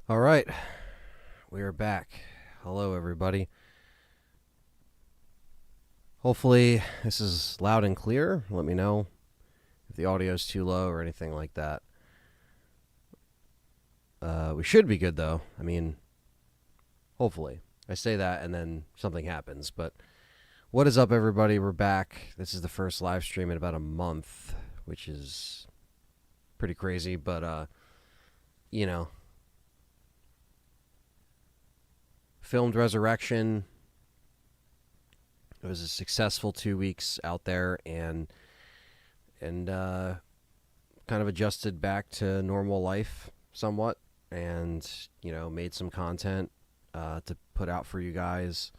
All right, we are back. Hello, everybody. Hopefully, this is loud and clear. Let me know if the audio is too low or anything like that. We should be good, though. I mean, hopefully. I say that and then something happens. But what is up, everybody? We're back. This is the first live stream in about a month, which is pretty crazy. But, you know, filmed Resurrection. It was a successful 2 weeks out there, and kind of adjusted back to normal life somewhat, and made some content to put out for you guys.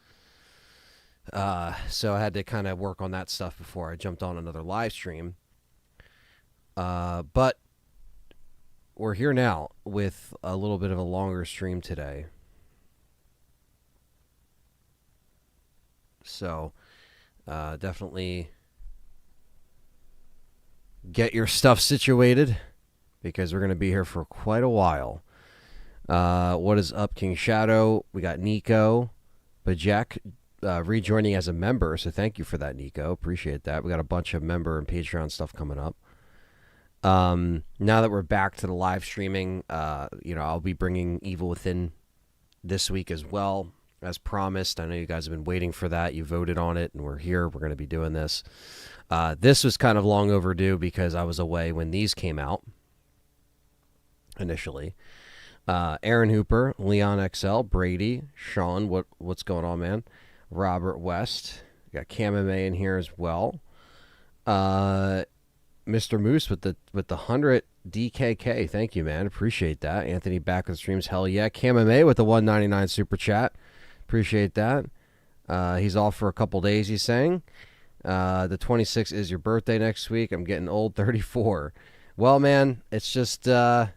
So I had to kind of work on that stuff before I jumped on another live stream. But we're here now with a little bit of a longer stream today. So definitely get your stuff situated because we're going to be here for quite a while. What is up, King Shadow? We got Nico Bajek rejoining as a member, so thank you for that, Nico. Appreciate that. We got a bunch of member and Patreon stuff coming up. Now that we're back to the live streaming, I'll be bringing Evil Within this week as well, as promised. I know you guys have been waiting for that. You voted on it, and we're here. We're going to be doing this. This was kind of long overdue because I was away when these came out initially. Aaron Hooper, Leon XL, Brady, Sean, what's going on, man? Robert West, got Cam MMA in here as well. Mr. Moose with the 100 DKK, thank you, man, appreciate that. Anthony back with the streams, hell yeah. Cam MMA with the 199 super chat, appreciate that. He's off for a couple days, he's saying. The 26th is your birthday next week. I'm getting old, 34. Well, man, it's just time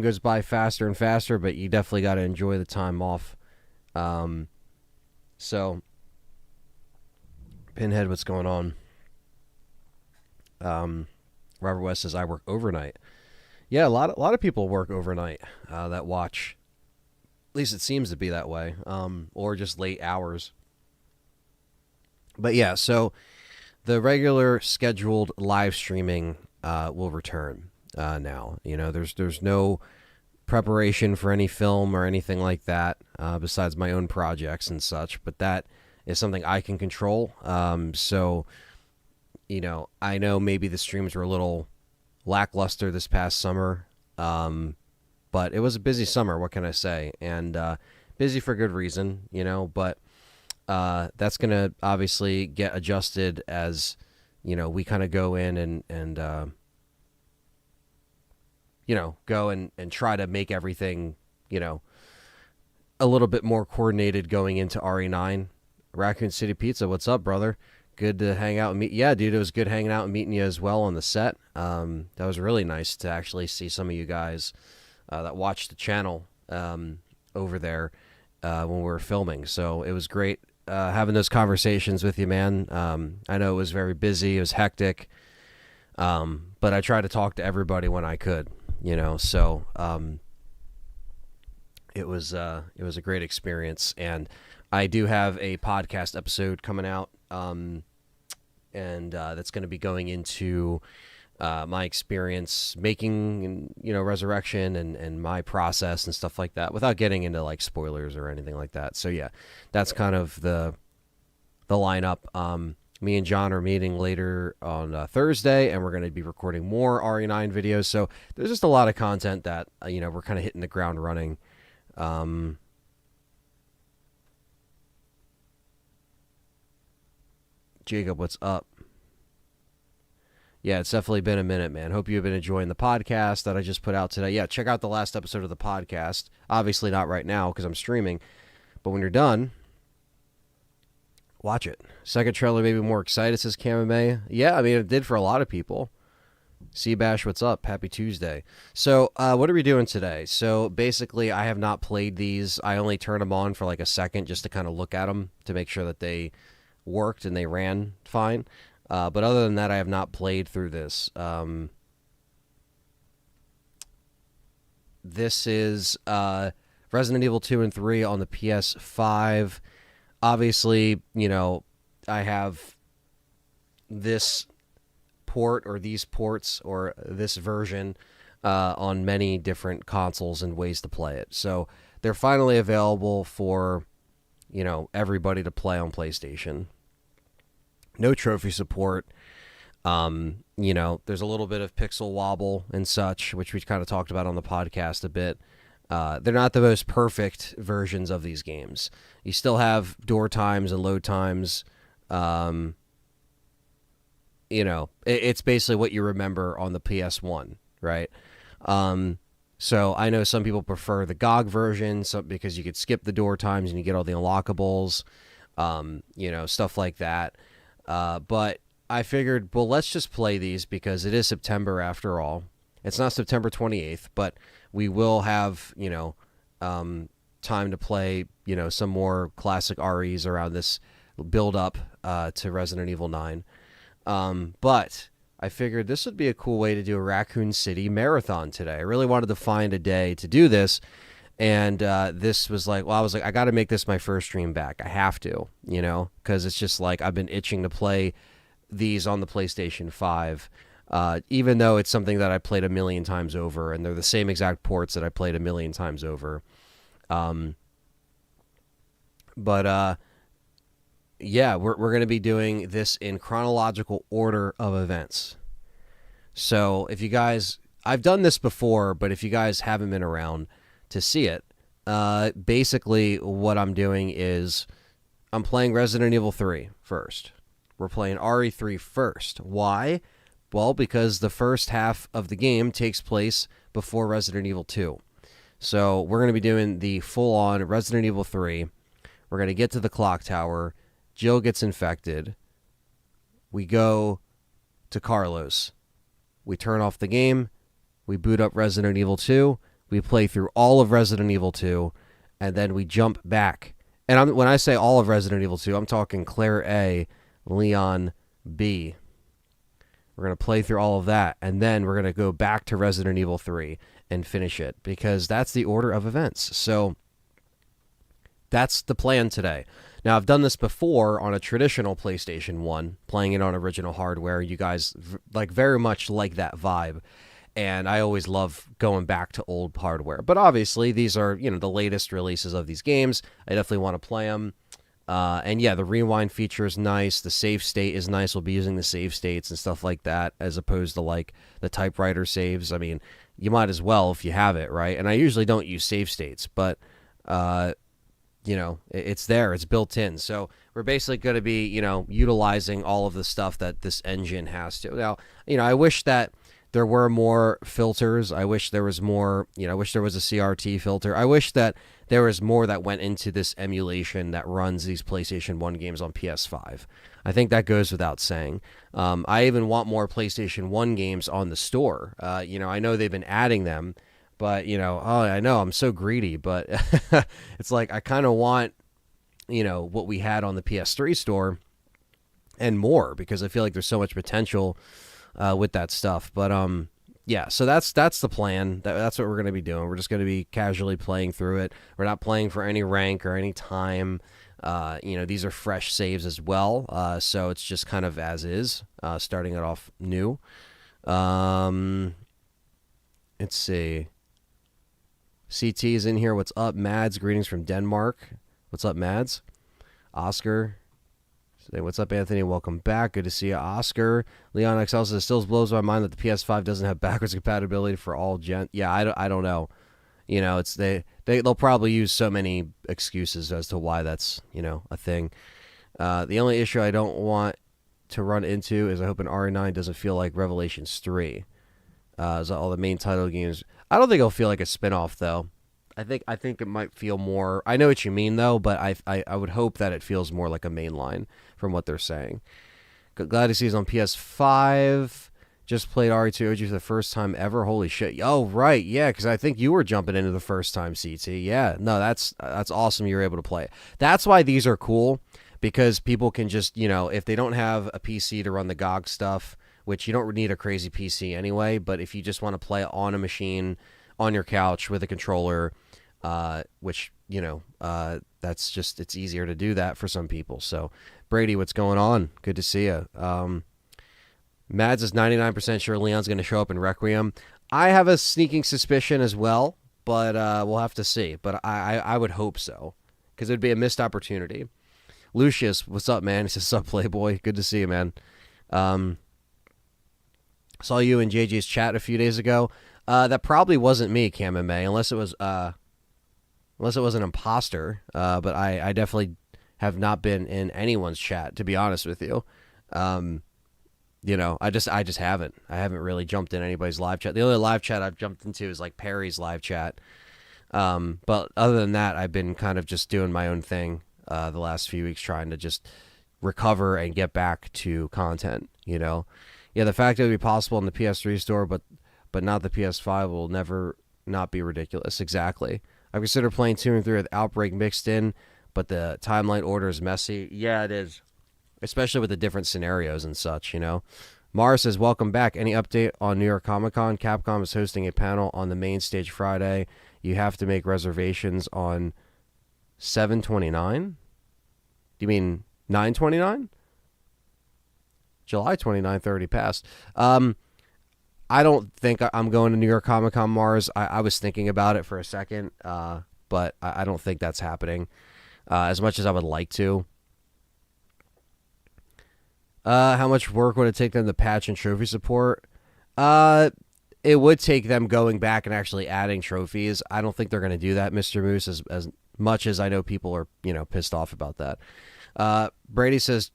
goes by faster and faster, but you definitely got to enjoy the time off. So, Pinhead, what's going on? Robert West says, I work overnight. Yeah, a lot of people work overnight that watch. At least it seems to be that way. Or just late hours. But yeah, so the regular scheduled live streaming will return now. There's no preparation for any film or anything like that besides my own projects and such, but that is something I can control. So I know maybe the streams were a little lackluster this past summer, but it was a busy summer, what can I say? And busy for good reason, but that's going to obviously get adjusted as, we kind of go in and go and try to make everything, a little bit more coordinated going into RE9. Raccoon City Pizza, what's up, brother? Good to hang out and meet. Yeah, dude, it was good hanging out and meeting you as well on the set. That was really nice to actually see some of you guys that watched the channel over there when we were filming. So it was great having those conversations with you, man. I know it was very busy. It was hectic. But I tried to talk to everybody when I could, so it was a great experience. And I do have a podcast episode coming out, and that's going to be going into my experience making, Resurrection and my process and stuff like that, without getting into like spoilers or anything like that. So yeah, that's kind of the lineup. Me and John are meeting later on Thursday, and we're going to be recording more RE9 videos. So there's just a lot of content that we're kind of hitting the ground running. Jacob, what's up? Yeah, it's definitely been a minute, man. Hope you've been enjoying the podcast that I just put out today. Yeah, check out the last episode of the podcast. Obviously not right now because I'm streaming, but when you're done, watch it. Second trailer made me more excited, says KMMA. Yeah, I mean, it did for a lot of people. Seabash, what's up? Happy Tuesday. So, what are we doing today? So, basically, I have not played these. I only turned them on for like a second just to kind of look at them to make sure that they worked and they ran fine. But other than that, I have not played through this. This is Resident Evil 2 and 3 on the PS5. Obviously, I have this port or these ports or this version on many different consoles and ways to play it. So they're finally available for, everybody to play on PlayStation. No trophy support. There's a little bit of pixel wobble and such, which we kind of talked about on the podcast a bit. They're not the most perfect versions of these games. You still have door times and load times. It's basically what you remember on the PS1, right? So I know some people prefer the GOG version because you could skip the door times and you get all the unlockables, stuff like that. But I figured, well, let's just play these because it is September after all. It's not September 28th, but we will have, time to play, some more classic REs around this build up to Resident Evil 9. But I figured this would be a cool way to do a Raccoon City marathon today. I really wanted to find a day to do this. And this was like, well, I was like, I got to make this my first stream back. I have to, because it's just like I've been itching to play these on the PlayStation 5, even though it's something that I played a million times over, and they're the same exact ports that I played a million times over. Yeah, we're going to be doing this in chronological order of events. So if you guys, I've done this before, but if you guys haven't been around to see it, basically what I'm doing is I'm playing Resident Evil 3 first. We're playing RE3 first. Why? Well, because the first half of the game takes place before Resident Evil 2. So we're going to be doing the full-on Resident Evil 3. We're going to get to the clock tower. Jill gets infected. We go to Carlos. We turn off the game. We boot up Resident Evil 2. We play through all of Resident Evil 2. And then we jump back. And when I say all of Resident Evil 2, I'm talking Claire A., Leon B. We're going to play through all of that, and then we're going to go back to Resident Evil 3 and finish it, because that's the order of events. So that's the plan today. Now, I've done this before on a traditional PlayStation 1, playing it on original hardware. You guys very much like that vibe, and I always love going back to old hardware. But obviously, these are the latest releases of these games. I definitely want to play them. And yeah, the rewind feature is nice. The save state is nice. We'll be using the save states and stuff like that, as opposed to like the typewriter saves. I mean, you might as well if you have it, right? And I usually don't use save states, but it's there. It's built in. So we're basically going to be utilizing all of the stuff that this engine has to. Now, I wish that there were more filters. I wish there was more, I wish there was a CRT filter. I wish that there was more that went into this emulation that runs these PlayStation 1 games on PS5. I think that goes without saying. I even want more PlayStation 1 games on the store. I know they've been adding them, but, I know I'm so greedy, but it's like I kind of want, what we had on the PS3 store and more, because I feel like there's so much potential with that stuff. But yeah, so that's the plan. That's what we're going to be doing. We're just going to be casually playing through it. We're not playing for any rank or any time. These are fresh saves as well, so it's just kind of as is, starting it off new. Let's see. CT is in here. What's up, Mads? Greetings from Denmark. What's up, Mads? Oscar. Say, what's up, Anthony? Welcome back. Good to see you, Oscar. Leon XL says, it still blows my mind that the PS5 doesn't have backwards compatibility for all gen. Yeah, I don't know. It's they'll probably use so many excuses as to why that's a thing. The only issue I don't want to run into is I hope an RE9 doesn't feel like Revelations 3. Is all the main title games. I don't think it'll feel like a spin-off though. I think it might feel more. I know what you mean though, but I would hope that it feels more like a mainline from what they're saying. Glad to see it's on PS5. Just played RE2 OG for the first time ever. Holy shit! Oh right, yeah, because I think you were jumping into the first time, CT. Yeah, no, that's awesome. You're able to play it. That's why these are cool, because people can just if they don't have a PC to run the GOG stuff, which you don't need a crazy PC anyway, but if you just want to play it on a machine on your couch with a controller, which, that's just, it's easier to do that for some people. So, Brady, what's going on? Good to see you. Mads is 99% sure Leon's going to show up in Requiem. I have a sneaking suspicion as well, but we'll have to see. But I would hope so, because it would be a missed opportunity. Lucius, what's up, man? He says, "Sup, Playboy? Good to see you, man." Saw you in JJ's chat a few days ago. That probably wasn't me, Cam and May, unless it was an imposter. But I definitely have not been in anyone's chat, to be honest with you. I just haven't. I haven't really jumped in anybody's live chat. The only live chat I've jumped into is like Perry's live chat. But other than that, I've been kind of just doing my own thing the last few weeks, trying to just recover and get back to content. Yeah, the fact it would be possible in the PS3 store, but not the PS5 will never not be ridiculous. Exactly. I consider playing 2 and 3 with Outbreak mixed in, but the timeline order is messy. Yeah, it is. Especially with the different scenarios and such, Mara says, "Welcome back. Any update on New York Comic Con? Capcom is hosting a panel on the main stage Friday. You have to make reservations on 7/29? Do you mean 9/29? July 29th already passed. I don't think I'm going to New York Comic Con, Mars. I was thinking about it for a second, but I don't think that's happening as much as I would like to. How much work would it take them to patch and trophy support? It would take them going back and actually adding trophies. I don't think they're going to do that, Mr. Moose, as much as I know people are, pissed off about that. Brady says,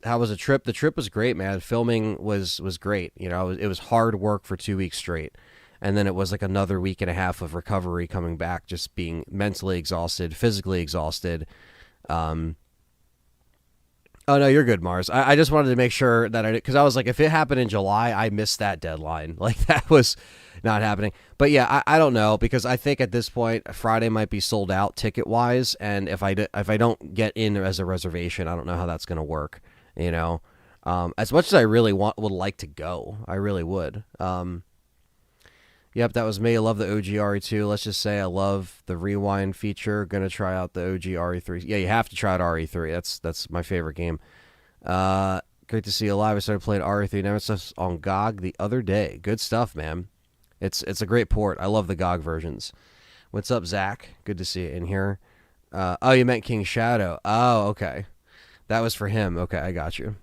how was the trip? The trip was great, man. Filming was great. It was hard work for 2 weeks straight. And then it was like another week and a half of recovery coming back, just being mentally exhausted, physically exhausted. Oh, no, you're good, Mars. I just wanted to make sure that because I was like, if it happened in July, I missed that deadline. Like, that was not happening. But yeah, I don't know, because I think at this point, Friday might be sold out ticket-wise, and if I don't get in as a reservation, I don't know how that's going to work, As much as I really would like to go, I really would. Yep, that was me. I love the OG RE2. Let's just say I love the rewind feature. Gonna try out the OG RE3. Yeah, you have to try out RE3. That's my favorite game. Great to see you live. I started playing RE3 Nemesis on GOG the other day. Good stuff, man. It's a great port. I love the GOG versions. What's up, Zach? Good to see you in here. Oh, you meant King Shadow. Oh, okay. That was for him. Okay, I got you.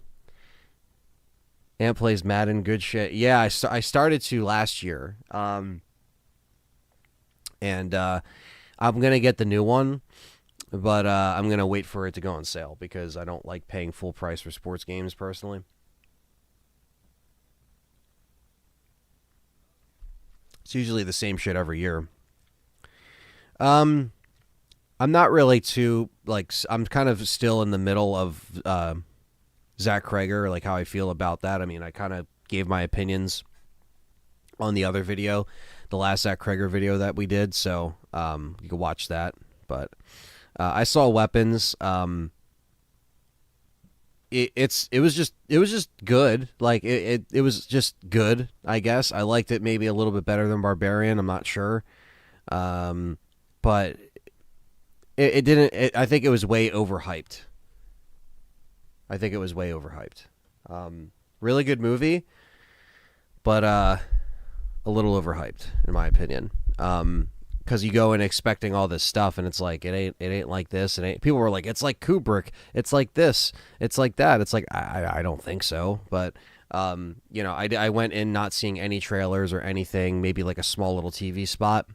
Ant plays Madden, good shit. Yeah, I started to last year. And I'm going to get the new one, but I'm going to wait for it to go on sale because I don't like paying full price for sports games personally. It's usually the same shit every year. I'm not really too, I'm kind of still in the middle of Zach Kreger, like how I feel about that. I mean, I kind of gave my opinions on the other video, the last Zach Kreger video that we did, so you can watch that. But I saw Weapons. It was just good. Like it was just good, I guess. I liked it maybe a little bit better than Barbarian. I'm not sure, but it didn't. I think it was way overhyped. Really good movie, but a little overhyped, in my opinion. Because you go in expecting all this stuff, and it's like it ain't like this. People were like, it's like Kubrick. It's like this. It's like that. It's like I don't think so. But I went in not seeing any trailers or anything. Maybe like a small little TV spot.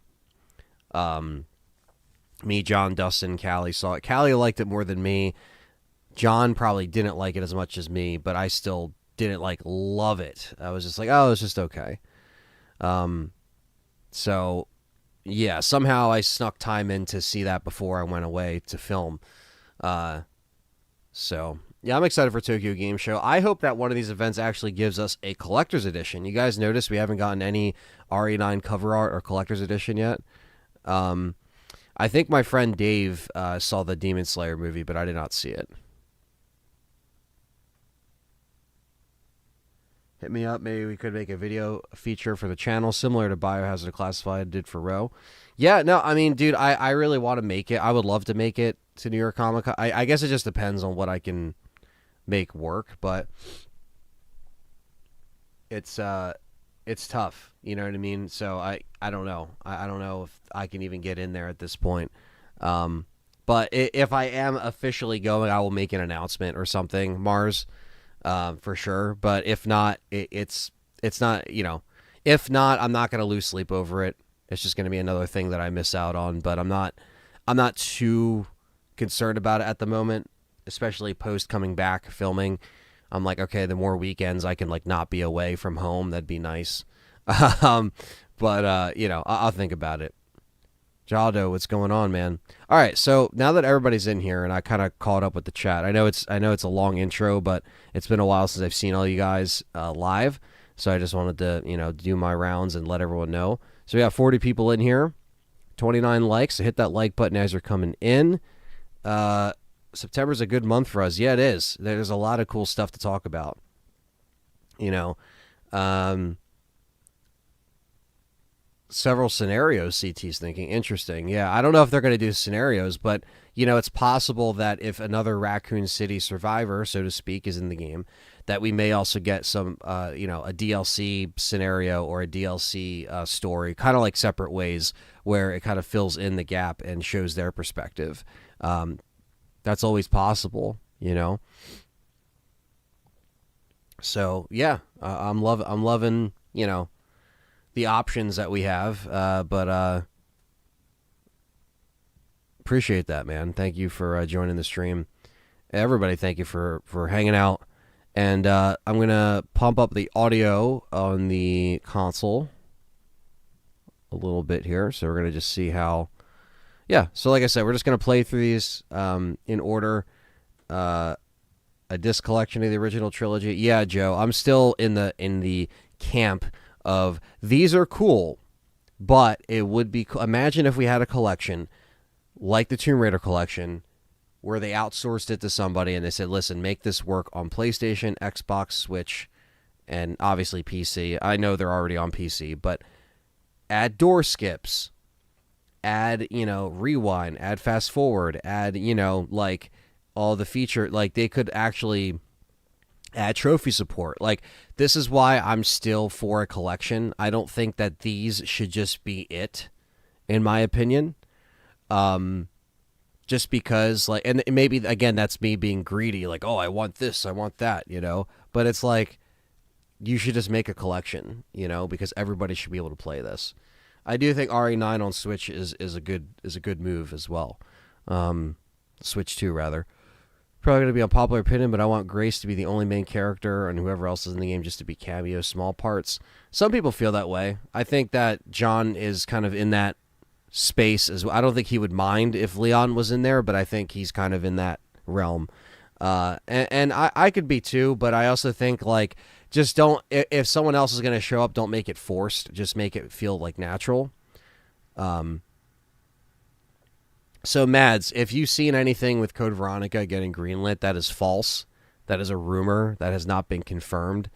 Me, John, Dustin, Callie saw it. Callie liked it more than me. John probably didn't like it as much as me, but I still didn't love it. I was just like, oh, it's just okay. So yeah, somehow I snuck time in to see that before I went away to film. So yeah, I'm excited for Tokyo Game Show. I hope that one of these events actually gives us a collector's edition. You guys notice we haven't gotten any RE9 cover art or collector's edition yet. I think my friend Dave saw the Demon Slayer movie, but I did not see it. hit me up. Maybe we could make a video feature for the channel similar to Biohazard Classified did for Row. Yeah, no, I mean, dude, I really want to make it. I would love to make it to New York Comic Con. I guess it just depends on what I can make work, but it's tough. You know what I mean? So I don't know. I don't know if I can even get in there at this point. But if I am officially going, I will make an announcement or something, Mars, for sure. But if not, it's not, you know, if not, I'm not going to lose sleep over it. It's just going to be another thing that I miss out on. But I'm not too concerned about it at the moment, especially post coming back filming. I'm like, okay, the more weekends I can like not be away from home, that'd be nice. But you know, I'll think about it. Jaldo, what's going on, man? All right, so now that everybody's in here and I kind of caught up with the chat, I know it's a long intro, but it's been a while since I've seen all you guys live, so I just wanted to, you know, do my rounds and let everyone know. So we got 40 people in here, 29 likes. So hit that like button as you're coming in. September's a good month for us. Yeah, it is. There's a lot of cool stuff to talk about. You know, several scenarios CT's thinking. Interesting. Yeah, I don't know if they're going to do scenarios, but, you know, it's possible that if another Raccoon City survivor, so to speak, is in the game, that we may also get some, you know, a DLC scenario or a DLC story, kind of like Separate Ways, where it kind of fills in the gap and shows their perspective. That's always possible, you know? So, yeah, I'm loving, you know, the options that we have, but appreciate that, man. Thank you for joining the stream. Everybody, thank you for hanging out. And I'm going to pump up the audio on the console a little bit here. So we're going to just see how... Yeah, so like I said, we're just going to play through these in order. A disc collection of the original trilogy. Yeah, Joe, I'm still in the camp of these are cool, but it would be cool. Imagine if we had a collection like the Tomb Raider collection where they outsourced it to somebody and they said, listen, make this work on PlayStation, Xbox, Switch, and obviously PC. I know they're already on PC, but add door skips, add, you know, rewind, add fast forward, add, you know, like all the feature, like they could actually add trophy support. Like, this is why I'm still for a collection. I don't think that these should just be it, in my opinion. Just because, like, and maybe, again, that's me being greedy, like, oh, I want this, I want that, you know? But it's like, you should just make a collection, you know, because everybody should be able to play this. I do think RE9 on Switch is a good move as well. Switch 2, rather. Probably going to be a popular opinion, but I want Grace to be the only main character and whoever else is in the game just to be cameo small parts. Some people feel that way. I think that John is kind of in that space as well. I don't think he would mind if Leon was in there, but I think he's kind of in that realm. And I could be too, but I also think, like, just don't, if someone else is going to show up, don't make it forced. Just make it feel like natural. So, Mads, if you've seen anything with Code Veronica getting greenlit, that is false. That is a rumor that has not been confirmed.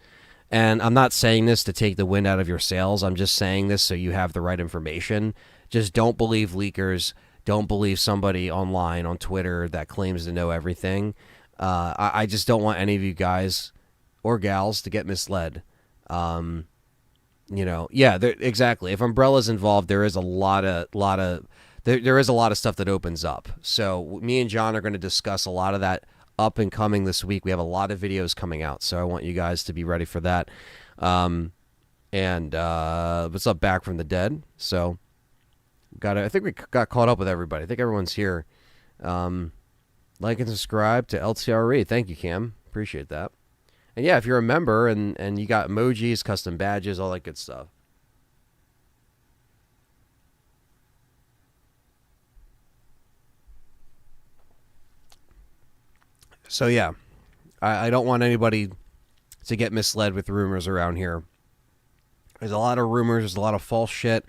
And I'm not saying this to take the wind out of your sails. I'm just saying this so you have the right information. Just don't believe leakers. Don't believe somebody online on Twitter that claims to know everything. I just don't want any of you guys or gals to get misled. You know, yeah, exactly. If Umbrella's involved, there is a lot of there is a lot of stuff that opens up. So me and John are going to discuss a lot of that up and coming this week. We have a lot of videos coming out, so I want you guys to be ready for that. And what's up, Back from the Dead? So I think we got caught up with everybody. I think everyone's here. Like and subscribe to LTRE. Thank you, Cam. Appreciate that. And yeah, if you're a member and you got emojis, custom badges, all that good stuff. So yeah, I don't want anybody to get misled with rumors around here. There's a lot of rumors. There's a lot of false shit.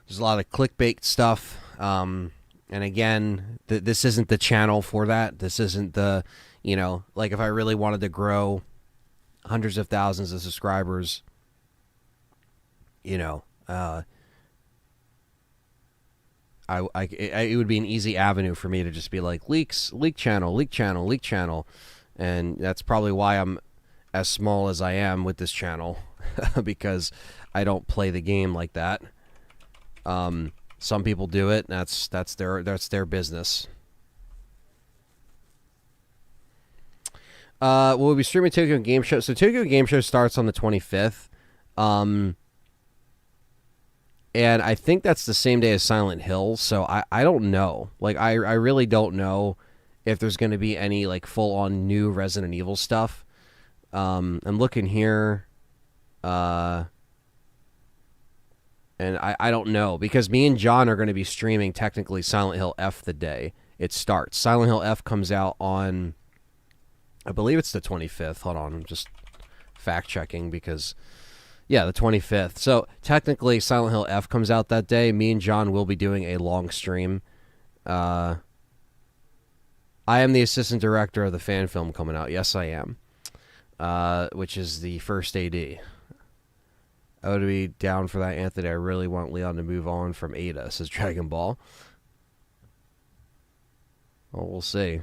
There's a lot of clickbait stuff. And again, this isn't the channel for that. This isn't the, you know, like if I really wanted to grow hundreds of thousands of subscribers, you know, it would be an easy avenue for me to just be like, leak channel. And that's probably why I'm as small as I am with this channel, because I don't play the game like that. Some people do it. That's their business. We'll be streaming Tokyo Game Show. So Tokyo Game Show starts on the 25th. And I think that's the same day as Silent Hill. So I don't know. Like, I really don't know if there's going to be any, like, full-on new Resident Evil stuff. I'm looking here. And I don't know. Because me and John are going to be streaming, technically, Silent Hill F the day it starts. Silent Hill F comes out on, I believe it's the 25th. Hold on. I'm just fact-checking because... Yeah, the 25th. So, technically, Silent Hill F comes out that day. Me and John will be doing a long stream. I am the assistant director of the fan film coming out. Yes, I am. Which is the first AD. I would be down for that, Anthony. I really want Leon to move on from Ada, says Dragon Ball. Well, we'll see.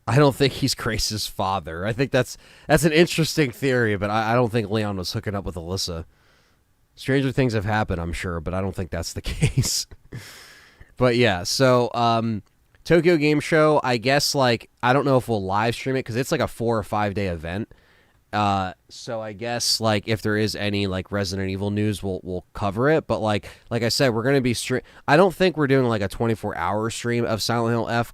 I don't think he's Grace's father. I think that's an interesting theory, but I don't think Leon was hooking up with Alyssa. Stranger things have happened, I'm sure, but I don't think that's the case. But yeah, so Tokyo Game Show, I guess, like, I don't know if we'll live stream it because it's like a 4 or 5 day event. So I guess, like, if there is any, like, Resident Evil news, we'll cover it. But like I said, we're going to be I don't think we're doing like a 24-hour stream of Silent Hill F.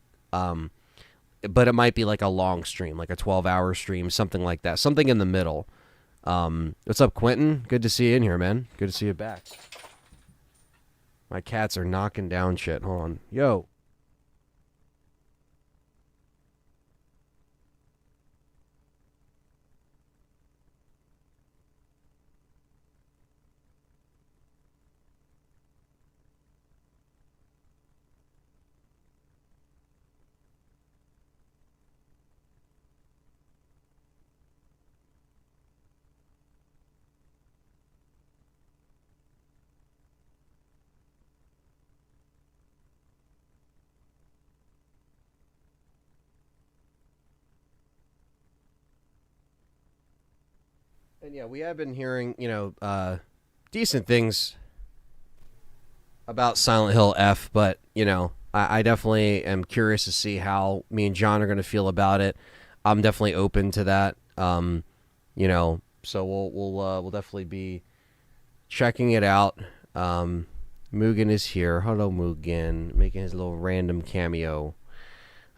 But it might be like a long stream, like a 12-hour stream, something like that. Something in the middle. What's up, Quentin? Good to see you in here, man. Good to see you back. My cats are knocking down shit. Hold on. Yo. And yeah, we have been hearing, decent things about Silent Hill F, but, I definitely am curious to see how me and John are going to feel about it. I'm definitely open to that. So we'll definitely be checking it out. Mugen is here. Hello, Mugen, making his little random cameo.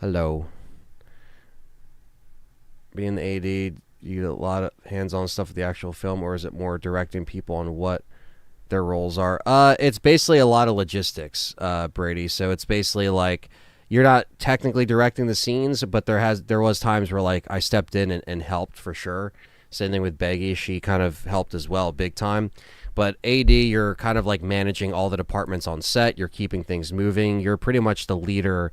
Hello. Being the AD, you get a lot of hands-on stuff with the actual film, or is it more directing people on what their roles are? It's basically a lot of logistics, Brady. So it's basically like you're not technically directing the scenes, but there was times where, like, I stepped in and helped for sure. Same thing with Beggy. She kind of helped as well, big time. But AD, you're kind of like managing all the departments on set. You're keeping things moving. You're pretty much the leader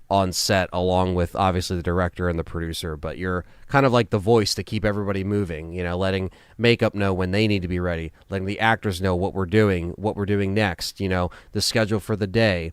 on set, along with obviously the director and the producer, but you're kind of like the voice to keep everybody moving, letting makeup know when they need to be ready, letting the actors know what we're doing next, the schedule for the day,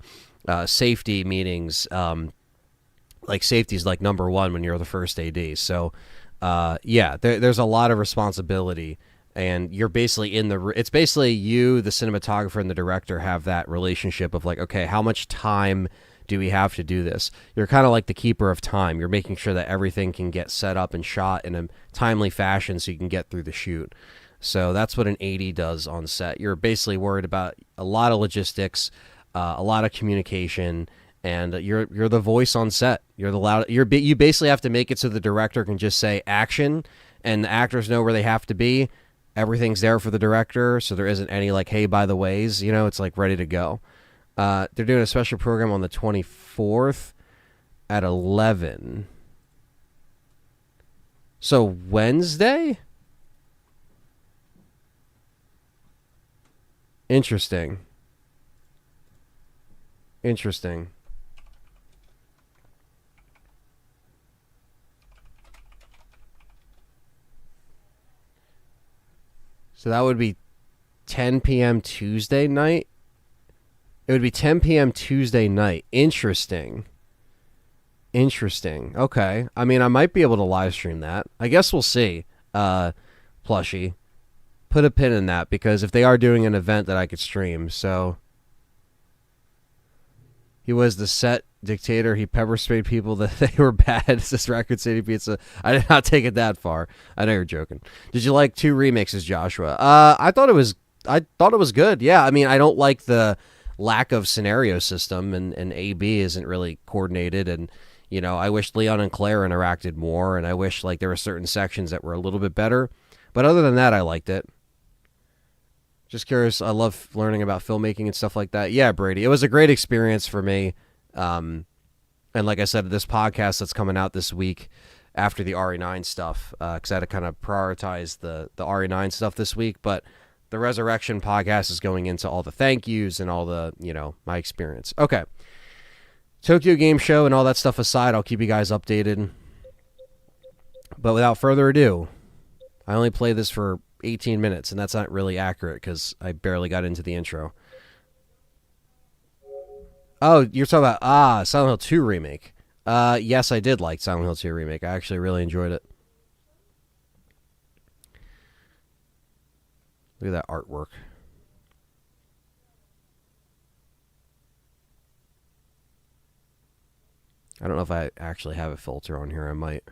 safety meetings, like safety is like number one when you're the first AD. So there's a lot of responsibility, and you're basically it's basically you, the cinematographer, and the director have that relationship of like, okay, how much time do we have to do this? You're kind of like the keeper of time. You're making sure that everything can get set up and shot in a timely fashion so you can get through the shoot. So that's what an AD does on set. You're basically worried about a lot of logistics, a lot of communication, and you're the voice on set. You're the loud. You basically have to make it so the director can just say action, and the actors know where they have to be. Everything's there for the director, so there isn't any like, hey, by the ways, it's like ready to go. They're doing a special program on the 24th at 11. So Wednesday? Interesting. So that would be 10 p.m. Tuesday night. It would be 10 p.m. Tuesday night. Interesting. Okay. I mean, I might be able to live stream that. I guess we'll see. Plushie. Put a pin in that, because if they are doing an event that I could stream, so... He was the set dictator. He pepper sprayed people that they were bad. It's this Raccoon City Pizza. I did not take it that far. I know you're joking. Did you like 2 remixes, Joshua? I thought it was good. Yeah, I mean, I don't like the lack of scenario system, and AB isn't really coordinated, and you know, I wish Leon and Claire interacted more, and I wish like there were certain sections that were a little bit better. But other than that, I liked it. Just curious. I love learning about filmmaking and stuff like that. Yeah, Brady. It was a great experience for me. And like I said, this podcast that's coming out this week after the RE9 stuff, because I had to kind of prioritize the RE9 stuff this week. But the Resurrection podcast is going into all the thank yous and all the, you know, my experience. Okay. Tokyo Game Show and all that stuff aside, I'll keep you guys updated. But without further ado, I only played this for 18 minutes, and that's not really accurate because I barely got into the intro. Oh, you're talking about, Silent Hill 2 Remake. Yes, I did like Silent Hill 2 Remake. I actually really enjoyed it. Look at that artwork. I don't know if I actually have a filter on here. I might.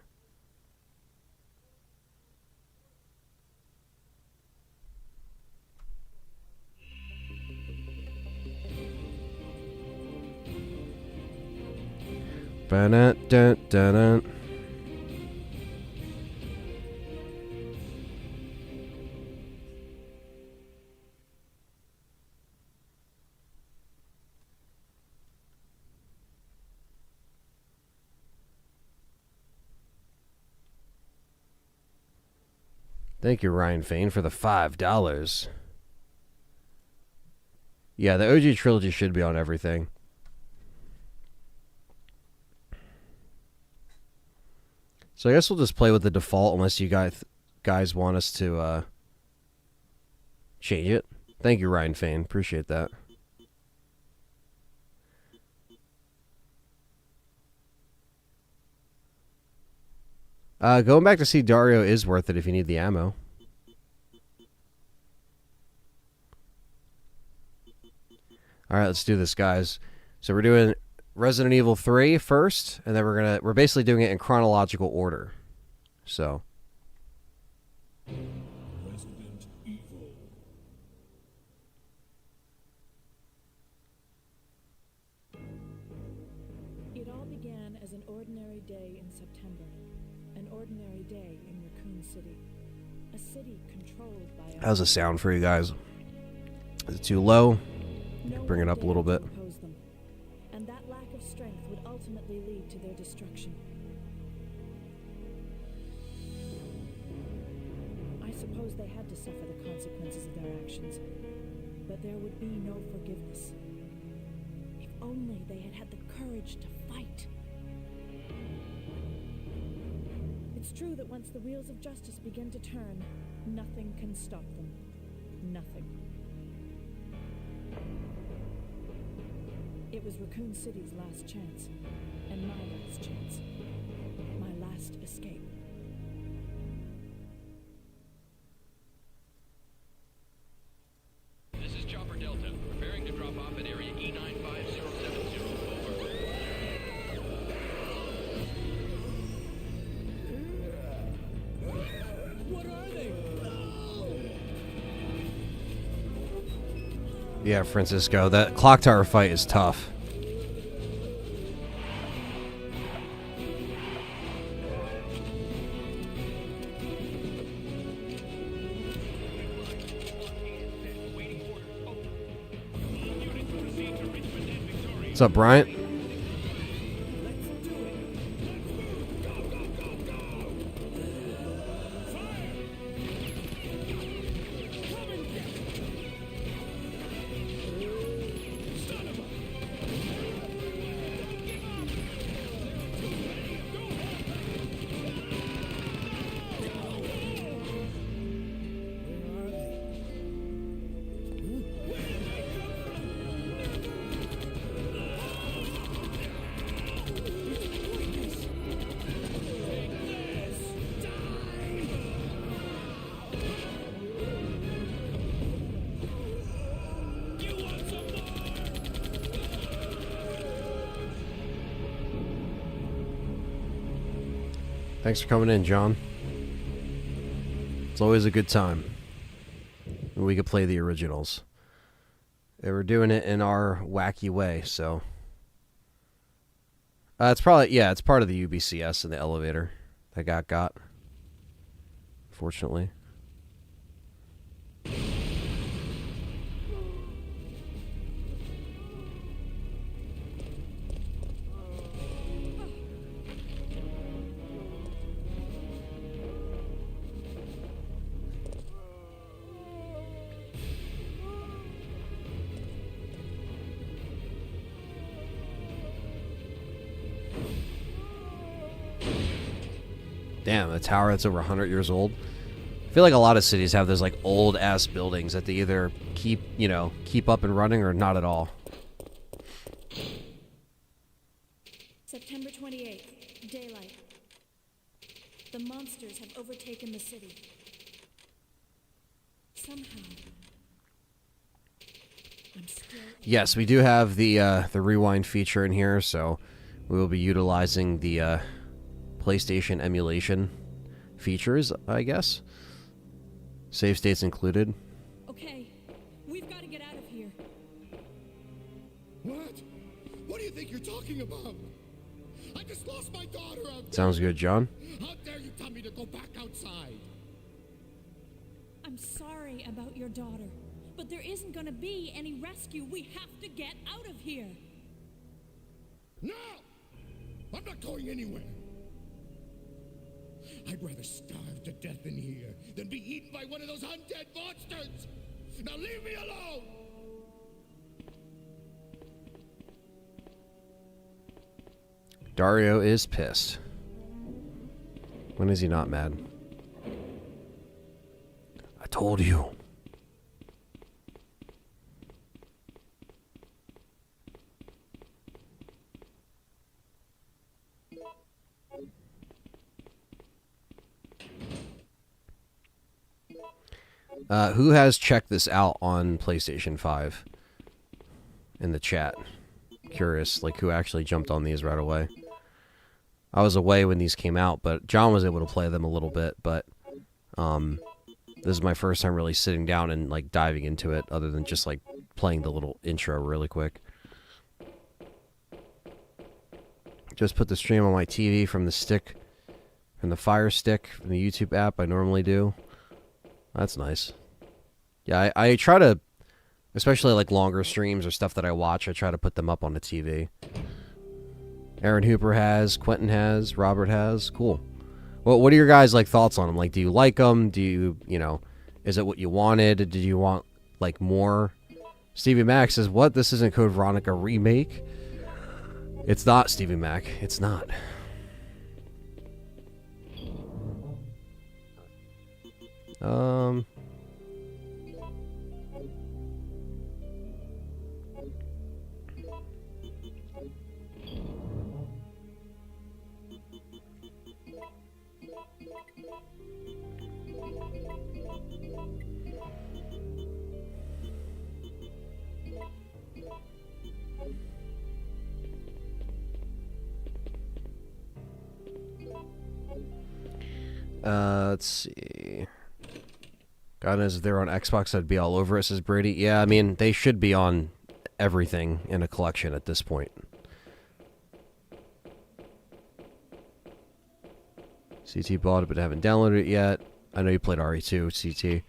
Ba-da-da-da-da. Thank you, Ryan Fain, for the $5. Yeah, the OG trilogy should be on everything. So I guess we'll just play with the default unless you guys want us to change it. Thank you, Ryan Fain. Appreciate that. Going back to see Dario is worth it if you need the ammo. All right, let's do this, guys. So we're doing Resident Evil 3 first, and then we're basically doing it in chronological order. So. Resident Evil. It all began as an ordinary day in September. An ordinary day in Raccoon City. A city controlled by a... How's the sound for you guys? Is it too low? No Bring it up a little bit. them, and that lack of strength would ultimately lead to their destruction. I suppose they had to suffer the consequences of their actions, but there would be no forgiveness. If only they had had the courage to fight. It's true that once the wheels of justice begin to turn, nothing can stop them. Nothing. It was Raccoon City's last chance, and my last chance. My last escape. This is Chopper Delta, preparing to drop off at area E95070. What are they? Yeah, Francisco, that clock tower fight is tough. What's up, Bryant? Thanks for coming in, John. It's always a good time. We could play the originals. And we're doing it in our wacky way, so... it's probably... Yeah, it's part of the UBCS in the elevator that got. Fortunately. Damn, a tower that's over 100 years old. I feel like a lot of cities have those like old ass buildings that they either keep up and running or not at all. September 28th, daylight. The monsters have overtaken the city. Somehow, I'm still... Yes, we do have the rewind feature in here, so we will be utilizing the PlayStation emulation features, I guess. Save states included. Okay, we've got to get out of here. What? What do you think you're talking about? I just lost my daughter out there. Sounds good, John. How dare you tell me to go back outside? I'm sorry about your daughter, but there isn't going to be any rescue. We have to get out of here. No! I'm not going anywhere. I'd rather starve to death in here than be eaten by one of those undead monsters. Now leave me alone! Dario is pissed. When is he not mad? I told you. Who has checked this out on PlayStation 5? In the chat. Curious, like, who actually jumped on these right away. I was away when these came out, but John was able to play them a little bit, but this is my first time really sitting down and, like, diving into it, other than just, like, playing the little intro really quick. Just put the stream on my TV from the stick, from the Fire Stick, from the YouTube app I normally do. That's nice. Yeah, I try to, especially like longer streams or stuff that I watch, I try to put them up on the TV. Aaron Hooper has, Quentin has, Robert has. Cool. Well, what are your guys' like thoughts on them? Like, do you like them? Do you, is it what you wanted? Did you want like more? Stevie Mac says, "What? This isn't Code Veronica remake." It's not, Stevie Mac. It's not. Let's see. God knows if they're on Xbox, I'd be all over it, says Brady. Yeah, I mean, they should be on everything in a collection at this point. CT bought it, but haven't downloaded it yet. I know you played RE2, CT.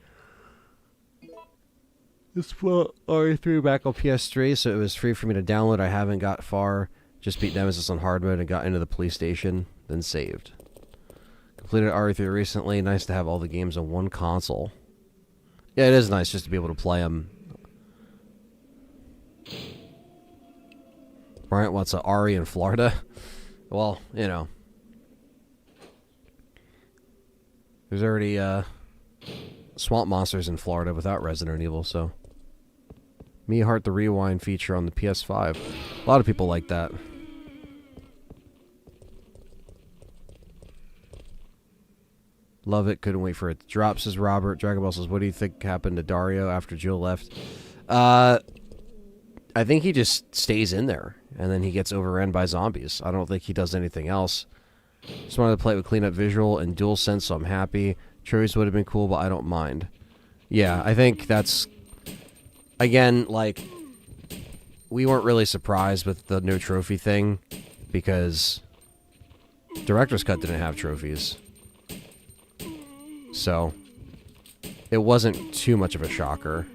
Just put RE3 back on PS3, so it was free for me to download. I haven't got far. Just beat Nemesis on hard mode and got into the police station, then saved. Completed RE3 recently. Nice to have all the games on one console. Yeah, it is nice just to be able to play them. Bryant wants a RE in Florida. Well, there's already swamp monsters in Florida without Resident Evil, so. Me heart the rewind feature on the PS5. A lot of people like that. Love it. Couldn't wait for it to drop, says Robert. Dragon Ball says, what do you think happened to Dario after Jill left? I think he just stays in there, and then he gets overrun by zombies. I don't think he does anything else. Just wanted to play it with clean up visual and dual sense, so I'm happy. Trophies would have been cool, but I don't mind. Yeah, I think that's, again, like, we weren't really surprised with the no trophy thing because Director's Cut didn't have trophies. So it wasn't too much of a shocker.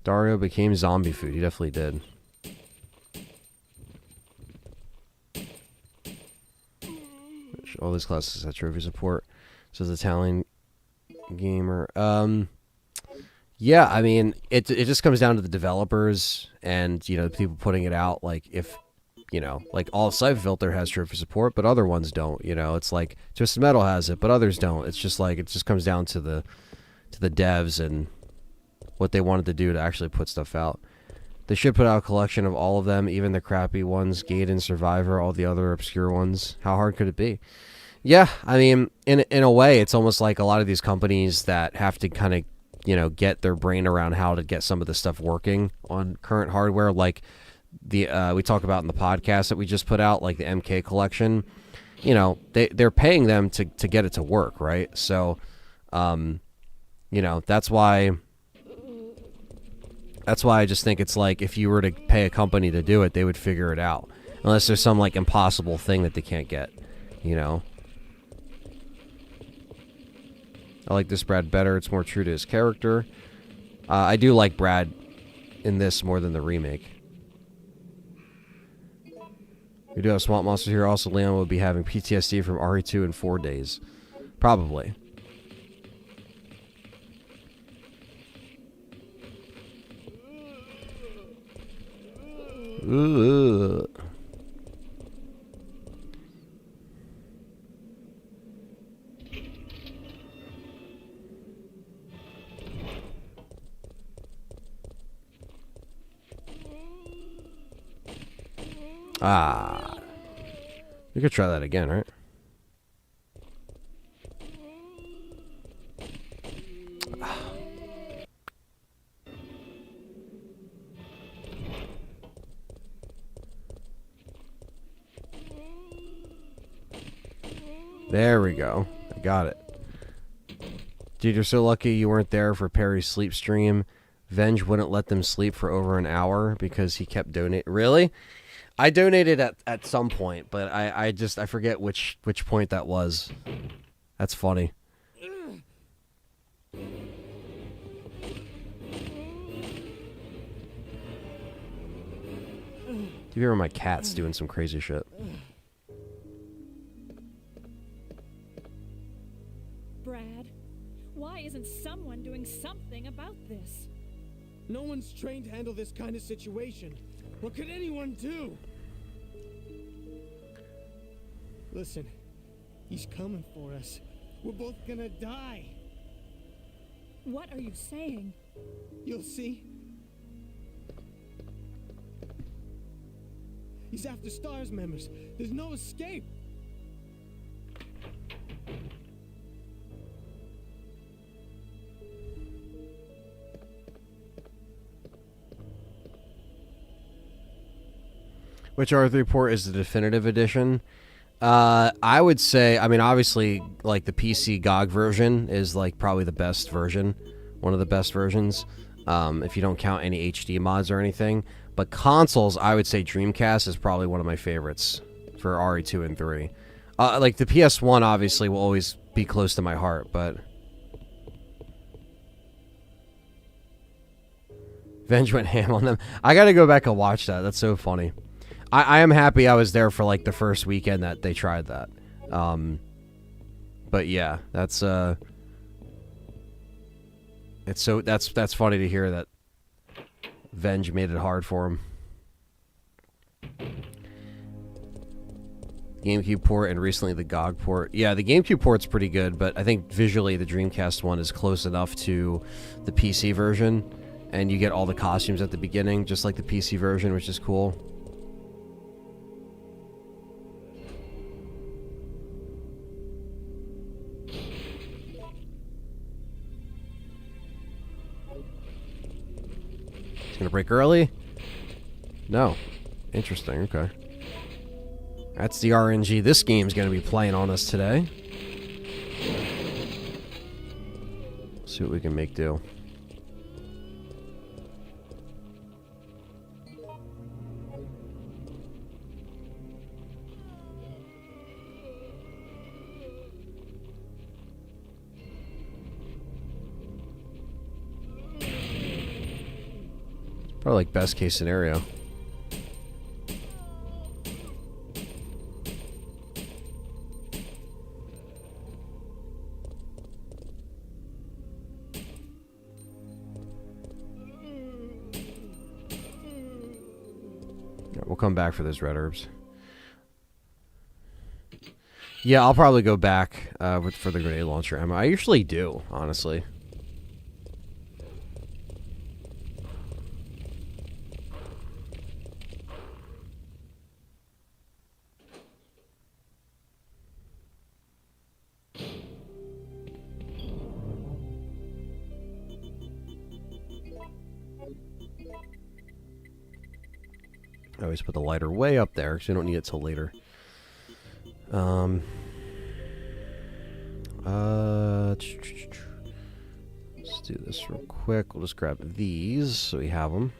Dario became zombie food. He definitely did. All these classes have trophy support. Says Italian gamer. Yeah, I mean, it just comes down to the developers and, you know, the people putting it out. Like, if, you know, like all Cypher Filter has trophy support, but other ones don't. You know, it's like Twisted Metal has it, but others don't. It's just like, it just comes down to the devs and what they wanted to do to actually put stuff out. They should put out a collection of all of them, even the crappy ones, Gaiden, Survivor, all the other obscure ones. How hard could it be? Yeah, I mean, in a way, it's almost like a lot of these companies that have to kind of, you know, get their brain around how to get some of this stuff working on current hardware, like the we talk about in the podcast that we just put out, like the MK collection. You know, they're paying them to get it to work, right? So, you know, that's why I just think it's like if you were to pay a company to do it, they would figure it out, unless there's some like impossible thing that they can't get, you know. I like this Brad better. It's more true to his character. I do like Brad in this more than the remake. We do have Swamp Monsters here. Also, Leon will be having PTSD from RE2 in 4 days. Probably. Ooh. Ah. We could try that again, right? There we go. I got it. Dude, you're so lucky you weren't there for Perry's sleep stream. Venge wouldn't let them sleep for over an hour because he kept donating. Really? I donated at some point, but I forget which point that was. That's funny. Do you hear my cat's doing some crazy shit? Brad, why isn't someone doing something about this? No one's trained to handle this kind of situation. What could anyone do? Listen, he's coming for us. We're both gonna die. What are you saying? You'll see. He's after S.T.A.R.S members. There's no escape. Which R3 port is the definitive edition? I would say, I mean, obviously, like the PC GOG version is like probably the best version, one of the best versions, if you don't count any HD mods or anything. But consoles, I would say Dreamcast is probably one of my favorites for RE2 and 3. Like the PS1 obviously will always be close to my heart, but Venge went ham on them. I gotta go back and watch that. That's so funny. I am happy I was there for like the first weekend that they tried that. But yeah, that's that's funny to hear that Venge made it hard for him. GameCube port and recently the GOG port. Yeah, the GameCube port's pretty good, but I think visually the Dreamcast one is close enough to the PC version, and you get all the costumes at the beginning, just like the PC version, which is cool. gonna break early? No. Interesting, okay. That's the RNG this game's gonna be playing on us today. See what we can make do. Probably like best case scenario. Yeah, we'll come back for those red herbs. Yeah, I'll probably go back for the grenade launcher ammo. I usually do, honestly. I always put the lighter way up there because we don't need it till later. Let's do this real quick. We'll just grab these so we have them.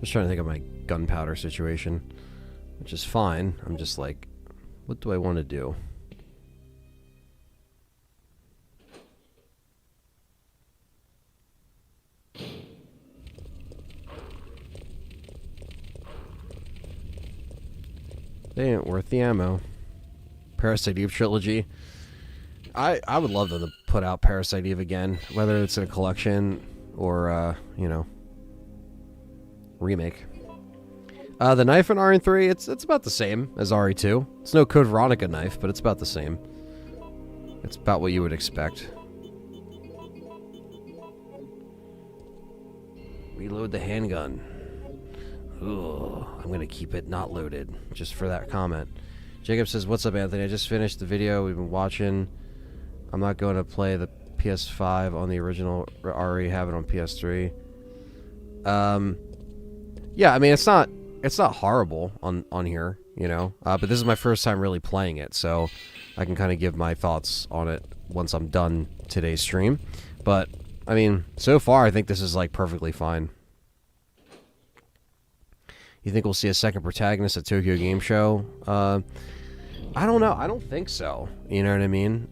Just trying to think of my gunpowder situation, which is fine. I'm just like, what do I want to do? They ain't worth the ammo. Parasite Eve trilogy. I would love them to put out Parasite Eve again, whether it's in a collection or, you know, remake. The knife in RN3, it's about the same as RE2. It's no Code Veronica knife, but it's about the same. It's about what you would expect. Reload the handgun. Ooh, I'm gonna keep it not loaded, just for that comment. Jacob says, "What's up, Anthony? I just finished the video we've been watching. I'm not going to play the PS5 on the original. Already have it on PS3. Yeah, I mean it's not horrible on here, you know. But this is my first time really playing it, so I can kind of give my thoughts on it once I'm done today's stream. But I mean, so far I think this is like perfectly fine. You think we'll see a second protagonist at Tokyo Game Show? I don't know. I don't think so. You know what I mean?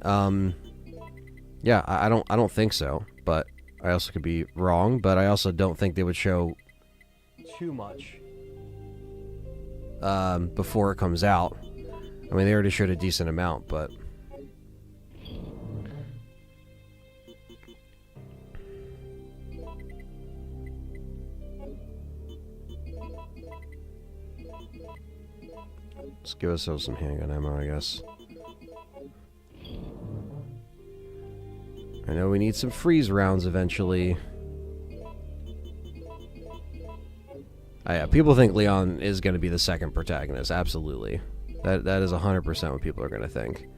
Yeah, I don't think so. But I also could be wrong. But I also don't think they would show too much before it comes out. I mean, they already showed a decent amount, but let's give ourselves some handgun ammo, I guess. I know we need some freeze rounds eventually. Yeah, people think Leon is going to be the second protagonist. Absolutely. That is 100% what people are going to think.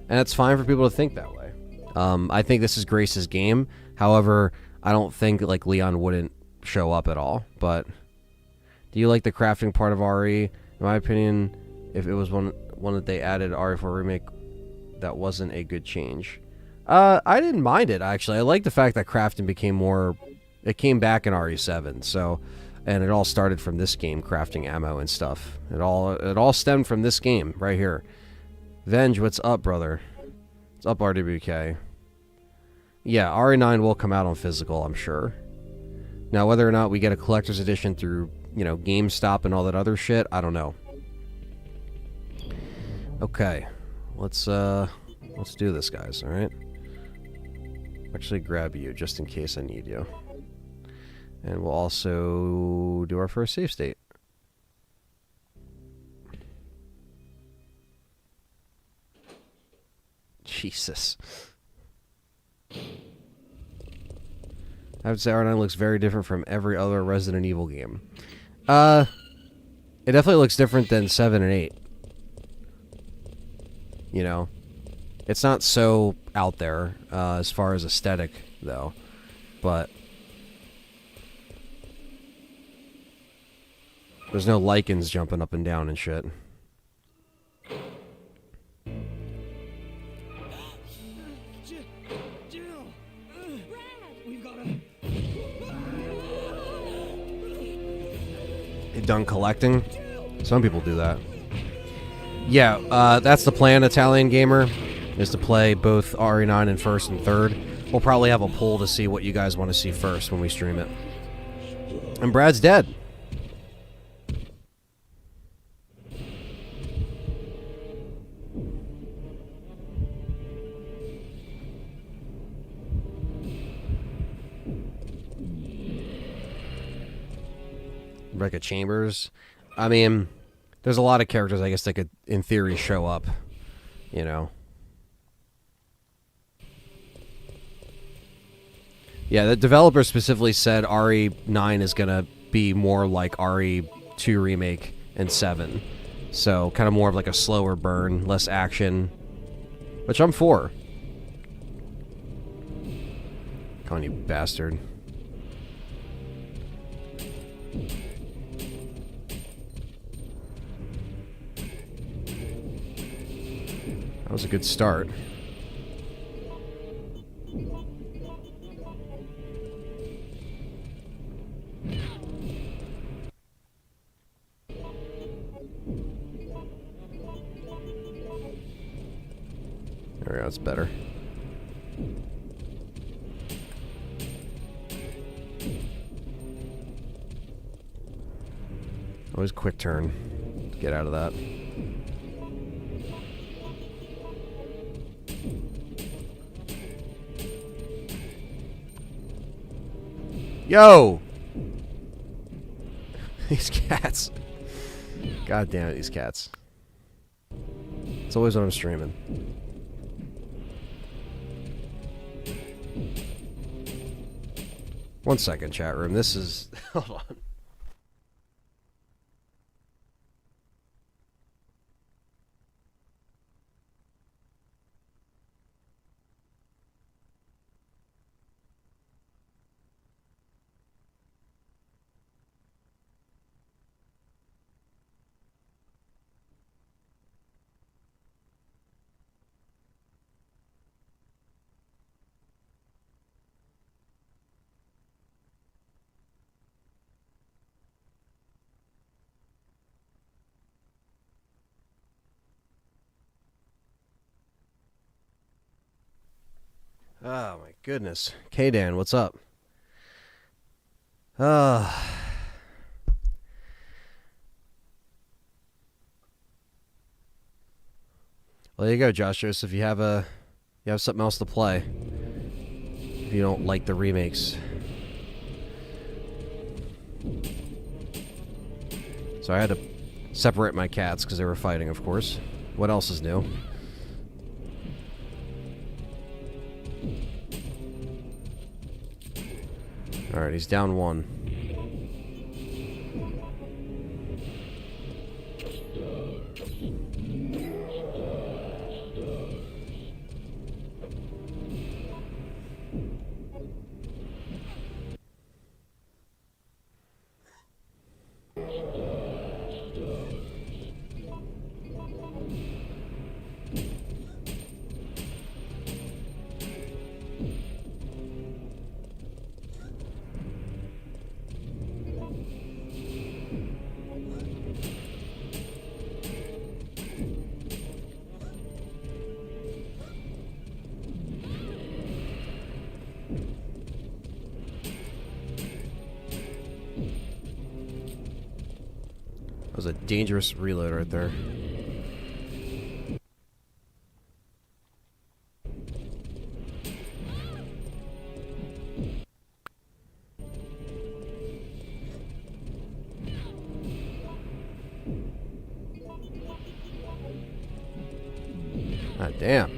And it's fine for people to think that way. I think this is Grace's game. However, I don't think like Leon wouldn't show up at all. But do you like the crafting part of RE? In my opinion, if it was one that they added RE4 Remake, that wasn't a good change. I didn't mind it, actually. I like the fact that crafting became more... It came back in RE7, so... And it all started from this game, crafting ammo and stuff. It all stemmed from this game, right here. Venge, what's up, brother? What's up, RWK? Yeah, RE9 will come out on physical, I'm sure. Now, whether or not we get a collector's edition through, you know, GameStop and all that other shit, I don't know. Okay. Let's do this, guys, alright? Actually grab you, just in case I need you. And we'll also do our first save state. Jesus. I would say R9 looks very different from every other Resident Evil game. It definitely looks different than 7 and 8. You know? It's not so out there as far as aesthetic, though. But there's no lichens jumping up and down and shit. Jill! We've got to... You done collecting? Some people do that. Yeah, that's the plan, Italian Gamer, is to play both RE9 in first and third. We'll probably have a poll to see what you guys want to see first when we stream it. And Brad's dead. Rebecca Chambers. I mean, there's a lot of characters, I guess, that could, in theory, show up. You know? Yeah, the developer specifically said RE9 is going to be more like RE2 Remake and 7. So, kind of more of like a slower burn, less action. Which I'm for. Come on, you bastard. That was a good start. There we go, that's better. Always quick turn. Get out of that. Yo! These cats. God damn it, these cats. It's always when I'm streaming. One second, chat room. This is... Hold on. Oh my goodness. K-Dan, what's up? Well, there you go, Josh Joseph. You have something else to play. If you don't like the remakes. So I had to separate my cats because they were fighting, of course. What else is new? Alright, he's down one. That was a dangerous reload right there. God damn.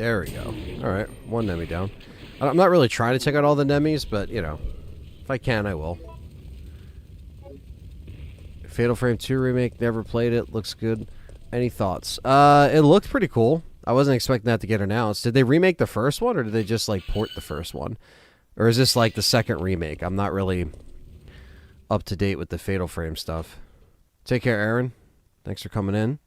There we go. Alright, one Nemi down. I'm not really trying to check out all the Nemis, but, you know, if I can, I will. Fatal Frame 2 remake, never played it. Looks good. Any thoughts? It looked pretty cool. I wasn't expecting that to get announced. Did they remake the first one, or did they just, like, port the first one? Or is this, like, the second remake? I'm not really up to date with the Fatal Frame stuff. Take care, Aaron. Thanks for coming in.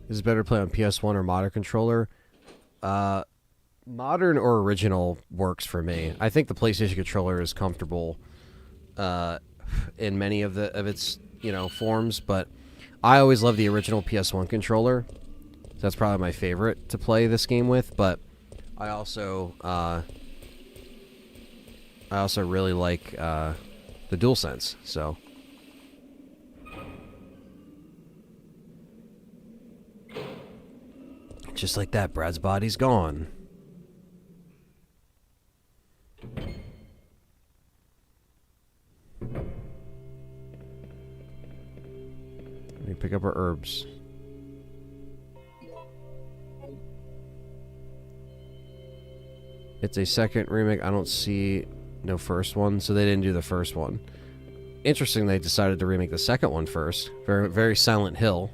Is it better to play on PS1 or modern controller? Modern or original works for me. I think the PlayStation controller is comfortable in many of its forms, but I always love the original PS1 controller. That's probably my favorite to play this game with. But I also really like the DualSense. So. Just like that, Brad's body's gone. Let me pick up our herbs. It's a second remake. I don't see no first one, so they didn't do the first one. Interesting, they decided to remake the second one first. Very, very Silent Hill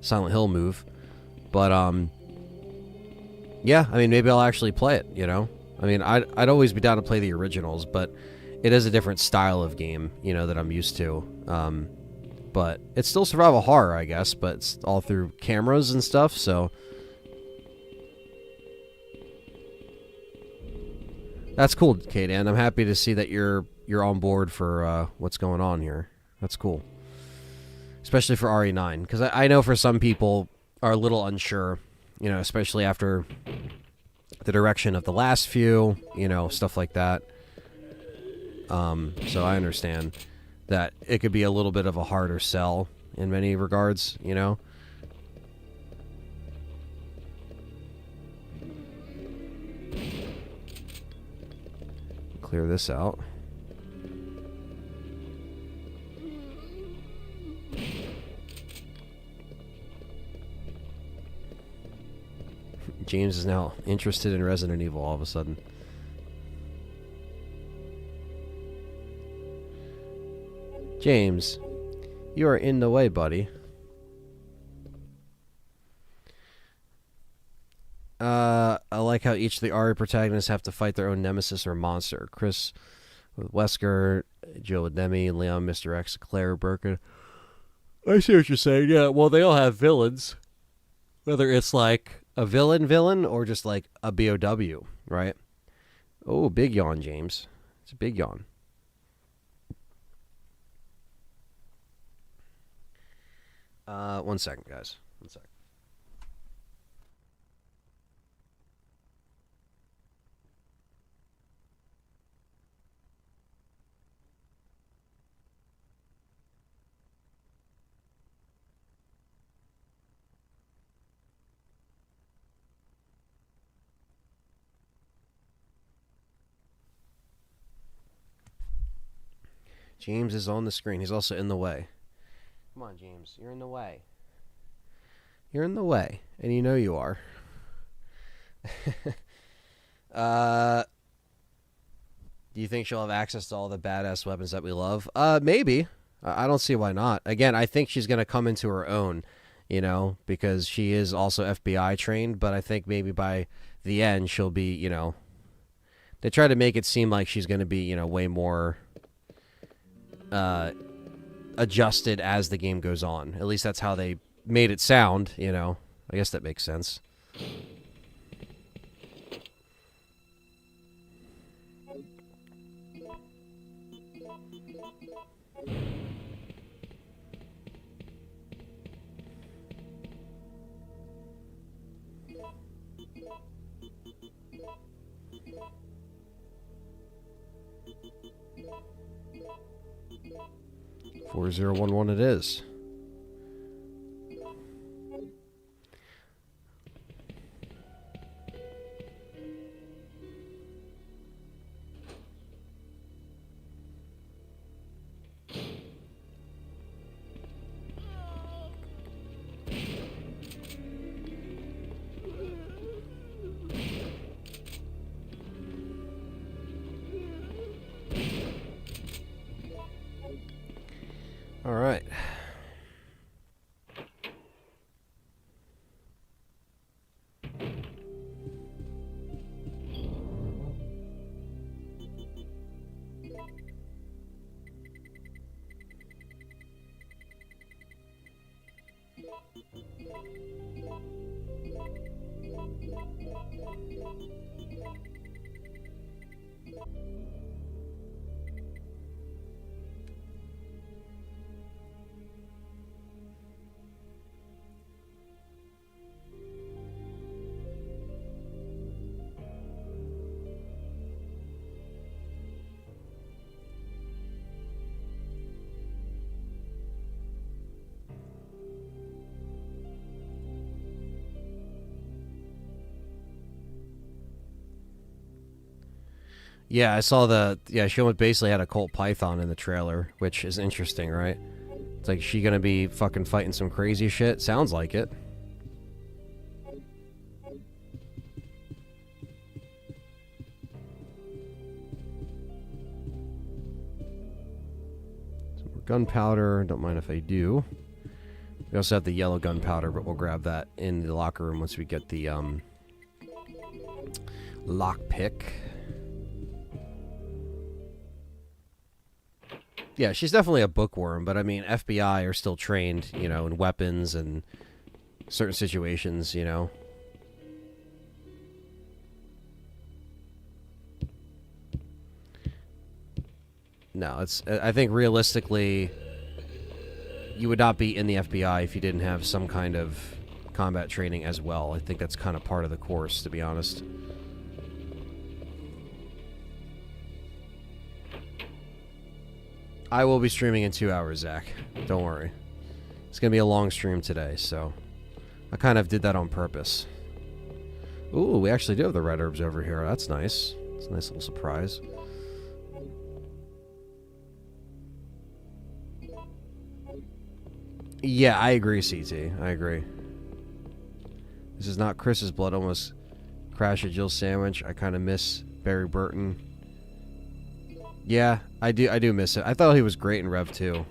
move. But, yeah, I mean, maybe I'll actually play it, you know? I mean, I'd always be down to play the originals, but it is a different style of game, that I'm used to. But it's still survival horror, I guess, but it's all through cameras and stuff, so... That's cool, Kate Ann. I'm happy to see that you're on board for what's going on here. That's cool. Especially for RE9, because I know for some people... are a little unsure, especially after the direction of the last few, stuff like that. So I understand that it could be a little bit of a harder sell in many regards, Clear this out. James is now interested in Resident Evil all of a sudden. James, you are in the way, buddy. I like how each of the RE protagonists have to fight their own nemesis or monster. Chris with Wesker, Jill with Demi, Leon, Mr. X, Claire, Birkin. I see what you're saying. Yeah, well, they all have villains. Whether it's like a villain or just like a BOW, right? Oh, big yawn, James. It's a big yawn. One second, guys. One second. James is on the screen. He's also in the way. Come on, James. You're in the way. You're in the way. And you know you are. Do you think she'll have access to all the badass weapons that we love? Maybe. I don't see why not. Again, I think she's going to come into her own, because she is also FBI trained. But I think maybe by the end, she'll be, they try to make it seem like she's going to be, way more... adjusted as the game goes on. At least that's how they made it sound, I guess that makes sense. ... 4011 it is. Yeah, I saw the she almost basically had a Colt Python in the trailer, which is interesting, right? It's like, she gonna be fucking fighting some crazy shit? Sounds like it. Some more gunpowder. Don't mind if I do. We also have the yellow gunpowder, but we'll grab that in the locker room once we get the lockpick. Yeah, she's definitely a bookworm, but I mean, FBI are still trained, you know, in weapons and certain situations, you know. No, I think realistically, you would not be in the FBI if you didn't have some kind of combat training as well. I think that's kind of part of the course, to be honest. I will be streaming in 2 hours, Zach. Don't worry. It's going to be a long stream today, so I kind of did that on purpose. Ooh, we actually do have the red herbs over here. That's nice. It's a nice little surprise. Yeah, I agree, CT. I agree. This is not Chris's blood. Almost crashed a Jill sandwich. I kind of miss Barry Burton. Yeah, I do miss it. I thought he was great in Rev 2.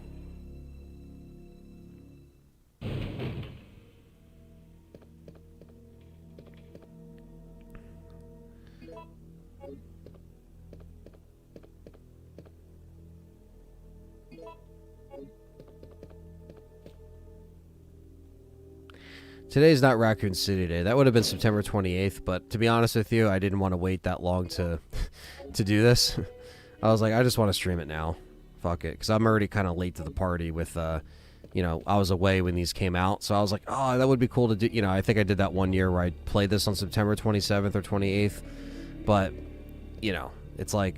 Today's not Raccoon City Day. That would have been September 28th, but to be honest with you, I didn't want to wait that long to do this. I was like, I just want to stream it now. Fuck it. Because I'm already kind of late to the party with, you know, I was away when these came out. So I was like, oh, that would be cool to do. You know, I think I did that one year where I played this on September 27th or 28th. But, you know, it's like,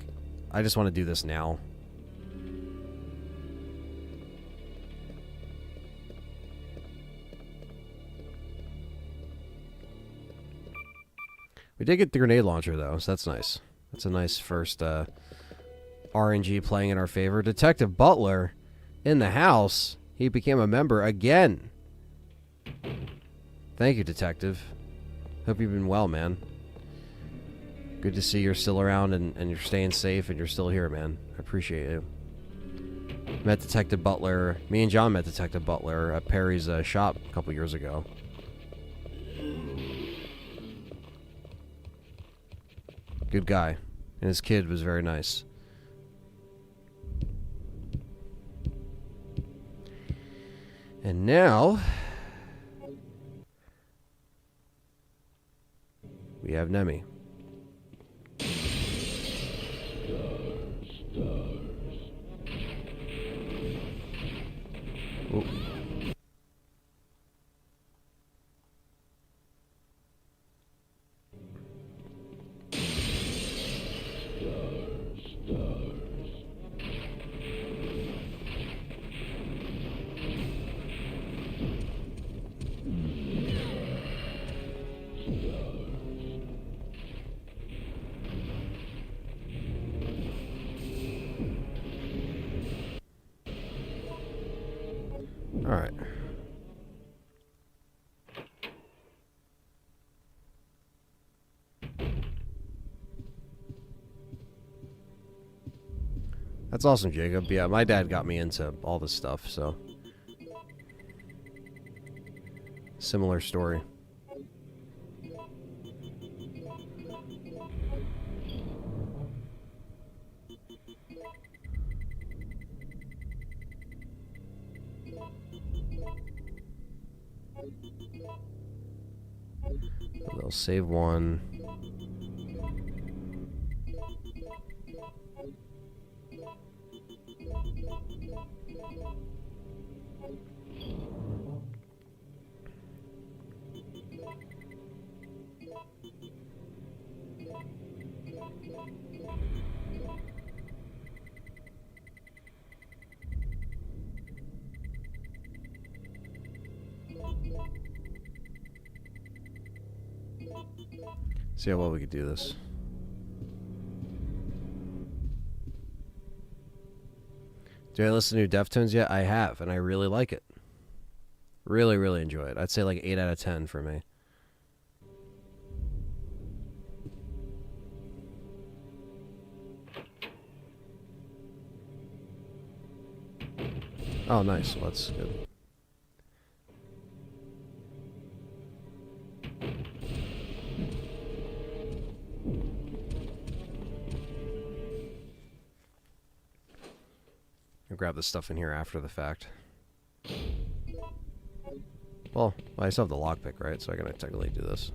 I just want to do this now. We did get the grenade launcher, though, so that's nice. That's a nice first RNG playing in our favor. Detective Butler in the house. He became a member again. Thank you, Detective. Hope you've been well, man. Good to see you're still around and you're staying safe and you're still here, man. I appreciate you. Met Detective Butler. Me and John met Detective Butler at Perry's shop a couple years ago. Good guy. And his kid was very nice. And now we have Nemi. Ooh. All right. That's awesome, Jacob. Yeah, my dad got me into all this stuff, so. Similar story. They'll save one. See how well we could do this. Do I listen to Deftones yet? I have, and I really like it. Really, really enjoy it. I'd say like 8 out of 10 for me. Oh, nice. Well, that's good. I'll grab this stuff in here after the fact. Well, I still have the lockpick, right? So I gotta technically do this.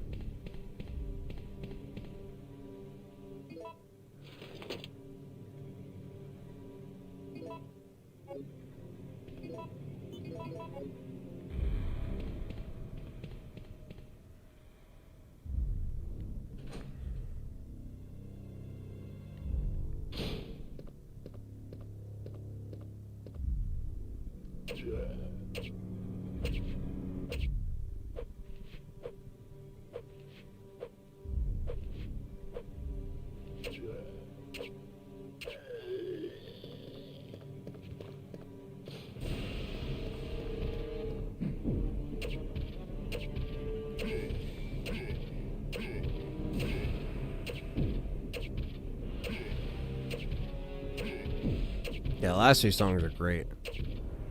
Yeah, the last 2 songs are great.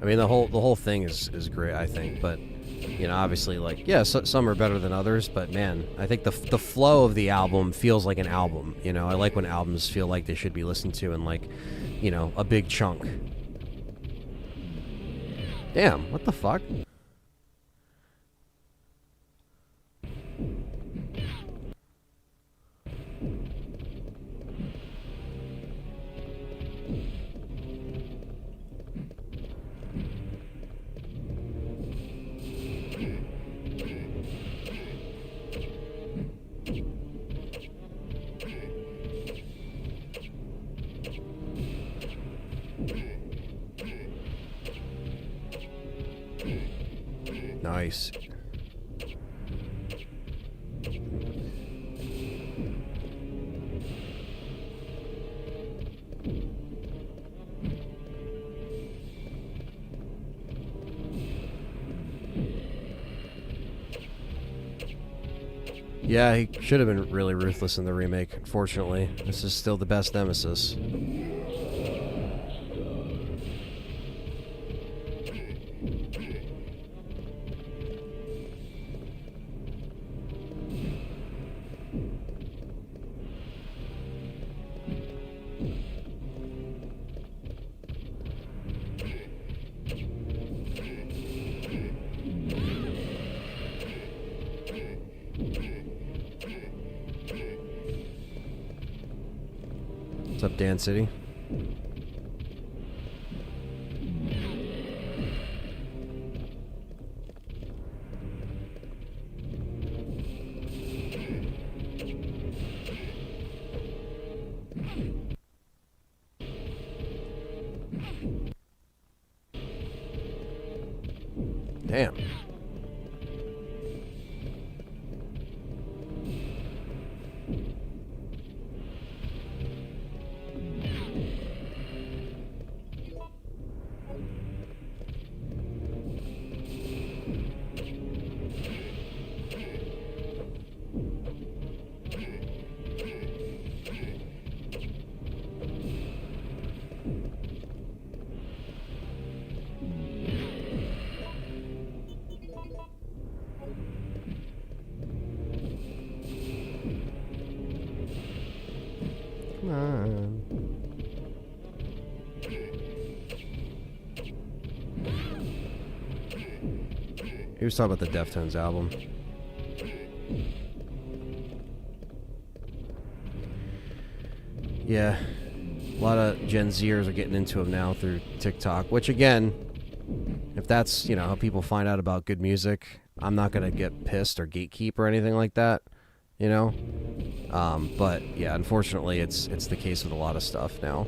I mean, the whole thing is great, I think. But you know, obviously, like, yeah, some are better than others. But man, I think the flow of the album feels like an album. You know, I like when albums feel like they should be listened to in, like, you know, a big chunk. Damn, what the fuck? Nice. Yeah, he should have been really ruthless in the remake. Unfortunately, this is still the best Nemesis. What's up, Dan City? Damn. Come on. He was talking about the Deftones album. Yeah, a lot of Gen Zers are getting into them now through TikTok, which again, if that's, you know, how people find out about good music, I'm not going to get pissed or gatekeep or anything like that, you know? But yeah, unfortunately, it's the case with a lot of stuff now.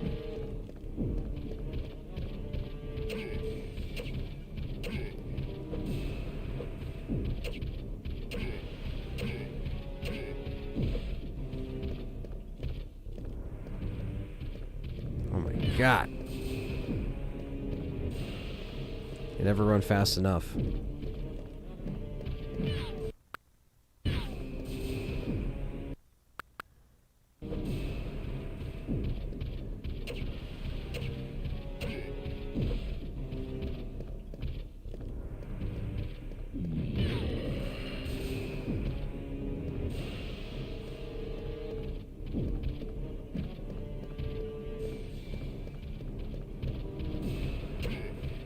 Oh my god. You never run fast enough.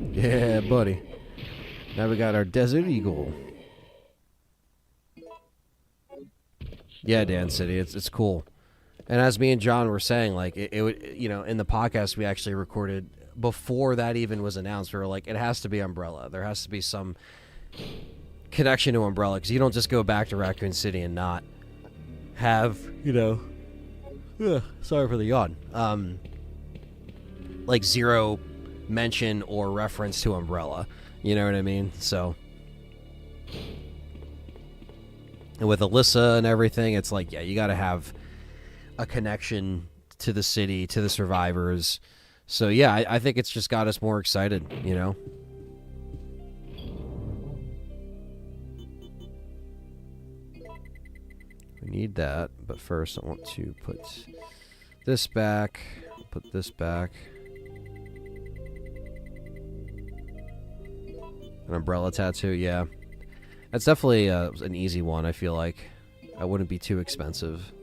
Yeah, buddy. Now we got our Desert Eagle. Yeah, Dan City, it's cool. And as me and John were saying, like it would, you know, in the podcast we actually recorded before that even was announced, we were like, it has to be Umbrella. There has to be some connection to Umbrella, because you don't just go back to Raccoon City and not have, you know, sorry for the yawn, like zero mention or reference to Umbrella. You know what I mean? So, and with Alyssa and everything, it's like, yeah, you got to have a connection to the city, to the survivors. So yeah, I think it's just got us more excited, you know? We need that, but first I want to put this back, put this back. An umbrella tattoo, yeah. That's definitely an easy one, I feel like. I wouldn't be too expensive.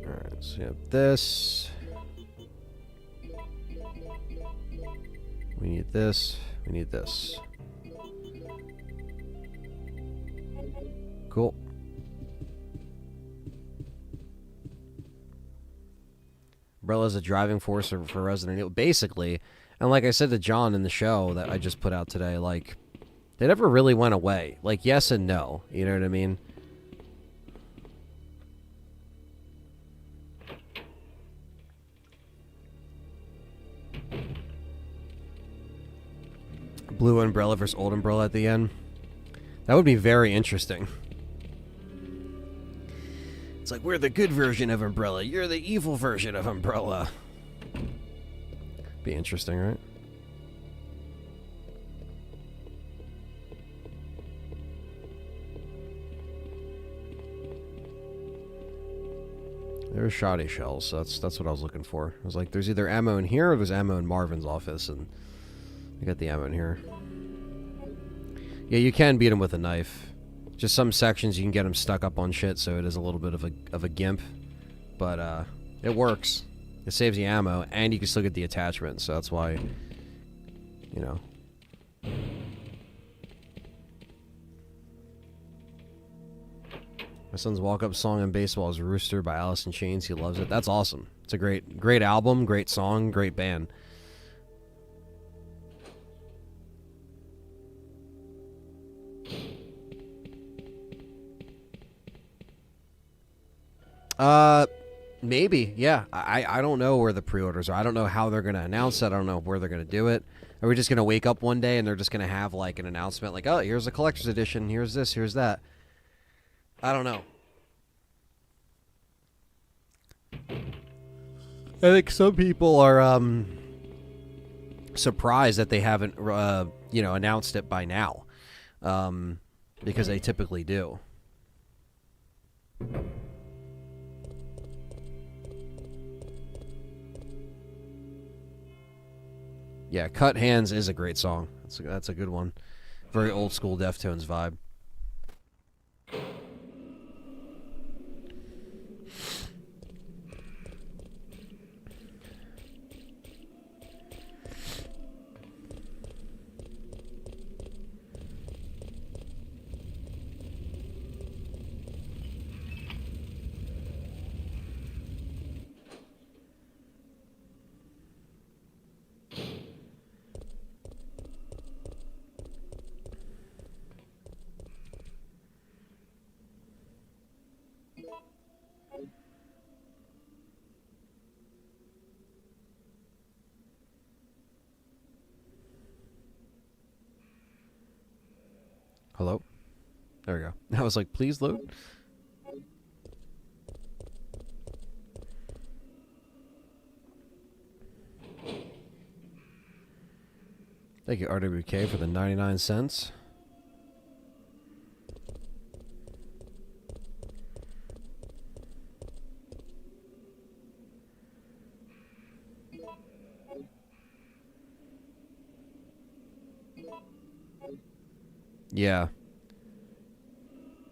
Alright, so we have this. We need this. We need this. Cool. Umbrella's a driving force for Resident Evil, basically. And like I said to John in the show that I just put out today, like, they never really went away. Like, yes and no. You know what I mean? Blue Umbrella versus Old Umbrella at the end. That would be very interesting. It's like, we're the good version of Umbrella. You're the evil version of Umbrella. Be interesting, right? There's shoddy shells, so that's what I was looking for. I was like, there's either ammo in here or there's ammo in Marvin's office, and I got the ammo in here. Yeah, you can beat him with a knife. Just some sections you can get him stuck up on shit, so it is a little bit of a gimp. But it works. It saves the ammo, and you can still get the attachment, so that's why, you know. My son's walk-up song in baseball is Rooster by Alice in Chains. He loves it. That's awesome. It's a great album, great song, great band. Maybe, yeah. I don't know where the pre-orders are. I don't know how they're going to announce it. I don't know where they're going to do it. Are we just going to wake up one day and they're just going to have, like, an announcement, like, oh, here's a collector's edition, here's this, here's that. I don't know. I think some people are, surprised that they haven't, you know, announced it by now. Because they typically do. Yeah, Cut Hands is a great song. That's a good one. Very old school Deftones vibe. Hello? There we go. I was like, please load. Thank you, RWK, for the 99 cents. Yeah.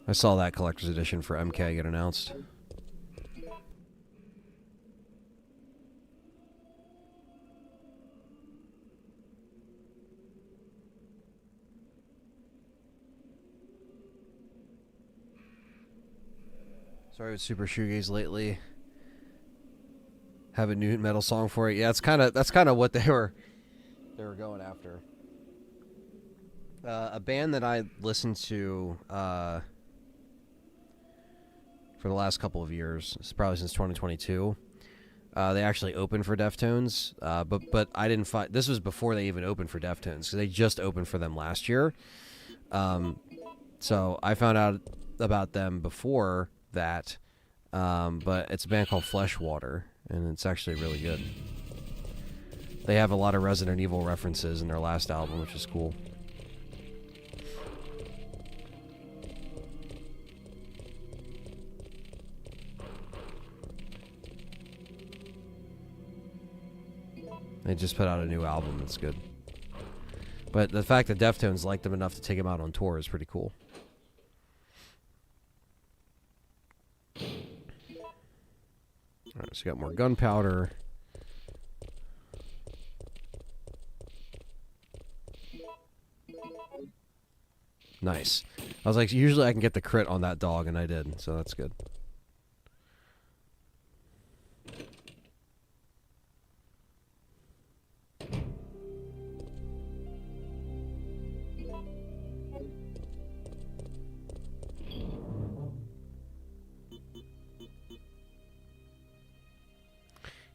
I saw that collector's edition for MK get announced. Sorry with Super Shoegaze lately. Have a new metal song for it. Yeah, that's kind of what they were going after. A band that I listened to for the last couple of years, it's probably since 2022. They actually opened for Deftones, but I didn't find this was before they even opened for Deftones because they just opened for them last year. So I found out about them before that, but it's a band called Fleshwater, and it's actually really good. They have a lot of Resident Evil references in their last album, which is cool. They just put out a new album. It's good. But the fact that Deftones liked them enough to take them out on tour is pretty cool. Alright, so you got more gunpowder. Nice. I was like, usually I can get the crit on that dog, and I did, so that's good.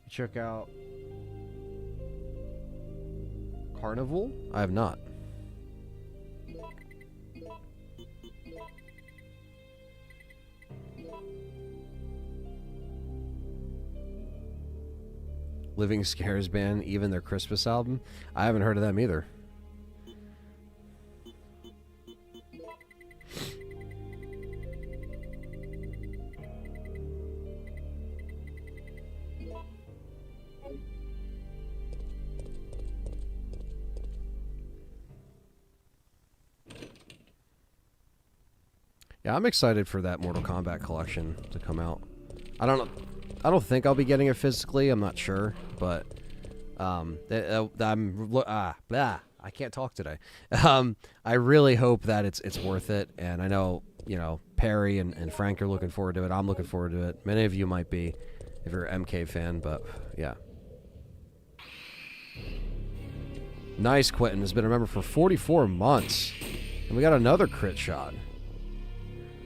Check out Carnival? I have not. Living Scares Band, even their Christmas album? I haven't heard of them either. Yeah, I'm excited for that Mortal Kombat collection to come out. I don't think I'll be getting it physically. I'm not sure, but I can't talk today. I really hope that it's worth it, and I know Perry and Frank are looking forward to it. I'm looking forward to it. Many of you might be if you're an MK fan, but yeah. Nice, Quentin has been a member for 44 months, and we got another crit shot.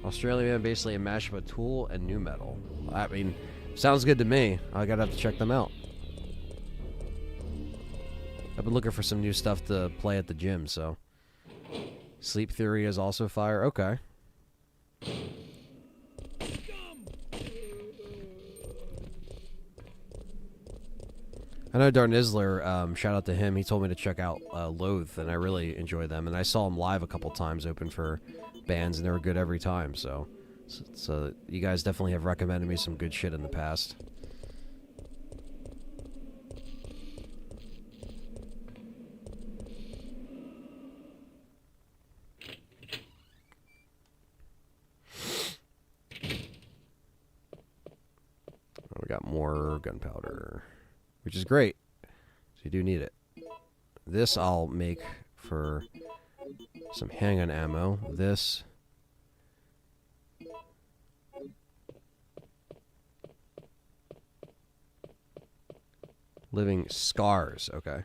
Australian band, basically a mashup of Tool and nu metal. I mean, sounds good to me. I gotta have to check them out. I've been looking for some new stuff to play at the gym, so. Sleep Theory is also fire. Okay. I know Darnizler, shout out to him. He told me to check out Loathe, and I really enjoy them. And I saw him live a couple times open for bands, and they were good every time. So you guys definitely have recommended me some good shit in the past. got more gunpowder, which is great. So you do need it. This I'll make for some handgun ammo. This. Living scars, okay.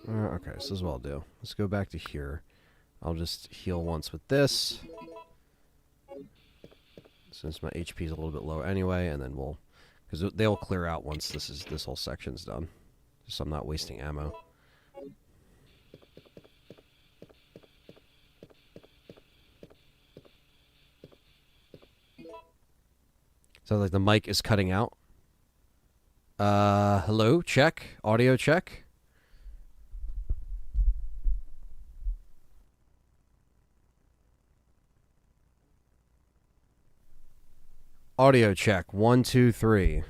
Okay, so this is what I'll do. Let's go back to here. I'll just heal once with this, since my HP is a little bit low anyway, and then we'll, because they'll clear out once this whole section's done, so I'm not wasting ammo. Sounds like the mic is cutting out. Hello, check, audio check. Audio check. 1, 2, 3.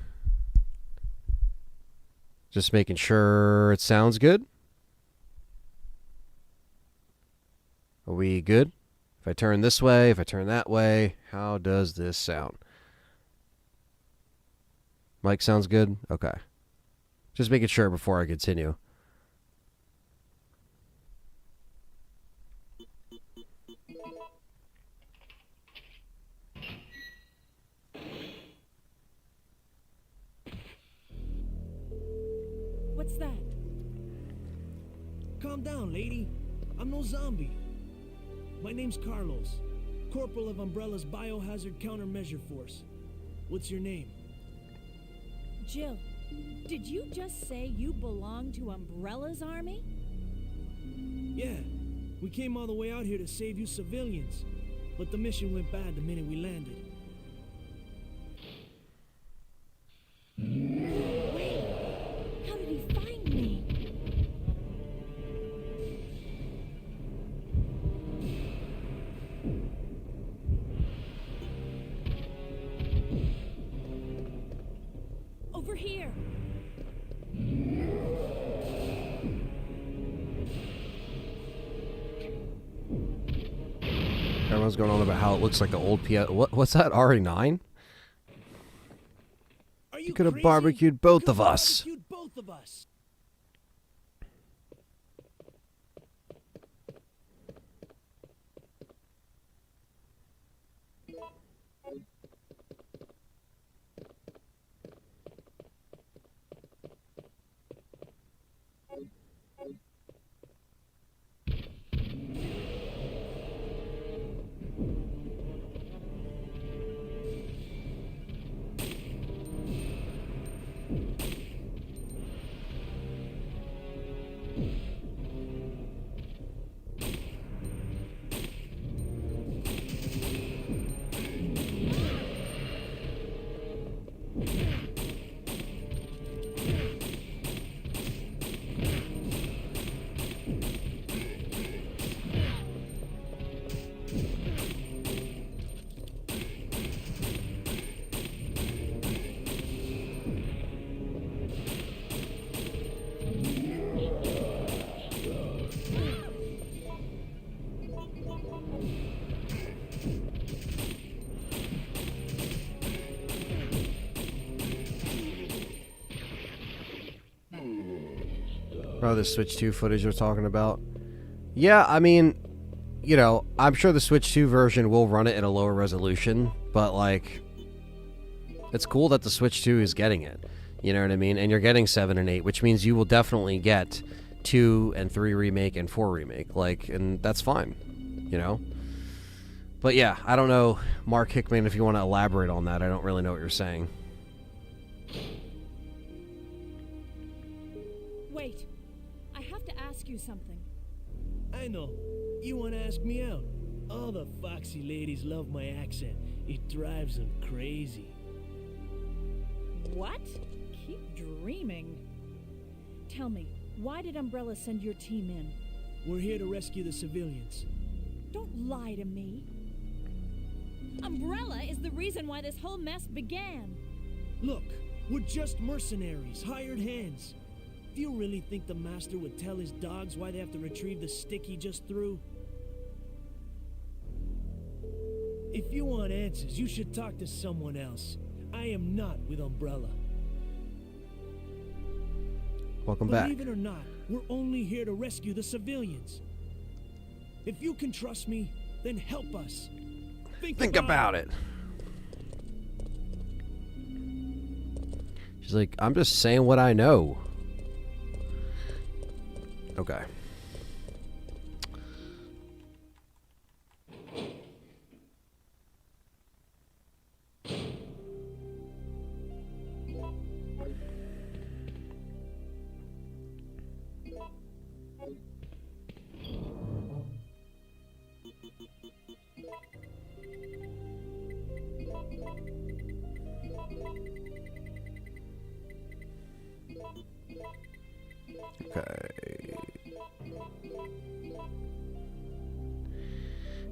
Just making sure it sounds good. Are we good? If I turn this way, if I turn that way, how does this sound? Mic sounds good? Okay. Just making sure before I continue. What's that? Calm down, lady. I'm no zombie. My name's Carlos, Corporal of Umbrella's Biohazard Countermeasure Force. What's your name? Jill, did you just say you belong to Umbrella's army? Yeah, we came all the way out here to save you civilians, but the mission went bad the minute we landed. Wait, how did he find me? Over here. Everyone's going on about how it looks like the old PS. What's that? RE9? Are You could have crazy? barbecued You both could've of us. barbecued both of us. Oh, the Switch 2 footage we're talking about. Yeah, I mean, you know, I'm sure the Switch 2 version will run it at a lower resolution, but, like, it's cool that the Switch 2 is getting it. You know what I mean? And you're getting 7 and 8, which means you will definitely get 2 and 3 remake and 4 remake. Like, and that's fine, you know? But yeah, I don't know, Mark Hickman, if you want to elaborate on that. I don't really know what you're saying. Wait, I have to ask you something. I know. You want to ask me out? All the foxy ladies love my accent. It drives them crazy. What? Keep dreaming. Tell me, why did Umbrella send your team in? We're here to rescue the civilians. Don't lie to me. Umbrella is the reason why this whole mess began. Look, we're just mercenaries, hired hands. Do you really think the master would tell his dogs why they have to retrieve the stick he just threw? If you want answers, you should talk to someone else. I am not with Umbrella. Welcome back. Believe it or not, we're only here to rescue the civilians. If you can trust me, then help us. Think about it. She's like, I'm just saying what I know. Okay. Okay.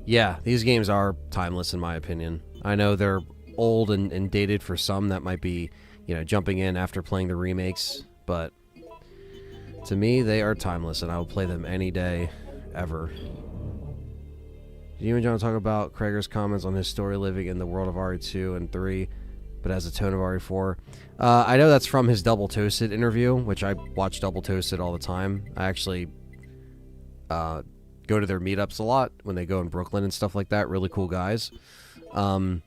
Yeah, these games are timeless in my opinion. I know they're old and dated for some that might be, you know, jumping in after playing the remakes, but to me, they are timeless and I will play them any day, ever. Did you and John talk about Krager's comments on his story living in the world of RE2 and 3, but has a tone of RE4? I know that's from his Double Toasted interview, which I watch Double Toasted all the time. I actually go to their meetups a lot when they go in Brooklyn and stuff like that. Really cool guys. And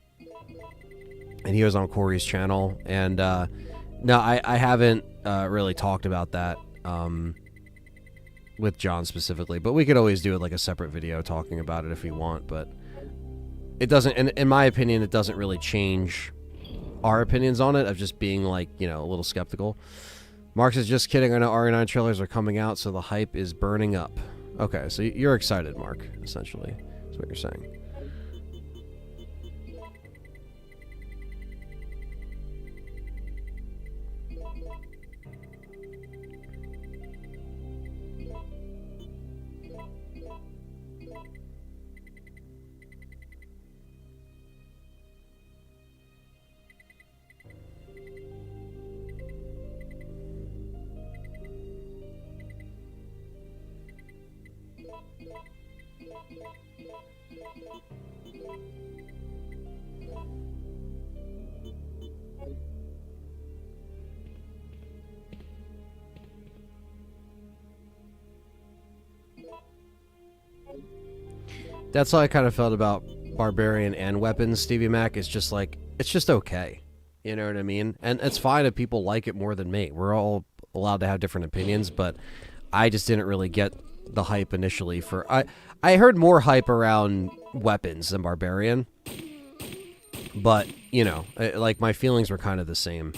he was on Corey's channel. And no, I haven't really talked about that with John specifically. But we could always do it like a separate video talking about it if we want. But it doesn't, in my opinion, it doesn't really change our opinions on it of just being like, you know, a little skeptical. Mark says, just kidding. I know RE9 trailers are coming out, so the hype is burning up. Okay, so you're excited, Mark, essentially. That's what you're saying. That's how I kind of felt about Barbarian and Weapons, Stevie Mac. It's just like, it's just okay. You know what I mean? And it's fine if people like it more than me. We're all allowed to have different opinions, but I just didn't really get the hype initially for... I heard more hype around Weapons than Barbarian. But, you know, like my feelings were kind of the same.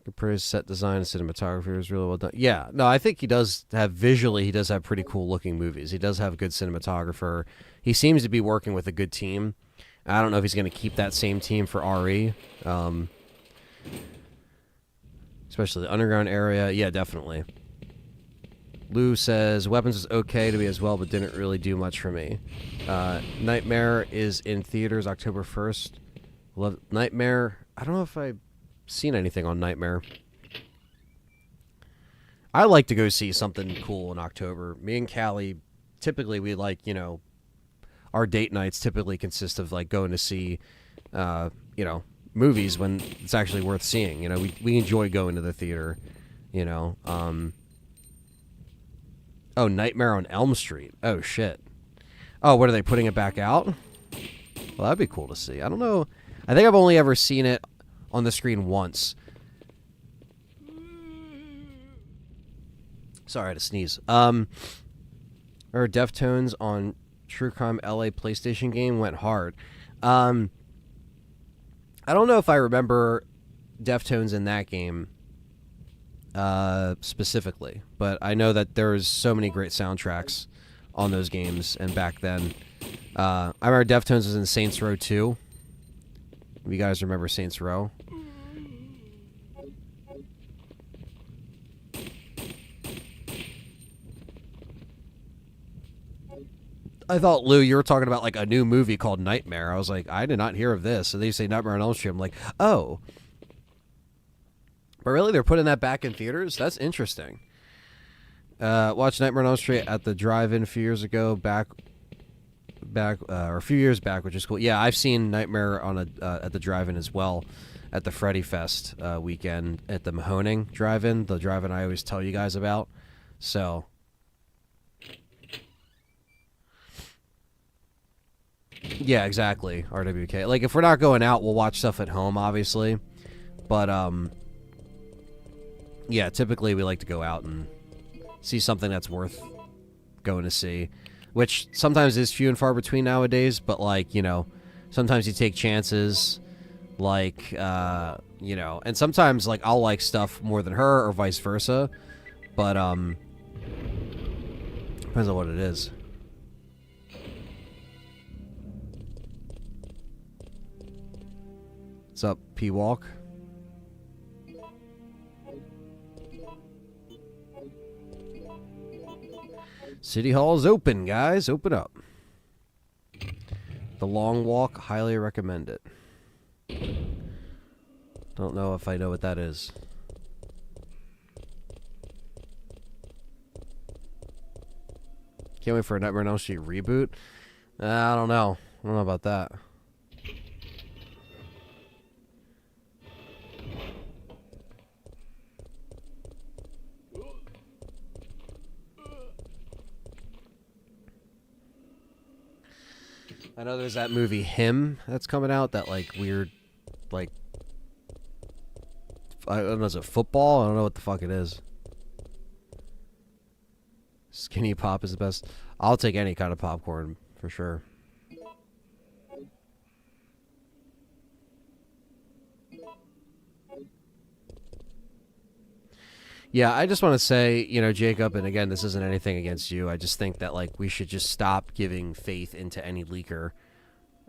Capri's set design and cinematography was really well done. Yeah, no, I think he does have visually. He does have pretty cool looking movies. He does have a good cinematographer. He seems to be working with a good team. I don't know if he's going to keep that same team for RE, especially the underground area. Yeah, definitely. Lou says Weapons is okay to me as well, but didn't really do much for me. Nightmare is in theaters October 1st. Love Nightmare. I don't know if I've seen anything on Nightmare. I like to go see something cool in October. Me and Callie, typically we like, you know, our date nights typically consist of like going to see, you know, movies when it's actually worth seeing. You know, we enjoy going to the theater, you know. Oh, Nightmare on Elm Street. Oh, shit. Oh, what, are they putting it back out? Well, that'd be cool to see. I don't know. I think I've only ever seen it on the screen once. Sorry, I had to sneeze. Or Deftones on True Crime LA PlayStation game went hard. I don't know if I remember Deftones in that game specifically, but I know that there's so many great soundtracks on those games, and back then, I remember Deftones was in Saints Row 2. If you guys remember Saints Row. I thought, Lou, you were talking about like a new movie called Nightmare. I was like, I did not hear of this. So they say Nightmare on Elm Street. I'm like, oh. But really, they're putting that back in theaters? That's interesting. Watched Nightmare on Elm Street at the drive-in a few years ago, or a few years back, which is cool. Yeah, I've seen Nightmare on at the drive-in as well, at the Freddy Fest weekend at the Mahoning drive-in, the drive-in I always tell you guys about. So, yeah, exactly. RWK. Like, if we're not going out, we'll watch stuff at home, obviously. But yeah, typically we like to go out and see something that's worth going to see, which sometimes is few and far between nowadays, but, like, you know, sometimes you take chances, like, you know, and sometimes, like, I'll like stuff more than her or vice versa, but, depends on what it is. What's up, P-Walk? City Hall is open, guys. Open up. The Long Walk, highly recommend it. Don't know if I know what that is. Can't wait for a Nightmare on Elm Street reboot. I don't know. I don't know about that. I know there's that movie Him that's coming out, that like weird, like, I don't know, is it football? I don't know what the fuck it is. Skinny pop is the best. I'll take any kind of popcorn for sure. Yeah, I just want to say, you know, Jacob, and again, this isn't anything against you. I just think that, like, we should just stop giving faith into any leaker.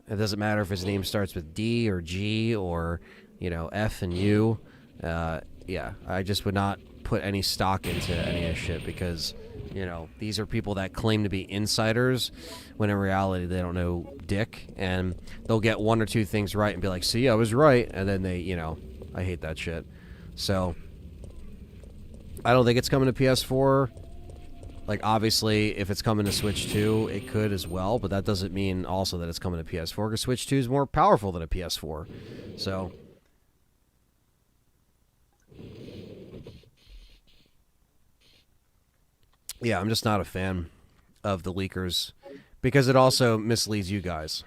It doesn't matter if his name starts with D or G or, you know, F and U. Yeah, I just would not put any stock into any of this shit because, you know, these are people that claim to be insiders when in reality they don't know dick, and they'll get one or two things right and be like, see, I was right, and then they, you know, I hate that shit. So I don't think it's coming to PS4. Like, obviously, if it's coming to Switch 2, it could as well, but that doesn't mean also that it's coming to PS4, because Switch 2 is more powerful than a PS4. So, yeah, I'm just not a fan of the leakers, because it also misleads you guys.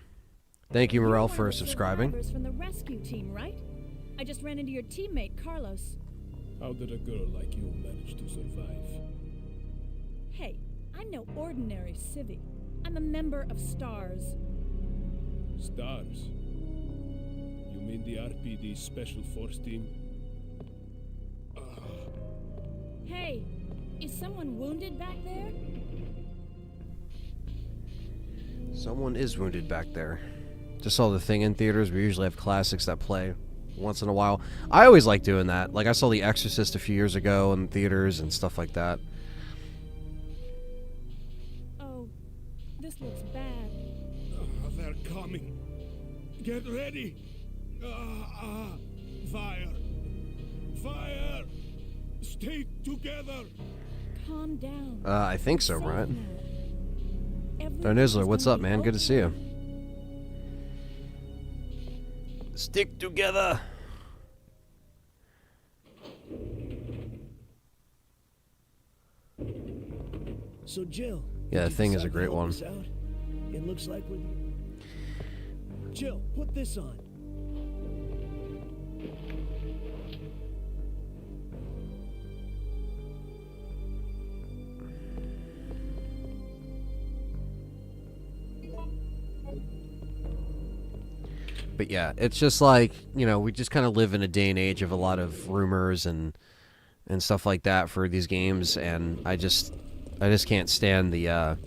Thank you, Morel, for subscribing. From the rescue team, right? I just ran into your teammate, Carlos. How did a girl like you manage to survive? Hey, I'm no ordinary civvy. I'm a member of S.T.A.R.S. S.T.A.R.S? You mean the RPD Special Force Team? Hey, is someone wounded back there? Someone is wounded back there. Just saw the thing in theaters. We usually have classics that play once in a while. I always like doing that. Like, I saw The Exorcist a few years ago in theaters and stuff like that. Oh, this looks bad. They're coming. Get ready. Fire. Fire. Stay together. Calm down. I think so, Safe right? now. Everything's Darnizzler, what's gonna up, be man? Good to see you. okay. Stick together. So Jill. Yeah, did the you Thing is decide a to great help one. us out? It looks like we're... Jill, put this on. But yeah, it's just like, you know, we just kind of live in a day and age of a lot of rumors and stuff like that for these games, and I just can't stand the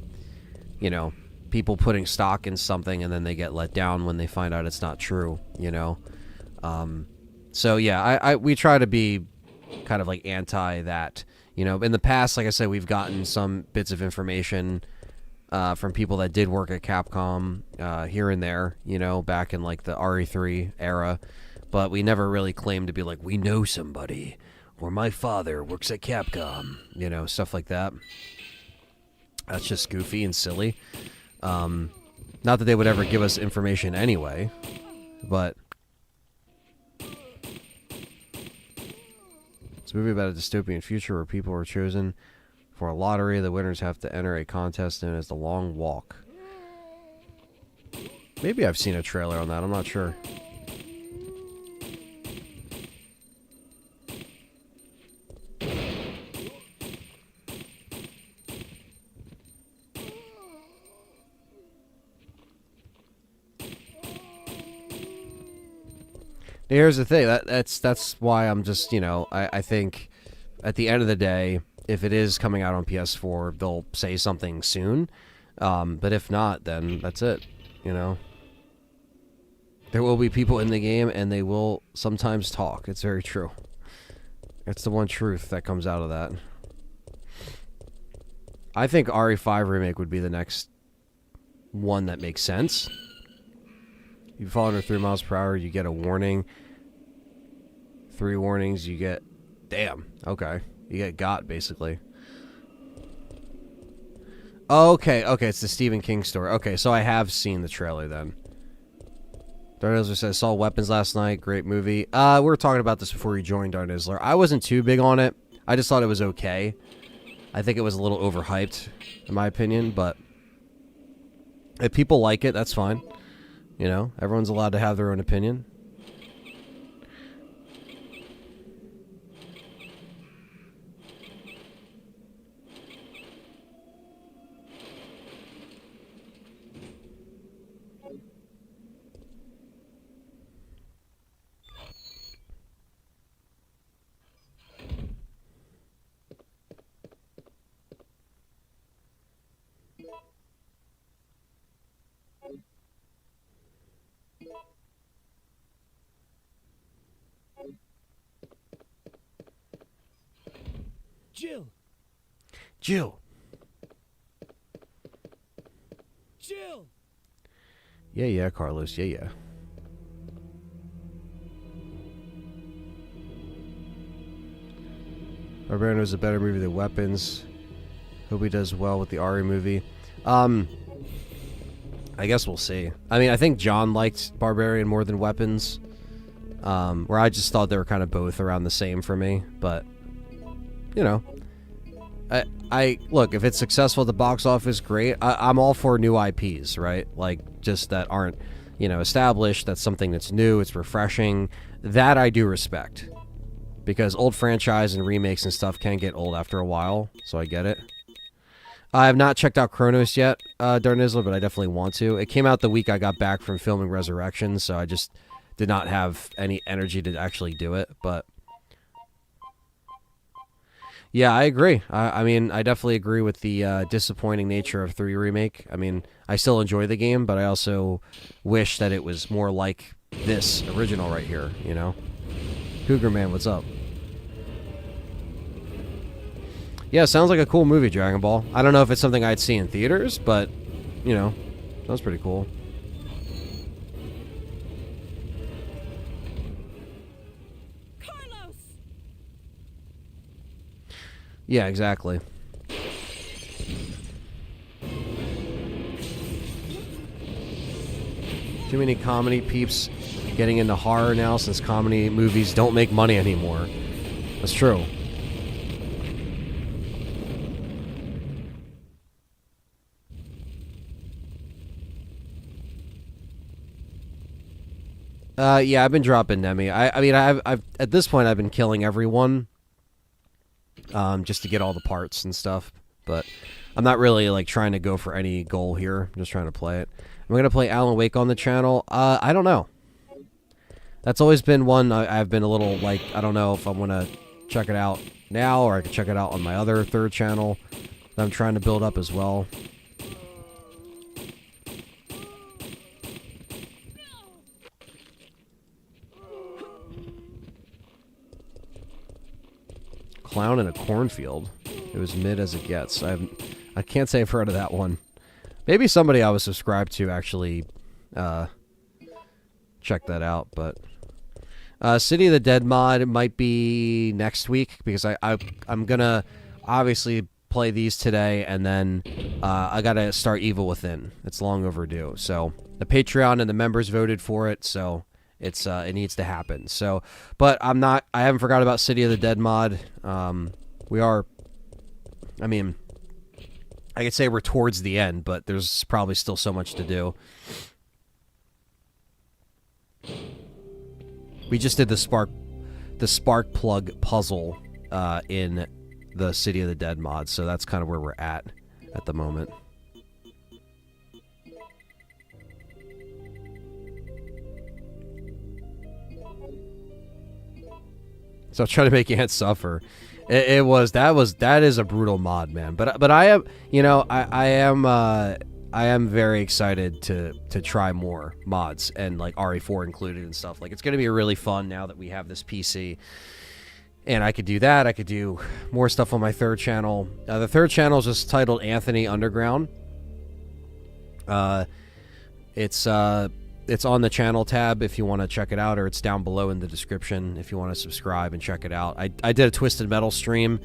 you know, people putting stock in something and then they get let down when they find out it's not true, you know. So yeah, we try to be kind of like anti that. You know, in the past, like I said, we've gotten some bits of information from people that did work at Capcom here and there, you know, back in like the RE3 era, but we never really claimed to be like, we know somebody, or my father works at Capcom, you know, stuff like that. That's just goofy and silly. Not that they would ever give us information anyway, but it's a movie about a dystopian future where people are chosen for a lottery. The winners have to enter a contest known as the Long Walk. Maybe I've seen a trailer on that. I'm not sure. Here's the thing. That's why I'm just, you know, I think at the end of the day, if it is coming out on PS4, they'll say something soon. But if not, then that's it. You know, there will be people in the game, and they will sometimes talk. It's very true. It's the one truth that comes out of that. I think RE5 remake would be the next one that makes sense. You fall under 3 miles per hour, you get a warning. 3 warnings, you get... Damn. Okay. You get got, basically. Okay, it's the Stephen King story. Okay, so I have seen the trailer, then. Darnizzler says, saw Weapons last night. Great movie. We were talking about this before you joined, Darnizzler. I wasn't too big on it. I just thought it was okay. I think it was a little overhyped, in my opinion, but... if people like it, that's fine. You know, everyone's allowed to have their own opinion. Jill! Jill! Jill! Yeah, Carlos. Yeah. Barbarian was a better movie than Weapons. Hope he does well with the Ari movie. I guess we'll see. I mean, I think John liked Barbarian more than Weapons. Where I just thought they were kind of both around the same for me. But, you know. I look, if it's successful at the box office, great. I'm all for new IPs, right? Like, just that aren't, you know, established. That's something that's new. It's refreshing. That I do respect. Because old franchise and remakes and stuff can get old after a while. So I get it. I have not checked out Chronos yet, Darnizzler, but I definitely want to. It came out the week I got back from filming Resurrection, so I just did not have any energy to actually do it. But yeah, I agree. I mean, I definitely agree with the disappointing nature of 3 Remake. I mean, I still enjoy the game, but I also wish that it was more like this original right here, you know? Cougar Man, what's up? Yeah, sounds like a cool movie, Dragon Ball. I don't know if it's something I'd see in theaters, but, you know, sounds pretty cool. Carlos! Yeah, exactly. Too many comedy peeps getting into horror now since comedy movies don't make money anymore. That's true. Yeah, I've been dropping Nemi. I mean, I've at this point I've been killing everyone, just to get all the parts and stuff. But I'm not really like trying to go for any goal here. I'm just trying to play it. Am I gonna play Alan Wake on the channel? I don't know. That's always been one I've been a little like, I don't know if I'm gonna check it out now or I can check it out on my other third channel that I'm trying to build up as well. Clown in a cornfield. It was mid as it gets. I can't say I've heard of that one. Maybe somebody I was subscribed to actually check that out, but City of the Dead mod might be next week because I'm gonna obviously play these today and then I gotta start Evil Within. It's long overdue. So the Patreon and the members voted for it, so it needs to happen. So, but I haven't forgot about City of the Dead mod. I mean, I could say we're towards the end, but there's probably still so much to do. We just did the spark plug puzzle in the City of the Dead mod, so that's kind of where we're at the moment. So I'm trying to make Ant suffer. That is a brutal mod, man. But I am, you know, I am very excited to try more mods and like RE4 included and stuff. Like it's gonna be really fun now that we have this PC. And I could do that. I could do more stuff on my third channel. The third channel is just titled Anthony Underground. It's on the channel tab if you want to check it out, or it's down below in the description if you want to subscribe and check it out. I did a Twisted Metal stream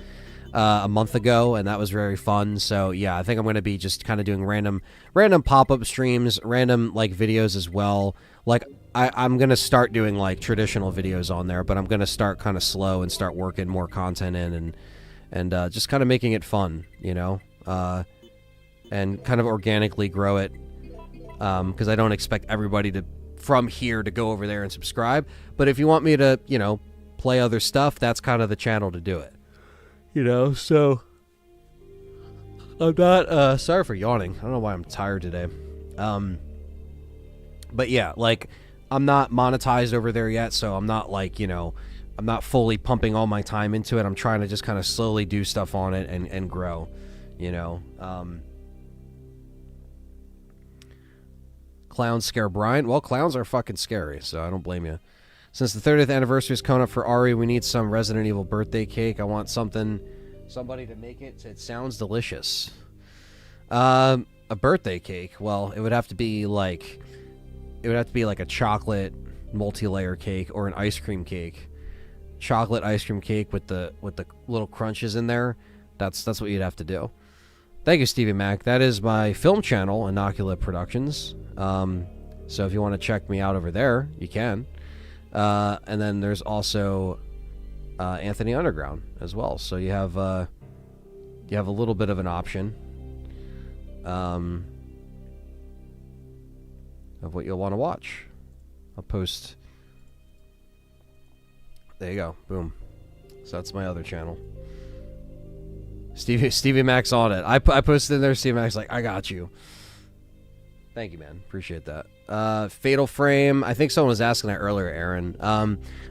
a month ago, and that was very fun. So yeah, I think I'm going to be just kind of doing random pop-up streams, random like videos as well. Like I'm going to start doing like traditional videos on there, but I'm going to start kind of slow and start working more content in and just kind of making it fun, you know, and kind of organically grow it. Because I don't expect everybody from here to go over there and subscribe. But if you want me to, you know, play other stuff, that's kind of the channel to do it. You know, so I'm not, sorry for yawning. I don't know why I'm tired today. But yeah, like, I'm not monetized over there yet, so I'm not like, you know, I'm not fully pumping all my time into it. I'm trying to just kind of slowly do stuff on it and grow, you know. Clowns scare Brian. Well, clowns are fucking scary, so I don't blame you. Since the 30th anniversary is coming up for Ari, we need some Resident Evil birthday cake. I want somebody to make it. It sounds delicious. A birthday cake. Well, it would have to be like a chocolate multi-layer cake or an ice cream cake. Chocolate ice cream cake with the little crunches in there. That's what you'd have to do. Thank you, Stevie Mac. That is my film channel, Inocula Productions. So if you want to check me out over there, you can. And then there's also Anthony Underground as well. So you have a little bit of an option of what you'll want to watch. I'll post. There you go. Boom. So that's my other channel. Stevie Mac's on it. I posted in there. Stevie Mac's like, I got you. Thank you, man. Appreciate that. Fatal Frame. I think someone was asking that earlier, Aaron.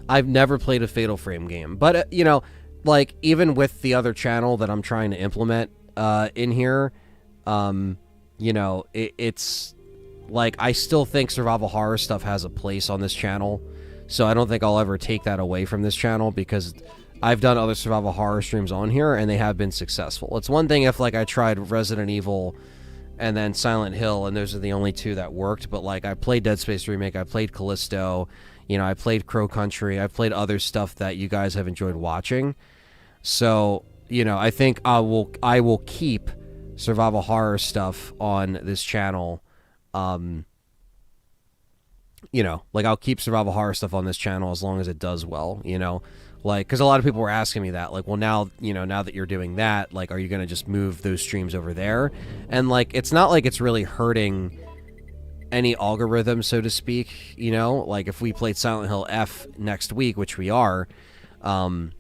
I've never played a Fatal Frame game, but you know, like even with the other channel that I'm trying to implement in here, you know, it's like I still think survival horror stuff has a place on this channel, so I don't think I'll ever take that away from this channel because I've done other survival horror streams on here and they have been successful. It's one thing if like I tried Resident Evil and then Silent Hill and those are the only two that worked, but like I played Dead Space Remake, I played Callisto, you know, I played Crow Country, I played other stuff that you guys have enjoyed watching. So, you know, I think I will keep survival horror stuff on this channel. You know, like I'll keep survival horror stuff on this channel as long as it does well, you know. Like, because a lot of people were asking me that, like, well, now, you know, now that you're doing that, like, are you going to just move those streams over there? And, like, it's not like it's really hurting any algorithm, so to speak. You know, like if we played Silent Hill F next week, which we are, you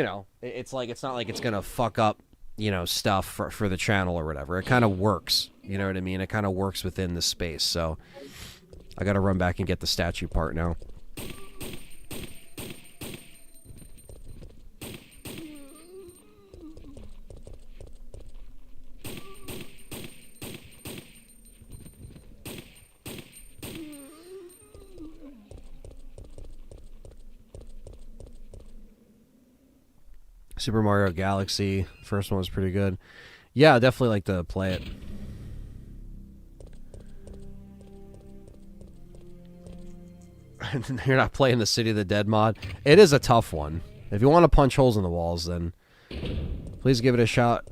know, it's like it's not like it's gonna fuck up, you know, stuff for the channel or whatever. It kind of works. You know what I mean? It kind of works within the space. So I got to run back and get the statue part now. Super Mario Galaxy, first one was pretty good. Yeah, I definitely like to play it. You're not playing the City of the Dead mod. It is a tough one. If you want to punch holes in the walls, then please give it a shot.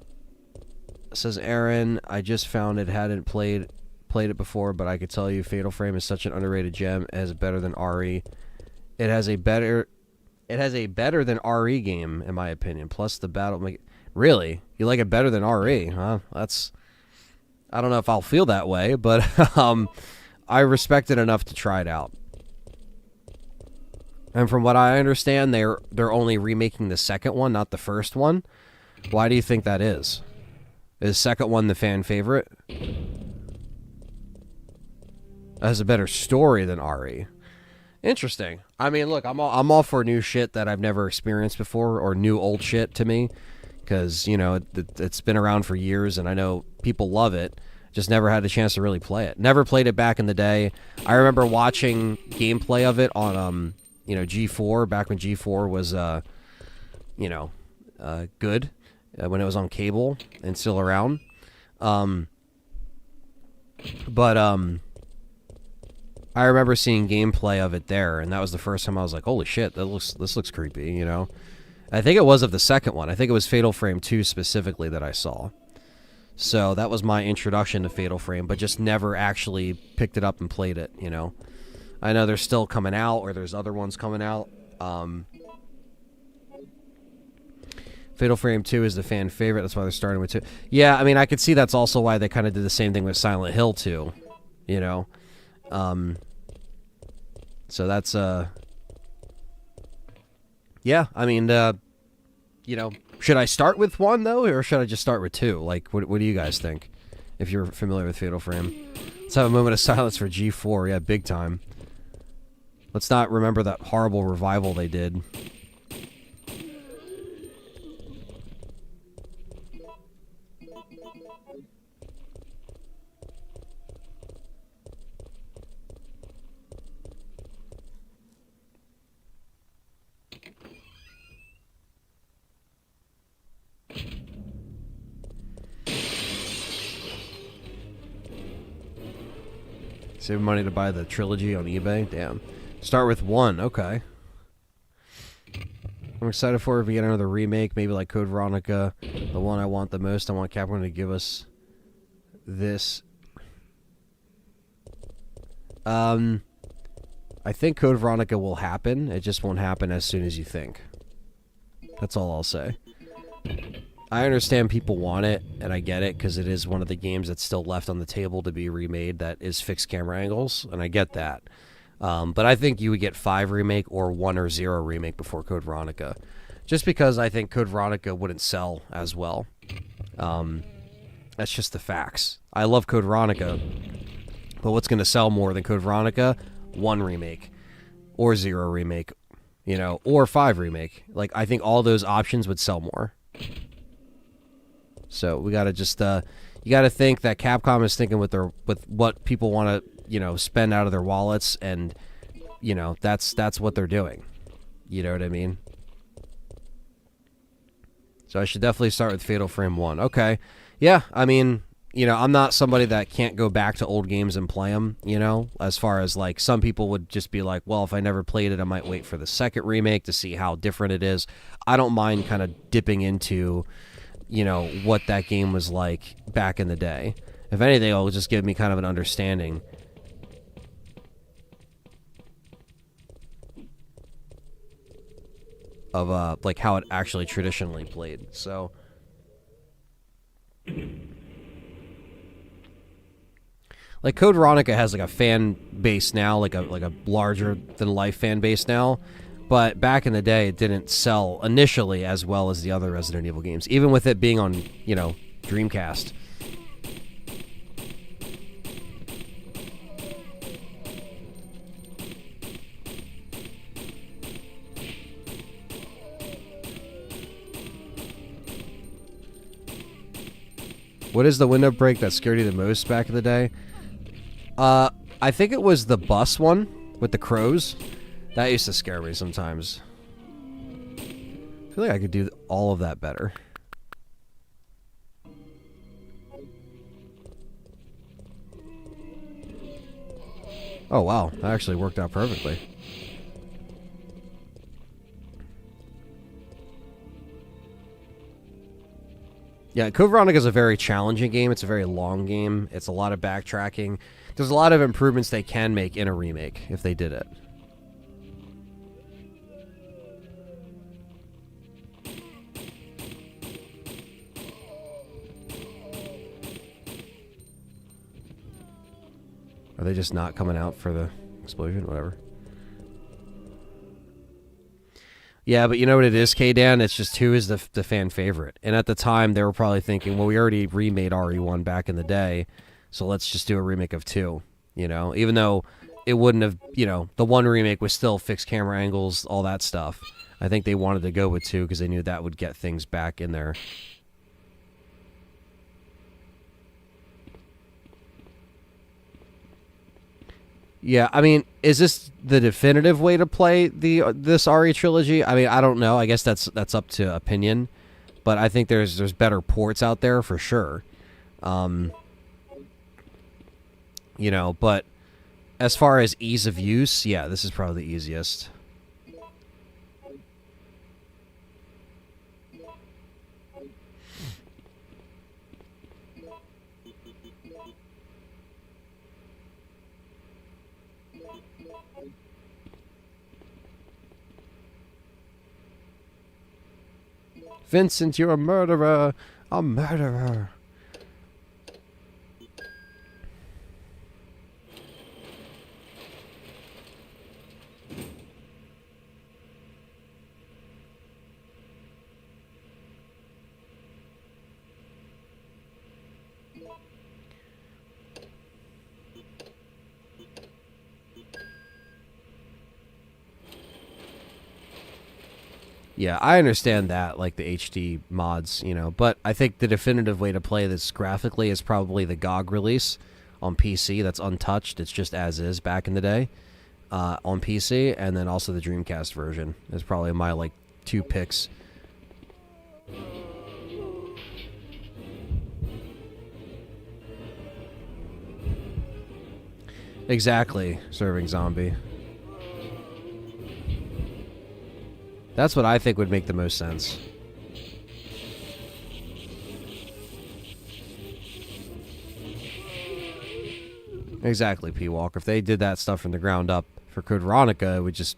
Says Aaron, I just found it. Hadn't played it before, but I could tell you Fatal Frame is such an underrated gem. It has better than RE. It has a better than RE game, in my opinion. Plus the battle. Really? You like it better than RE, huh? That's... I don't know if I'll feel that way, but I respect it enough to try it out. And from what I understand, they're only remaking the second one, not the first one. Why do you think that is? Is the second one the fan favorite? It has a better story than RE. Interesting. I mean, look, I'm all for new shit that I've never experienced before, or new old shit to me, because, you know, it's been around for years, and I know people love it. Just never had a chance to really play it. Never played it back in the day. I remember watching gameplay of it on, you know, G4, back when G4 was, you know, good, when it was on cable and still around. I remember seeing gameplay of it there, and that was the first time I was like, holy shit, this looks creepy, you know? I think it was of the second one. I think it was Fatal Frame 2 specifically that I saw. So that was my introduction to Fatal Frame, but just never actually picked it up and played it, you know? I know they're still coming out, or there's other ones coming out. Fatal Frame 2 is the fan favorite. That's why they're starting with 2. Yeah, I mean, I could see that's also why they kind of did the same thing with Silent Hill 2, you know? So that's, yeah, I mean, you know, should I start with 1, though, or should I just start with 2? Like, what do you guys think, if you're familiar with Fatal Frame? Let's have a moment of silence for G4. Yeah, big time. Let's not remember that horrible revival they did. Save money to buy the trilogy on eBay? Damn. Start with 1. Okay. I'm excited for it if we get another remake, maybe like Code Veronica. The one I want the most. I want Capcom to give us this. I think Code Veronica will happen. It just won't happen as soon as you think. That's all I'll say. I understand people want it, and I get it, because it is one of the games that's still left on the table to be remade that is fixed camera angles, and I get that. But I think you would get 5 remake or 1 or 0 remake before Code Veronica, just because I think Code Veronica wouldn't sell as well. That's just the facts. I love Code Veronica, but what's going to sell more than Code Veronica? 1 remake or 0 remake, you know, or 5 remake. Like, I think all those options would sell more. So we gotta just you gotta think that Capcom is thinking with what people want to, you know, spend out of their wallets, and, you know, that's what they're doing. You know what I mean? So I should definitely start with Fatal Frame 1. Okay, yeah. I mean, you know, I'm not somebody that can't go back to old games and play them. You know, as far as like some people would just be like, well, if I never played it, I might wait for the second remake to see how different it is. I don't mind kind of dipping into, you know, what that game was like back in the day. If anything, it'll just give me kind of an understanding of like how it actually traditionally played. So Like Code Veronica has like a fan base now, like a larger than life fan base now. But back in the day, it didn't sell initially as well as the other Resident Evil games, even with it being on, you know, Dreamcast. What is the window break that scared you the most back in the day? I think it was the bus one with the crows. That used to scare me sometimes. I feel like I could do all of that better. Oh wow, that actually worked out perfectly. Yeah, Code Veronica is a very challenging game. It's a very long game. It's a lot of backtracking. There's a lot of improvements they can make in a remake if they did it. Are they just not coming out for the explosion? Whatever. Yeah, but you know what it is, K-Dan? It's just who is the fan favorite. And at the time, they were probably thinking, well, we already remade RE1 back in the day, so let's just do a remake of 2, you know? Even though it wouldn't have, you know, the 1 remake was still fixed camera angles, all that stuff. I think they wanted to go with 2 because they knew that would get things back in there. Yeah, I mean, is this the definitive way to play this RE trilogy? I mean, I don't know. I guess that's up to opinion, but I think there's better ports out there for sure. You know, but as far as ease of use, yeah, this is probably the easiest. Vincent, you're a murderer! A murderer! Yeah, I understand that, like the HD mods, you know, but I think the definitive way to play this graphically is probably the GOG release on PC that's untouched. It's just as is back in the day on PC, and then also the Dreamcast version is probably my, like, 2 picks. Exactly, Serving Zombie. That's what I think would make the most sense. Exactly, P-Walker. If they did that stuff from the ground up for Code Veronica, it would just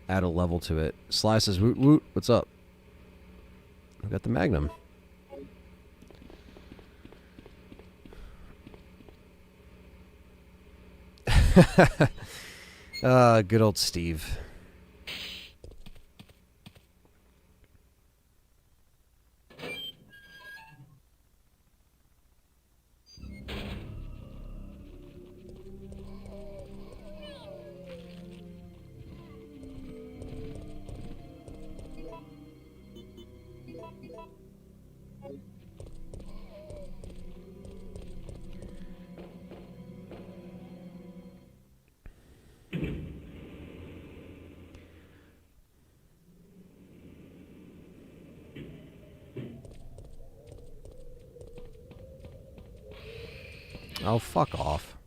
add a level to it. Sly says, woot woot, what's up? I've got the Magnum. Good old Steve. Oh, fuck off.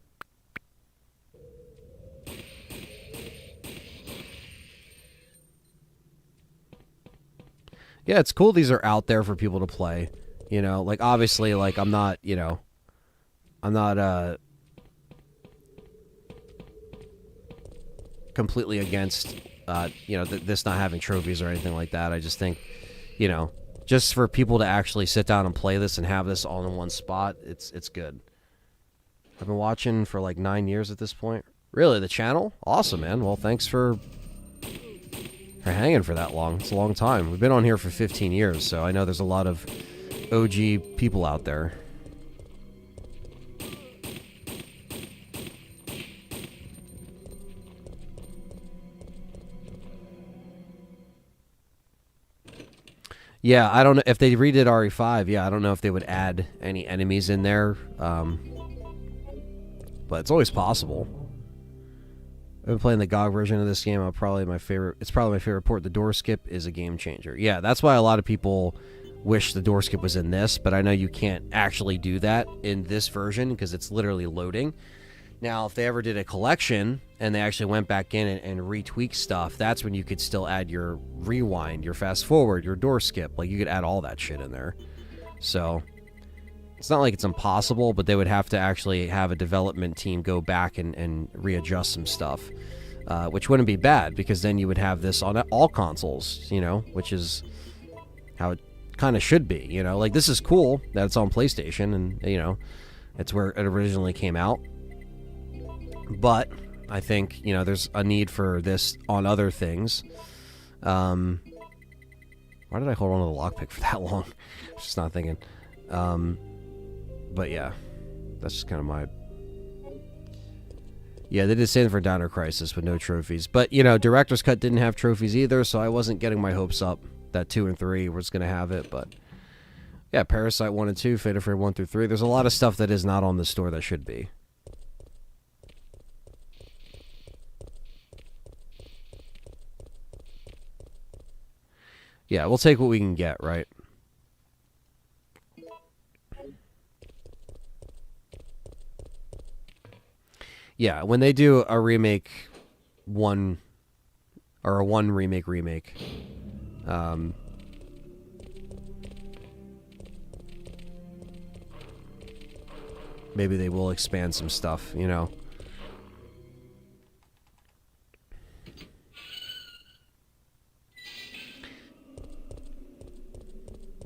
Yeah, it's cool these are out there for people to play. You know, like, obviously, like, I'm not, you know, I'm not, completely against, you know, this not having trophies or anything like that. I just think, you know, just for people to actually sit down and play this and have this all in one spot, it's good. I've been watching for like 9 years at this point. Really, the channel? Awesome, man. Well, thanks for hanging for that long. It's a long time. We've been on here for 15 years, so I know there's a lot of OG people out there. Yeah, I don't know if they redid RE5. Yeah, I don't know if they would add any enemies in there, but it's always possible. I've been playing the GOG version of this game. It's probably my favorite port. The door skip is a game changer. Yeah, that's why a lot of people wish the door skip was in this, but I know you can't actually do that in this version because it's literally loading. Now, if they ever did a collection and they actually went back in and retweaked stuff, that's when you could still add your rewind, your fast forward, your door skip. Like, you could add all that shit in there. So, it's not like it's impossible, but they would have to actually have a development team go back and readjust some stuff, which wouldn't be bad because then you would have this on all consoles, you know, which is how it kind of should be, you know. Like, this is cool that it's on PlayStation and, you know, it's where it originally came out. But I think, you know, there's a need for this on other things. Why did I hold on to the lockpick for that long? Just not thinking. But yeah, that's just kind of my... Yeah, they did the same for Dino Crisis with no trophies. But, you know, Director's Cut didn't have trophies either, so I wasn't getting my hopes up that 2 and 3 was going to have it. But, yeah, Parasite 1 and 2, Fatal Frame 1 through 3. There's a lot of stuff that is not on the store that should be. Yeah, we'll take what we can get, right? Yeah, when they do a remake, one remake, maybe they will expand some stuff, you know.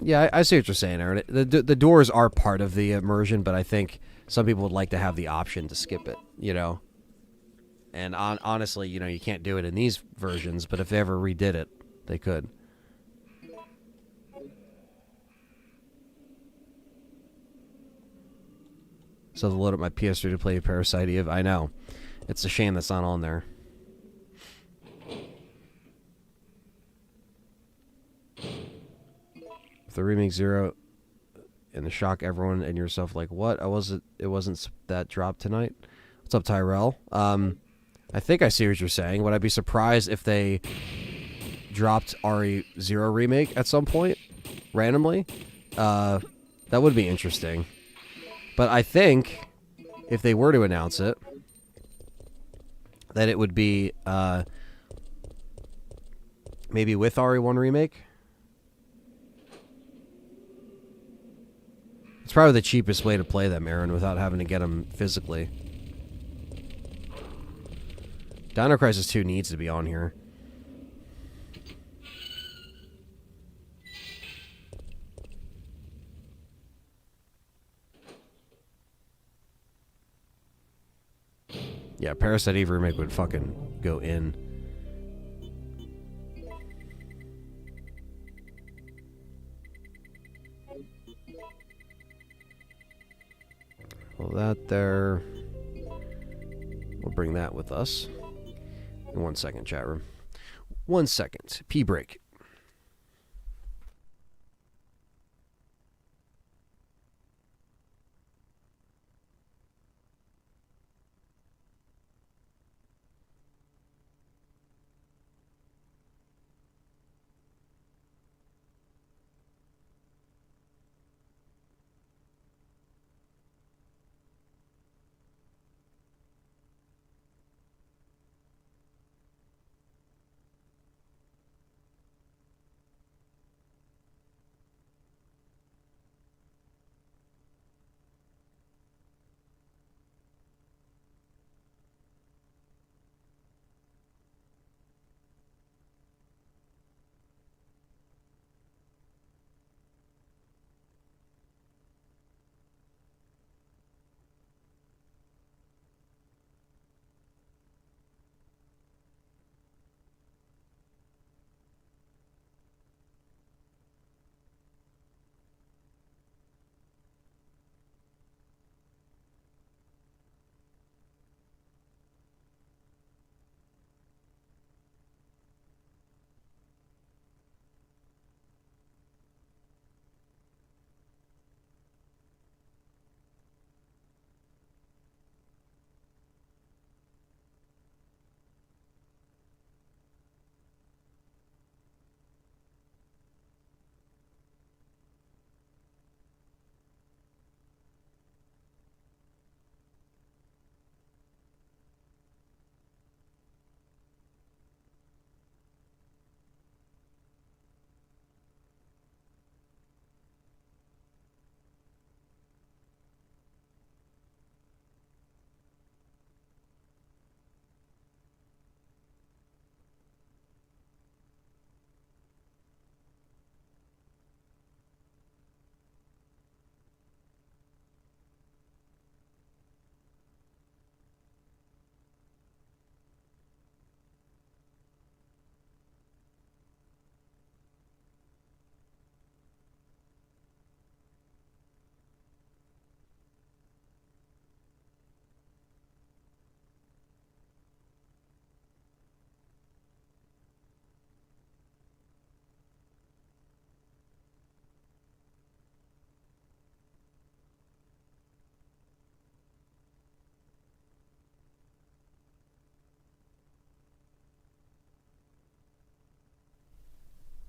Yeah, I see what you're saying, Aaron. The doors are part of the immersion, but I think some people would like to have the option to skip it, you know. And honestly, you know, you can't do it in these versions, but if they ever redid it, they could. So to load up my PS3 to play Parasite Eve, I know. It's a shame that's not on there. If the remake 0 and the shock everyone and yourself like, what? It wasn't that drop tonight? What's up, Tyrell? I think I see what you're saying. Would I be surprised if they dropped RE0 remake at some point? Randomly? That would be interesting. But I think if they were to announce it, that it would be maybe with RE1 remake. It's probably the cheapest way to play them, Aaron, without having to get them physically. Dino Crisis 2 needs to be on here. Yeah, Parasite Eve remake would fucking go in. Well, that there. We'll bring that with us. In 1 second, chat room. 1 second. Pee break.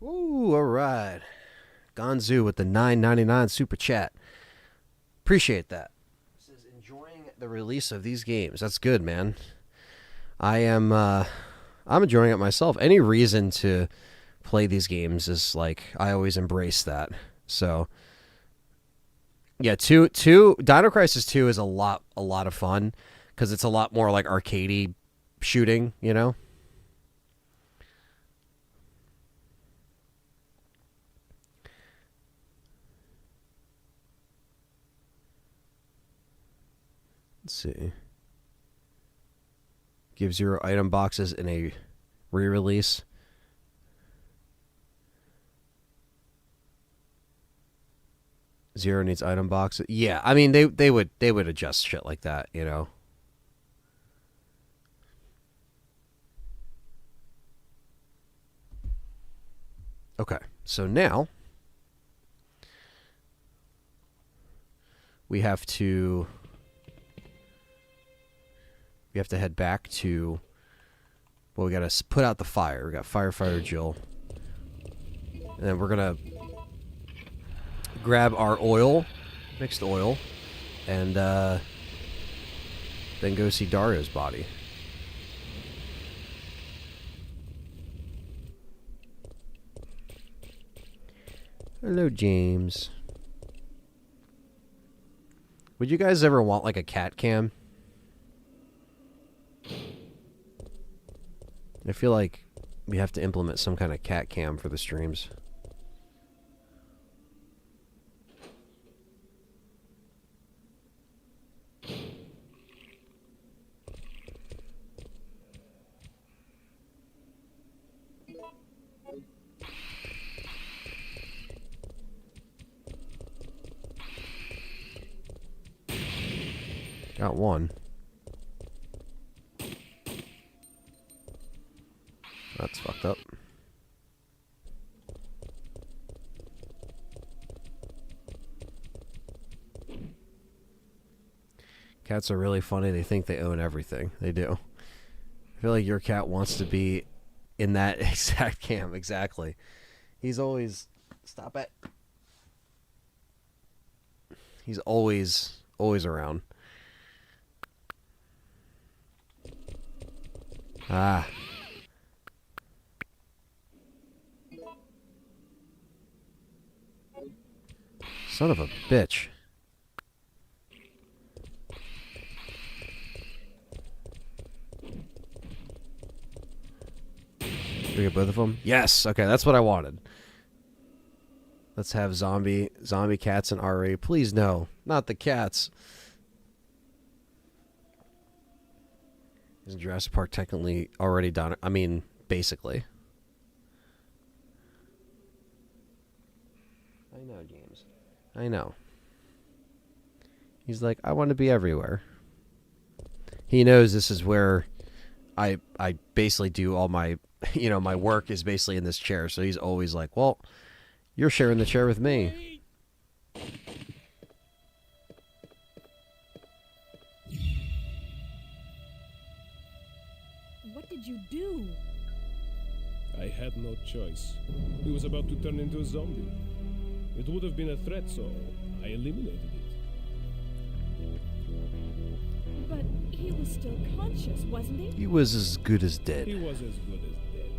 Ooh, all right. Gonzu with the $9.99 super chat. Appreciate that. This is enjoying the release of these games. That's good, man. I'm enjoying it myself. Any reason to play these games is like I always embrace that. So yeah, Dino Crisis 2 is a lot of fun because it's a lot more like arcadey shooting, you know. Let's see. Give 0 item boxes in a re-release. Zero needs item boxes. Yeah, I mean they would adjust shit like that, you know. Okay, so now we have to head back to. Well, we got to put out the fire. We got firefighter Jill, and then we're gonna grab our oil, mixed oil, and then go see Dario's body. Hello, James. Would you guys ever want like a cat cam? I feel like we have to implement some kind of cat cam for the streams. Got one. That's fucked up. Cats are really funny. They think they own everything. They do. I feel like your cat wants to be in that exact cam. Exactly. He's always... Stop it. He's always around. Ah. Son of a bitch. Did we get both of them? Yes. Okay, that's what I wanted. Let's have zombie cats and RA. Please no, not the cats. Isn't Jurassic Park technically already done? I mean, basically. I know, James. I know. He's like, I want to be everywhere. He knows this is where I basically do all my, you know, my work is basically in this chair. So he's always like, well, you're sharing the chair with me. What did you do? I had no choice. He was about to turn into a zombie. It would have been a threat, so I eliminated it. But he was still conscious, wasn't he? He was as good as dead. He was as good as dead.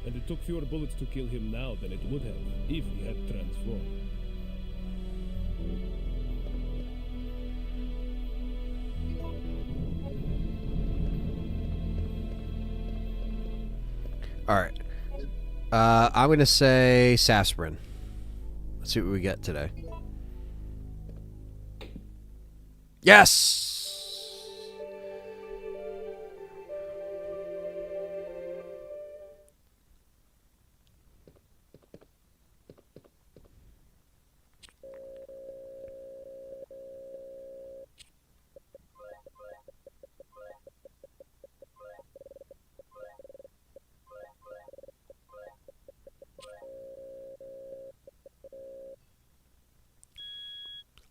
And it took fewer bullets to kill him now than it would have if he had transformed. All right. I'm going to say Sasprin. Let's see what we get today. Yes!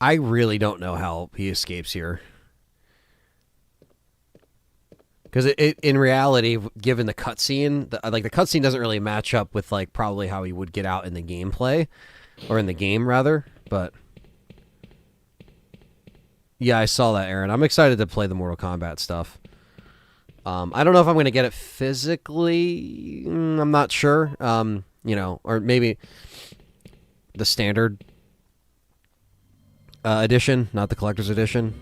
I really don't know how he escapes here. Because in reality, given the cutscene, the cutscene doesn't really match up with like probably how he would get out in the gameplay, or in the game rather. But yeah, I saw that, Aaron. I'm excited to play the Mortal Kombat stuff. I don't know if I'm going to get it physically. I'm not sure. You know, or maybe the standard edition, not the collector's edition.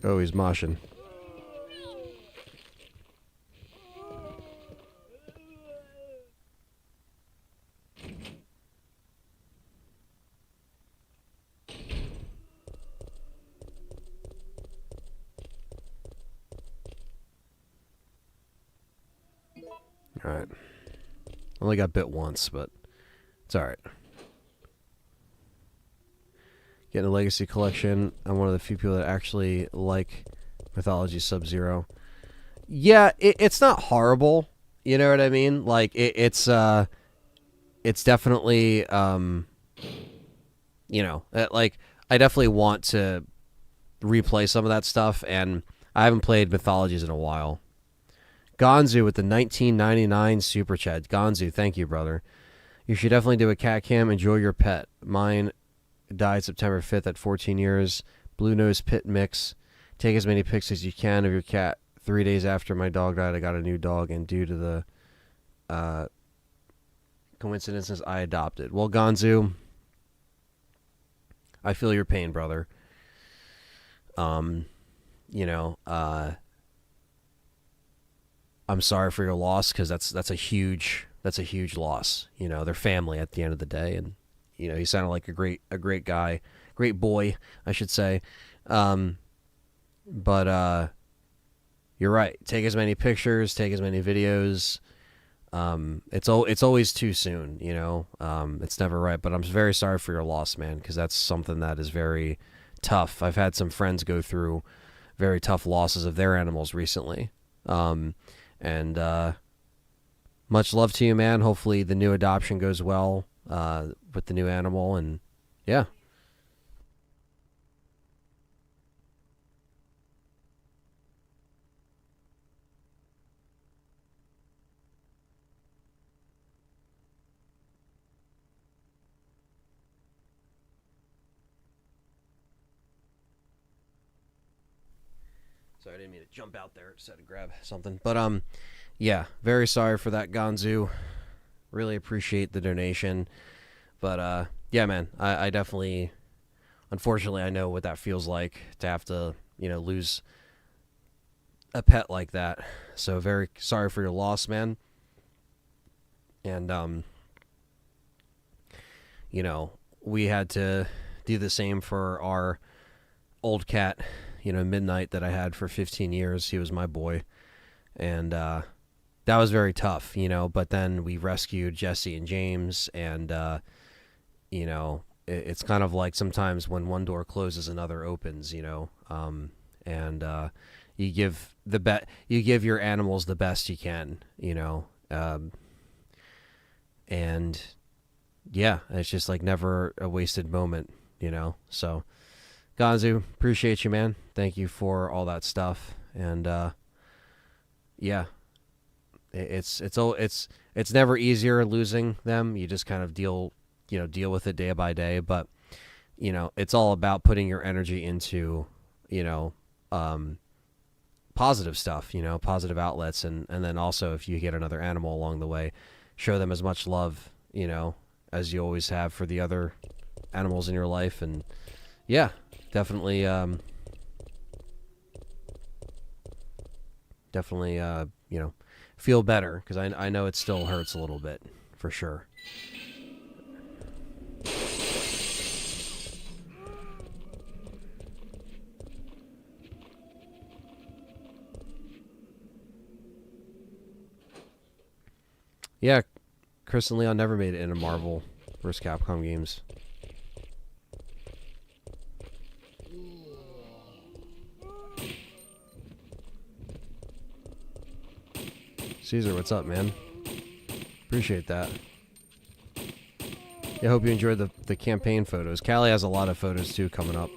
Oh, he's moshing. All right. Only got bit once, but it's all right. Getting a Legacy collection. I'm one of the few people that actually like Mythology Sub-Zero. Yeah, it's not horrible. You know what I mean? Like it's definitely you know, like I definitely want to replay some of that stuff, and I haven't played Mythologies in a while. Gonzu with the 1999 super chat. Gonzu, thank you, brother. You should definitely do a cat cam. Enjoy your pet. Mine died September 5th at 14 years. Blue nose pit mix. Take as many pics as you can of your cat. 3 days after my dog died, I got a new dog, and due to the coincidences, I adopted. Well, Gonzu, I feel your pain, brother. You know, I'm sorry for your loss, because that's a huge loss. You know, they're family at the end of the day, and you know, he sounded like a great guy, great boy, I should say. But you're right. Take as many pictures, take as many videos. It's always too soon, you know. It's never right. But I'm very sorry for your loss, man, because that's something that is very tough. I've had some friends go through very tough losses of their animals recently. And much love to you, man. Hopefully the new adoption goes well with the new animal, and yeah. Sorry, I didn't mean to jump out there. Just had to grab something. But yeah, very sorry for that, Gonzu. Really appreciate the donation. But yeah, man, I definitely, unfortunately, I know what that feels like to have to, you know, lose a pet like that. So very sorry for your loss, man. And you know, we had to do the same for our old cat, you know, Midnight, that I had for 15 years. He was my boy. And that was very tough, you know, but then we rescued Jesse and James, and you know, it's kind of like sometimes when one door closes, another opens, you know. And you give your animals the best you can, you know. And yeah, it's just like never a wasted moment, you know. So Gonzu, appreciate you, man. Thank you for all that stuff. And yeah, it's never easier losing them. You just kind of deal with it day by day. But you know, it's all about putting your energy into, you know, positive stuff, you know, positive outlets, and then also if you get another animal along the way, show them as much love, you know, as you always have for the other animals in your life. And yeah, definitely you know, feel better, because I know it still hurts a little bit for sure. Yeah, Chris and Leon never made it into Marvel vs. Capcom games. Caesar, what's up, man? Appreciate that. Yeah, I hope you enjoyed the campaign photos. Callie has a lot of photos too coming up.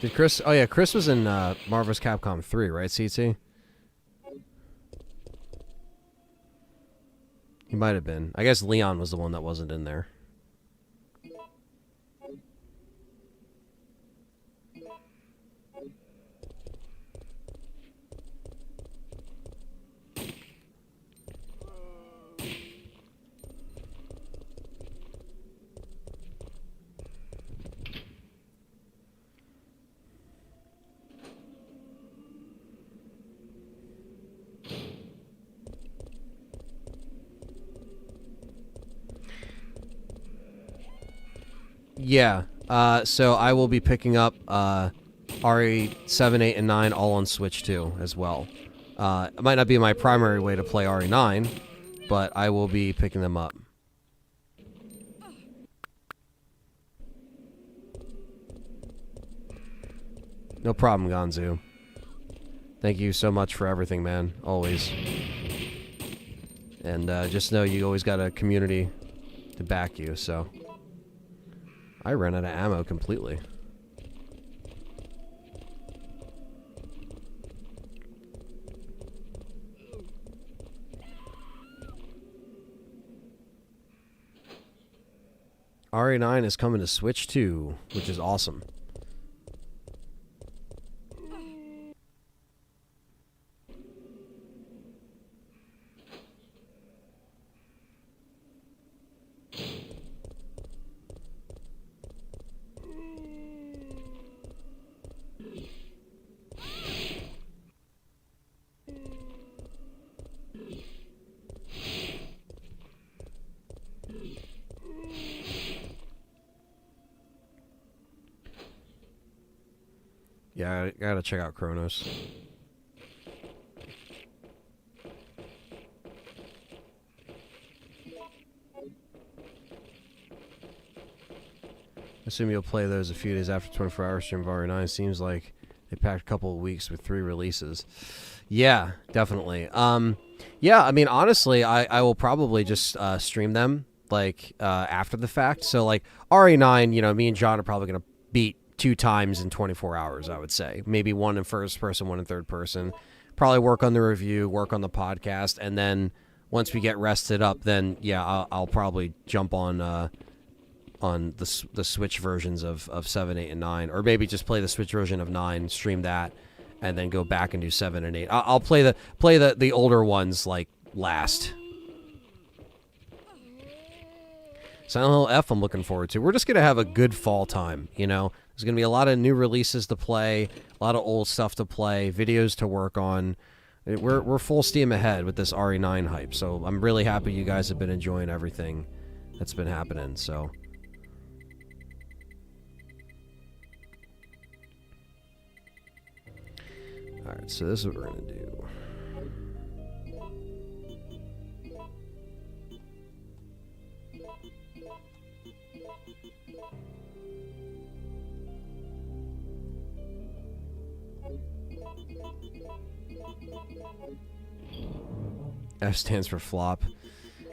Did Chris? Oh yeah, Chris was in Marvel vs. Capcom 3, right, CT? He might have been. I guess Leon was the one that wasn't in there. Yeah, so I will be picking up RE 7, 8, and 9 all on Switch too as well. It might not be my primary way to play RE 9, but I will be picking them up. No problem, Gonzu. Thank you so much for everything, man. Always. And just know you always got a community to back you, so... I ran out of ammo completely. RE9 is coming to Switch too, which is awesome. Yeah, I gotta check out Kronos. Assume you'll play those a few days after 24 hour stream of RE9. Seems like they packed a couple of weeks with 3 releases. Yeah, definitely. Yeah, I mean, honestly, I will probably just stream them like after the fact. So like RE9, you know, me and John are probably gonna beat 2 times in 24 hours, I would say. Maybe 1 in first person, 1 in third person. Probably work on the review, work on the podcast, and then once we get rested up, then yeah, I'll probably jump on the Switch versions of 7, 8, and 9, or maybe just play the Switch version of 9, stream that, and then go back and do 7 and 8. I'll play the older ones like last. Silent Hill F I'm looking forward to. We're just going to have a good fall time, you know. There's going to be a lot of new releases to play, a lot of old stuff to play, videos to work on. We're full steam ahead with this RE9 hype, so I'm really happy you guys have been enjoying everything that's been happening, so... Alright, so this is what we're going to do. F stands for flop.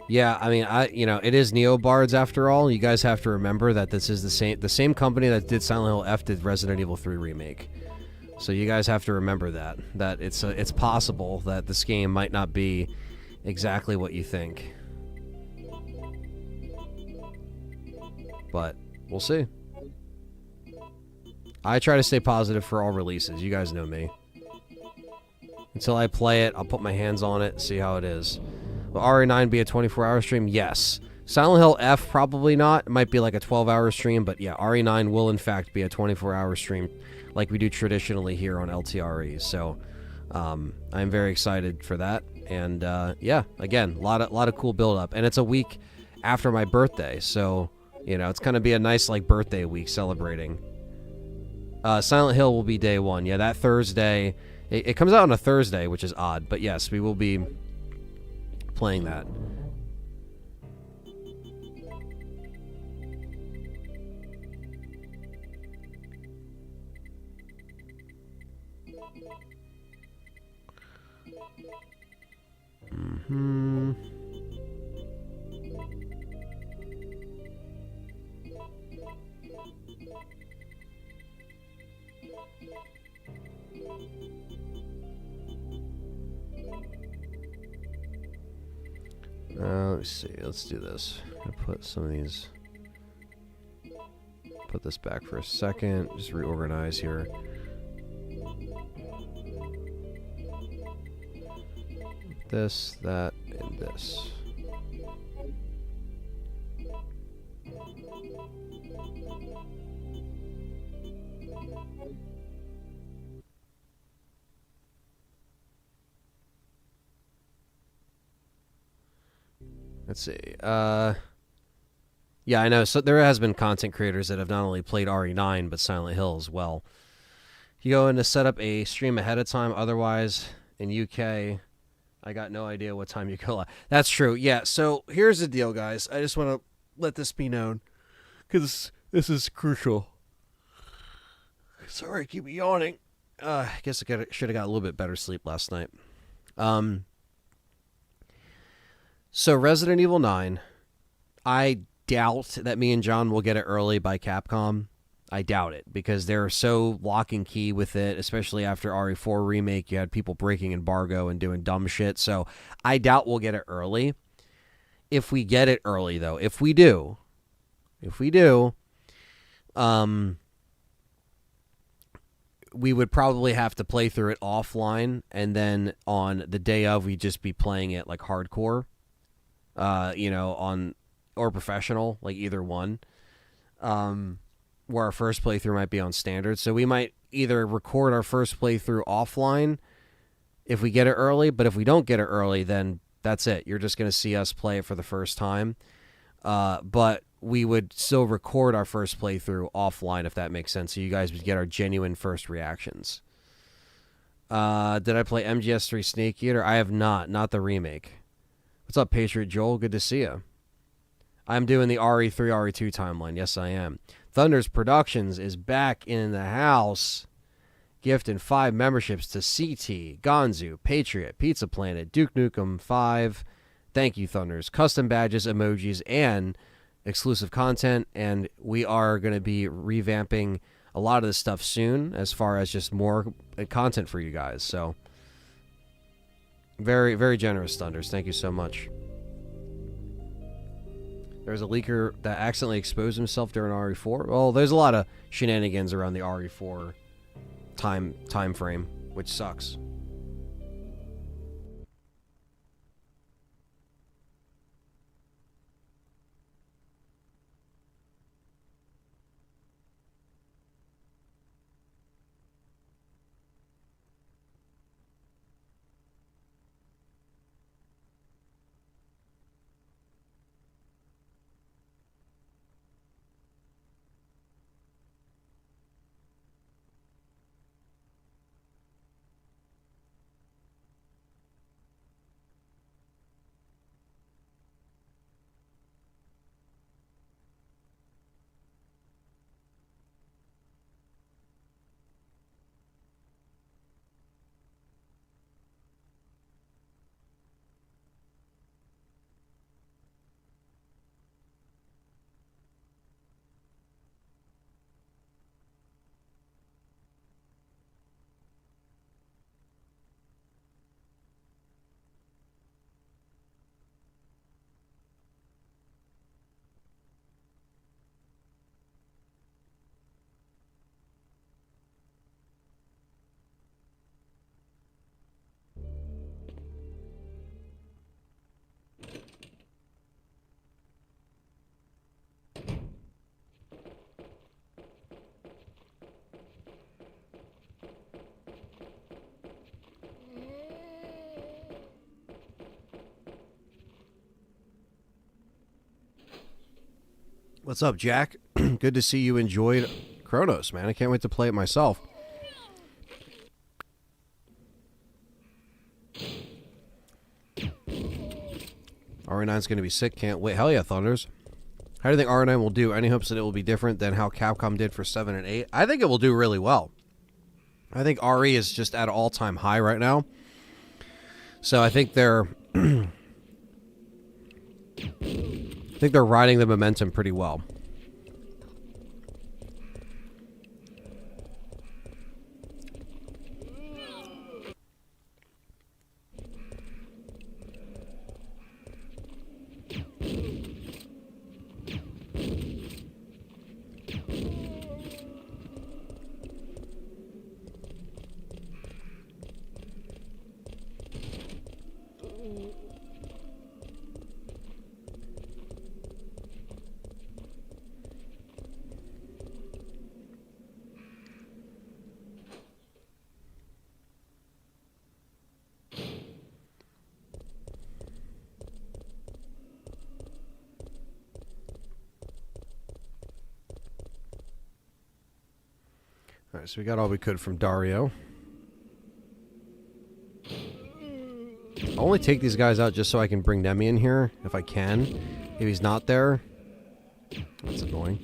Yeah, I mean, you know, it is Neobards after all. You guys have to remember that this is the same company that did Silent Hill F did Resident Evil 3 remake. So you guys have to remember that it's possible that this game might not be exactly what you think. But we'll see. I try to stay positive for all releases. You guys know me. Until I play it, I'll put my hands on it, see how it is. Will RE9 be a 24-hour stream? Yes. Silent Hill F, probably not. It might be like a 12-hour stream, but yeah, RE9 will in fact be a 24-hour stream like we do traditionally here on LTRE. So I'm very excited for that. And yeah, again, a lot of cool build-up. And it's a week after my birthday, so, you know, it's going to be a nice like birthday week celebrating. Silent Hill will be day one. Yeah, that Thursday. It comes out on a Thursday, which is odd. But yes, we will be playing that. Mm-hmm. Let's see. Let's do this. I'm gonna put some of these. Put this back for a second. Just reorganize here. This, that, and this. Let's see. Yeah, I know. So there has been content creators that have not only played RE9 but Silent Hill as well. You go in to set up a stream ahead of time. Otherwise, in UK, I got no idea what time you go live. That's true. Yeah. So here's the deal, guys. I just want to let this be known because this is crucial. Sorry, I keep yawning. I guess I should have got a little bit better sleep last night. So Resident Evil 9, I doubt that me and John will get it early by Capcom. I doubt it because they're so lock and key with it, especially after RE4 Remake. You had people breaking embargo and doing dumb shit. So I doubt we'll get it early. If we get it early, though, if we do, we would probably have to play through it offline, and then on the day of, we'd just be playing it like hardcore. Or professional, like either one. Where our first playthrough might be on standard. So we might either record our first playthrough offline if we get it early, but if we don't get it early, then that's it. You're just going to see us play it for the first time. But we would still record our first playthrough offline, if that makes sense, so you guys would get our genuine first reactions. Did I play MGS3 Snake Eater? I have not the remake. What's up, Patriot Joel? Good to see you. I'm doing the RE3, RE2 timeline. Yes, I am. Thunders Productions is back in the house, gifting 5 memberships to CT, Gonzu, Patriot, Pizza Planet, Duke Nukem 5. Thank you, Thunders. Custom badges, emojis, and exclusive content. And we are going to be revamping a lot of this stuff soon as far as just more content for you guys. So very, very generous, Thunders. Thank you so much. There's a leaker that accidentally exposed himself during RE4. Well, there's a lot of shenanigans around the RE4 time frame, which sucks. What's up, Jack? Good to see you enjoyed Chronos, man. I can't wait to play it myself. RE9's going to be sick. Can't wait. Hell yeah, Thunders. How do you think RE9 will do? Any hopes that it will be different than how Capcom did for 7 and 8? I think it will do really well. I think RE is just at an all-time high right now. So I think they're riding the momentum pretty well. All right, so we got all we could from Dario. I'll only take these guys out just so I can bring Nemi in here, if I can. If he's not there, that's annoying.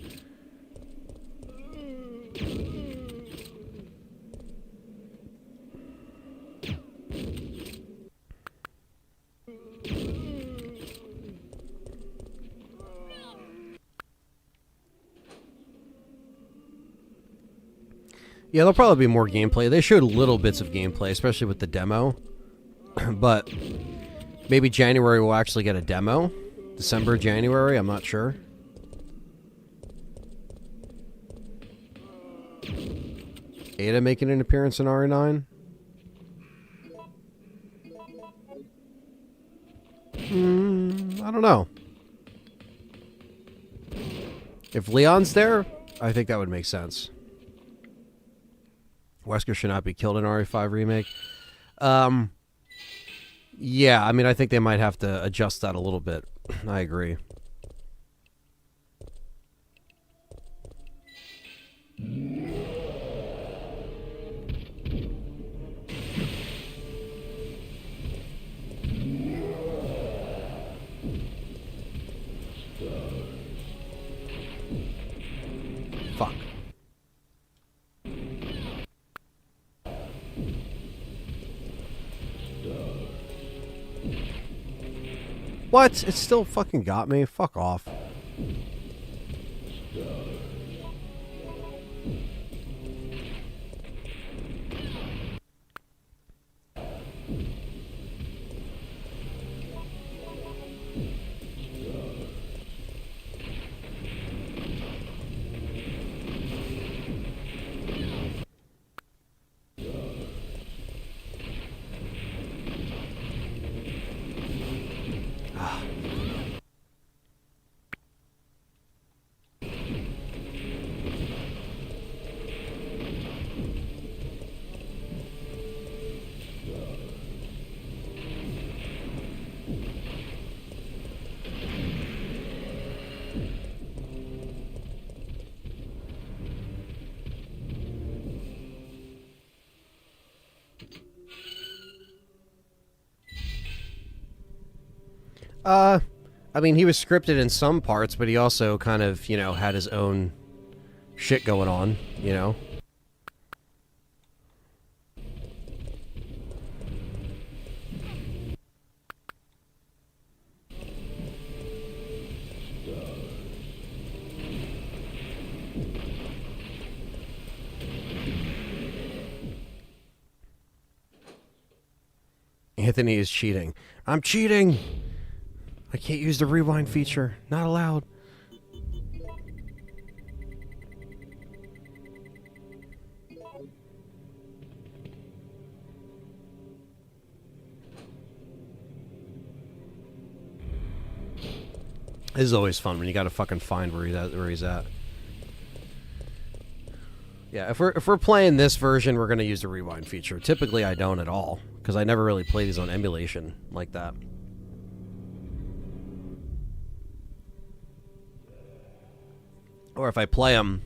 Yeah, there'll probably be more gameplay. They showed little bits of gameplay, especially with the demo. But maybe January we'll actually get a demo. December, January, I'm not sure. Ada making an appearance in RE9? I don't know. If Leon's there, I think that would make sense. Wesker should not be killed in RE5 remake. Yeah, I mean, I think they might have to adjust that a little bit. I agree. Fuck. What? It still fucking got me? Fuck off. I mean, he was scripted in some parts, but he also kind of, you know, had his own shit going on, you know? Anthony is cheating. I'm cheating! I can't use the rewind feature. Not allowed. This is always fun when you gotta fucking find where he's at. Yeah, if we're playing this version, we're gonna use the rewind feature. Typically, I don't at all because I never really play these on emulation like that. Or if I play them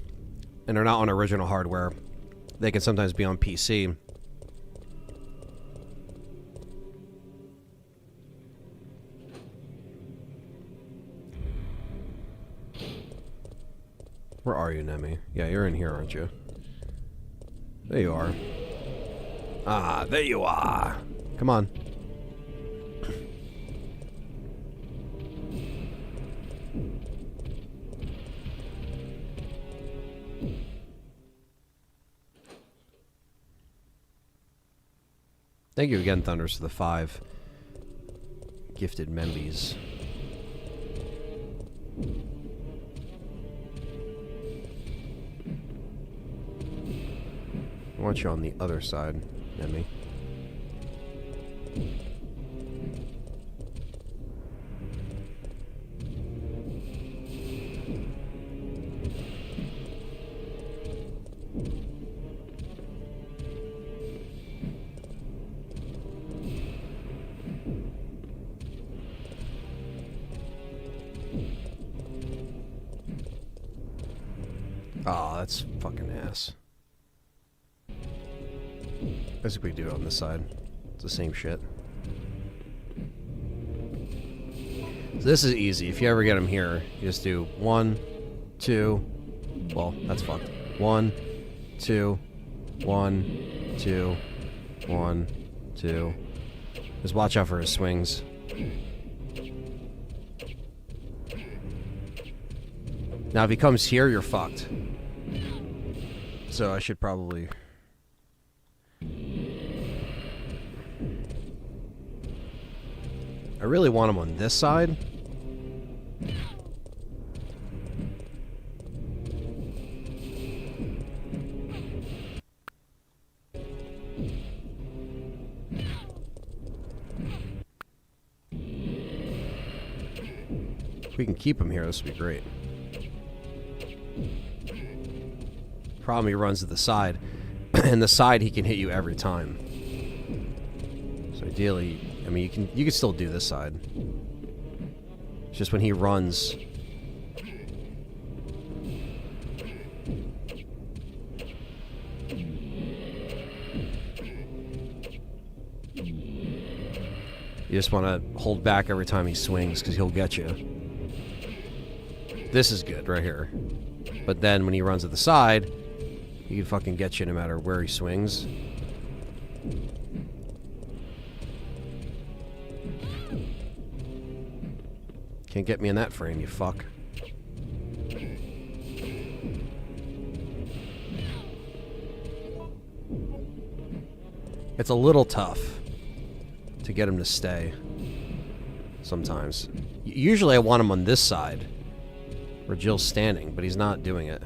and they're not on original hardware, they can sometimes be on PC. Where are you, Nemi? Yeah, you're in here, aren't you? There you are. Ah, there you are. Come on. Thank you again, Thunders, for the 5 gifted membies. I want you on the other side, Nemi. Oh, that's fucking ass. I think we do it on this side. It's the same shit. So this is easy. If you ever get them here, you just do 1, 2. Well, that's fucked. 1, 2, 1, 2, 1, 2. Just watch out for his swings. Now, if he comes here, you're fucked. So I should probably... I really want him on this side. If we can keep him here, this would be great. Problem, he runs to the side. And the side, he can hit you every time. So ideally... I mean, you can still do this side. It's just when he runs. You just want to hold back every time he swings, because he'll get you. This is good, right here. But then when he runs to the side, he can fucking get you no matter where he swings. Can't get me in that frame, you fuck. It's a little tough to get him to stay sometimes. Usually I want him on this side where Jill's standing, but he's not doing it.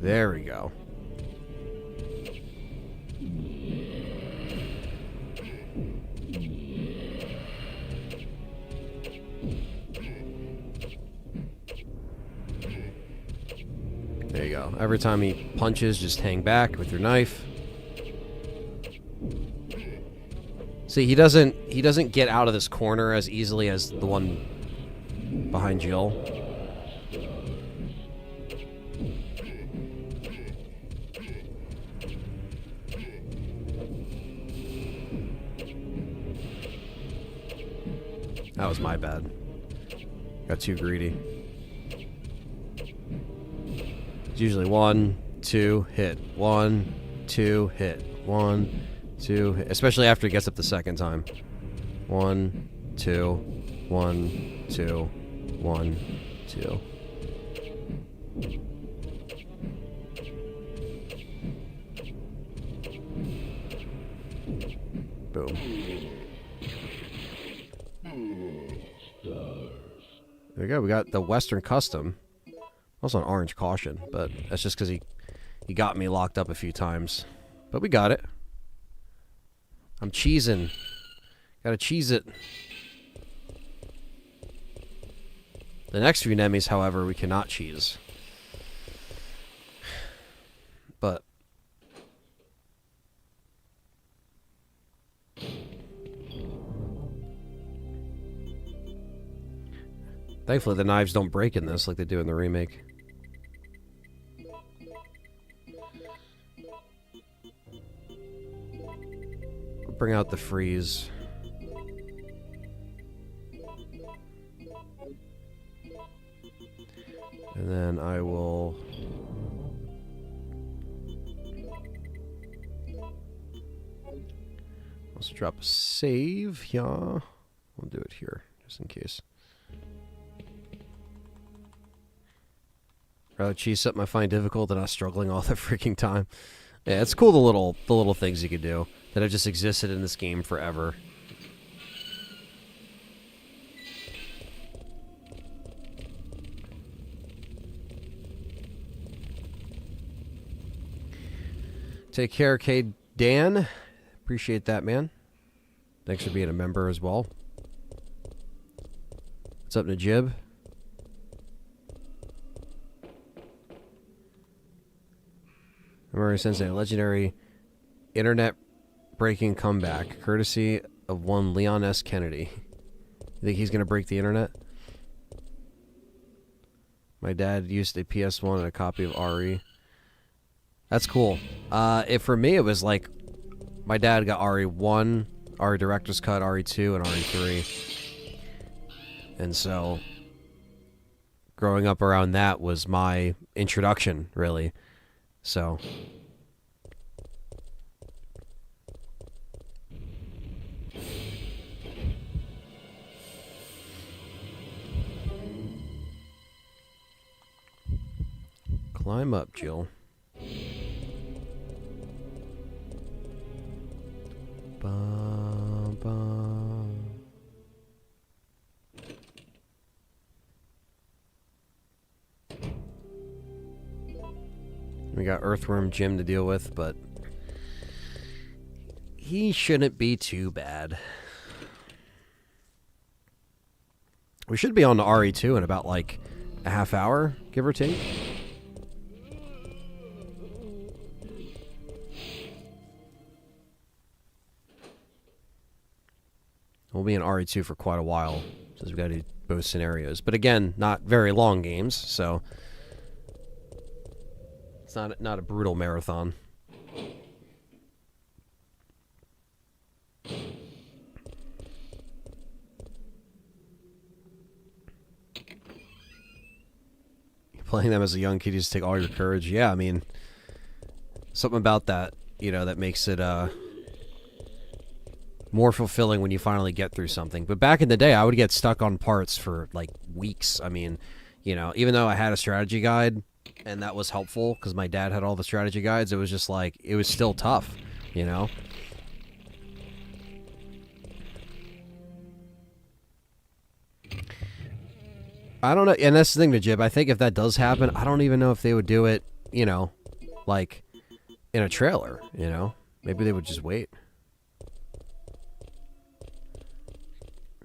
There we go. There you go. Every time he punches, just hang back with your knife. See, he doesn't get out of this corner as easily as the one behind Jill. That was my bad. Got too greedy. It's usually 1, 2, hit. 1, 2, hit. 1, 2, hit. Especially after he gets up the second time. 1, 2, 1, 2, 1, 2. Boom. There you go. We got the Western Custom. Also an orange caution, but that's just because he got me locked up a few times. But we got it. I'm cheesing. Gotta cheese it. The next few Nemis, however, we cannot cheese. But Thankfully, the knives don't break in this like they do in the remake. Bring out the freeze. And then I will... also drop a save. Yeah. We'll do it here, just in case. Rather cheese something I find difficult than not struggling all the freaking time. Yeah, it's cool the little things you can do that have just existed in this game forever. Take care, K. Dan. Appreciate that, man. Thanks for being a member as well. What's up, Najib? Murray Sensei, legendary internet breaking comeback, courtesy of one Leon S. Kennedy. You think he's going to break the internet? My dad used a PS1 and a copy of RE. That's cool. For me, it was like my dad got RE1, RE Director's Cut, RE2, and RE3. And so growing up around that was my introduction, really. So climb up, Jill. Bum, bum. We got Earthworm Jim to deal with, but he shouldn't be too bad. We should be on to RE2 in about like a half hour, give or take. We'll be in RE2 for quite a while, since we've got to do both scenarios. But again, not very long games, so it's not a brutal marathon. Playing them as a young kid, you just take all your courage. Yeah, I mean, something about that, you know, that makes it more fulfilling when you finally get through something. But back in the day, I would get stuck on parts for like weeks. I mean, you know, even though I had a strategy guide and that was helpful because my dad had all the strategy guides, it was just like, it was still tough, you know? I don't know, and that's the thing, Najib. I think if that does happen, I don't even know if they would do it, you know, like in a trailer, you know? Maybe they would just wait.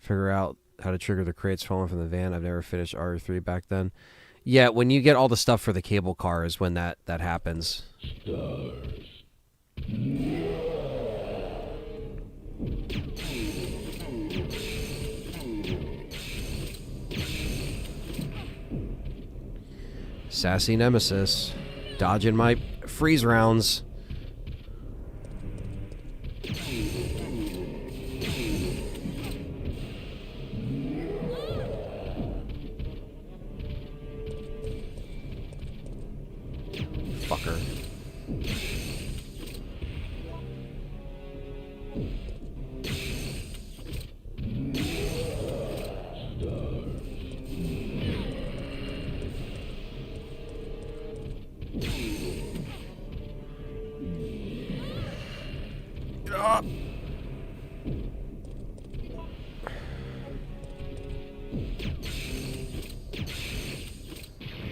Figure out how to trigger the crates falling from the van. I've never finished RE3 back then. Yeah, when you get all the stuff for the cable car is when that happens. S.T.A.R.S. Sassy Nemesis. Dodging my freeze rounds. Fucker.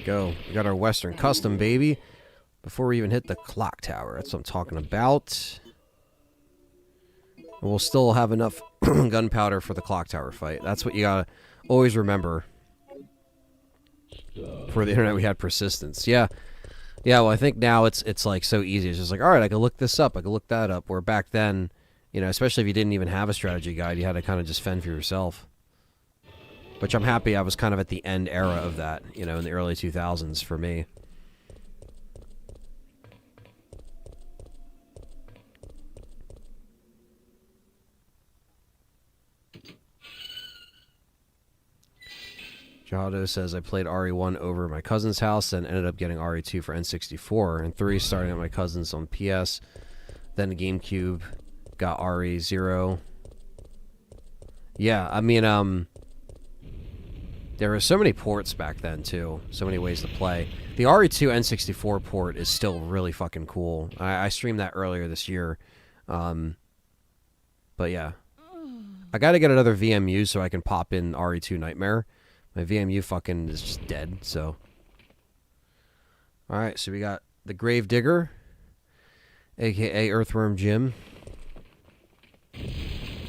Go. We got our Western Custom, baby. Before we even hit the clock tower. That's what I'm talking about. And we'll still have enough gunpowder for the clock tower fight. That's what you gotta always remember. For the internet, we had persistence. Yeah. Yeah, well, I think now it's like so easy. It's just like, all right, I can look this up. I can look that up. Where back then, you know, especially if you didn't even have a strategy guide, you had to kind of just fend for yourself. which I'm happy I was kind of at the end era of that, you know, in the early 2000s for me. Jado says, I played RE1 over at my cousin's house and ended up getting RE2 for N64, and 3 starting at my cousin's on PS, then GameCube, got RE0. Yeah, I mean, there were so many ports back then, too. So many ways to play. The RE2 N64 port is still really fucking cool. I streamed that earlier this year. But yeah. I gotta get another VMU so I can pop in RE2 Nightmare. My VMU fucking is just dead, so. Alright, so we got the Grave Digger, a.k.a. Earthworm Jim,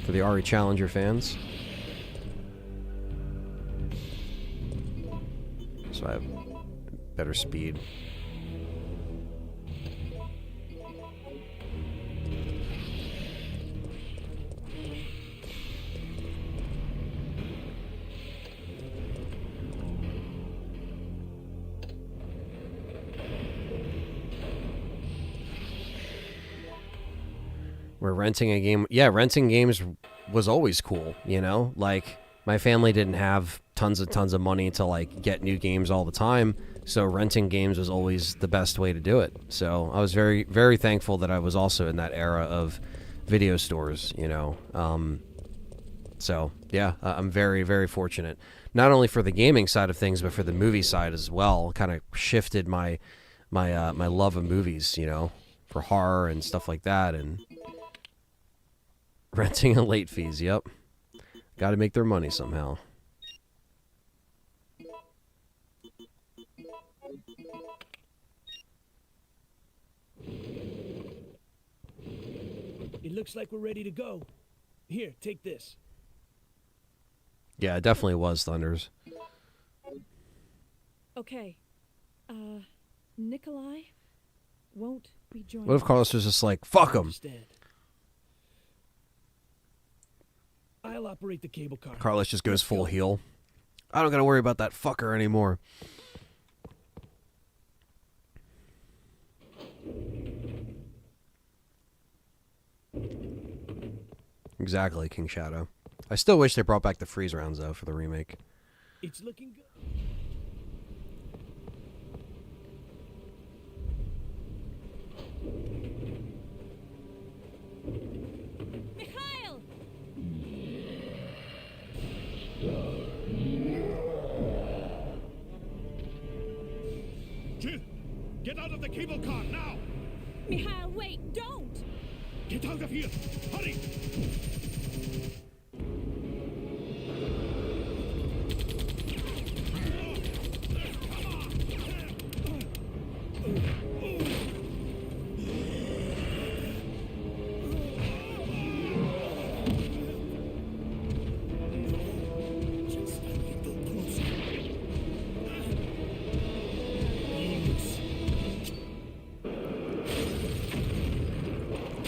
for the RE Challenger fans. So I have better speed. We're renting a game. Yeah, renting games was always cool, you know? Like, my family didn't have tons of money to, like, get new games all the time, so renting games was always the best way to do it. So I was very, very thankful that I was also in that era of video stores, you know? So, yeah, I'm very, very fortunate. Not only for the gaming side of things, but for the movie side as well. Kind of shifted my love of movies, you know, for horror and stuff like that, and renting and late fees, yep. Got to make their money somehow. It looks like we're ready to go. Here, take this. Yeah, it definitely was Thunders. Okay. Nikolai won't be joining. What if Carlos was just like, fuck him? Understand. I'll operate the cable car. Carlos just goes full heel. I don't got to worry about that fucker anymore. Exactly, King Shadow. I still wish they brought back the freeze rounds, though, for the remake. It's looking good. Mikhail! Jill, get out of the cable car now! Mikhail, wait! Don't! Get out of here! Hurry! Just a little closer.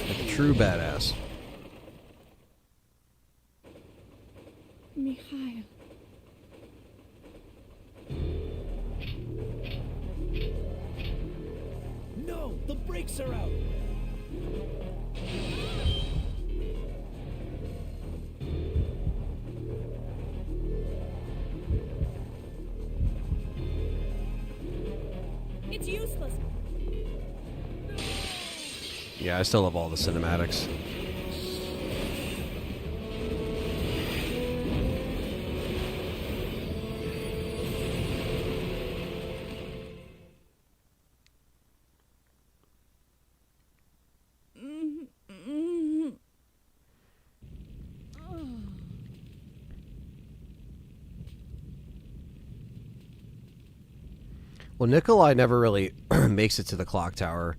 Like a true badass. Mikhail. No, the brakes are out. It's useless. Yeah, I still love all the cinematics. Well, Nikolai never really makes it to the clock tower.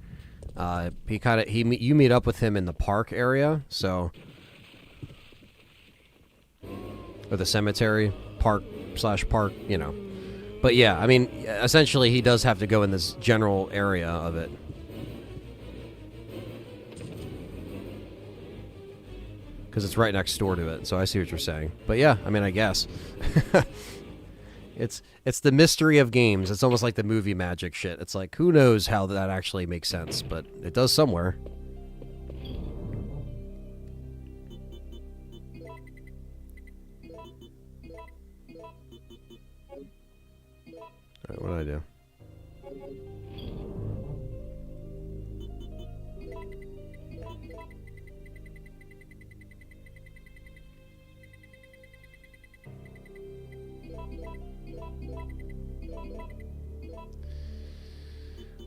You meet up with him in the park area, so, or the cemetery park /park, you know. But yeah, I mean, essentially he does have to go in this general area of it. because it's right next door to it. So I see what you're saying. But yeah, I mean, I guess. It's the mystery of games. It's almost like the movie magic shit. It's like, who knows how that actually makes sense, but it does somewhere. Alright, what did I do?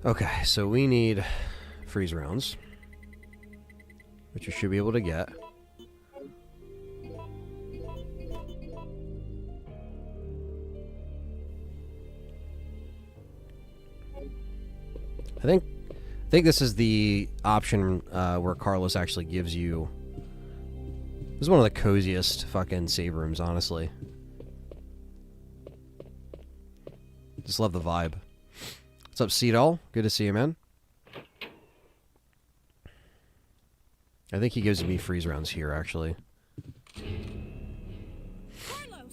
Okay, so we need freeze rounds, which you should be able to get. I think this is the option where Carlos actually gives you. This is one of the coziest fucking save rooms, honestly. Just love the vibe. What's up, Seedall? Good to see you, man. I think he gives me freeze rounds here, actually. Carlos!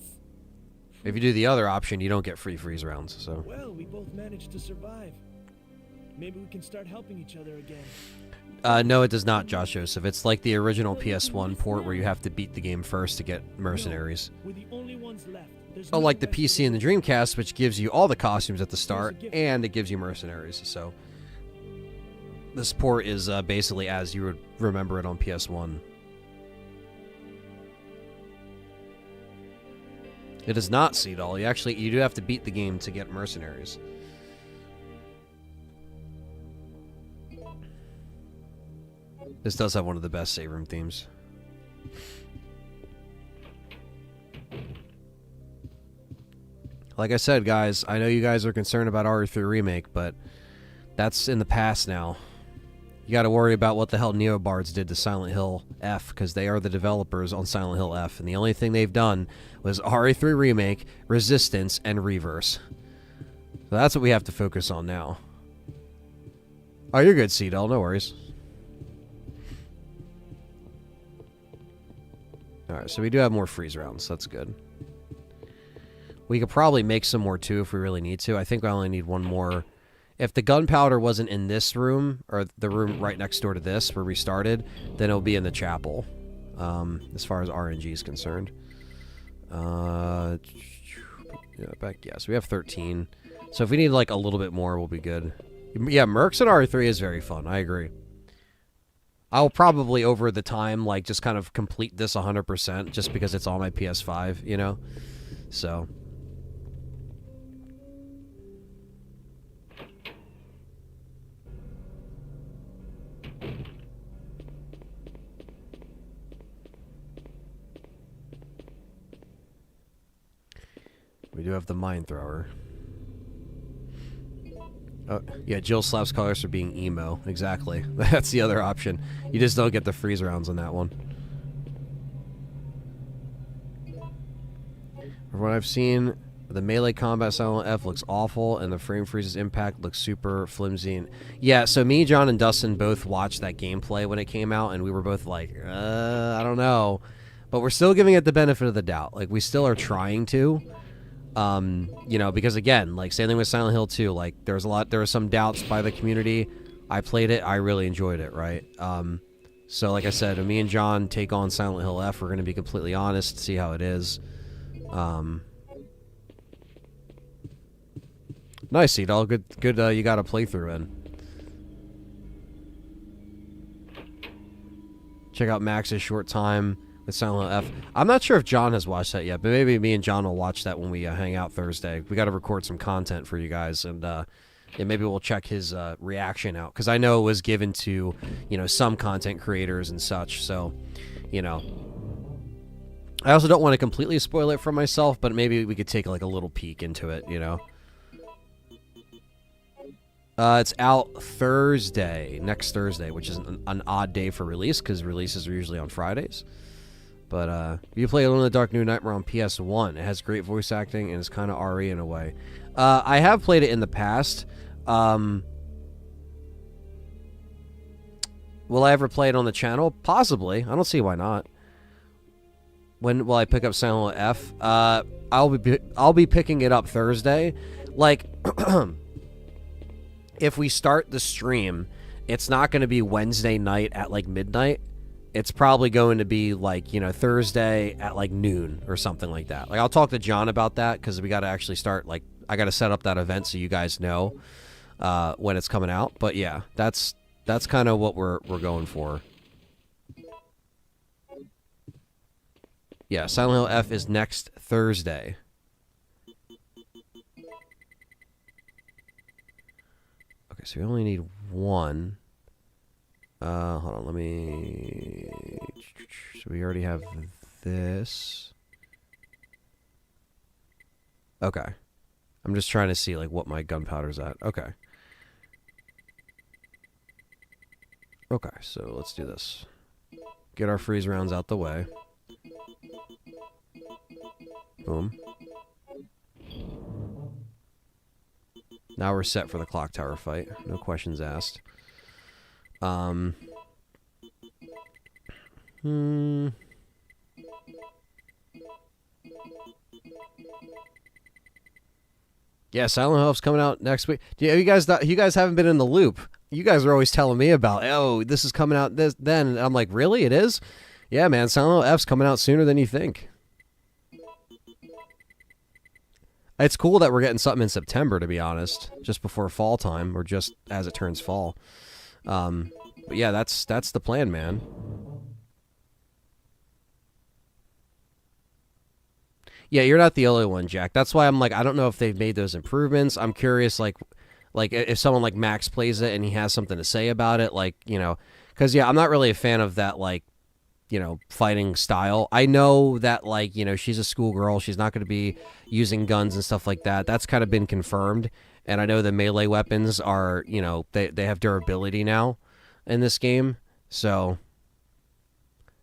If you do the other option, you don't get free freeze rounds, so... Well, we both managed to survive. Maybe we can start helping each other again. No, it does not, Josh Joseph. It's like the original PS1 port where you have to beat the game first to get mercenaries. We're the only ones left. There's Unlike the no rest PC and the Dreamcast, which gives you all the costumes at the start, and it gives you mercenaries. So this port is basically as you would remember it on PS1. It is not Seedall. You do have to beat the game to get mercenaries. This does have one of the best save room themes. Like I said, guys, I know you guys are concerned about RE3 Remake, but that's in the past now. You got to worry about what the hell Neobards did to Silent Hill F, because they are the developers on Silent Hill F, and the only thing they've done was RE3 Remake, Resistance, and Reverse. So that's what we have to focus on now. Oh, you're good, Seedall. No worries. Alright, so we do have more freeze rounds. That's good. We could probably make some more, too, if we really need to. I think I only need one more. If the gunpowder wasn't in this room, or the room right next door to this, where we started, then it'll be in the chapel, as far as RNG is concerned. Yeah, so we have 13. So if we need, like, a little bit more, we'll be good. Yeah, Mercs and RE3 is very fun. I agree. I'll probably, over the time, like, just kind of complete this 100%, just because it's on my PS5, you know? So... we do have the mine thrower. Oh, yeah, Jill slaps colors for being emo. Exactly. That's the other option. You just don't get the freeze rounds on that one. From what I've seen, the melee combat Silent F looks awful, and the frame freezes impact looks super flimsy. And yeah, so me, John, and Dustin both watched that gameplay when it came out, and we were both like, I don't know. But we're still giving it the benefit of the doubt. Like, we still are trying to. You know, because again, like, same thing with Silent Hill 2, like, there were some doubts by the community. I played it, I really enjoyed it, right? So like I said, when me and John take on Silent Hill F, we're going to be completely honest, see how it is. Nice, Seedall. Good, you got a playthrough in. Check out Max's short time with Silent Hill F. I'm not sure if John has watched that yet, but maybe me and John will watch that when we hang out Thursday. We got to record some content for you guys, and yeah, maybe we'll check his reaction out, because I know it was given to, you know, some content creators and such. So, you know, I also don't want to completely spoil it for myself, but maybe we could take like a little peek into it, you know. It's out Thursday, next Thursday, which is an odd day for release, because releases are usually on Fridays. But you play Alone in the Dark New Nightmare on PS1. It has great voice acting and is kind of RE in a way. I have played it in the past. Will I ever play it on the channel? Possibly. I don't see why not. When will I pick up Silent Hill F? I'll be picking it up Thursday. Like, if we start the stream, it's not going to be Wednesday night at like midnight. It's probably going to be like, you know, Thursday at like noon or something like that. Like, I'll talk to John about that because we got to actually start, like, I got to set up that event so you guys know when it's coming out. But yeah, that's kind of what we're going for. Yeah, Silent Hill F is next Thursday. Okay, so we only need one. Hold on, let me... So we already have this. Okay. I'm just trying to see, like, what my gunpowder's at. Okay. Okay, so let's do this. Get our freeze rounds out the way. Boom. Now we're set for the clock tower fight. No questions asked. Yeah, Silent Hill's coming out next week. Yeah, you guys haven't been in the loop. You guys are always telling me about, oh, this is coming out then. And I'm like, really? It is? Yeah, man, Silent Hill F's coming out sooner than you think. It's cool that we're getting something in September, to be honest, just before fall time, or just as it turns fall. But yeah, that's the plan, man. Yeah, you're not the only one, Jack. That's why I'm like, I don't know if they've made those improvements. I'm curious, like if someone like Max plays it and he has something to say about it, like, you know, because yeah, I'm not really a fan of that, like, you know, fighting style. I know that, like, you know, she's a schoolgirl. She's not going to be using guns and stuff like that. That's kind of been confirmed. And I know the melee weapons are, you know, they have durability now in this game. So,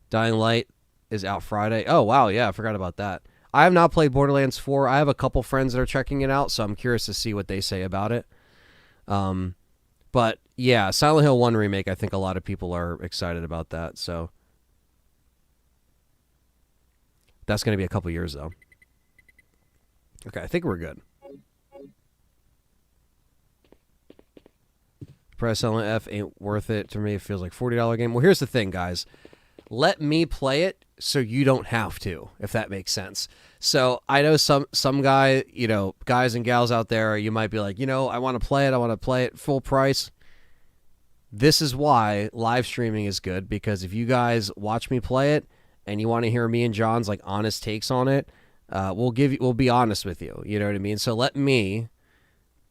Dying Light is out Friday. Oh, wow. Yeah, I forgot about that. I have not played Borderlands 4. I have a couple friends that are checking it out, so I'm curious to see what they say about it. But, yeah, Silent Hill 1 Remake, I think a lot of people are excited about that, so... That's going to be a couple years, though. Okay, I think we're good. Price Silent F ain't worth it to me. It feels like $40 game. Well, here's the thing, guys. Let me play it so you don't have to, if that makes sense. So I know some guy, you know, guys and gals out there, you might be like, you know, I want to play it full price. This is why live streaming is good, because if you guys watch me play it, and you want to hear me and John's like honest takes on it, we'll be honest with you. You know what I mean? So let me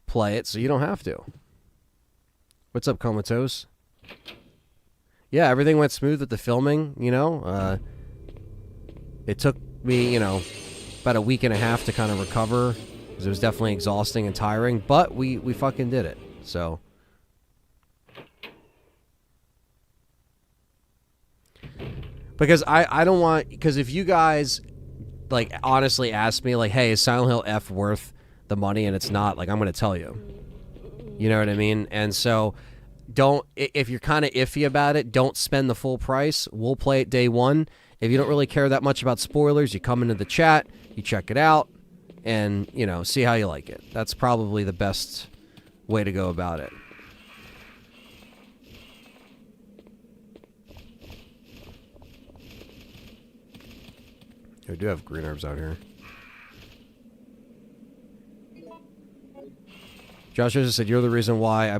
play it so you don't have to. What's up, Comatose? Yeah, everything went smooth with the filming, you know. It took me, you know, about a week and a half to kind of recover, because it was definitely exhausting and tiring, but we fucking did it. So... Because I don't want... Because if you guys, like, honestly ask me, like, hey, is Silent Hill F worth the money? And it's not, like, I'm going to tell you. You know what I mean? And so, don't... If you're kind of iffy about it, don't spend the full price. We'll play it day one. If you don't really care that much about spoilers, you come into the chat, you check it out, and, you know, see how you like it. That's probably the best way to go about it. We do have green herbs out here. Josh just said, you're the reason why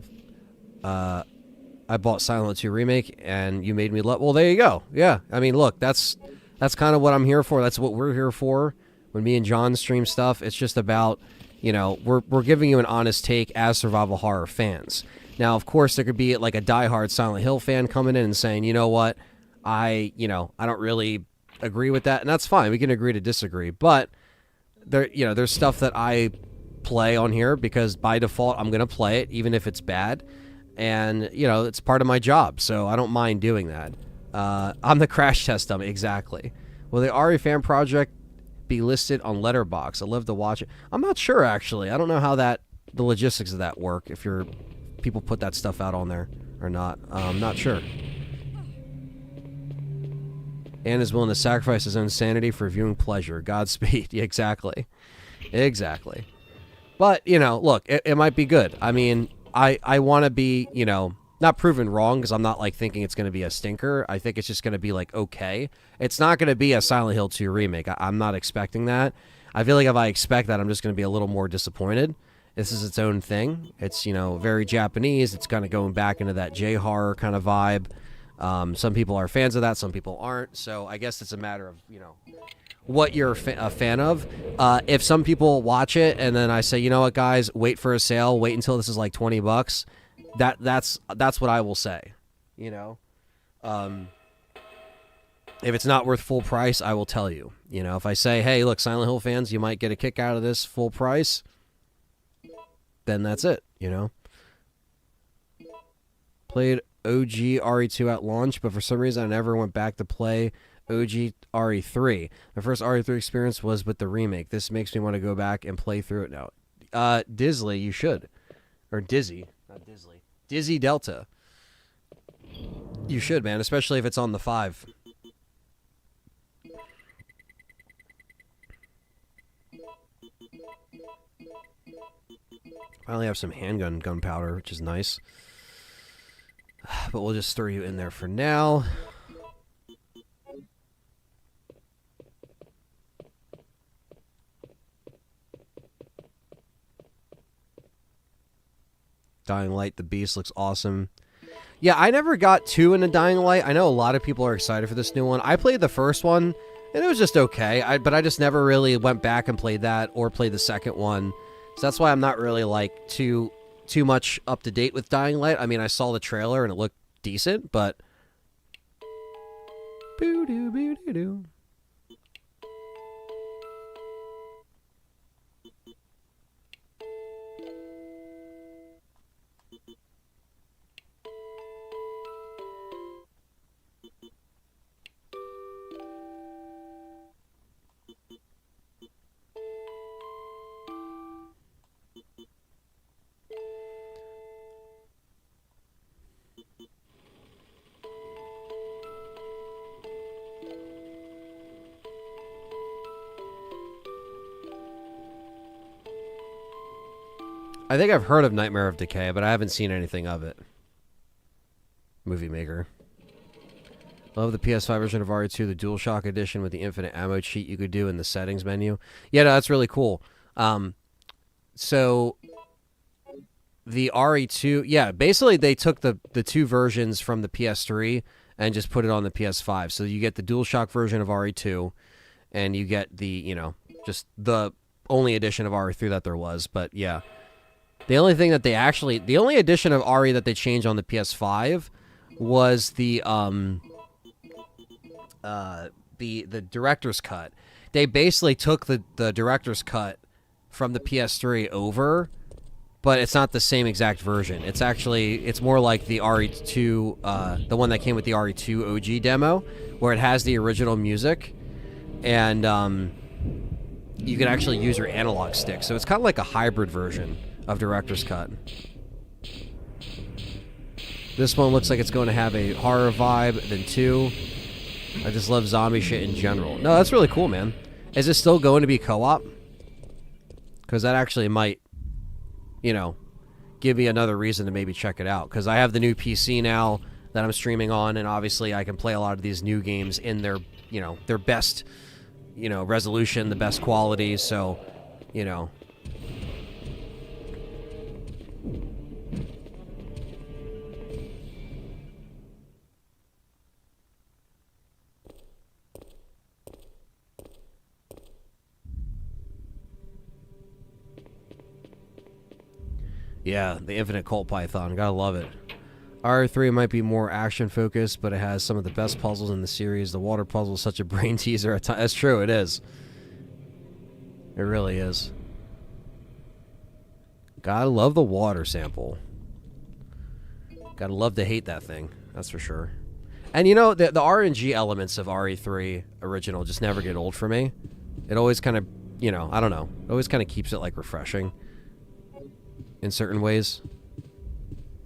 I bought Silent Hill 2 Remake, and you made me love... Well, there you go. Yeah, I mean, look, that's kind of what I'm here for. That's what we're here for. When me and John stream stuff, it's just about, you know, we're giving you an honest take as survival horror fans. Now, of course, there could be like a diehard Silent Hill fan coming in and saying, you know what, I don't really agree with that, and that's fine. We can agree to disagree, but there's stuff that I play on here because by default I'm gonna play it even if it's bad, and you know, it's part of my job, so I don't mind doing that. I'm the crash test dummy. Exactly. Will the RE fan project be listed on Letterboxd? I'd love to watch it. I'm not sure, actually. I don't know how the logistics of that work, if people put that stuff out on there or not. I'm not sure. and is willing to sacrifice his own sanity for viewing pleasure. Godspeed. Yeah, exactly. Exactly. But, you know, look, it might be good. I mean, I want to be, you know, not proven wrong because I'm not, like, thinking it's going to be a stinker. I think it's just going to be, like, okay. It's not going to be a Silent Hill 2 remake. I'm not expecting that. I feel like if I expect that, I'm just going to be a little more disappointed. This is its own thing. It's, you know, very Japanese. It's kind of going back into that J-horror kind of vibe. Some people are fans of that. Some people aren't. So I guess it's a matter of, you know, what you're a fan of. If some people watch it and then I say, you know what, guys, wait for a sale. Wait until this is like $20. That's what I will say. You know, if it's not worth full price, I will tell you. You know, if I say, hey, look, Silent Hill fans, you might get a kick out of this full price, then that's it. You know, played OG RE2 at launch, but for some reason I never went back to play OG RE3. My first RE3 experience was with the remake. This makes me want to go back and play through it now. Disley, you should. Or Dizzy. Not Disley. Dizzy Delta. You should, man, especially if it's on the 5. I only have some handgun gunpowder, which is nice. But we'll just throw you in there for now. Dying Light, the Beast looks awesome. Yeah, I never got 2 into Dying Light. I know a lot of people are excited for this new one. I played the first one, and it was just okay. But I just never really went back and played that or played the second one. So that's why I'm not really, like, too much up to date with Dying Light. I mean, I saw the trailer, and it looked decent, but... Boo-doo-boo-doo-doo. I think I've heard of Nightmare of Decay, but I haven't seen anything of it. Movie Maker. Love the PS5 version of RE2, the DualShock edition with the infinite ammo cheat you could do in the settings menu. Yeah, no, that's really cool. So the RE2, yeah, basically they took the 2 versions from the PS3 and just put it on the PS5. So you get the DualShock version of RE2, and you get the, you know, just the only edition of RE3 that there was. But yeah. The only thing that the only edition of RE that they changed on the PS5 was the director's cut. They basically took the director's cut from the PS3 over, but it's not the same exact version. It's more like the RE2, the one that came with the RE2 OG demo, where it has the original music, and you can actually use your analog stick. So it's kind of like a hybrid version of director's cut. This one looks like it's going to have a horror vibe than 2. I just love zombie shit in general. No, that's really cool, man. Is it still going to be co-op? Because that actually might, you know, give me another reason to maybe check it out. Because I have the new PC now that I'm streaming on, and obviously I can play a lot of these new games in their, you know, their best, you know, resolution, the best quality. So, you know. Yeah, the Infinite Cult Python. Gotta love it. R3 might be more action-focused, but it has some of the best puzzles in the series. The water puzzle is such a brain teaser at times. That's true, it is. It really is. Gotta love the water sample. Gotta love to hate that thing. That's for sure. And you know, the RNG elements of RE3 original just never get old for me. It always kind of, you know, I don't know. It always kind of keeps it, like, refreshing in certain ways.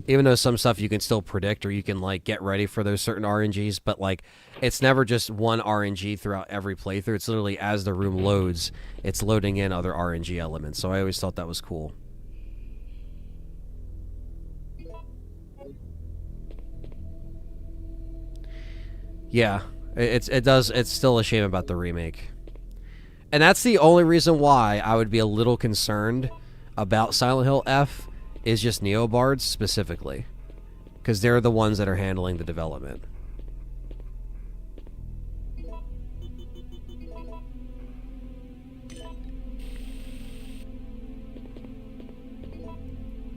Even though some stuff you can still predict or you can like get ready for those certain RNGs, but like it's never just one RNG throughout every playthrough. It's literally as the room loads, it's loading in other RNG elements. So I always thought that was cool. Yeah, it's still a shame about the remake. And that's the only reason why I would be a little concerned about Silent Hill F is just Neobards specifically. Because they're the ones that are handling the development.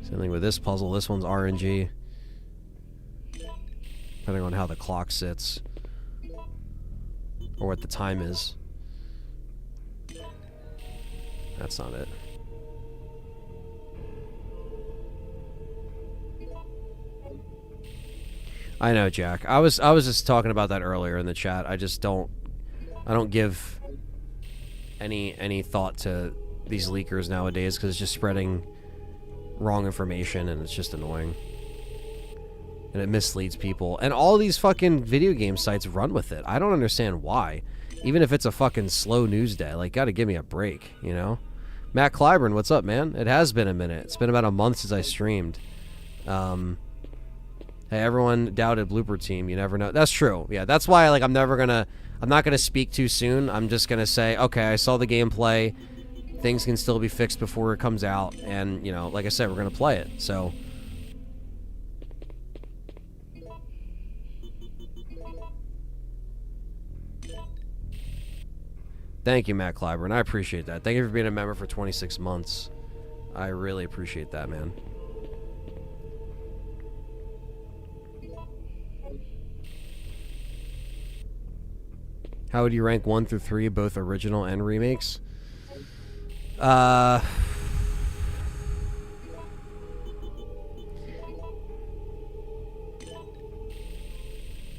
Same thing with this puzzle. This one's RNG. Depending on how the clock sits. Or what the time is. That's not it. I know, Jack. I was just talking about that earlier in the chat. I don't give any thought to these leakers nowadays because it's just spreading wrong information and it's just annoying. And it misleads people. And all these fucking video game sites run with it. I don't understand why. Even if it's a fucking slow news day, like, gotta give me a break, you know? Matt Clyburn, what's up, man? It has been a minute. It's been about a month since I streamed. Hey, everyone doubted Blooper Team. You never know. That's true. Yeah, that's why, like, I'm not gonna speak too soon. I'm just gonna say, okay, I saw the gameplay. Things can still be fixed before it comes out. And, you know, like I said, we're gonna play it. So... Thank you, Matt Clyburn. I appreciate that. Thank you for being a member for 26 months. I really appreciate that, man. How would you rank 1 through 3, both original and remakes? I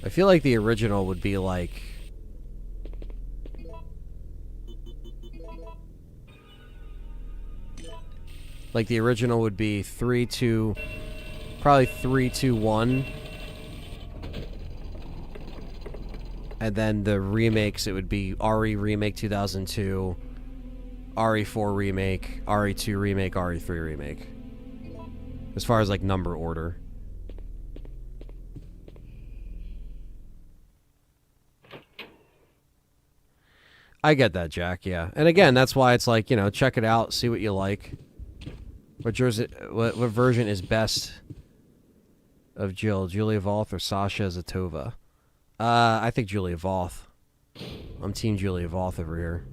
feel like the original would be like... Like, the original would be 3, 2... Probably 3, 2, 1. And then the remakes, it would be RE Remake 2002, RE4 Remake, RE2 Remake, RE3 Remake. As far as, like, number order. I get that, Jack, yeah. And again, that's why it's like, you know, check it out, see what you like. What version is best of Jill? Julia Voth or Sasha Zatova? I think Julia Voth. I'm Team Julia Voth over here.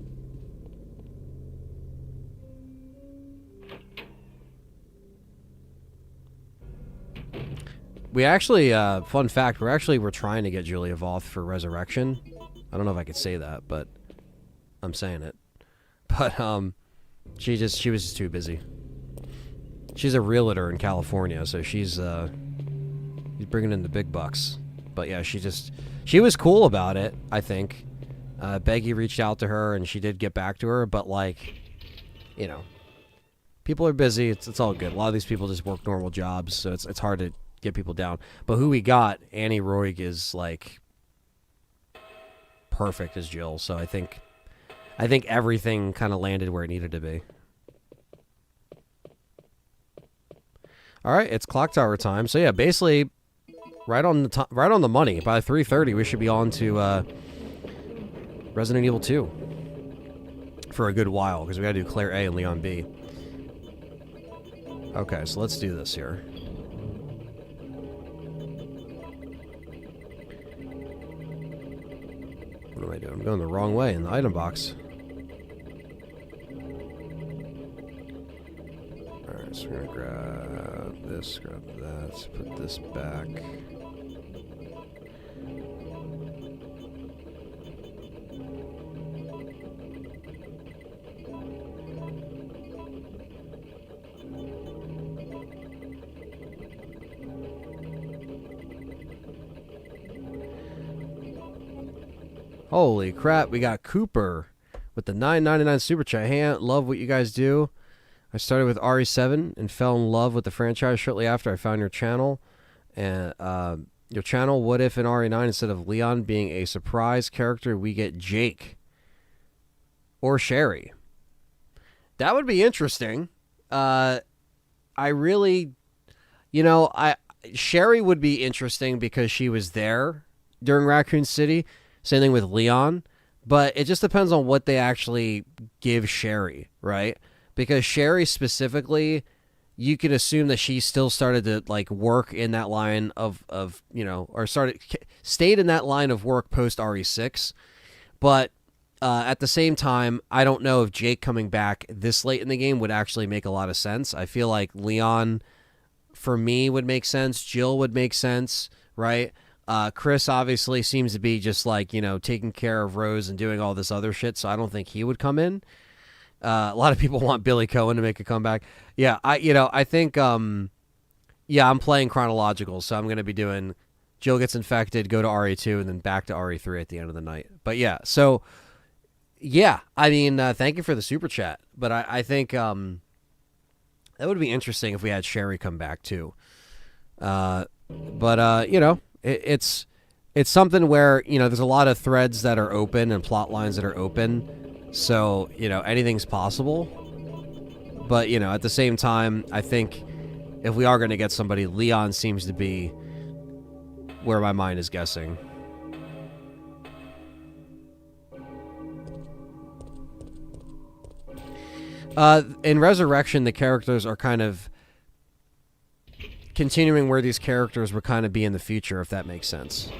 We actually, fun fact, we're trying to get Julia Voth for Resurrection. I don't know if I could say that, but I'm saying it. But, she was just too busy. She's a realtor in California, so she's bringing in the big bucks. But yeah, she was cool about it, I think. Beggy reached out to her, and she did get back to her, but, like, you know, people are busy. It's all good. A lot of these people just work normal jobs, so it's hard to get people down. But who we got, Annie Roig, is, like, perfect as Jill, so I think everything kind of landed where it needed to be. All right, it's clock tower time. So yeah, basically, right on the money. By 3:30, we should be on to Resident Evil 2 for a good while because we got to do Claire A and Leon B. Okay, so let's do this here. What am I doing? I'm going the wrong way in the item box. Alright, so we're gonna grab this, grab that, put this back. Holy crap, we got Cooper with the $9.99 super chat. Hey, love what you guys do. I started with RE7 and fell in love with the franchise shortly after I found your channel. And your channel, what if in RE9 instead of Leon being a surprise character, we get Jake or Sherry? That would be interesting. I really, Sherry would be interesting because she was there during Raccoon City. Same thing with Leon. But it just depends on what they actually give Sherry, right? Because Sherry specifically, you can assume that she still started to like work in that line of or stayed in that line of work post RE6. But at the same time, I don't know if Jake coming back this late in the game would actually make a lot of sense. I feel like Leon, for me, would make sense. Jill would make sense, right? Chris obviously seems to be just like, taking care of Rose and doing all this other shit, so I don't think he would come in. A lot of people want Billy Cohen to make a comeback. Yeah, I think, I'm playing chronological, so I'm going to be doing Jill gets infected, go to RE2, and then back to RE3 at the end of the night. But yeah, so, yeah, I mean, thank you for the super chat. But I think that would be interesting if we had Sherry come back, too. It's something where, there's a lot of threads that are open and plot lines that are open. So, anything's possible. But, at the same time, I think if we are going to get somebody, Leon seems to be where my mind is guessing. In Resurrection, the characters are kind of continuing where these characters would kind of be in the future, if that makes sense.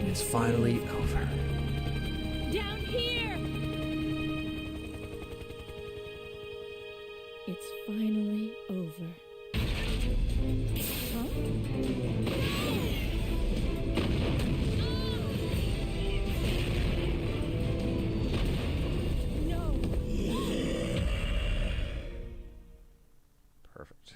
It's finally over. Down here! It's finally over. Huh? No! Perfect.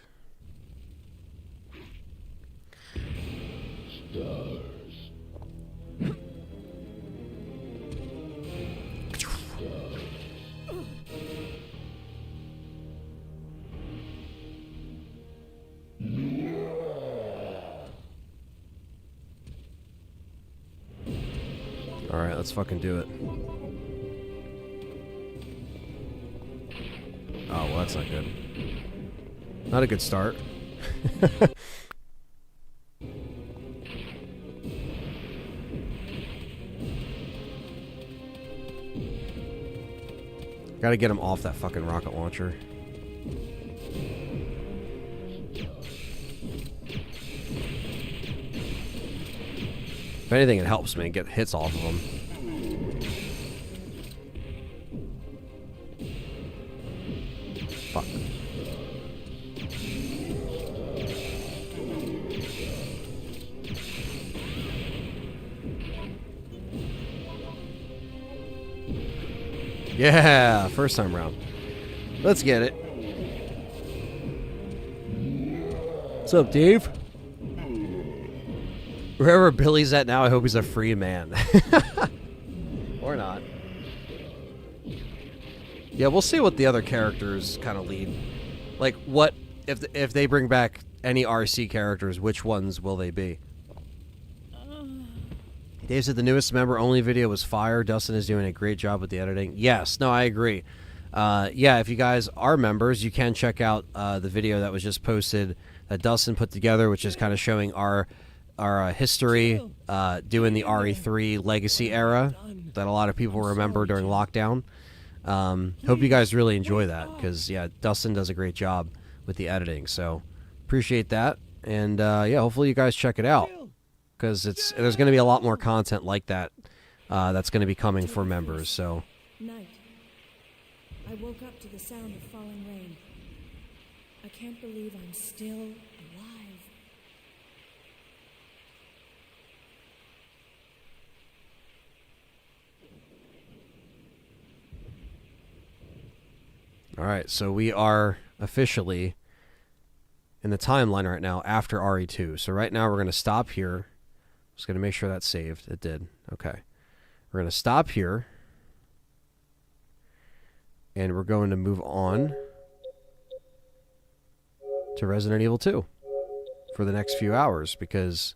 Alright, let's fucking do it. Oh, well, that's not good. Not a good start. Gotta get him off that fucking rocket launcher. If anything, it helps me get hits off of him. Fuck. Yeah, first time round. Let's get it. What's up, Dave? Wherever Billy's at now, I hope he's a free man. Or not. Yeah, we'll see what the other characters kind of lead. Like, what if they bring back any RC characters, which ones will they be? Dave said the newest member-only video was fire. Dustin is doing a great job with the editing. Yes, no, I agree. Yeah, if you guys are members, you can check out the video that was just posted that Dustin put together, which is kind of showing our history doing the RE3 legacy era that a lot of people remember during lockdown. Hope you guys really enjoy that because, yeah, Dustin does a great job with the editing. So appreciate that. And, yeah, hopefully you guys check it out because there's going to be a lot more content like that that's going to be coming for members. So. Night. I woke up to the sound of falling rain. I can't believe I'm still alive. All right, so we are officially in the timeline right now after RE2. So right now we're going to stop here. Just going to make sure that's saved. It did. Okay. We're going to stop here. And we're going to move on to Resident Evil 2 for the next few hours because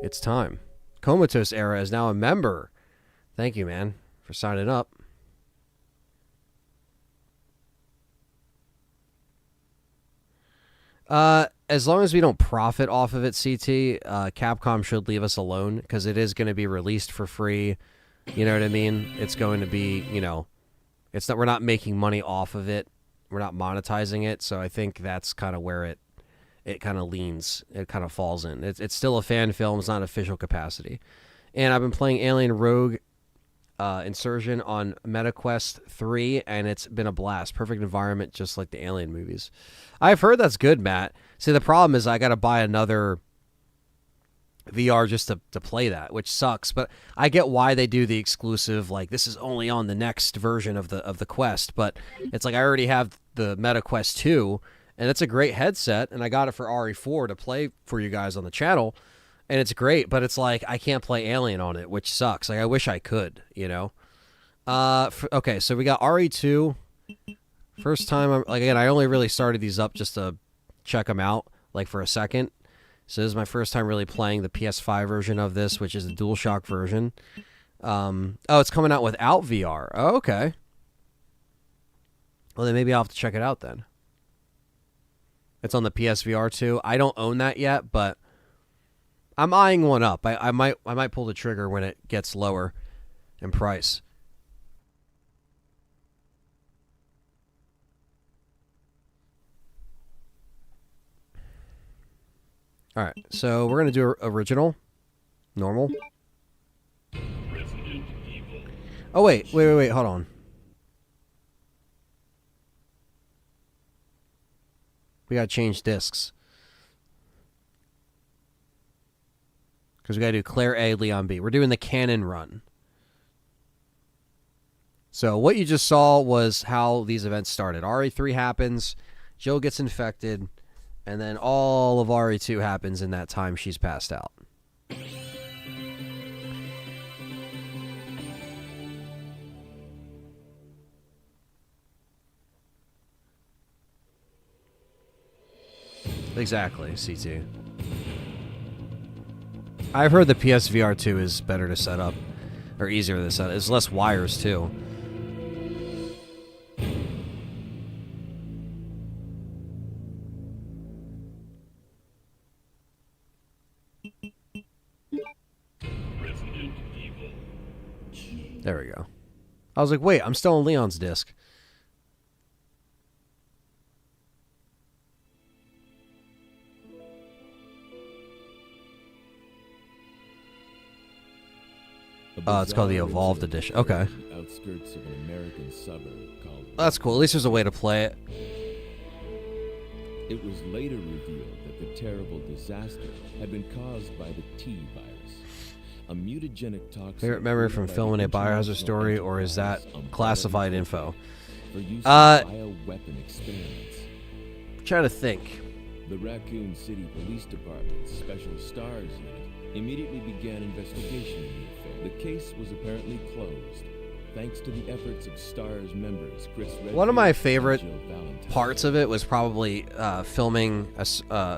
it's time. Comatose Era is now a member. Thank you, man, for signing up. As long as we don't profit off of it, CT, Capcom should leave us alone because it is going to be released for free. You know what I mean? It's going to be, you know, it's not, we're not making money off of it. We're not monetizing it. So I think that's kind of where it kind of leans. It kind of falls in. It's still a fan film. It's not official capacity. And I've been playing Alien Rogue Insurgent on MetaQuest 3, and it's been a blast. Perfect environment, just like the Alien movies. I've heard that's good, Matt. See, the problem is I got to buy another VR just to play that, which sucks. But I get why they do the exclusive, like this is only on the next version of the Quest. But it's like I already have the MetaQuest 2, and it's a great headset, and I got it for RE4 to play for you guys on the channel. And it's great, but it's like I can't play Alien on it, which sucks. Like I wish I could, you know. Okay, so we got RE2. First time, like again, I only really started these up just to check them out, like for a second. So this is my first time really playing the PS5 version of this, which is the DualShock version. Oh, it's coming out without VR. Oh, okay. Well, then maybe I'll have to check it out then. It's on the PSVR too. I don't own that yet, but I'm eyeing one up. I might pull the trigger when it gets lower in price. All right, so we're gonna do original, normal. Oh wait, hold on. We gotta change discs. Because we got to do Claire A, Leon B. We're doing the canon run. So what you just saw was how these events started. RE3 happens, Jill gets infected, and then all of RE2 happens in that time she's passed out. Exactly, CT. I've heard the PSVR 2 is better to set up, or easier to set up. There's less wires, too. There we go. I was like, wait, I'm still on Leon's disc. It's called the Evolved Edition. Okay. Outskirts of an American suburb called. That's cool. At least there's a way to play it. It was later revealed that the terrible disaster had been caused by the T virus, a mutagenic toxin. Favorite memory from filming a Biohazard story, or is that classified info? For use in bioweapon experiments. Trying to think. The Raccoon City Police Department's Special S.T.A.R.S unit immediately began investigation in the affair. The case was apparently closed, thanks to the efforts of S.T.A.R.S members Chris Redfield. One of my favorite parts of it was probably filming a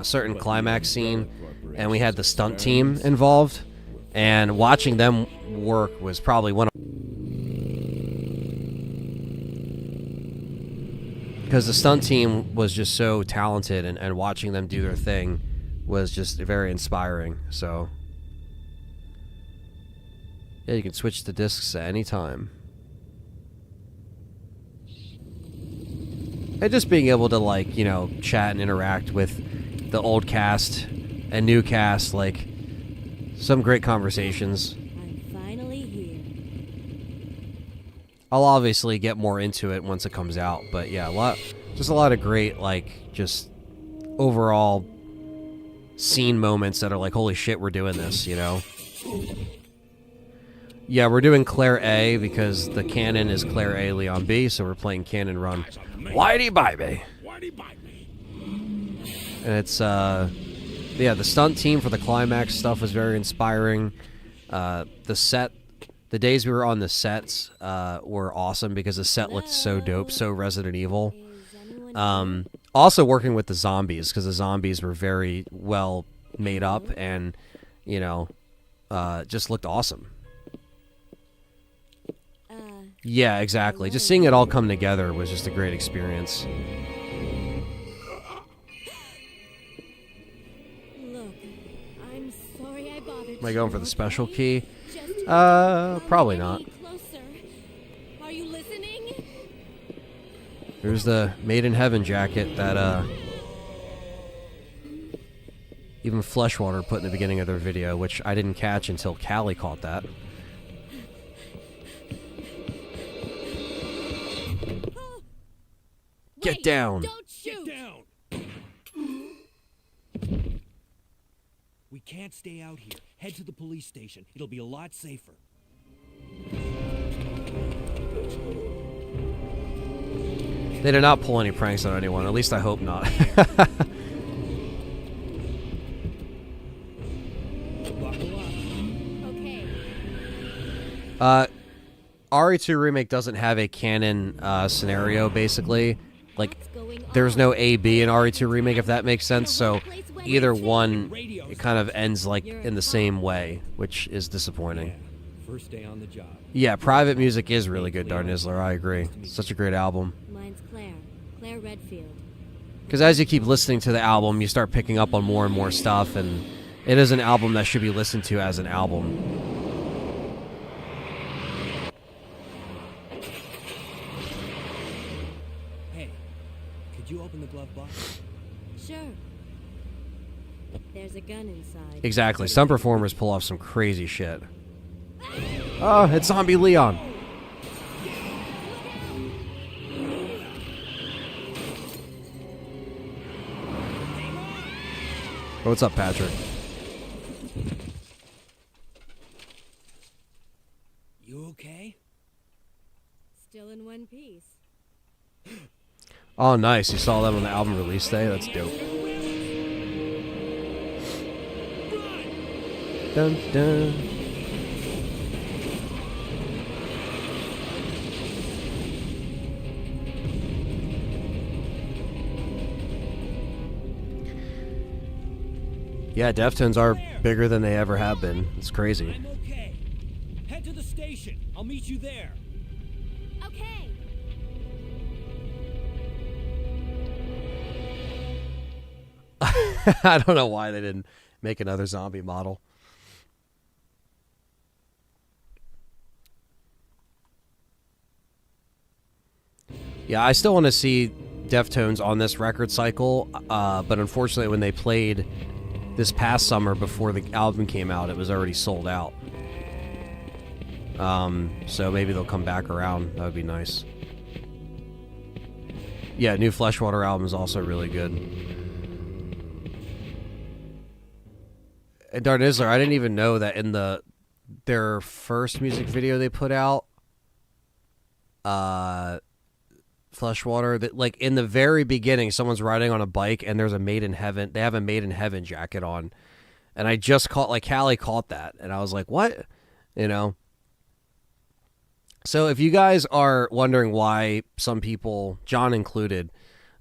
certain climax scene, and we had the stunt team involved, and watching them work was probably one of... Because the stunt team was just so talented, and watching them do their thing was just very inspiring, so... Yeah, you can switch the discs at any time. And just being able to, like, you know, chat and interact with the old cast and new cast, like, some great conversations. I'm finally here. I'll obviously get more into it once it comes out, but yeah, just a lot of great, like, just overall scene moments that are like, holy shit, we're doing this, you know? Yeah, we're doing Claire A because the canon is Claire A, Leon B, so we're playing canon run. Whitey bye me. And it's, yeah, the stunt team for the climax stuff was very inspiring. The days we were on the sets were awesome because the set looked so dope, so Resident Evil. Also working with the zombies because the zombies were very well made up and, you know, just looked awesome. Yeah, exactly. Just seeing it all come together was just a great experience. Look, I'm sorry I bothered. Am I going for the special key? Just Probably not. closer. Are you listening? There's the Made in Heaven jacket that even Fleshwater put in the beginning of their video, which I didn't catch until Callie caught that. Get Wait, down! Don't shoot. Get down! We can't stay out here. Head to the police station. It'll be a lot safer. They did not pull any pranks on anyone. At least I hope not. Buckle up. Okay. RE2 Remake doesn't have a canon scenario, basically. Like, What's going there's on? no A-B in RE2 Remake, if that makes sense. So either one, it kind of ends like in the same way, which is disappointing. First day on the job. Yeah, Private Music is really good, Darnizzler. I agree. Such a great album. Mine's Claire Redfield. Because as you keep listening to the album, you start picking up on more and more stuff, and it is an album that should be listened to as an album. Hey, could you open the glove box? Sure. There's a gun inside. Exactly. Some performers pull off some crazy shit. Oh, it's Zombie Leon. Oh, what's up, Patrick? You okay? Still in one piece. Oh, nice. You saw them on the album release day? That's dope. Dun, dun. Yeah, Deftones are bigger than they ever have been. It's crazy. I'm okay. Head to the station. I'll meet you there. Okay. I don't know why they didn't make another zombie model. Yeah, I still want to see Deftones on this record cycle, but unfortunately when they played this past summer before the album came out, it was already sold out. So maybe they'll come back around. That would be nice. Yeah, new Fleshwater album is also really good. And Darnizzler, I didn't even know that in their first music video they put out, Fleshwater, that like in the very beginning, someone's riding on a bike and there's a Made in Heaven. They have a Made in Heaven jacket on, and I just caught Callie caught that, and I was like, what, you know. So if you guys are wondering why some people, John included,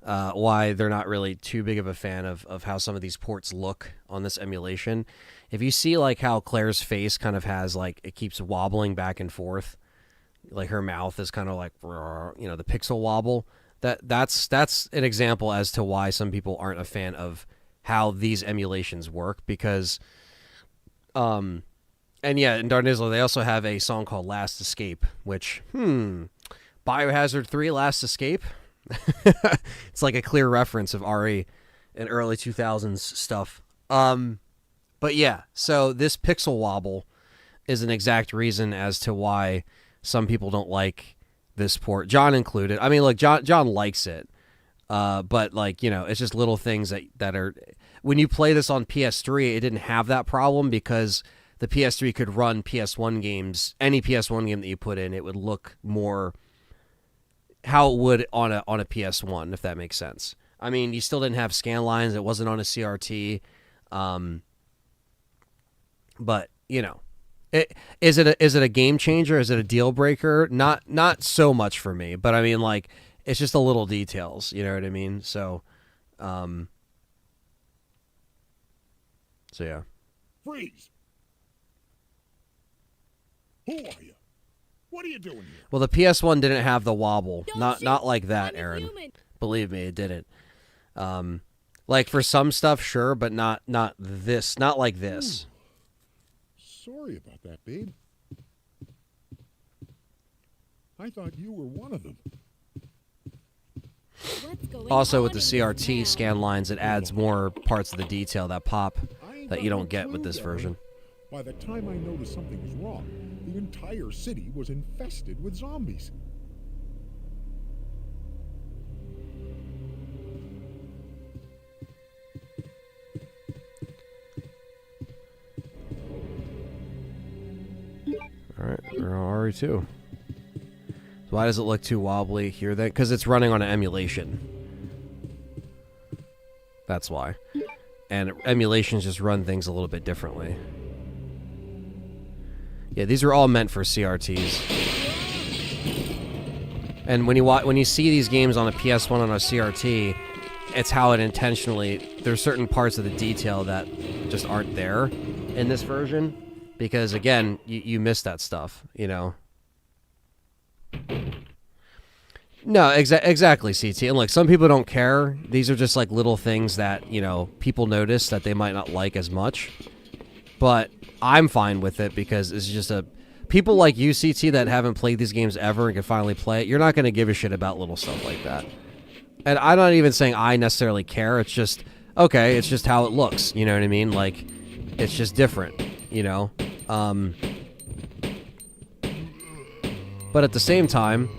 why they're not really too big of a fan of how some of these ports look on this emulation, if you see like how Claire's face kind of has like it keeps wobbling back and forth, like her mouth is kind of like, you know, the pixel wobble, that's an example as to why some people aren't a fan of how these emulations work, because and yeah, in Darnizzler they also have a song called Last Escape, which Biohazard 3 Last Escape. It's like a clear reference of RE and early 2000s stuff. But yeah, so this pixel wobble is an exact reason as to why some people don't like this port, John included. I mean, look, John likes it, but like, you know, it's just little things that are, when you play this on PS3, it didn't have that problem because the PS3 could run PS1 games. Any PS1 game that you put in, it would look more how it would on a PS1, if that makes sense. I mean, you still didn't have scan lines. It wasn't on a CRT. But, you know, Is it a game changer? Is it a deal breaker? Not so much for me, but I mean, like, it's just the little details. You know what I mean? So yeah. Freeze! Who are you? What are you doing here? Well, the PS1 didn't have the wobble. Don't shoot. Not like that, I'm a Aaron. human. Believe me, it didn't. Like for some stuff, sure, but not this. Not like this. Sorry about that, babe. I thought you were one of them. What's going Also, on with the in this CRT town? scan lines, it adds more parts of the detail that pop I ain't that you got don't no get with clue, this Darren. version. By the time I noticed something was wrong, the entire city was infested with zombies. All right, we're on RE2. So why does it look too wobbly here then? Because it's running on an emulation. That's why. And emulations just run things a little bit differently. Yeah, these are all meant for CRTs. And when you see these games on a PS1 on a CRT, it's how it intentionally... There's certain parts of the detail that just aren't there in this version. Because, again, you miss that stuff, you know? No, exactly, CT. And, look, some people don't care. These are just, like, little things that, you know, people notice that they might not like as much. But I'm fine with it because it's just a... People like you, CT, that haven't played these games ever and can finally play it, you're not going to give a shit about little stuff like that. And I'm not even saying I necessarily care. It's just, okay, it's just how it looks. You know what I mean? Like, it's just different, you know? But at the same time,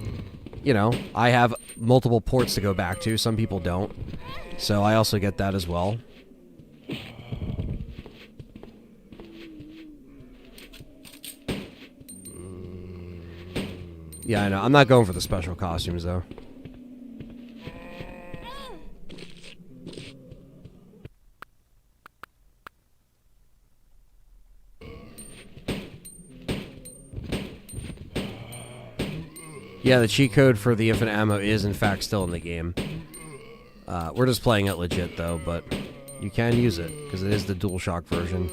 you know, I have multiple ports to go back to. Some people don't. So I also get that as well. Yeah, I know. I'm not going for the special costumes, though. Yeah, the cheat code for the infinite ammo is, in fact, still in the game. We're just playing it legit, though, but you can use it, because it is the DualShock version.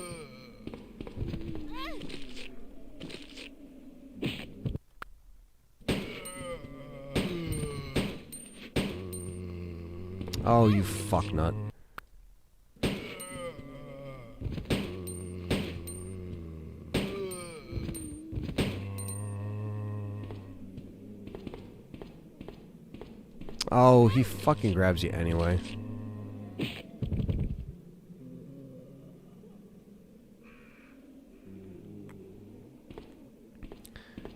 Oh, you fucknut. Oh, he fucking grabs you anyway.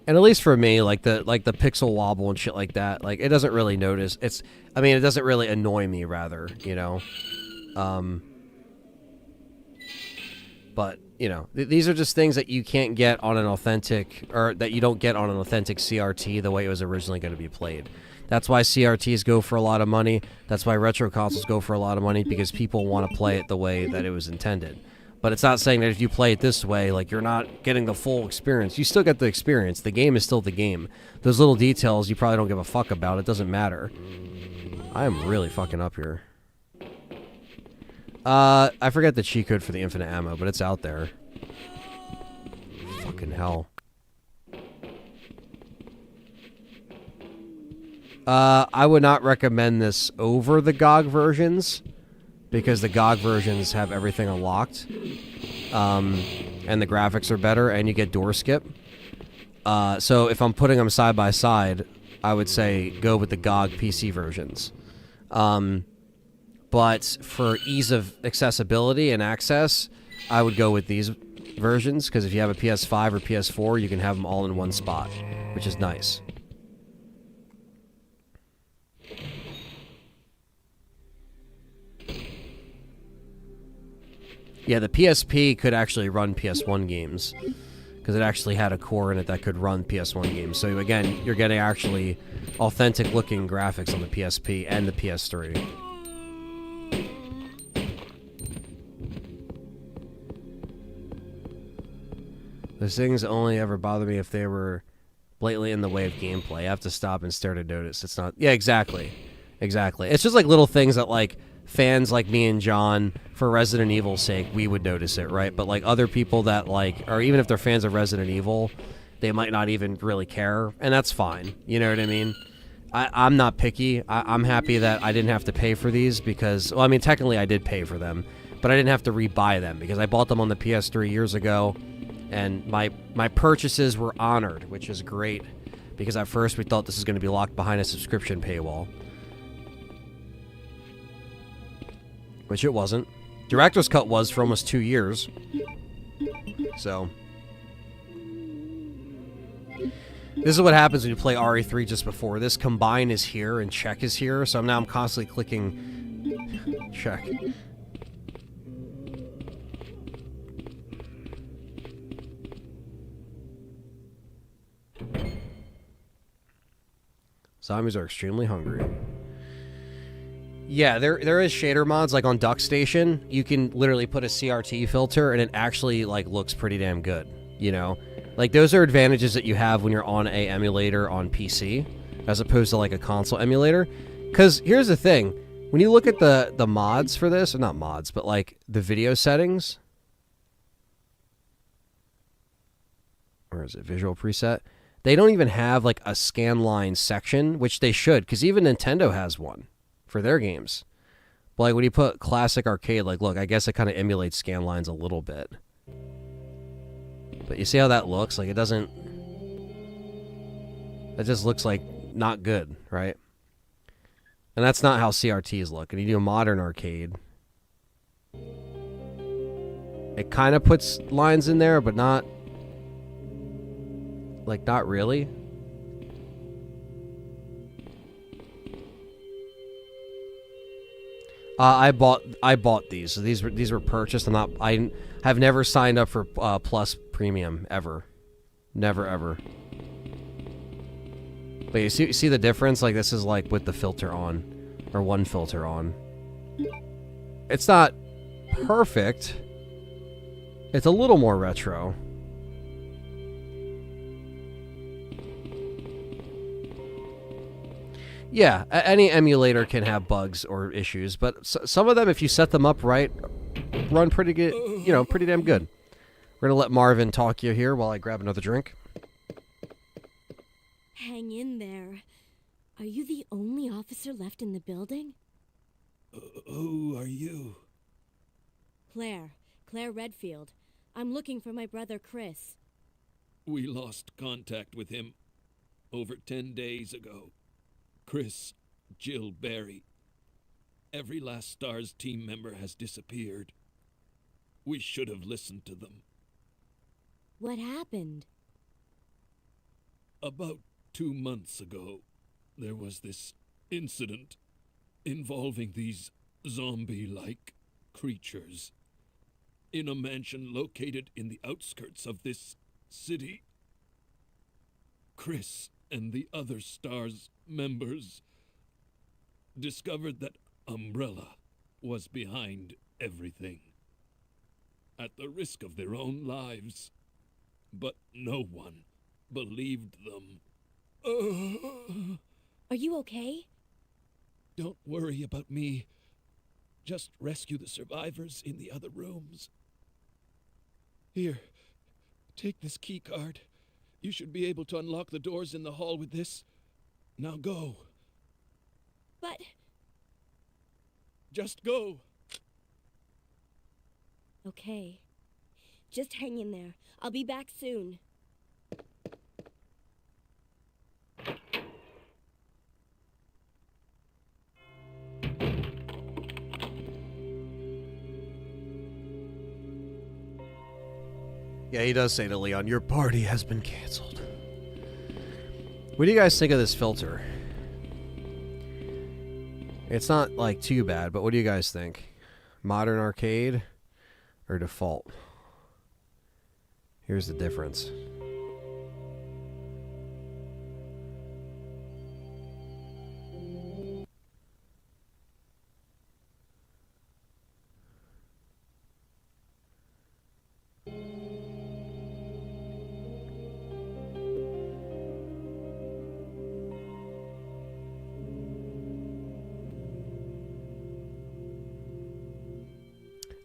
And at least for me, like the pixel wobble and shit like that, like it doesn't really notice. I mean, it doesn't really annoy me, rather, you know. But you know, these are just things that you can't get on an authentic, or that you don't get on an authentic CRT the way it was originally going to be played. That's why CRTs go for a lot of money. That's why retro consoles go for a lot of money, because people want to play it the way that it was intended. But it's not saying that if you play it this way, like, you're not getting the full experience. You still get the experience. The game is still the game. Those little details you probably don't give a fuck about. It doesn't matter. I am really fucking up here. I forget the cheat code for the infinite ammo, but it's out there. Fucking hell. I would not recommend this over the GOG versions, because the GOG versions have everything unlocked, and the graphics are better, and you get door skip. So if I'm putting them side by side, I would say go with the GOG PC versions. But for ease of accessibility and access, I would go with these versions, because if you have a PS5 or PS4, you can have them all in one spot, which is nice. Yeah, the PSP could actually run PS1 games, because it actually had a core in it that could run PS1 games. So again, you're getting actually authentic-looking graphics on the PSP and the PS3. Those things only ever bother me if they were blatantly in the way of gameplay. I have to stop and stare to notice. It's not... Yeah, exactly. Exactly. It's just like little things that, like, fans like me and John, for Resident Evil's sake, we would notice it, right? But, like, other people that, like... Or even if they're fans of Resident Evil, they might not even really care. And that's fine. You know what I mean? I'm not picky. I'm happy that I didn't have to pay for these because... Well, I mean, technically I did pay for them. But I didn't have to rebuy them because I bought them on the PS3 years ago. And my purchases were honored, which is great. Because at first we thought this was going to be locked behind a subscription paywall. Which it wasn't. Director's Cut was for almost 2 years. So... This is what happens when you play RE3 just before this. Combine is here and check is here. So now I'm constantly clicking check. Zombies are extremely hungry. Yeah, there is shader mods, like on Duck Station. You can literally put a CRT filter and it actually like looks pretty damn good, you know? Like, those are advantages that you have when you're on a emulator on PC, as opposed to, like, a console emulator. Because here's the thing. When you look at the mods for this, or not mods, but, like, the video settings. Where is it? Visual preset. They don't even have, like, a scanline section, which they should, because even Nintendo has one for their games. But, like, when you put classic arcade, like, look, I guess it kind of emulates scanlines a little bit. But you see how that looks? Like, it doesn't... It just looks like not good, right? And that's not how CRTs look. And you do a modern arcade. It kind of puts lines in there, but not... Like, not really. I bought these. So these were purchased. I have never signed up for Plus Premium ever. Never ever. But you see the difference? Like, this is like with the filter on, or one filter on. It's not perfect. It's a little more retro. Yeah, any emulator can have bugs or issues, but some of them, if you set them up right, run pretty good, you know, pretty damn good. We're gonna let Marvin talk you here while I grab another drink. Hang in there. Are you the only officer left in the building? Who are you? Claire Redfield. I'm looking for my brother Chris. We lost contact with him over 10 days ago. Chris, Jill, Barry. Every last S.T.A.R.S team member has disappeared. We should have listened to them. What happened? About 2 months ago, there was this incident involving these zombie-like creatures in a mansion located in the outskirts of this city. Chris and the other S.T.A.R.S members discovered that Umbrella was behind everything, at the risk of their own lives. But no one believed them. Are you okay? Don't worry about me. Just rescue the survivors in the other rooms. Here, take this key card. You should be able to unlock the doors in the hall with this. Now go. But... Just go. Okay. Just hang in there. I'll be back soon. Yeah, he does say to Leon, your party has been canceled. What do you guys think of this filter? It's not, like, too bad, but what do you guys think? Modern arcade or default? Here's the difference.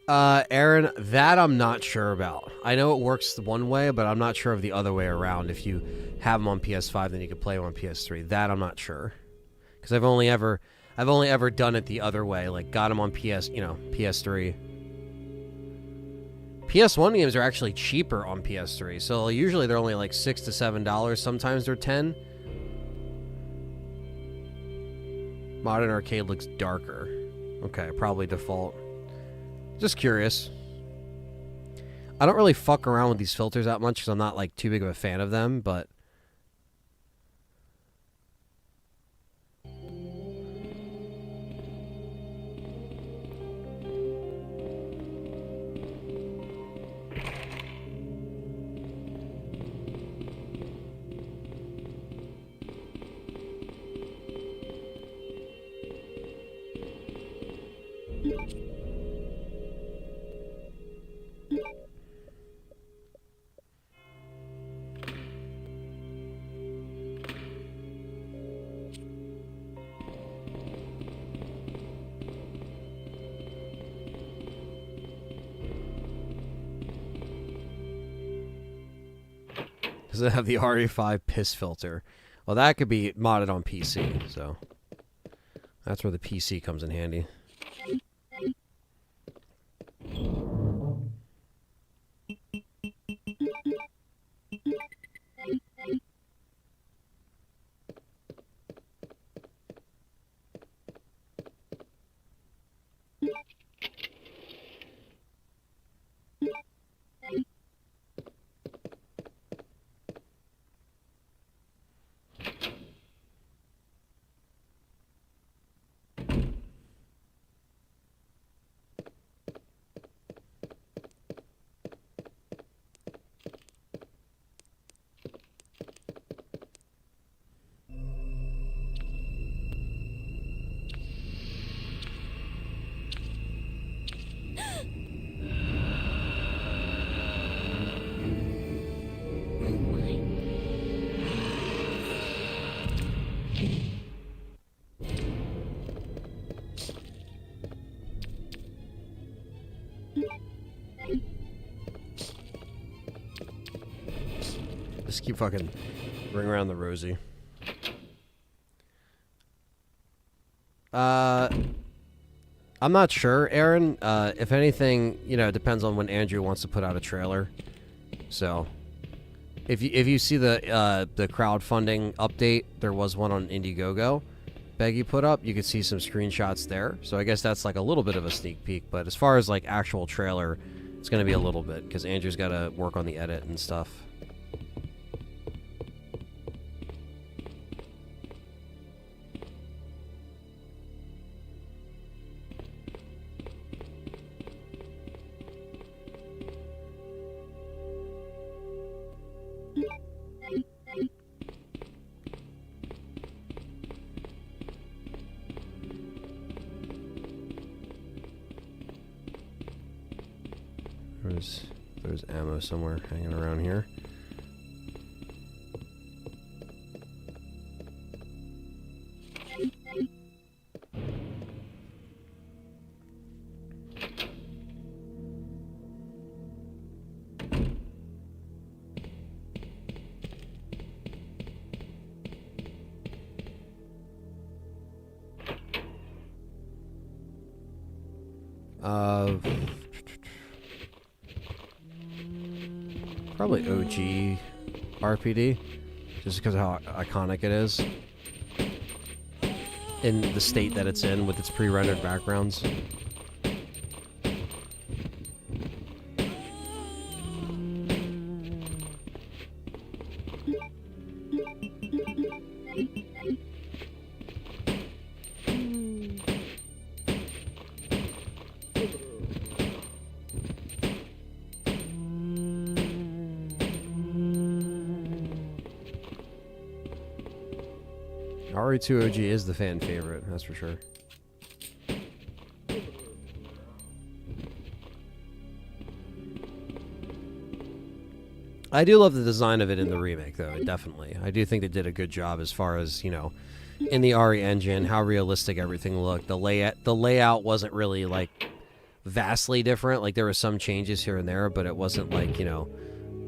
Aaron, that I'm not sure about. I know it works one way, but I'm not sure of the other way around. If you have them on PS5, then you can play them on PS3. That I'm not sure, because I've only ever done it the other way. Like got them on PS3. PS1 games are actually cheaper on PS3, so usually they're only like $6 to $7. Sometimes they're $10. Modern Arcade looks darker. Okay, probably default. Just curious. I don't really fuck around with these filters that much because I'm not like too big of a fan of them, but does it have the RE5 piss filter? Well, that could be modded on PC, so that's where the PC comes in handy. Just keep fucking ring around the rosy. I'm not sure, Aaron. If anything, it depends on when Andrew wants to put out a trailer. So, if you see the crowdfunding update, there was one on Indiegogo. Beggy put up, you could see some screenshots there. So I guess that's like a little bit of a sneak peek. But as far as like actual trailer, it's gonna be a little bit because Andrew's got to work on the edit and stuff. There's ammo somewhere hanging around here. Probably OG RPD, just because of how iconic it is in the state that it's in with its pre-rendered backgrounds. RE2 OG is the fan favorite, that's for sure. I do love the design of it in the remake, though, definitely. I do think they did a good job as far as, in the RE engine, how realistic everything looked. The layout wasn't really, like, vastly different. Like there were some changes here and there, but it wasn't like, you know,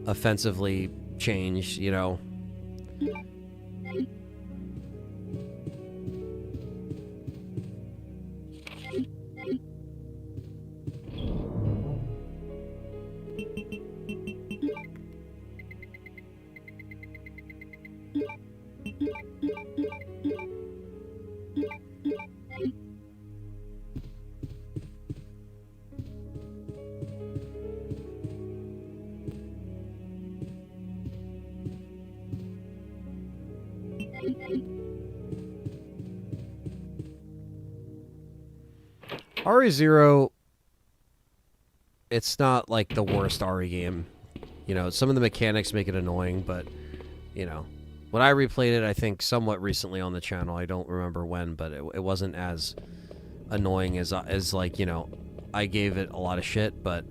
offensively changed, you know. RE0, it's not like the worst RE game. You know, some of the mechanics make it annoying, but, you know, when I replayed it, I think somewhat recently on the channel, I don't remember when, but it wasn't as annoying as like, you know, I gave it a lot of shit, but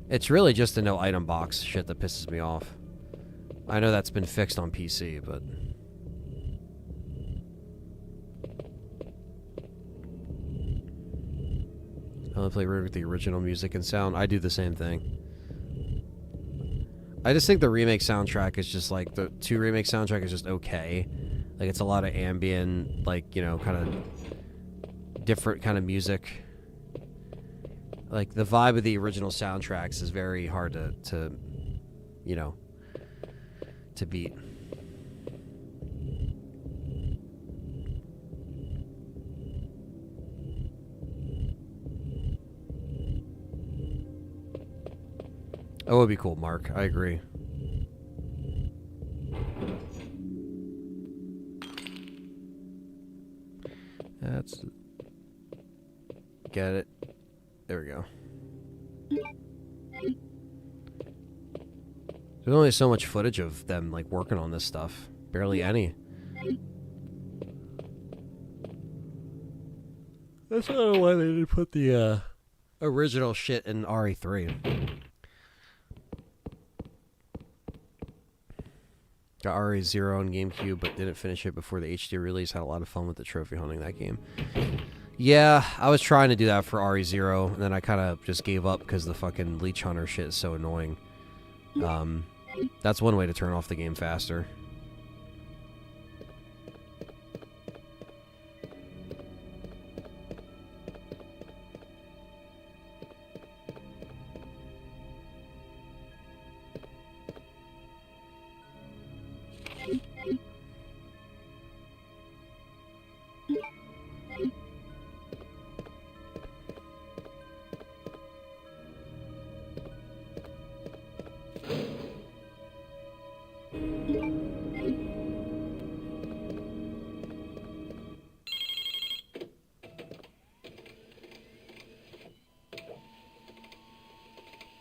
it's really just the no item box shit that pisses me off. I know that's been fixed on PC, but... I only play with the original music and sound. I do the same thing. I just think the remake soundtrack is just like, the 2 remake soundtrack is just okay. Like, it's a lot of ambient, like, you know, kind of different kind of music. Like, the vibe of the original soundtracks is very hard to you know, to beat. That would be cool, Mark. I agree. That's... Get it. There we go. There's only so much footage of them, like, working on this stuff. Barely any. That's not why they didn't put the, original shit in RE3. Got RE0 on GameCube, but didn't finish it before the HD release. Had a lot of fun with the trophy hunting that game. Yeah, I was trying to do that for RE0, and then I kind of just gave up because the fucking Leech Hunter shit is so annoying. That's one way to turn off the game faster.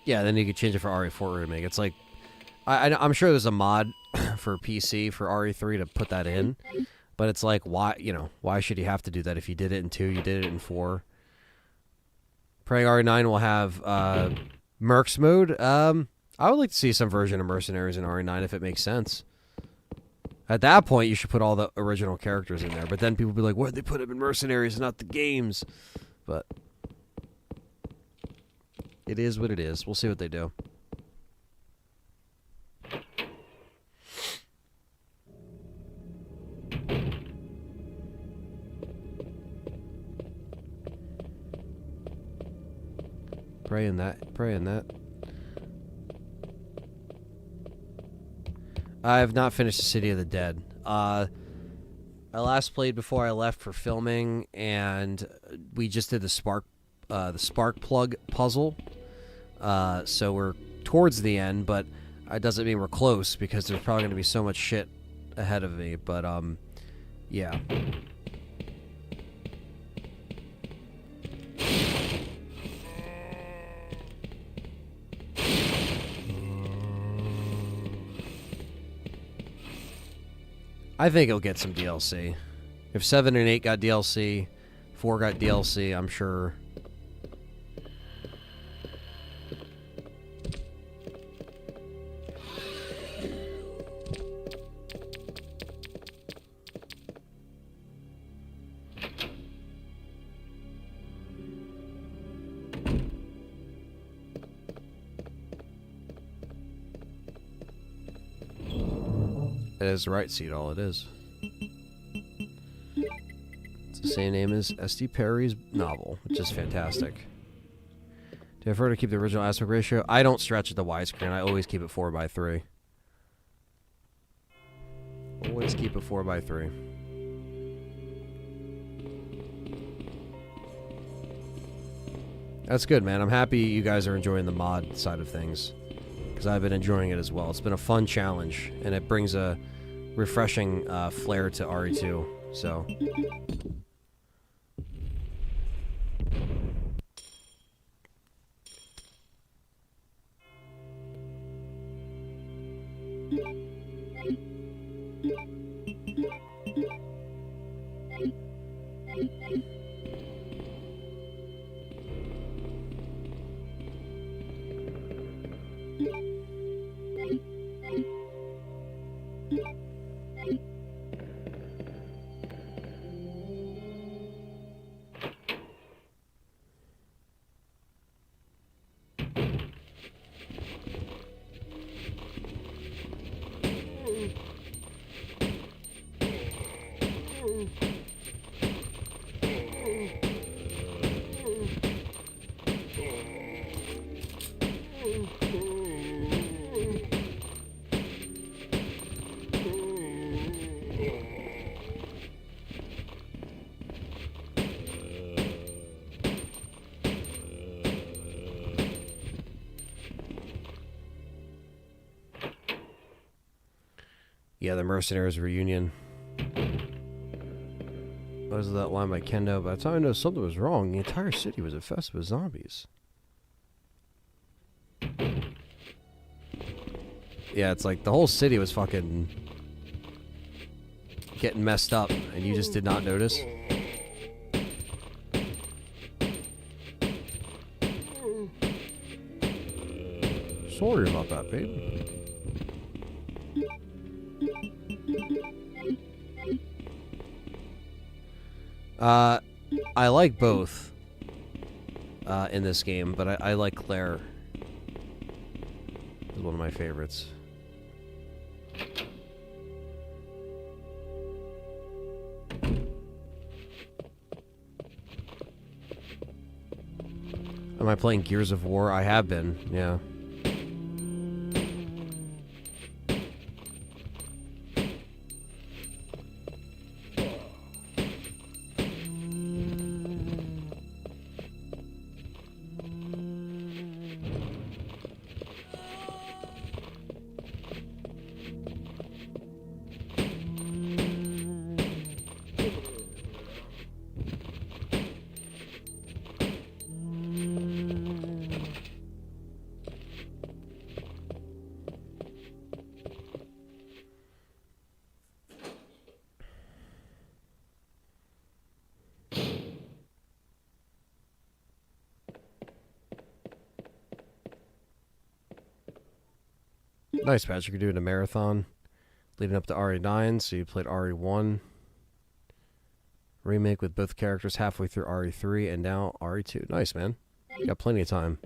Yeah, then you could change it for RE4 remake. It's like, I'm sure there's a mod for PC for RE3 to put that in, but it's like, why, you know, why should you have to do that if you did it in 2, you did it in 4? Praying RE9 will have Mercs mode. I would like to see some version of Mercenaries in RE9 if it makes sense. At that point, you should put all the original characters in there, but then people will be like, why'd they put them in Mercenaries and not the games? But... it is what it is. We'll see what they do. Praying that. Praying that. I have not finished the City of the Dead. I last played before I left for filming, and we just did the spark plug puzzle. So we're towards the end, but it doesn't mean we're close because there's probably going to be so much shit ahead of me. But yeah. I think it'll get some DLC. If 7 and 8 got DLC, 4 got DLC, I'm sure. That is the right Seagull, it is. It's the same name as S.T.A.R.'s novel, which is fantastic. Do I prefer to keep the original aspect ratio? I don't stretch at the widescreen. I always keep it 4:3. Always keep it 4:3. That's good, man. I'm happy you guys are enjoying the mod side of things, because I've been enjoying it as well. It's been a fun challenge, and it brings a refreshing flair to RE2. So. Yeah, the Mercenaries reunion. What was that line by Kendo? By the time I know something was wrong, the entire city was infested with zombies. Yeah, it's like the whole city was fucking getting messed up, and you just did not notice. Sorry about that, babe. I like both in this game, but I like Claire. Is one of my favorites. Am I playing Gears of War? I have been, yeah. Nice, Patrick. You're doing a marathon leading up to RE9, so you played RE1. Remake with both characters halfway through RE3, and now RE2. Nice, man. You got plenty of time.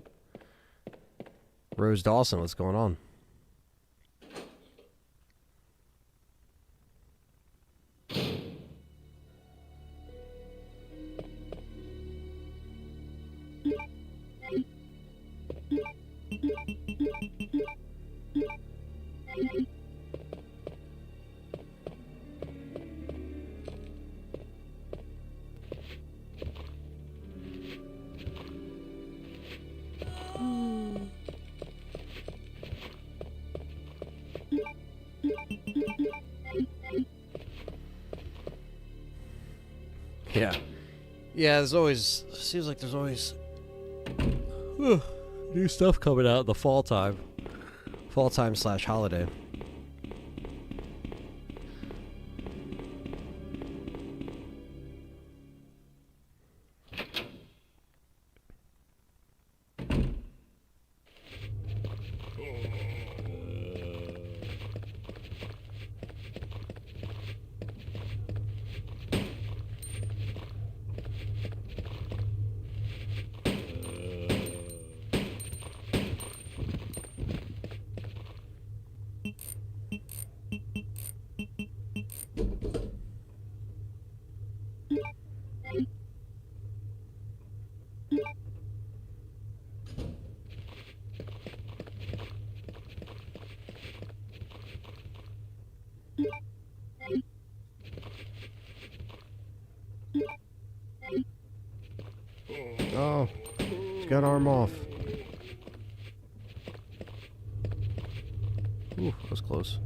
Rose Dawson, what's going on? Yeah. Yeah, there's always... Seems like there's always... new stuff coming out in the fall time. Fall time / holiday. Oh, she's got arm off. Ooh, that was close.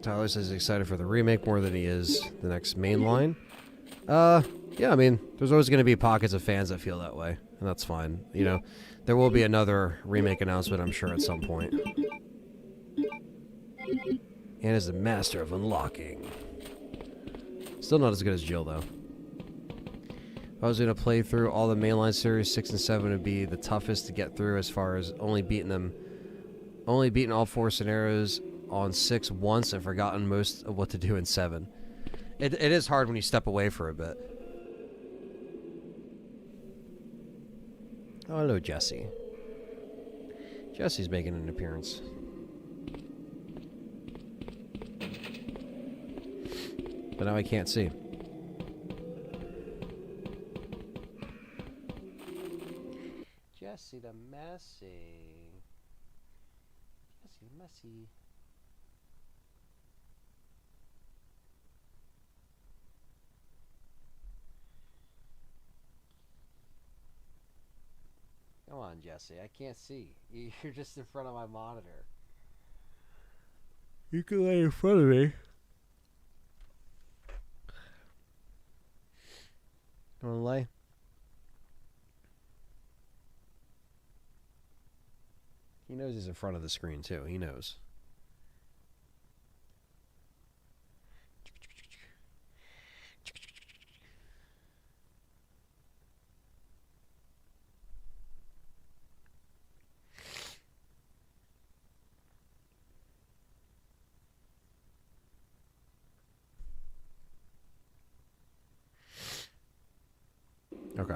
Tyler says he's excited for the remake more than he is the next main line. Yeah, I mean, there's always going to be pockets of fans that feel that way, and that's fine. You know, there will be another remake announcement, I'm sure, at some point. And is the master of unlocking. Still not as good as Jill, though. If I was going to play through all the mainline series, 6 and 7 would be the toughest to get through as far as only beating all 4 scenarios on 6 once and forgotten most of what to do in 7. It is hard when you step away for a bit. Oh, hello, Jesse. Jesse's making an appearance. But now I can't see. Jesse the Messy. Jesse the Messy. Come on, Jesse. I can't see. You're just in front of my monitor. You can lay in front of me. You want to lay? He knows he's in front of the screen, too. He knows. Okay.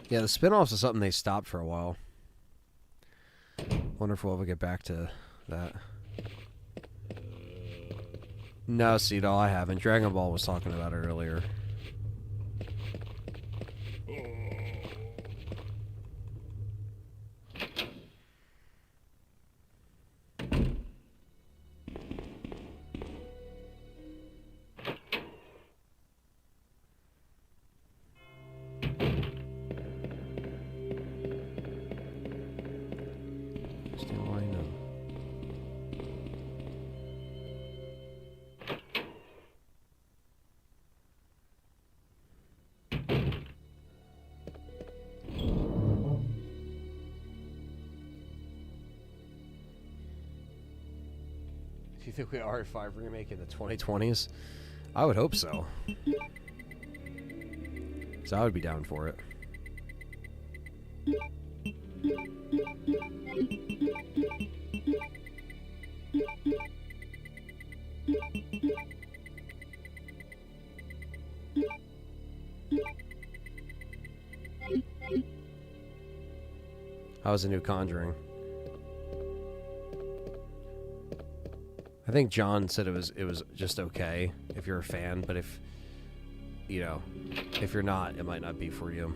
Yeah, the spin-offs is something they stopped for a while. Wonder if we'll ever get back to that. No, Seedall, I haven't. Dragon Ball was talking about it earlier. Do you think we are R5 remake in the 2020s? I would hope so. So I would be down for it. How was the new Conjuring? I think John said it was just okay if you're a fan, but if you're not, it might not be for you.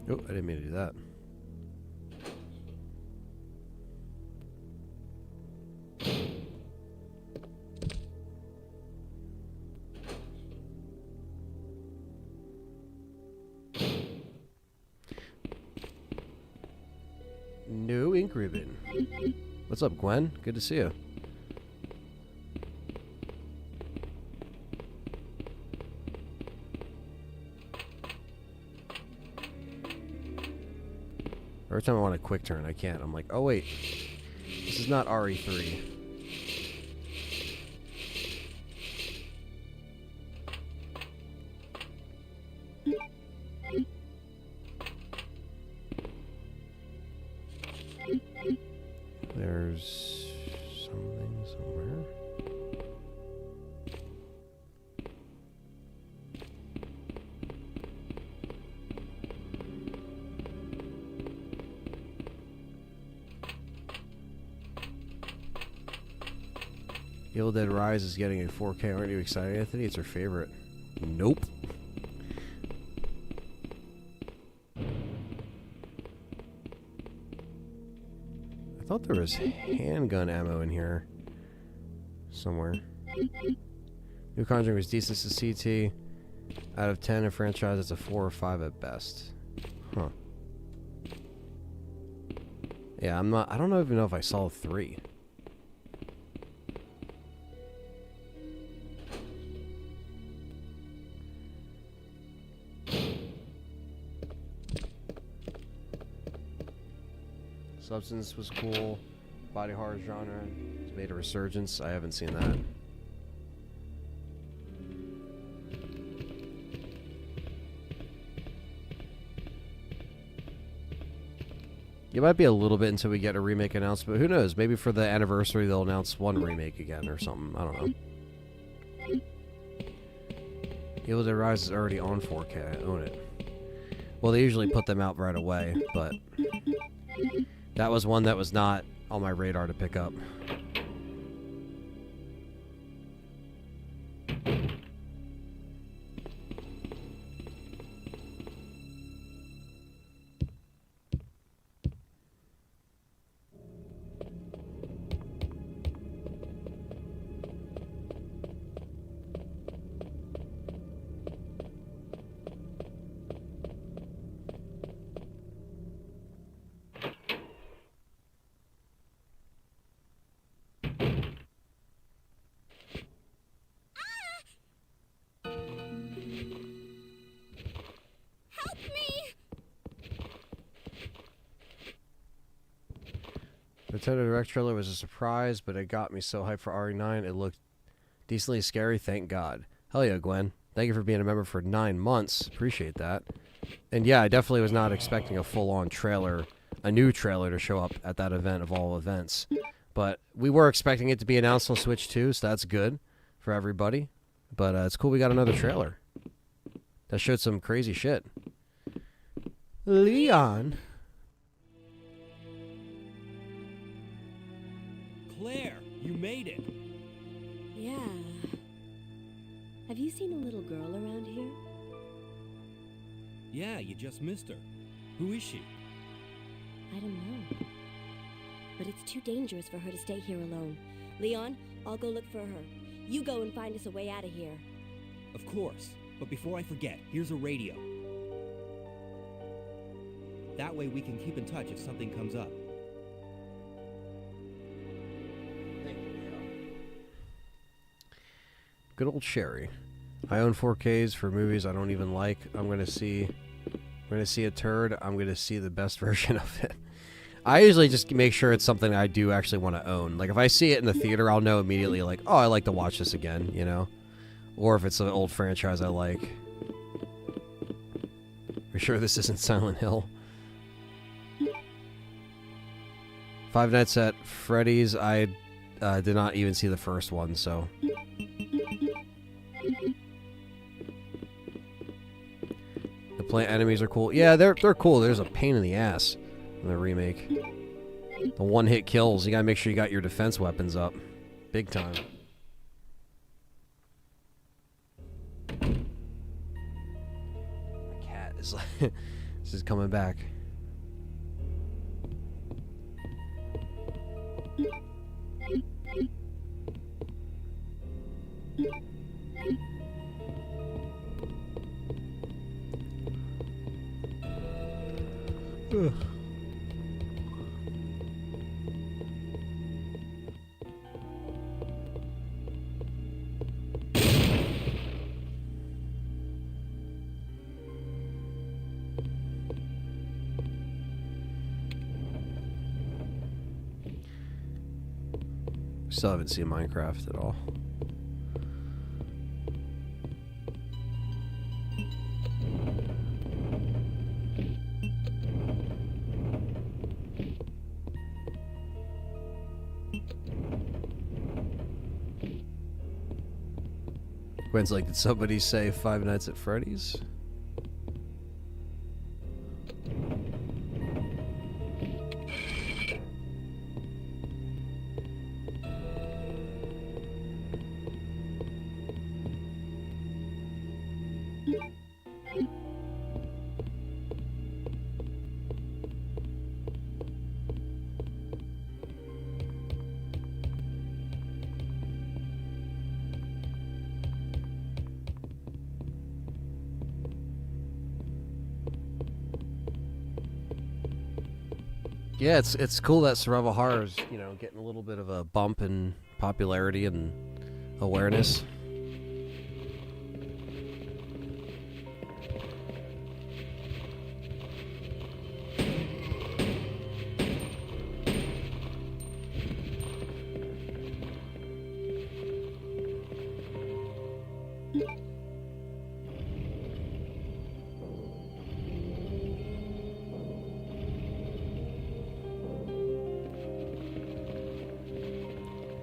Oh, I didn't mean to do that. No ink ribbon. What's up, Gwen? Good to see you. Every time I want a quick turn, I can't. I'm like, oh wait, this is not RE3. Evil Dead Rise is getting a 4K. Aren't you excited, Anthony? It's her favorite. Nope. I thought there was handgun ammo in here somewhere. New Conjuring was decent to CT. Out of 10 in franchise, it's a 4 or 5 at best. Huh. Yeah, I don't even know if I saw 3. Substance was cool. Body horror genre has made a resurgence. I haven't seen that. It might be a little bit until we get a remake announced, but who knows? Maybe for the anniversary they'll announce one remake again or something. I don't know. Evil Dead Rise is already on 4K. I own it. Well, they usually put them out right away, but that was one that was not on my radar to pick up. The Nintendo Direct trailer was a surprise, but it got me so hyped for RE9. It looked decently scary, thank God. Hell yeah, Gwen. Thank you for being a member for 9 months. Appreciate that. And yeah, I definitely was not expecting a full-on trailer, a new trailer to show up at that event of all events. But we were expecting it to be announced on Switch too, so that's good for everybody. But it's cool we got another trailer. That showed some crazy shit. Leon. Claire, you made it. Yeah. Have you seen a little girl around here? Yeah, you just missed her. Who is she? I don't know. But it's too dangerous for her to stay here alone. Leon, I'll go look for her. You go and find us a way out of here. Of course. But before I forget, here's a radio. That way we can keep in touch if something comes up. Good old Sherry. I own 4Ks for movies I don't even like. I'm gonna see a turd. I'm gonna see the best version of it. I usually just make sure it's something I do actually want to own. Like if I see it in the theater, I'll know immediately. Like, oh, I like to watch this again, you know. Or if it's an old franchise I like. Are you sure this isn't Silent Hill? Five Nights at Freddy's. I did not even see the first one, so. The plant enemies are cool. Yeah, they're cool. There's a pain in the ass in the remake. The one-hit kills. You gotta make sure you got your defense weapons up. Big time. My cat is like... this is coming back. Ugh. Still haven't seen Minecraft at all. Gwen's like, did somebody say Five Nights at Freddy's? Yeah, it's cool that survival horror is, you know, getting a little bit of a bump in popularity and awareness.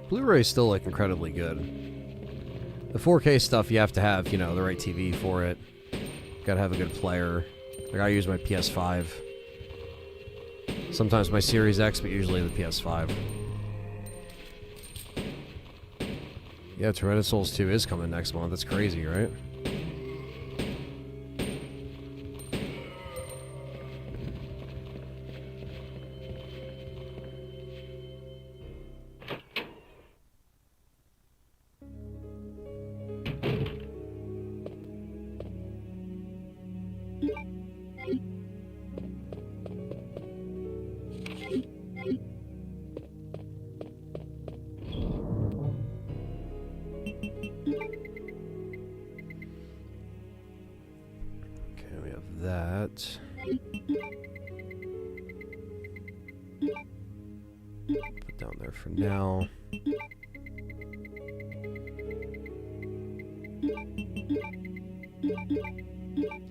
Blu-ray's still like incredibly good. The 4K stuff you have to have, you know, the right TV for it. Gotta have a good player. Like I use my PS5. Sometimes my Series X, but usually the PS5. Yeah, Torrent Souls 2 is coming next month. That's crazy, right? Put down there for now.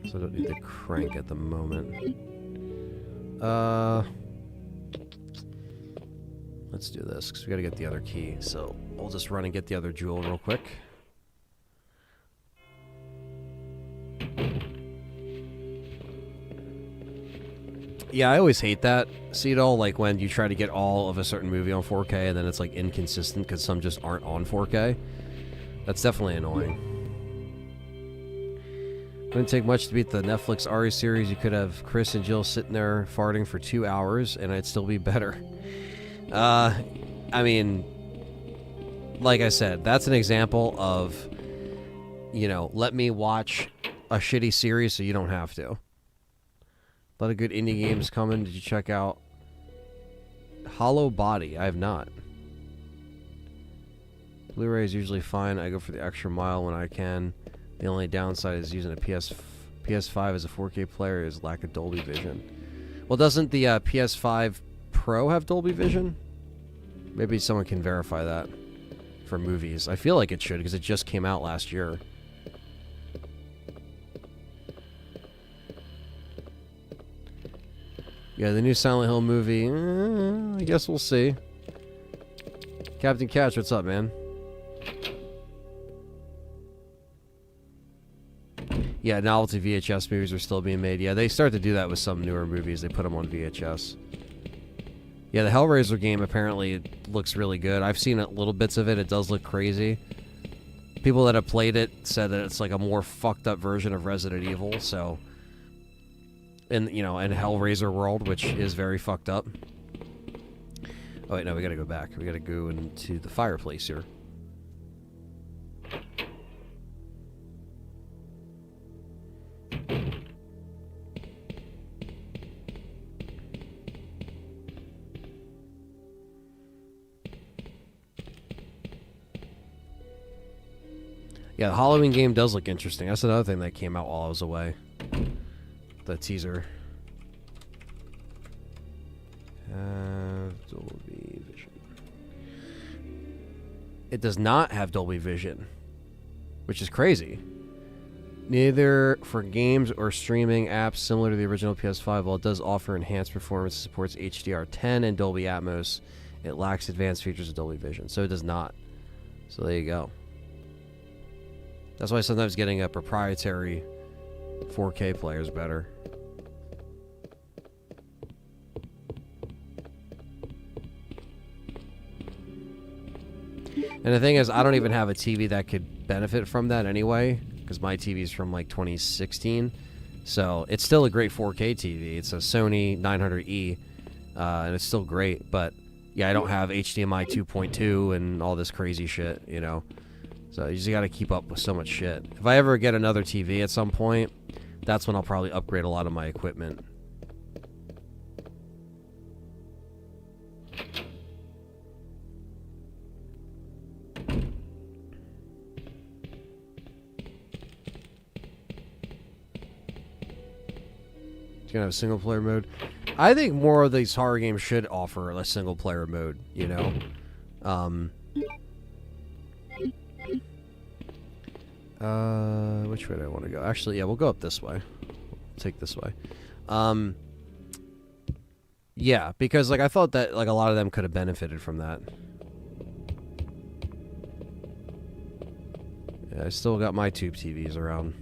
So I don't need the crank at the moment. Let's do this, because we gotta get the other key. So we'll just run and get the other jewel real quick. Yeah, I always hate that. See it all, like when you try to get all of a certain movie on 4K and then it's like inconsistent because some just aren't on 4K. That's definitely annoying. Wouldn't take much to beat the Netflix Ari series. You could have Chris and Jill sitting there farting for 2 hours and it'd still be better. I mean, like I said, that's an example of, you know, let me watch a shitty series so you don't have to. A lot of good indie games coming. Did you check out Hollow Body? I have not. Blu-ray is usually fine. I go for the extra mile when I can. The only downside is using a PS5 as a 4K player is lack of Dolby Vision. Well, doesn't the PS5 Pro have Dolby Vision? Maybe someone can verify that for movies. I feel like it should because it just came out last year. Yeah, the new Silent Hill movie, I guess we'll see. Captain Catch, what's up, man? Yeah, novelty VHS movies are still being made. Yeah, they start to do that with some newer movies. They put them on VHS. Yeah, the Hellraiser game apparently looks really good. I've seen little bits of it. It does look crazy. People that have played it said that it's like a more fucked up version of Resident Evil, so... In, you know, in Hellraiser world, which is very fucked up. Oh wait, no, we gotta go back. We gotta go into the fireplace here. Yeah, the Halloween game does look interesting. That's another thing that came out while I was away. The teaser. Dolby Vision. It does not have Dolby Vision, which is crazy. Neither for games or streaming apps similar to the original PS5. While it does offer enhanced performance, it supports HDR10 and Dolby Atmos, it lacks advanced features of Dolby Vision, so it does not. So there you go. That's why sometimes getting a proprietary 4K player is better. And the thing is, I don't even have a TV that could benefit from that anyway, because my TV's from like 2016. So it's still a great 4K TV. It's a Sony 900E, and it's still great. But yeah, I don't have HDMI 2.2 and all this crazy shit, you know. So you just got to keep up with so much shit. If I ever get another TV at some point, that's when I'll probably upgrade a lot of my equipment. Gonna have a single player mode. I think more of these horror games should offer a single player mode, you know. Which way do I want to go? Actually, yeah, we'll go up this way. We'll take this way. Yeah, because like I thought that like a lot of them could have benefited from that. Yeah, I still got my tube TVs around.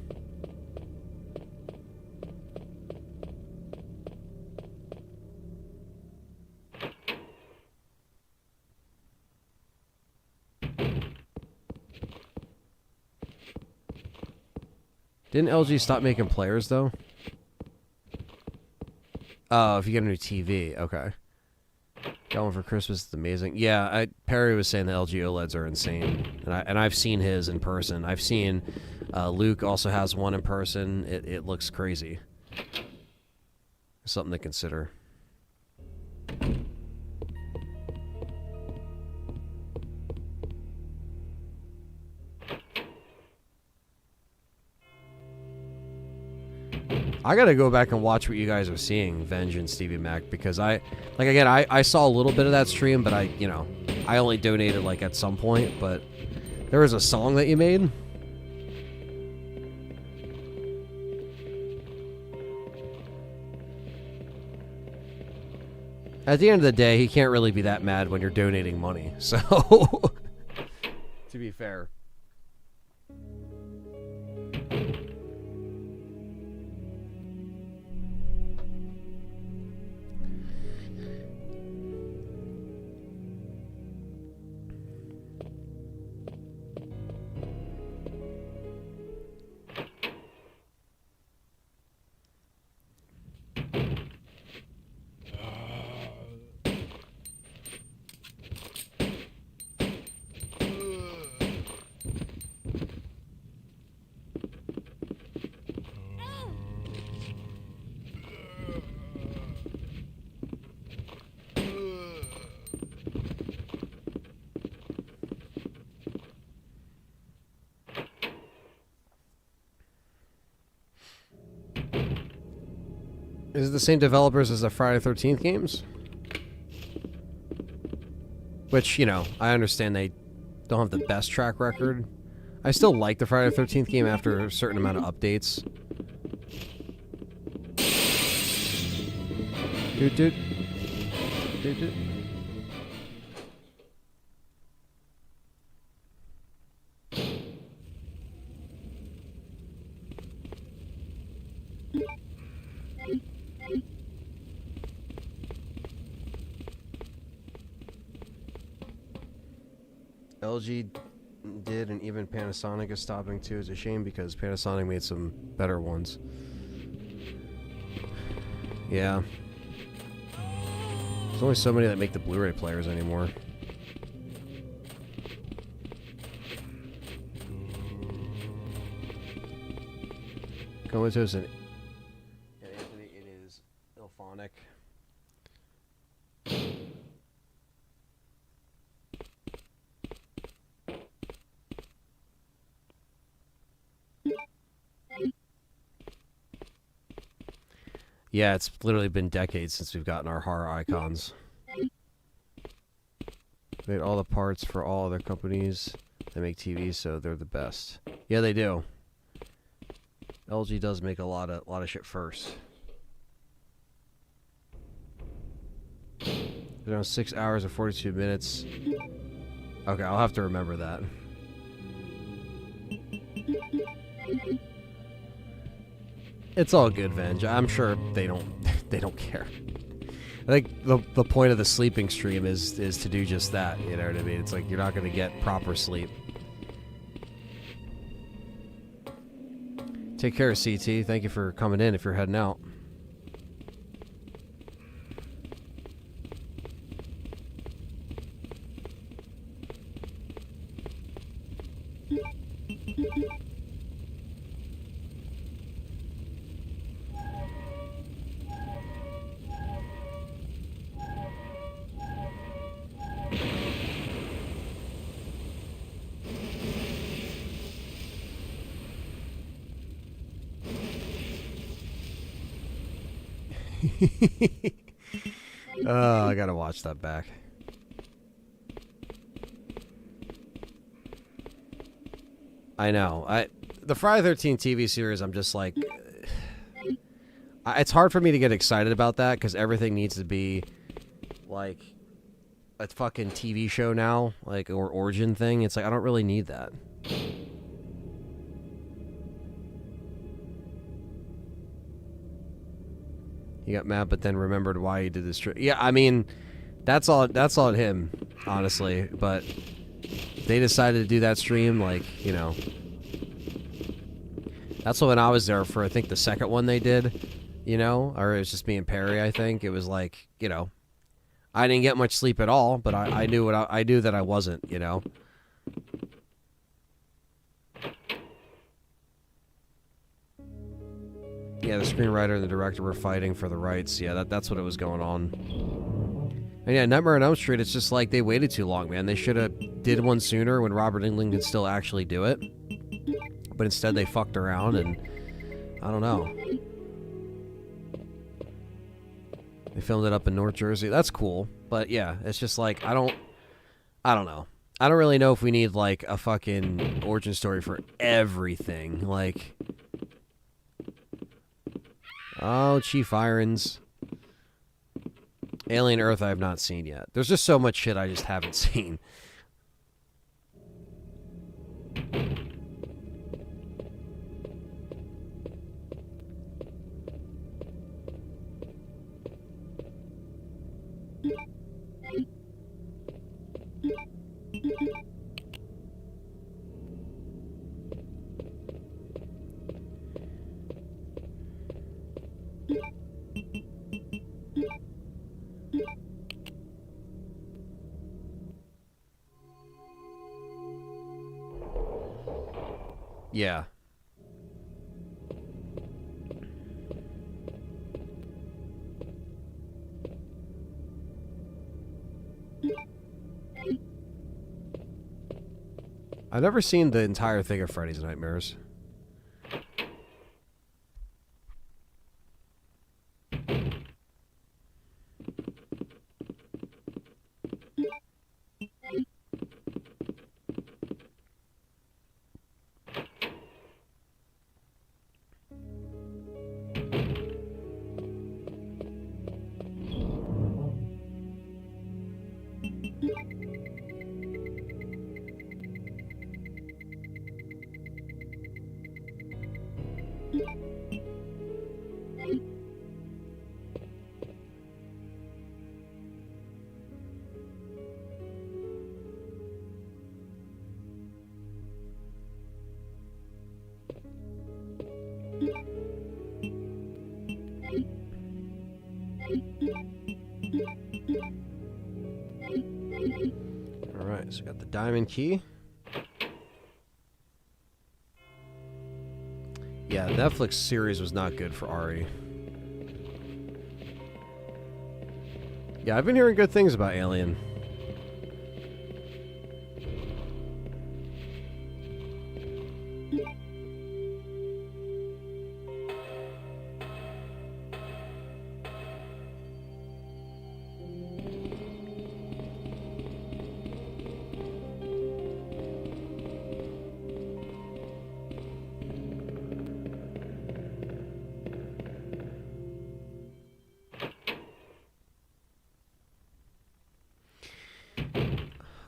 Didn't LG stop making players, though? Oh, if you get a new TV. Okay. Got one for Christmas. It's amazing. Yeah, Perry was saying the LG OLEDs are insane. And I've seen his in person. I've seen Luke also has one in person. It looks crazy. Something to consider. I gotta go back and watch what you guys are seeing, Venge and Stevie Mac, because I saw a little bit of that stream, but I only donated like at some point, but there was a song that you made. At the end of the day, he can't really be that mad when you're donating money, so to be fair. Is it the same developers as the Friday 13th games? Which, I understand they don't have the best track record. I still like the Friday 13th game after a certain amount of updates. Doot doot. Doot doot. LG did, and even Panasonic is stopping too. It's a shame because Panasonic made some better ones. Yeah. There's only so many that make the Blu-ray players anymore. Comatose and Anthony, it is Ilphonic. Yeah, it's literally been decades since we've gotten our horror icons. Made all the parts for all other companies that make TVs, so they're the best. Yeah, they do. LG does make a lot of shit first. Around 6 hours and 42 minutes. Okay, I'll have to remember that. It's all good, Venge. I'm sure they don't care. I think the point of the sleeping stream is to do just that. You know what I mean? It's like you're not going to get proper sleep. Take care, CT. Thank you for coming in if you're heading out. Oh, I gotta watch that back. I know. The Friday the 13th TV series, I'm just like... it's hard for me to get excited about that because everything needs to be like a fucking TV show now, like, or origin thing. It's like, I don't really need that. He got mad, but then remembered why he did this trip. Yeah, I mean, that's on him, honestly. But they decided to do that stream, like, you know. That's when I was there for, I think, the second one they did, you know, or it was just me and Perry. I think it was like, you know, I didn't get much sleep at all, but I knew I knew that I wasn't, you know. Yeah, the screenwriter and the director were fighting for the rights. Yeah, that's what it was going on. And yeah, Nightmare on Elm Street, it's just like they waited too long, man. They should have did one sooner when Robert Englund could still actually do it. But instead they fucked around and I don't know. They filmed it up in North Jersey. That's cool. But yeah, it's just like I don't know. I don't really know if we need like a fucking origin story for everything. Like, oh, Chief Irons. Alien Earth I have not seen yet. There's just so much shit I just haven't seen. Yeah. I've never seen the entire thing of Freddy's Nightmares. Alright, so we got the diamond key. Yeah, the Netflix series was not good for Ari. Yeah, I've been hearing good things about Alien.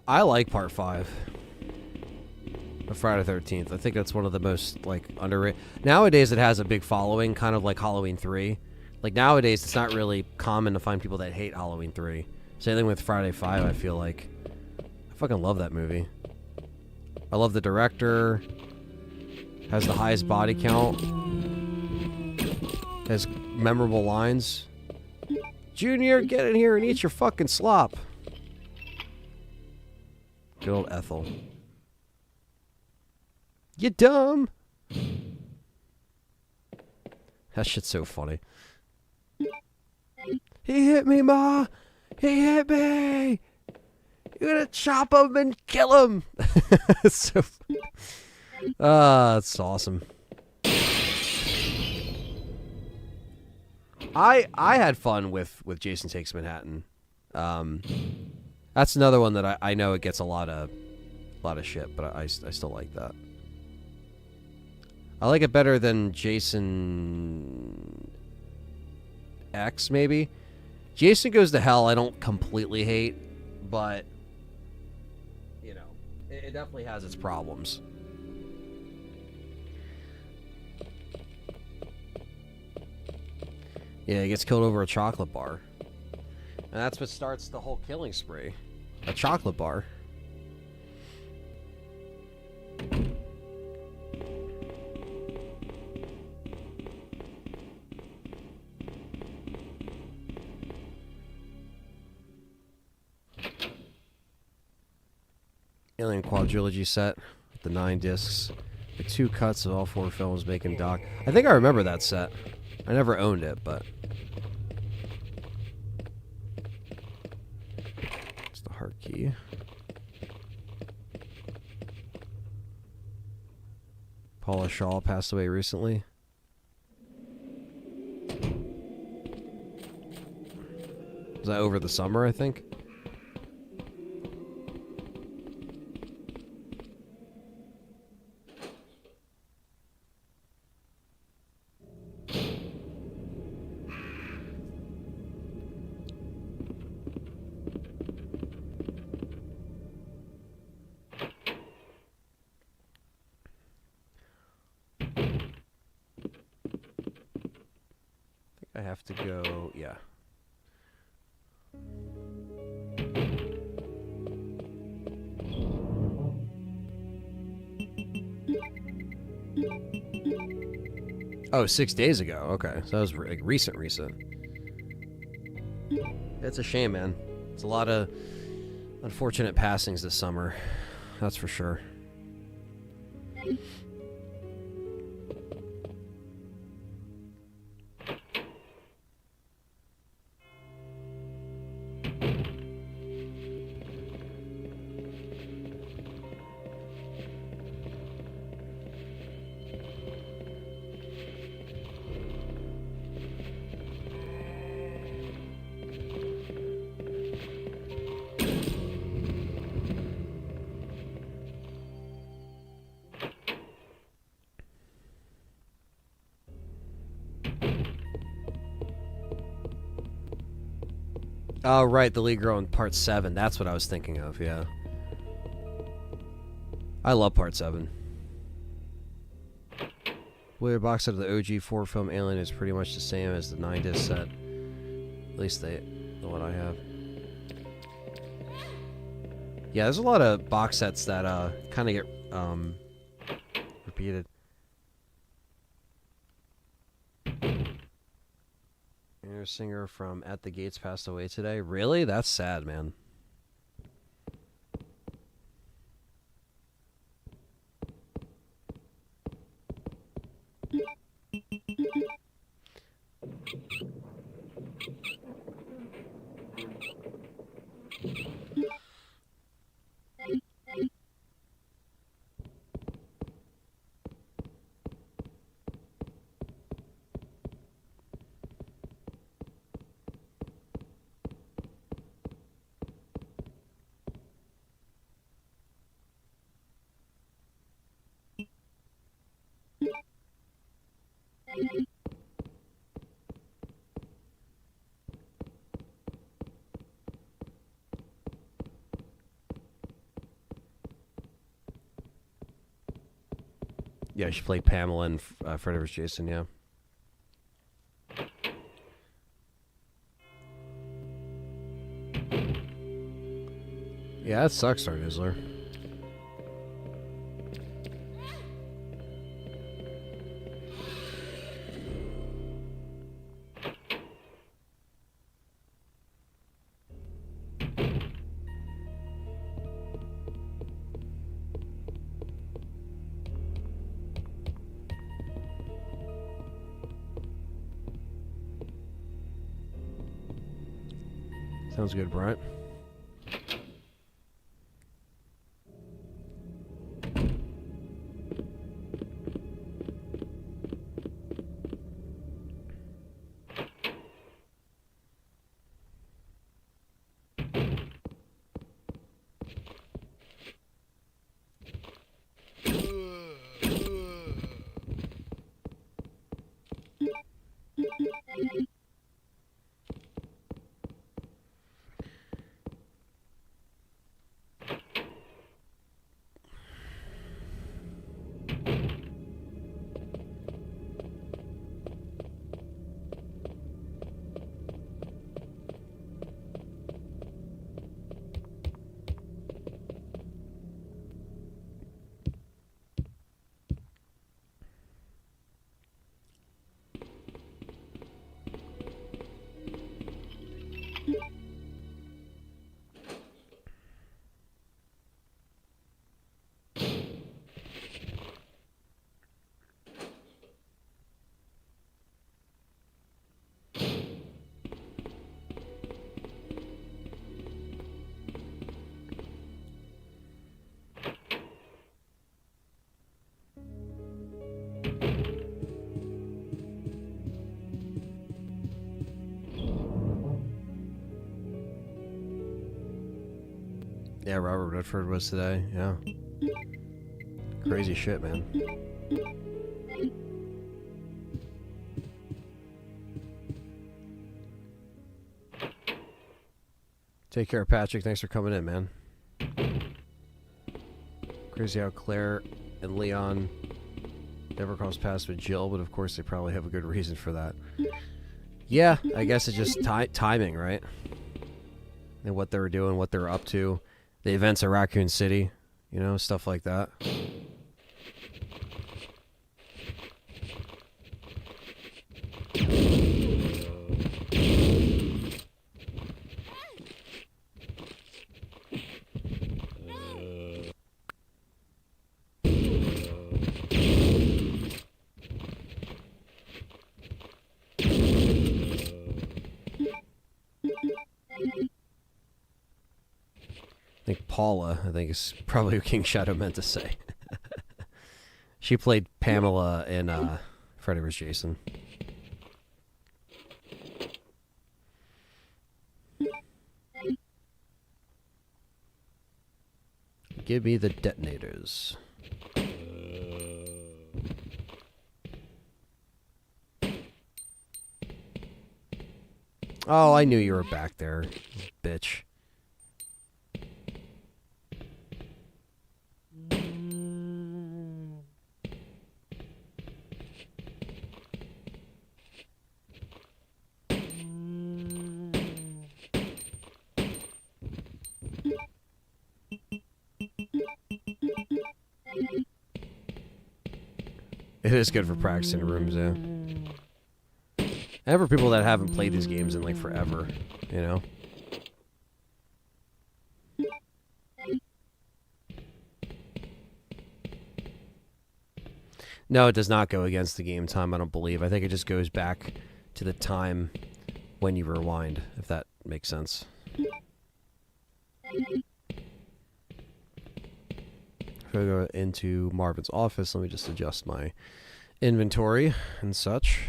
I like Part 5 of Friday the 13th. I think that's one of the most, like, underrated. Nowadays, it has a big following, kind of like Halloween 3. Like nowadays, it's not really common to find people that hate Halloween 3. Same thing with Friday 5. I feel like I fucking love that movie. I love the director. Has the highest body count. Has memorable lines. Junior, get in here and eat your fucking slop. Good old Ethel. You dumb. That shit's so funny. He hit me, Ma. He hit me. You're gonna chop him and kill him. It's so. That's awesome. I had fun with Jason Takes Manhattan. That's another one that I know it gets a lot of shit, but I still like that. I like it better than Jason X, maybe. Jason Goes to Hell I don't completely hate, but you know, it definitely has its problems. Yeah, he gets killed over a chocolate bar. And that's what starts the whole killing spree. A chocolate bar. Alien Quadrilogy set. The 9 discs. The 2 cuts of all 4 films making doc. I think I remember that set. I never owned it, but... It's the heart key. Paula Shaw passed away recently. Was that over the summer, I think? I have to go, yeah. Oh, 6 days ago. Okay, so that was like recent. It's a shame, man. It's a lot of unfortunate passings this summer. That's for sure. Oh, right, the lead girl in part 7. That's what I was thinking of, yeah. I love part 7. The box set of the OG 4-film Alien is pretty much the same as the 9-disc set. At least the one I have. Yeah, there's a lot of box sets that kind of get repeated. A singer from At the Gates passed away today. Really? That's sad, man. Yeah, she played Pamela in Freddy vs. Jason, yeah. Yeah, that sucks, Star Nizzler. Sounds good, Bryant. Yeah, Robert Redford was today. Yeah. Crazy shit, man. Take care, Patrick. Thanks for coming in, man. Crazy how Claire and Leon never cross paths with Jill, but of course they probably have a good reason for that. Yeah, I guess it's just timing, right? And what they were doing, what they were up to. The events at Raccoon City, you know, stuff like that. I think Paula, is probably what King Shadow meant to say. She played Pamela in Freddy vs. Jason. Give me the detonators. Oh, I knew you were back there, bitch. It is good for practicing rooms, yeah. And for people that haven't played these games in like forever, you know? No, it does not go against the game time, I don't believe. I think it just goes back to the time when you rewind, if that makes sense. If I go into Marvin's office, let me just adjust my inventory and such.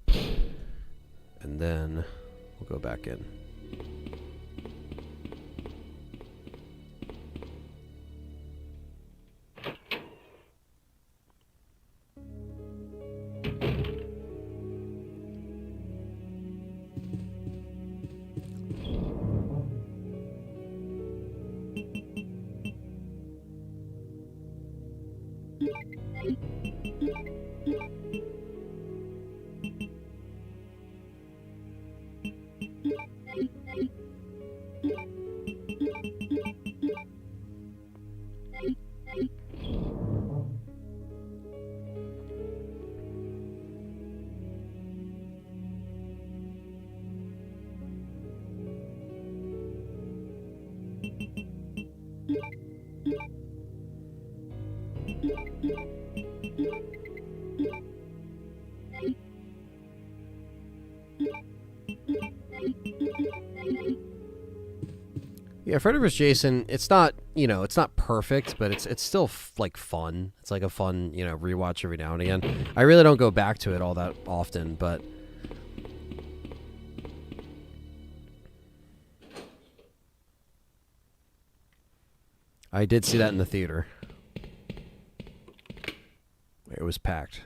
And then we'll go back in. Yeah, Freddy vs. Jason, it's not, you know, it's not perfect, but it's still like fun. It's like a fun, you know, rewatch every now and again. I really don't go back to it all that often, but I did see that in the theater. It was packed.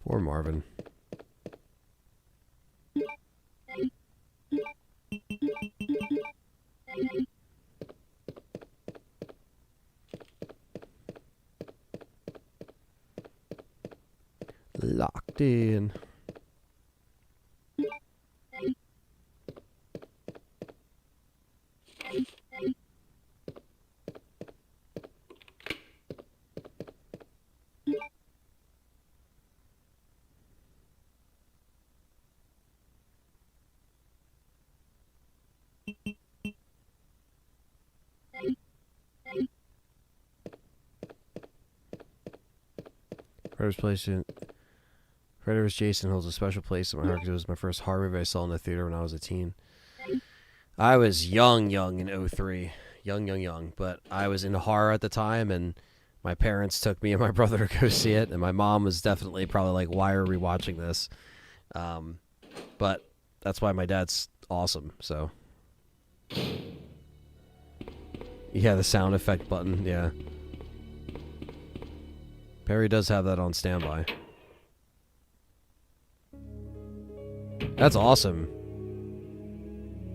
Poor Marvin. Locked in. Freddy vs. Jason holds a special place in my heart because it was my first horror movie I saw in the theater when I was a teen. I was young in '03. Young. But I was into horror at the time, and my parents took me and my brother to go see it, and my mom was definitely probably like, why are we watching this? But that's why my dad's awesome, so. Yeah, the sound effect button, yeah. Perry does have that on standby. That's awesome.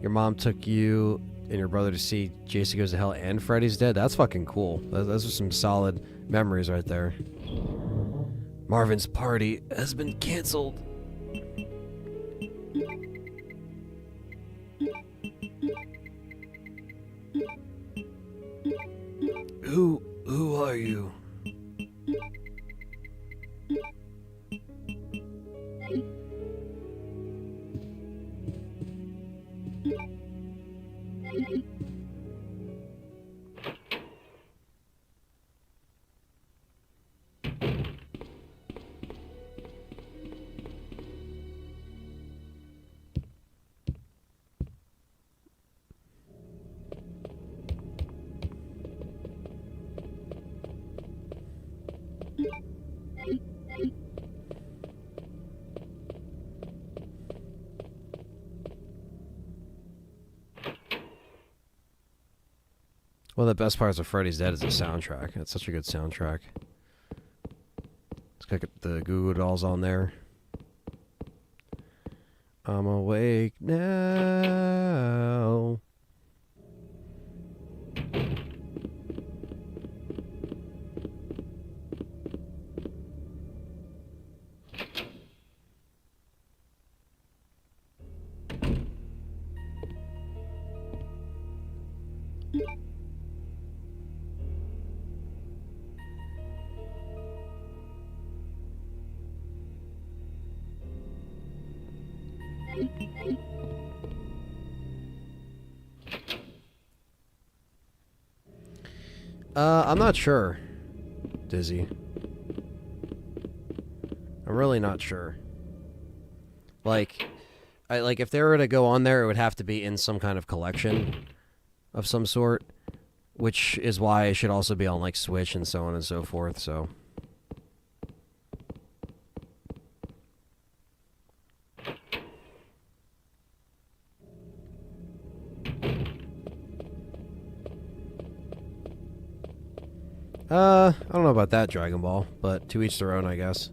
Your mom took you and your brother to see Jason Goes to Hell and Freddy's Dead? That's fucking cool. Those are some solid memories right there. Marvin's party has been canceled. Who are you? One of the best parts of Freddy's Dead is the soundtrack. It's such a good soundtrack. It's got the Goo Goo Dolls on there. I'm awake now. I'm not sure, Dizzy. I'm really not sure. Like if they were to go on there, it would have to be in some kind of collection of some sort, which is why it should also be on like Switch and so on and so forth. So. I don't know about that, Dragon Ball, but to each their own, I guess.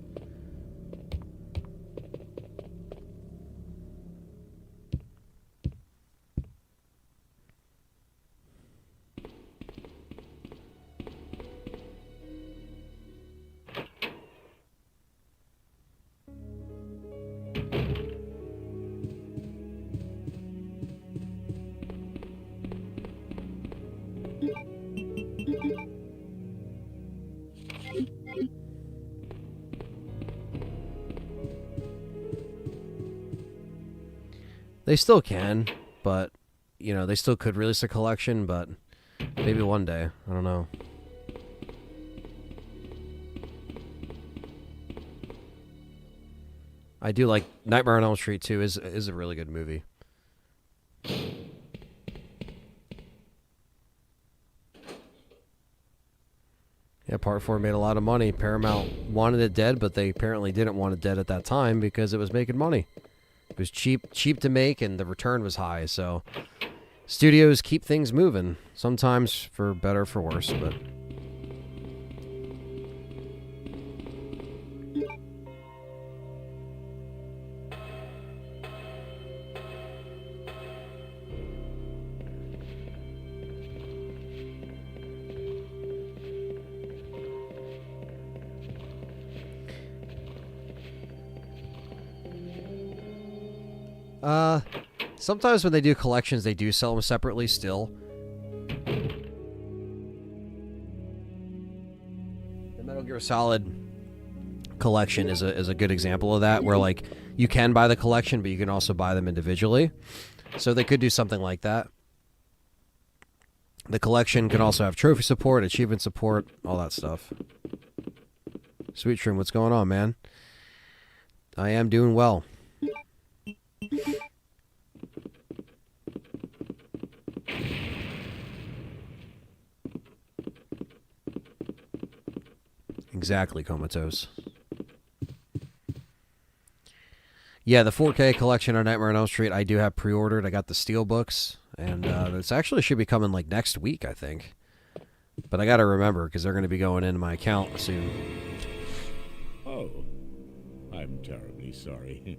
They still can, but, you know, they still could release a collection, but maybe one day. I don't know. I do like Nightmare on Elm Street 2 is a really good movie. Yeah, Part 4 made a lot of money. Paramount wanted it dead, but they apparently didn't want it dead at that time because it was making money. It was cheap to make, and the return was high. So studios keep things moving, sometimes for better or for worse, but... Sometimes when they do collections, they do sell them separately still. The Metal Gear Solid collection is a good example of that, where like you can buy the collection, but you can also buy them individually. So they could do something like that. The collection can also have trophy support, achievement support, all that stuff. Sweet Shroom, what's going on, man? I am doing well. Exactly, Comatose. Yeah, the 4K collection on Nightmare on Elm Street, I do have pre-ordered. I got the steelbooks, and this actually should be coming like next week, I think. But I got to remember, because they're going to be going into my account soon. Oh, I'm terribly sorry.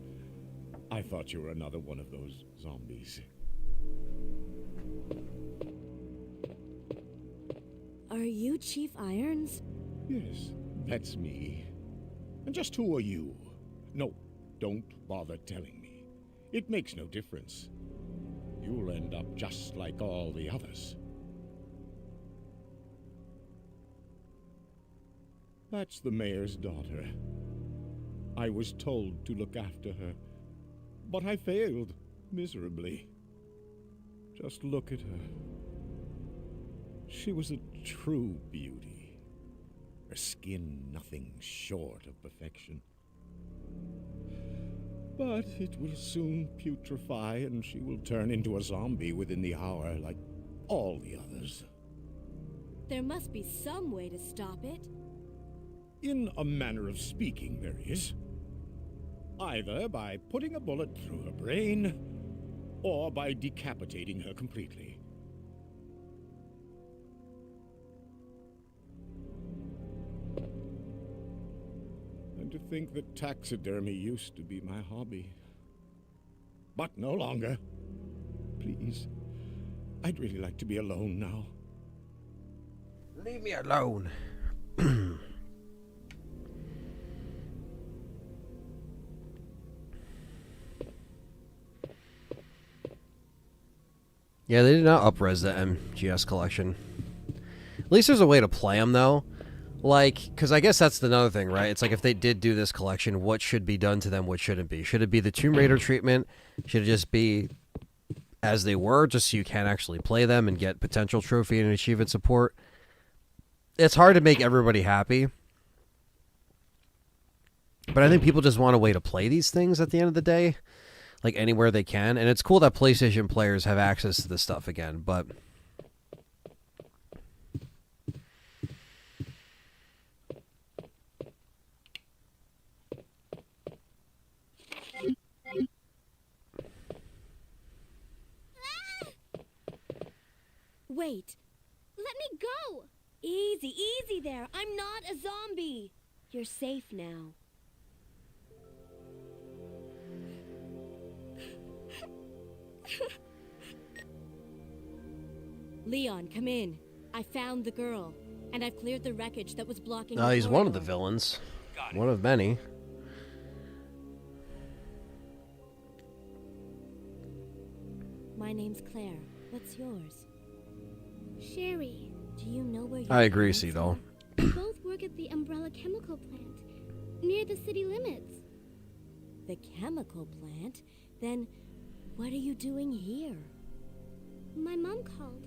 I thought you were another one of those zombies. Are you Chief Irons? Yes, that's me. And just who are you? No, don't bother telling me. It makes no difference. You'll end up just like all the others. That's the mayor's daughter. I was told to look after her, but I failed miserably. Just look at her. She was a true beauty. Her skin nothing short of perfection. But it will soon putrefy, and she will turn into a zombie within the hour, like all the others. There must be some way to stop it. In a manner of speaking, there is. Either by putting a bullet through her brain, or by decapitating her completely. And to think that taxidermy used to be my hobby. But no longer. Please, I'd really like to be alone now. Leave me alone. Yeah, they did not up-res the MGS collection. At least there's a way to play them, though. Like, because I guess that's another thing, right? It's like if they did do this collection, what should be done to them, what shouldn't be? Should it be the Tomb Raider treatment? Should it just be as they were, just so you can actually play them and get potential trophy and achievement support? It's hard to make everybody happy. But I think people just want a way to play these things at the end of the day. Like, anywhere they can. And it's cool that PlayStation players have access to this stuff again, but... Wait. Let me go! Easy, easy there. I'm not a zombie. You're safe now. Leon, come in. I found the girl, and I've cleared the wreckage that was blocking the he's one of the corridor. villains. One of many. My name's Claire. What's yours? Sherry. Do you know where your I agree, parents Cedal. are? We both work at the Umbrella Chemical Plant, near the city limits. The chemical plant? Then What are you doing here? My mom called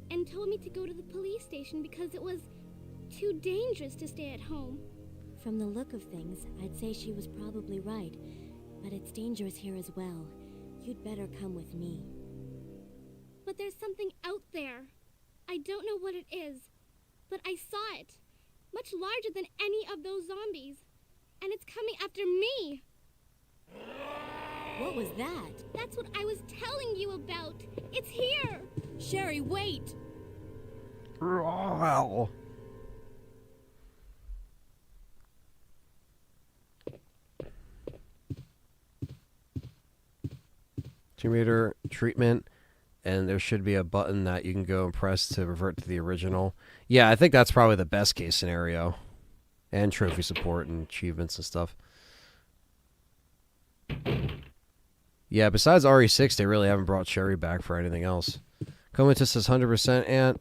and told me to go to the police station because it was too dangerous to stay at home. From the look of things, I'd say she was probably right. But it's dangerous here as well. You'd better come with me. But there's something out there. I don't know what it is, but I saw it. Much larger than any of those zombies. And it's coming after me. What was that? That's what I was telling you about. It's here. Sherry, wait! Wow. Tomb Raider treatment, and there should be a button that you can go and press to revert to the original. Yeah, I think that's probably the best case scenario. And trophy support and achievements and stuff. Yeah, besides RE6, they really haven't brought Sherry back for anything else. Comatose says 100%, and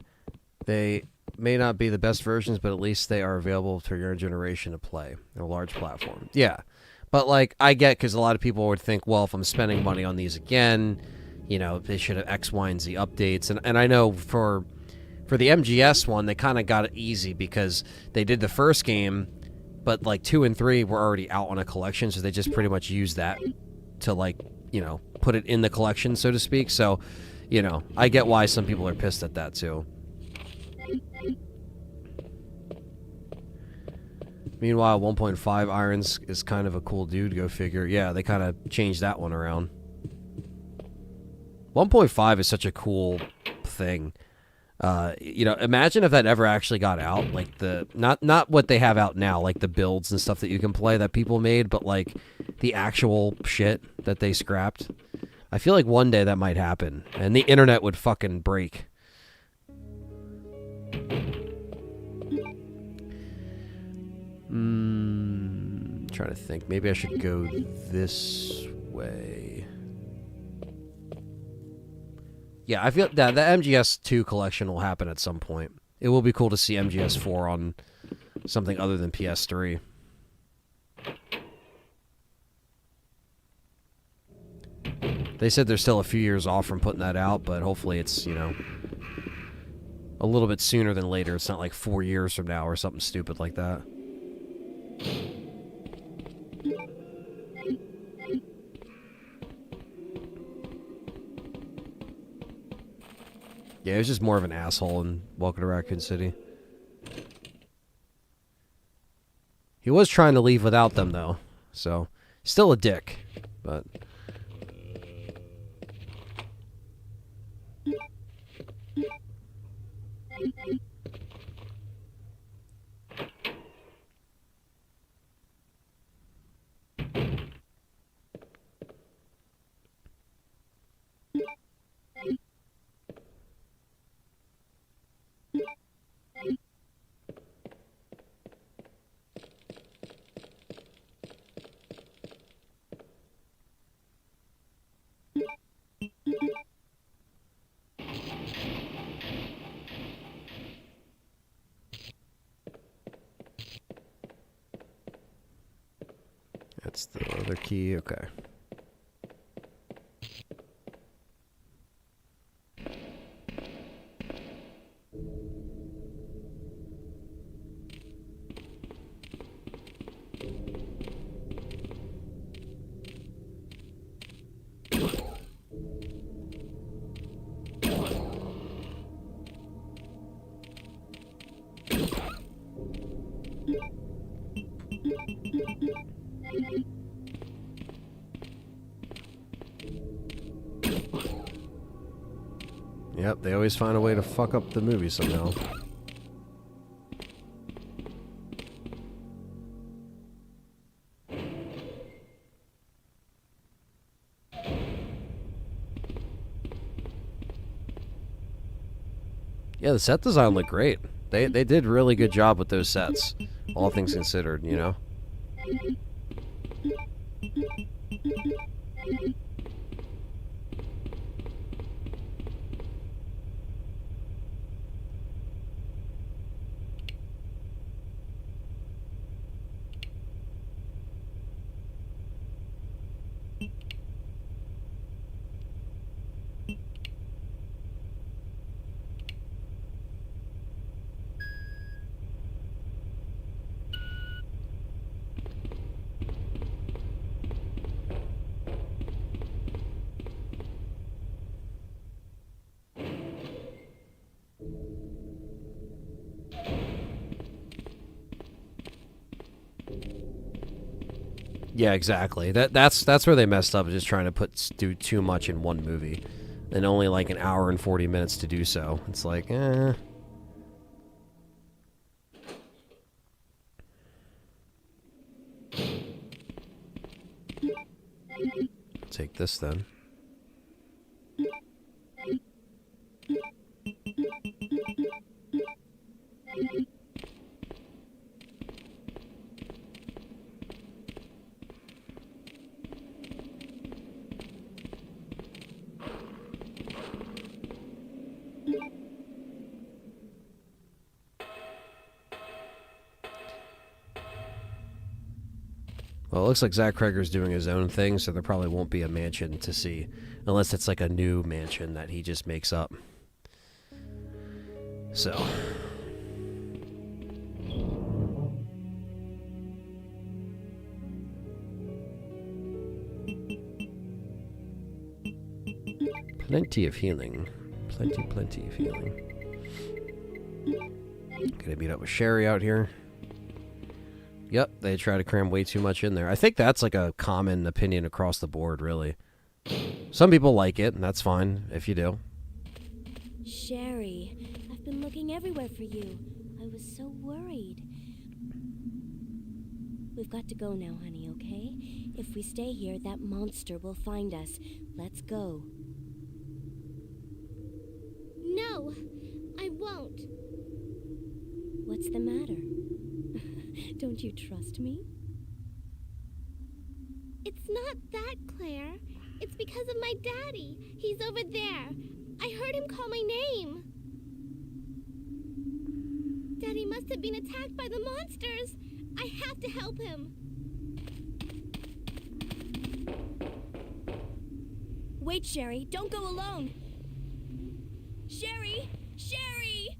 they may not be the best versions, but at least they are available for your generation to play. They're a large platform. Yeah. But, like, I get, because a lot of people would think, well, if I'm spending money on these again, you know, they should have X, Y, and Z updates. And I know for the MGS one, they kind of got it easy because they did the first game, but, like, 2 and 3 were already out on a collection, so they just pretty much used that to, like, you know, put it in the collection, so to speak. So, you know, I get why some people are pissed at that, too. Meanwhile, 1.5 Irons is kind of a cool dude, go figure. Yeah, they kind of changed that one around. 1.5 is such a cool thing. You know, imagine if that ever actually got out. Like, the not what they have out now, like the builds and stuff that you can play that people made, but like the actual shit that they scrapped. I feel like one day that might happen, and the internet would fucking break. Trying to think. Maybe I should go this way. Yeah, I feel that the MGS2 collection will happen at some point. It will be cool to see MGS4 on something other than PS3. They said they're still a few years off from putting that out, but hopefully it's, you know, a little bit sooner than later. It's not like 4 years from now or something stupid like that. Yeah, he was just more of an asshole in Welcome to Raccoon City. He was trying to leave without them, though. So, still a dick. But... that's the other key. Okay. Yep, they always find a way to fuck up the movie somehow. Yeah, the set design looked great. They did a really good job with those sets, all things considered, you know? Yeah, exactly. That's where they messed up, just trying to do too much in one movie, and only like an hour and 40 minutes to do so. It's like, eh. Take this then. Well, it looks like Zach Kreger's doing his own thing, so there probably won't be a mansion to see, unless it's like a new mansion that he just makes up. So. Plenty of healing. Plenty of healing. Gonna meet up with Sherry out here. Yep, they try to cram way too much in there. I think that's like a common opinion across the board, really. Some people like it, and that's fine if you do. Sherry, I've been looking everywhere for you. I was so worried. We've got to go now, honey, okay? If we stay here, that monster will find us. Let's go. No, I won't. What's the matter? Don't you trust me? It's not that, Claire. It's because of my daddy. He's over there. I heard him call my name. Daddy must have been attacked by the monsters. I have to help him. Wait, Sherry. Don't go alone. Sherry! Sherry!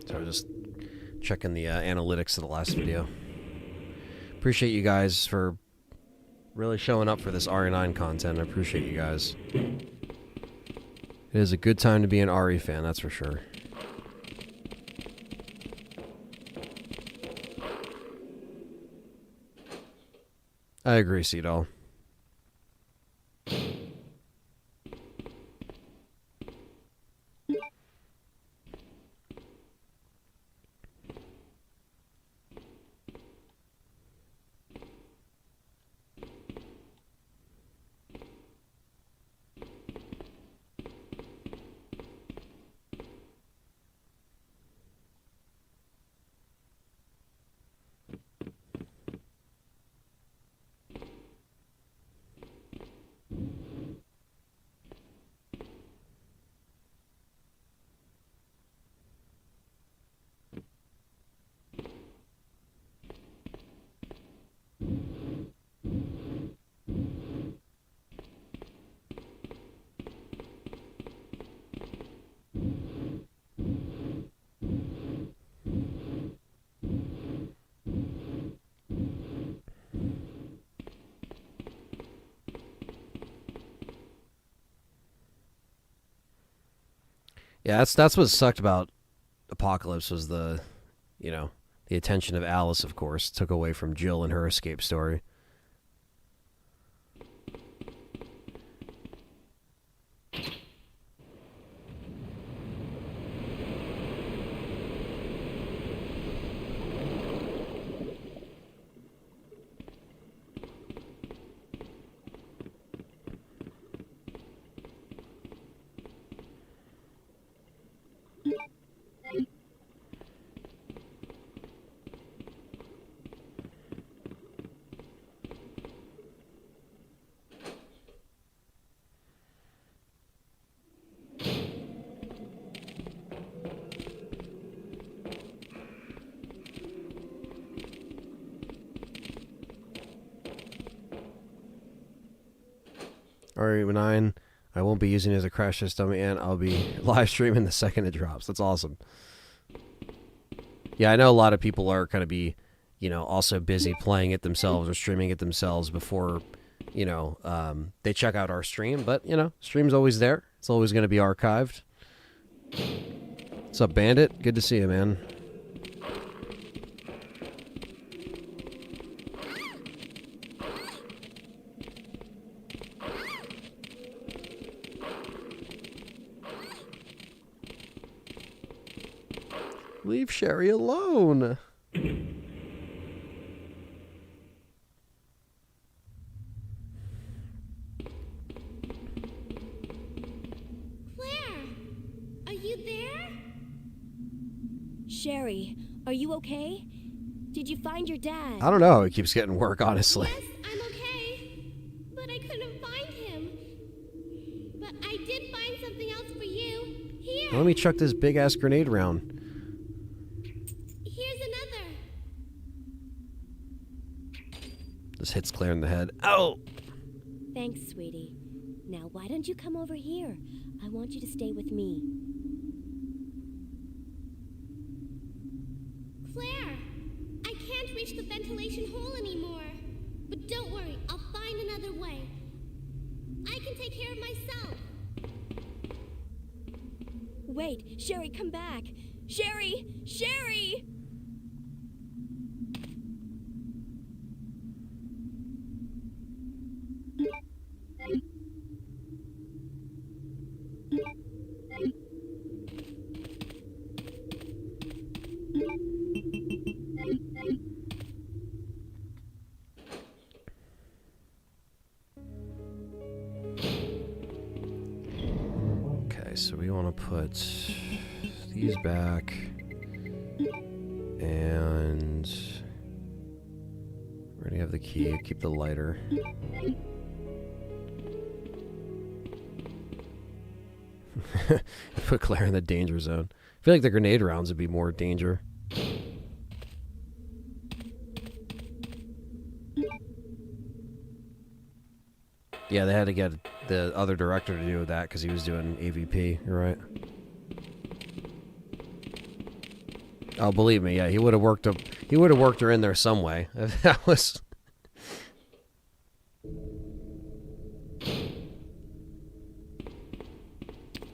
So I was just checking the analytics of the last video. Appreciate you guys for really showing up for this RE9 content. I appreciate you guys. It is a good time to be an RE fan, that's for sure. I agree, Seedall. Yeah, that's what sucked about Apocalypse was the attention of Alice, of course, took away from Jill and her escape story. RE9, I won't be using it as a crash system, and I'll be live streaming the second it drops. That's awesome. Yeah, I know a lot of people are going to be you know, also busy playing it themselves or streaming it themselves before, you know, they check out our stream. But, you know, stream's always there. It's always going to be archived. What's up, Bandit? Good to see you, man. Leave Sherry alone. Claire, are you there? Sherry, are you okay? Did you find your dad? I don't know. He keeps getting work, honestly. Yes, I'm okay. But I couldn't find him. But I did find something else for you. Here. Let me chuck this big-ass grenade around. Here's another. This hits Claire in the head. Ow! Thanks, sweetie. Now, why don't you come over here? I want you to stay with me. Claire, I can't reach the ventilation hole anymore. But don't worry, I'll find another way. I can take care of myself. Wait, Sherry, come back. Sherry! Sherry! Okay, so we want to put these back. And we already have the key. Keep the lighter. Put Claire in the danger zone. I feel like the grenade rounds would be more danger. Yeah, they had to get the other director to do that because he was doing AVP. You're right. Oh, believe me, yeah, he would have worked up. He would have worked her in there some way. That was.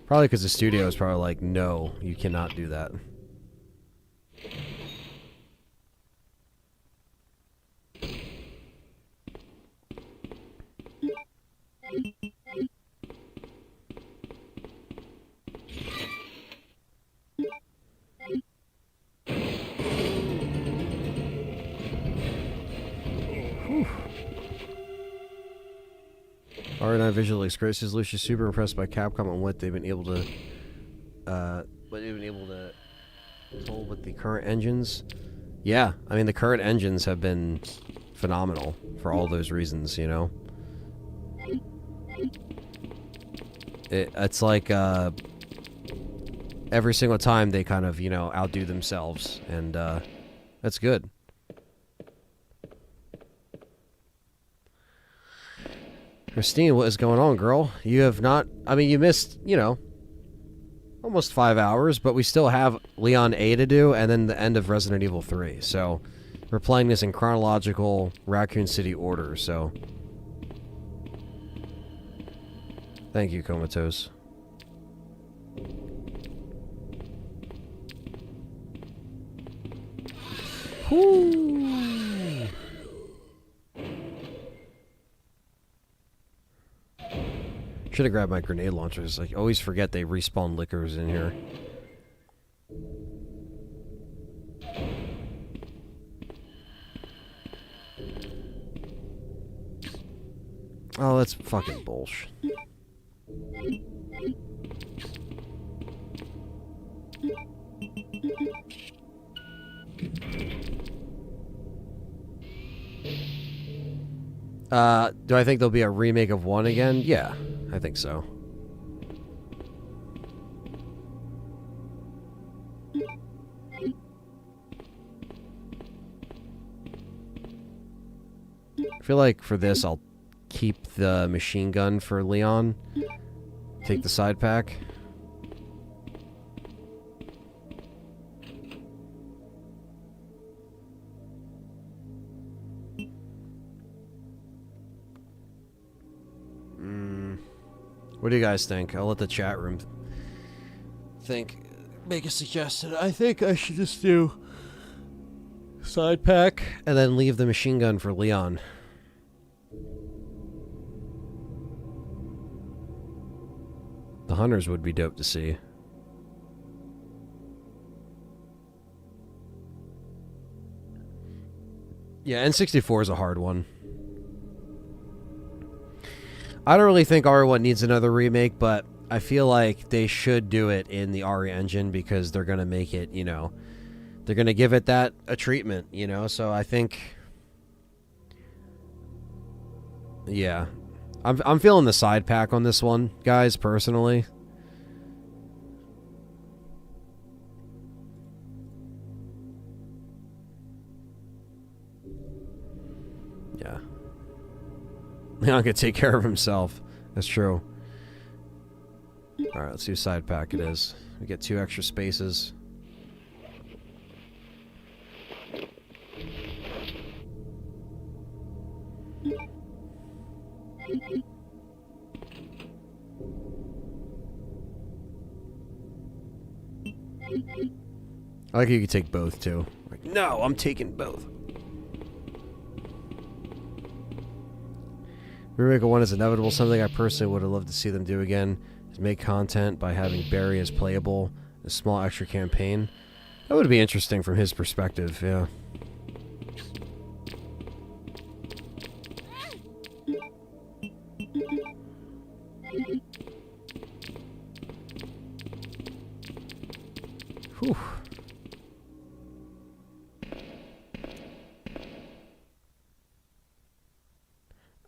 Probably because the studio is probably like, no, you cannot do that. R9 visual looks great. Says Lucia's super impressed by Capcom and what they've been able to pull with the current engines. Yeah, I mean the current engines have been phenomenal for all those reasons, you know. It's like every single time they kind of, you know, outdo themselves, and that's good. Christine, what is going on, girl? You have not... I mean, you missed, you know, almost 5 hours, but we still have Leon A to do, and then the end of Resident Evil 3. So, we're playing this in chronological Raccoon City order, so... Thank you, Comatose. Whoo! Should have grabbed my grenade launchers. I always forget they respawn lickers in here. Oh, that's fucking bullshit. Do I think there'll be a remake of 1 again? Yeah, I think so. I feel like for this, I'll keep the machine gun for Leon. Take the side pack. What do you guys think? I'll let the chat room think. Make a suggestion. I think I should just do side pack and then leave the machine gun for Leon. The hunters would be dope to see. Yeah, N64 is a hard one. I don't really think RE1 needs another remake, but I feel like they should do it in the RE engine because they're going to make it, you know, they're going to give it that a treatment, you know, so I think, yeah. I'm feeling the side pack on this one, guys, personally. Yeah. Leon can take care of himself. That's true. Alright, let's see whose side pack it is. We get 2 extra spaces. I like you could take both, too. Like, no, I'm taking both. Remake of 1 is inevitable. Something I personally would have loved to see them do again is make content by having Barry as playable, a small extra campaign. That would be interesting from his perspective, yeah. Whew.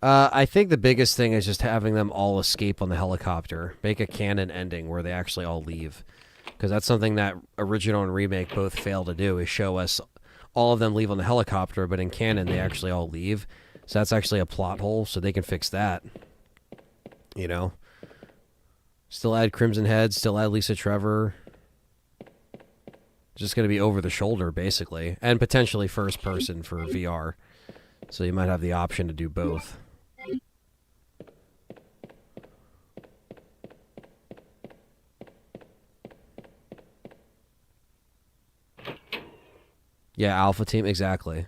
I think the biggest thing is just having them all escape on the helicopter. Make a canon ending where they actually all leave. Because that's something that original and remake both fail to do, is show us all of them leave on the helicopter, but in canon they actually all leave. So that's actually a plot hole, so they can fix that. You know? Still add Crimson Head, still add Lisa Trevor. Just going to be over the shoulder, basically. And potentially first person for VR. So you might have the option to do both. Yeah, Alpha Team, exactly.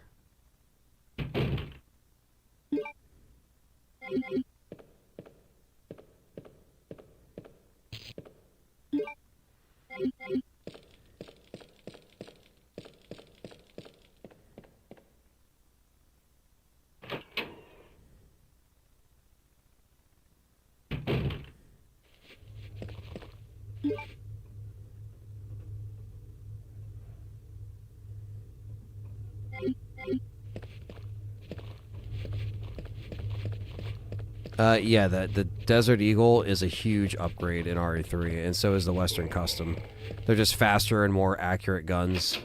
Yeah, the Desert Eagle is a huge upgrade in RE3, and so is the Western Custom. They're just faster and more accurate guns.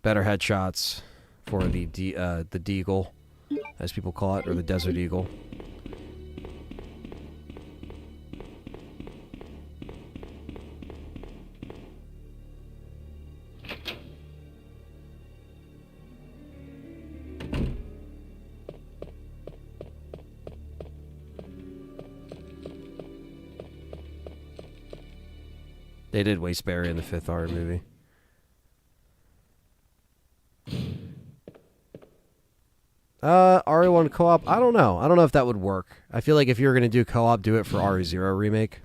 Better headshots for the Deagle, as people call it, or the Desert Eagle. They did waste Barry in the 5th R movie. RE1 co-op, I don't know. I don't know if that would work. I feel like if you're going to do co-op, do it for RE0 remake.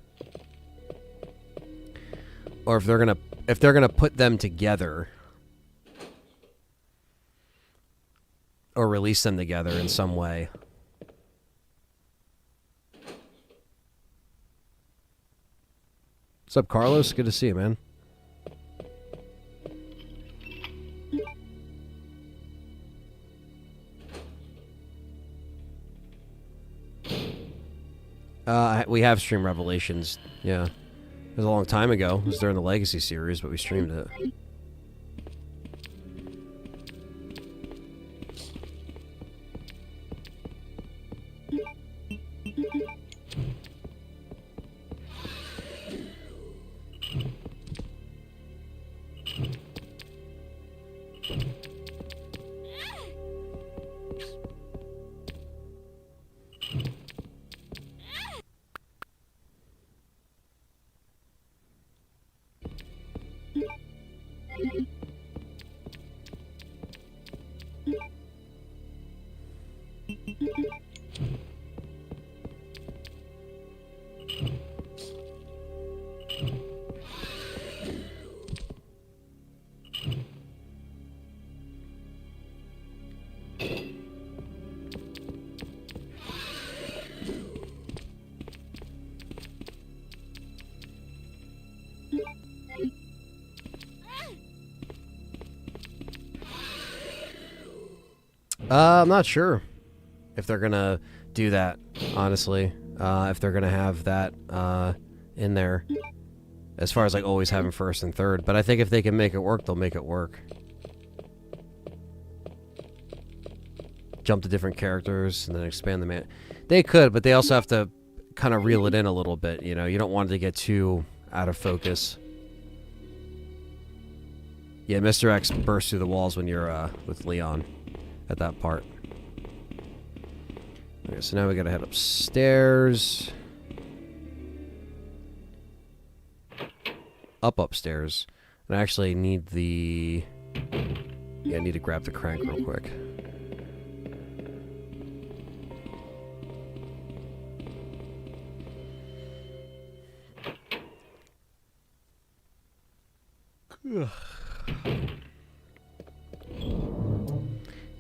Or if they're going to put them together or release them together in some way. What's up, Carlos? Good to see you, man. We have streamed Revelations. Yeah. It was a long time ago. It was during the Legacy series, but we streamed it. I'm not sure if they're gonna do that, honestly. If they're gonna have that in there, as far as like always having first and third. But I think if they can make it work, they'll make it work. Jump to different characters and then expand the man. They could, but they also have to kind of reel it in a little bit. You know, you don't want it to get too out of focus. Yeah, Mr. X bursts through the walls when you're with Leon at that part. Okay, so now we gotta head upstairs. Upstairs. And I actually need the... Yeah, I need to grab the crank real quick.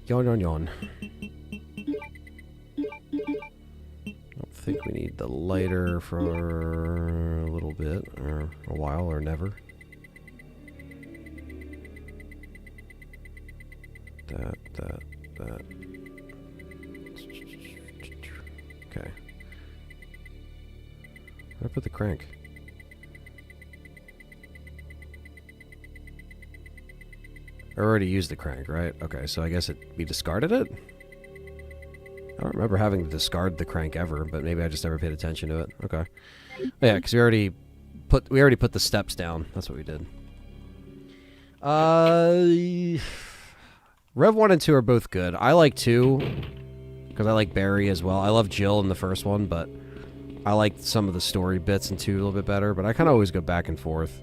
Yawn. I think we need the lighter for a little bit, or a while, or never. That. Okay. Where I put the crank? I already used the crank, right? Okay, so I guess we discarded it? I don't remember having to discard the crank ever, but maybe I just never paid attention to it. Okay. Oh, yeah, because we already put the steps down. That's what we did. Rev 1 and 2 are both good. I like 2 because I like Barry as well. I love Jill in the first one, but I like some of the story bits in 2 a little bit better, but I kind of always go back and forth.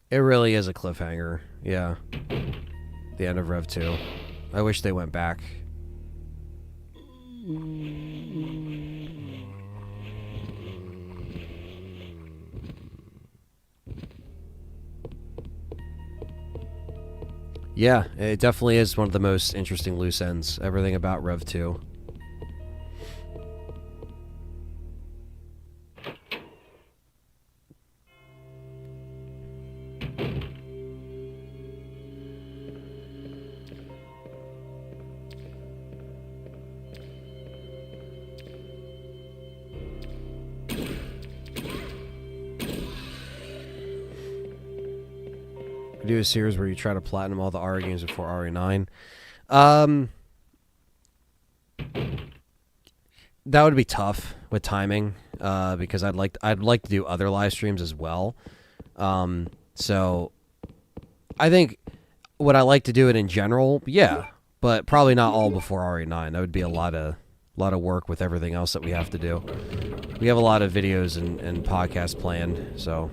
It really is a cliffhanger, yeah. The end of Rev 2. I wish they went back. Yeah, it definitely is one of the most interesting loose ends. Everything about Rev 2. Do a series where you try to platinum all the RE games before RE9. That would be tough with timing, because I'd like to do other live streams as well. So I think would I like to do it in general? Yeah, but probably not all before RE9. That would be a lot of work with everything else that we have to do. We have a lot of videos and podcasts planned, so.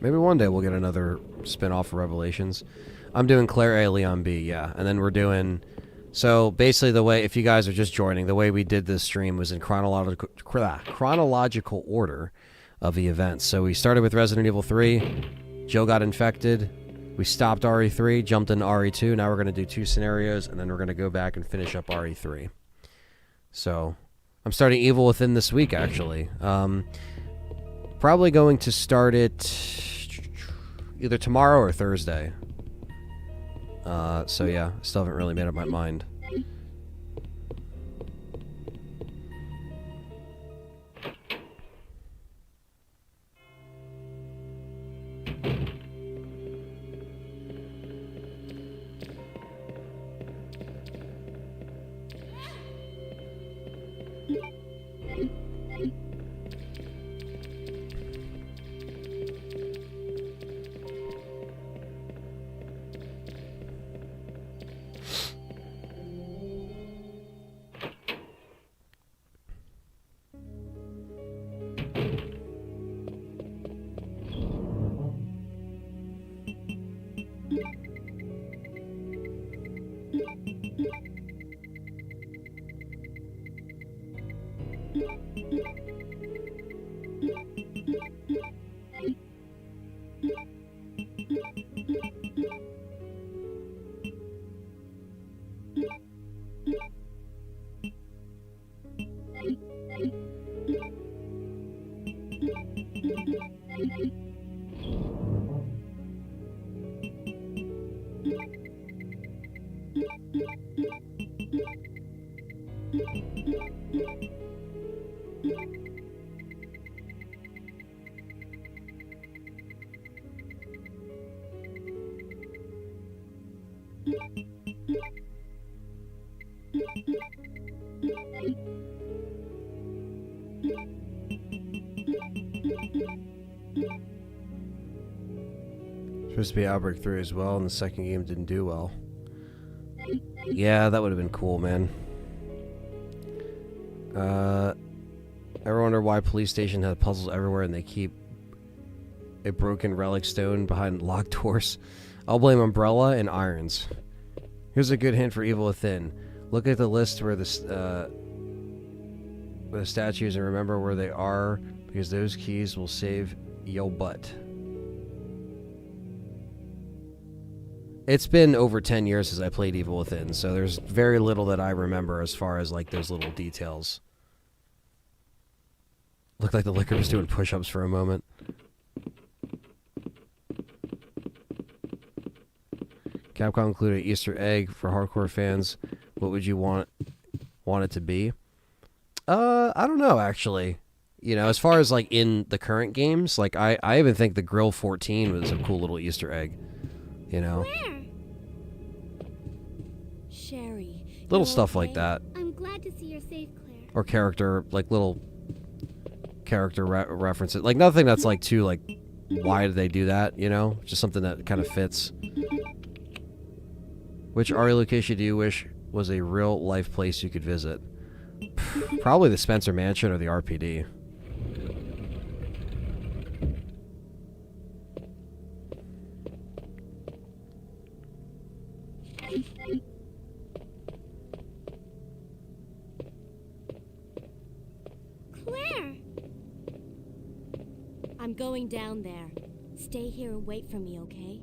Maybe one day we'll get another spin-off of Revelations. I'm doing Claire A, Leon B, yeah. And then we're doing... So, basically the way... If you guys are just joining, the way we did this stream was in chronological order of the events. So we started with Resident Evil 3. Jill got infected. We stopped RE3, jumped into RE2. Now we're going to do 2 scenarios, and then we're going to go back and finish up RE3. So, I'm starting Evil Within this week, actually. Probably going to start it either tomorrow or Thursday. So yeah, still haven't really made up my mind. Supposed to be Outbreak 3 as well, and the second game didn't do well. Yeah, that would have been cool, man. Ever wonder why police station had puzzles everywhere and they keep a broken relic stone behind locked doors? I'll blame Umbrella and irons. Here's a good hint for Evil Within. Look at the list where the statues and remember where they are, because those keys will save yo butt. It's been over 10 years since I played Evil Within, so there's very little that I remember as far as like those little details. Looked like the liquor was doing push-ups for a moment. Capcom included an Easter egg for hardcore fans. What would you want it to be? I don't know, actually. You know, as far as like in the current games, like I even think the Grill 14 was a cool little Easter egg. You know? Where? Sherry. Little you're stuff okay? like that. I'm glad to see you're safe, Claire. Or character, like little character references. Like nothing that's like too like, why did they do that, you know? Just something that kind of fits. Which RE location do you wish was a real life place you could visit? Probably the Spencer Mansion or the RPD. Claire! I'm going down there. Stay here and wait for me, okay?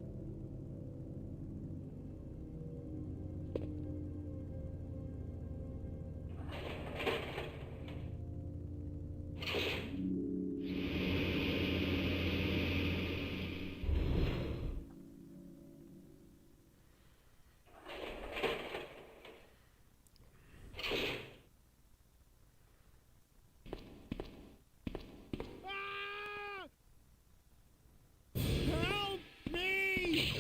Help me!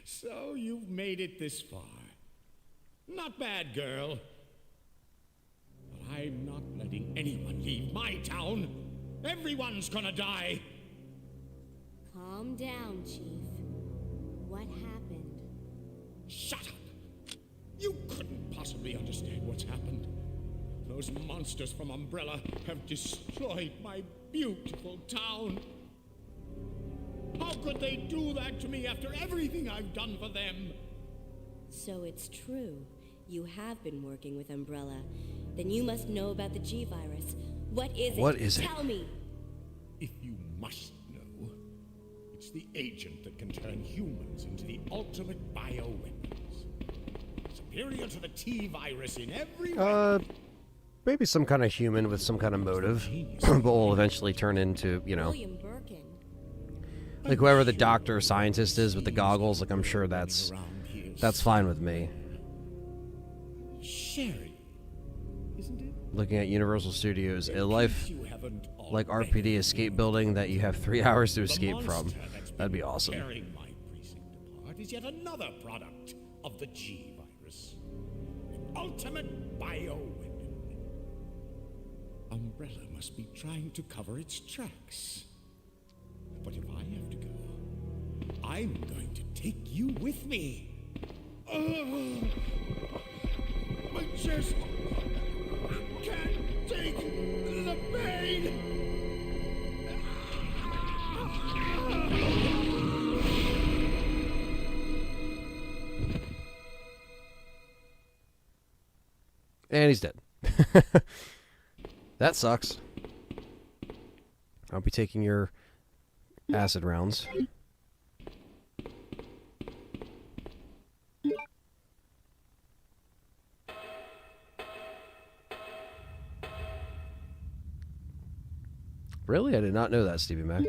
So you've made it this far. Not bad, girl. But I'm not letting anyone leave my town. Everyone's gonna die. Calm down, Chief. What happened? Shut up! You couldn't possibly understand what's happened. Those monsters from Umbrella have destroyed my beautiful town. How could they do that to me after everything I've done for them? So it's true. You have been working with Umbrella. Then you must know about the G-Virus. What is it? What is it? Tell me! If you must know, it's the agent that can turn humans into the ultimate bioweapons. Superior to the T-Virus in every way. Maybe some kind of human with some kind of motive, but will eventually turn into, you know, William Birkin. like whoever the doctor or scientist is with the goggles. Like I'm sure that's fine with me. Sherry, isn't it? Looking at Universal Studios, a life You haven't like already RPD escape building that you have 3 hours to The escape from. monster that's That'd be been awesome. tearing my precinct apart is yet another product of the G-Virus. An ultimate bioweapon. Umbrella must be trying to cover its tracks. But if I have to go, I'm going to take you with me. My chest can't take the pain. And he's dead. That sucks. I'll be taking your acid rounds. Really? I did not know that, Stevie Mac.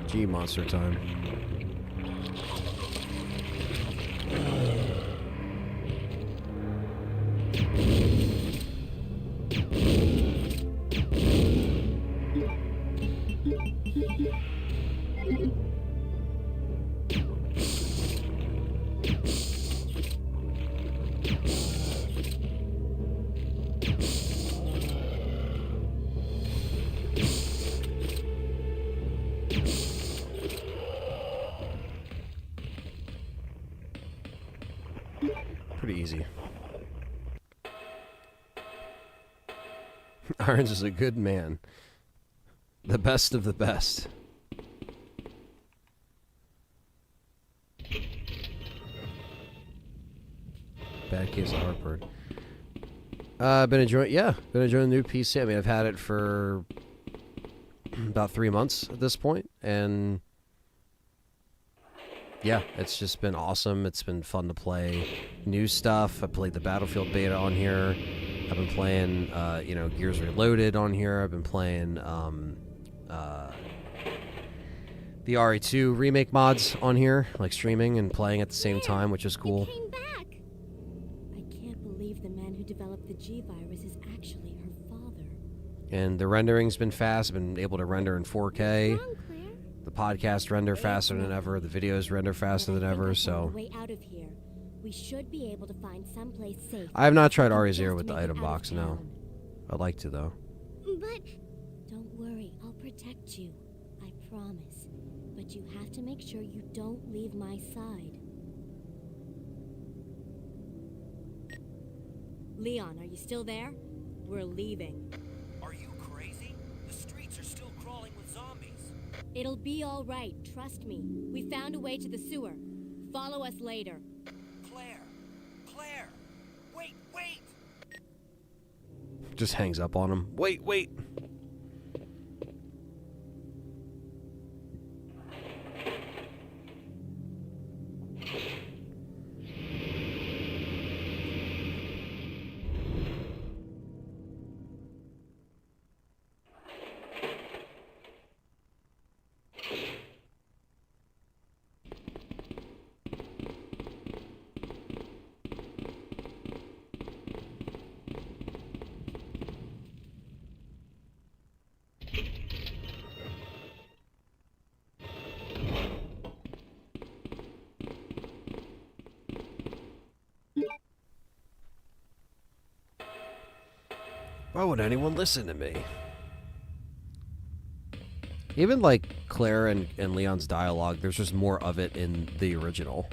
G monster time. Pretty easy. Orange is a good man. The best of the best. Bad case of heartburn. Been enjoying the new PC. I mean, I've had it for about 3 months at this point, and yeah, it's just been awesome. It's been fun to play new stuff. I played the Battlefield beta on here. I've been playing, Gears Reloaded on here. I've been playing the RE2 remake mods on here, like streaming and playing at the same time, which is cool. It came back. I can't believe the man who developed the G virus is actually her father. And the rendering's been fast. I've been able to render in 4K. What's wrong, Claire? The podcast render faster than ever. The videos render faster than ever. So Way out of here. We should be able to find someplace safe. I have not tried We can RE0 just with the make it item out of box. No, town. I'd like to though. But Don't worry, I'll protect you. I promise. But you have to make sure you don't leave my side. Leon, are you still there? We're leaving. Are you crazy? The streets are still crawling with zombies. It'll be all right, trust me. We found a way to the sewer. Follow us later. Claire! Wait! Just hangs up on him. Wait. Why would anyone listen to me? Even like Claire and Leon's dialogue, there's just more of it in the original.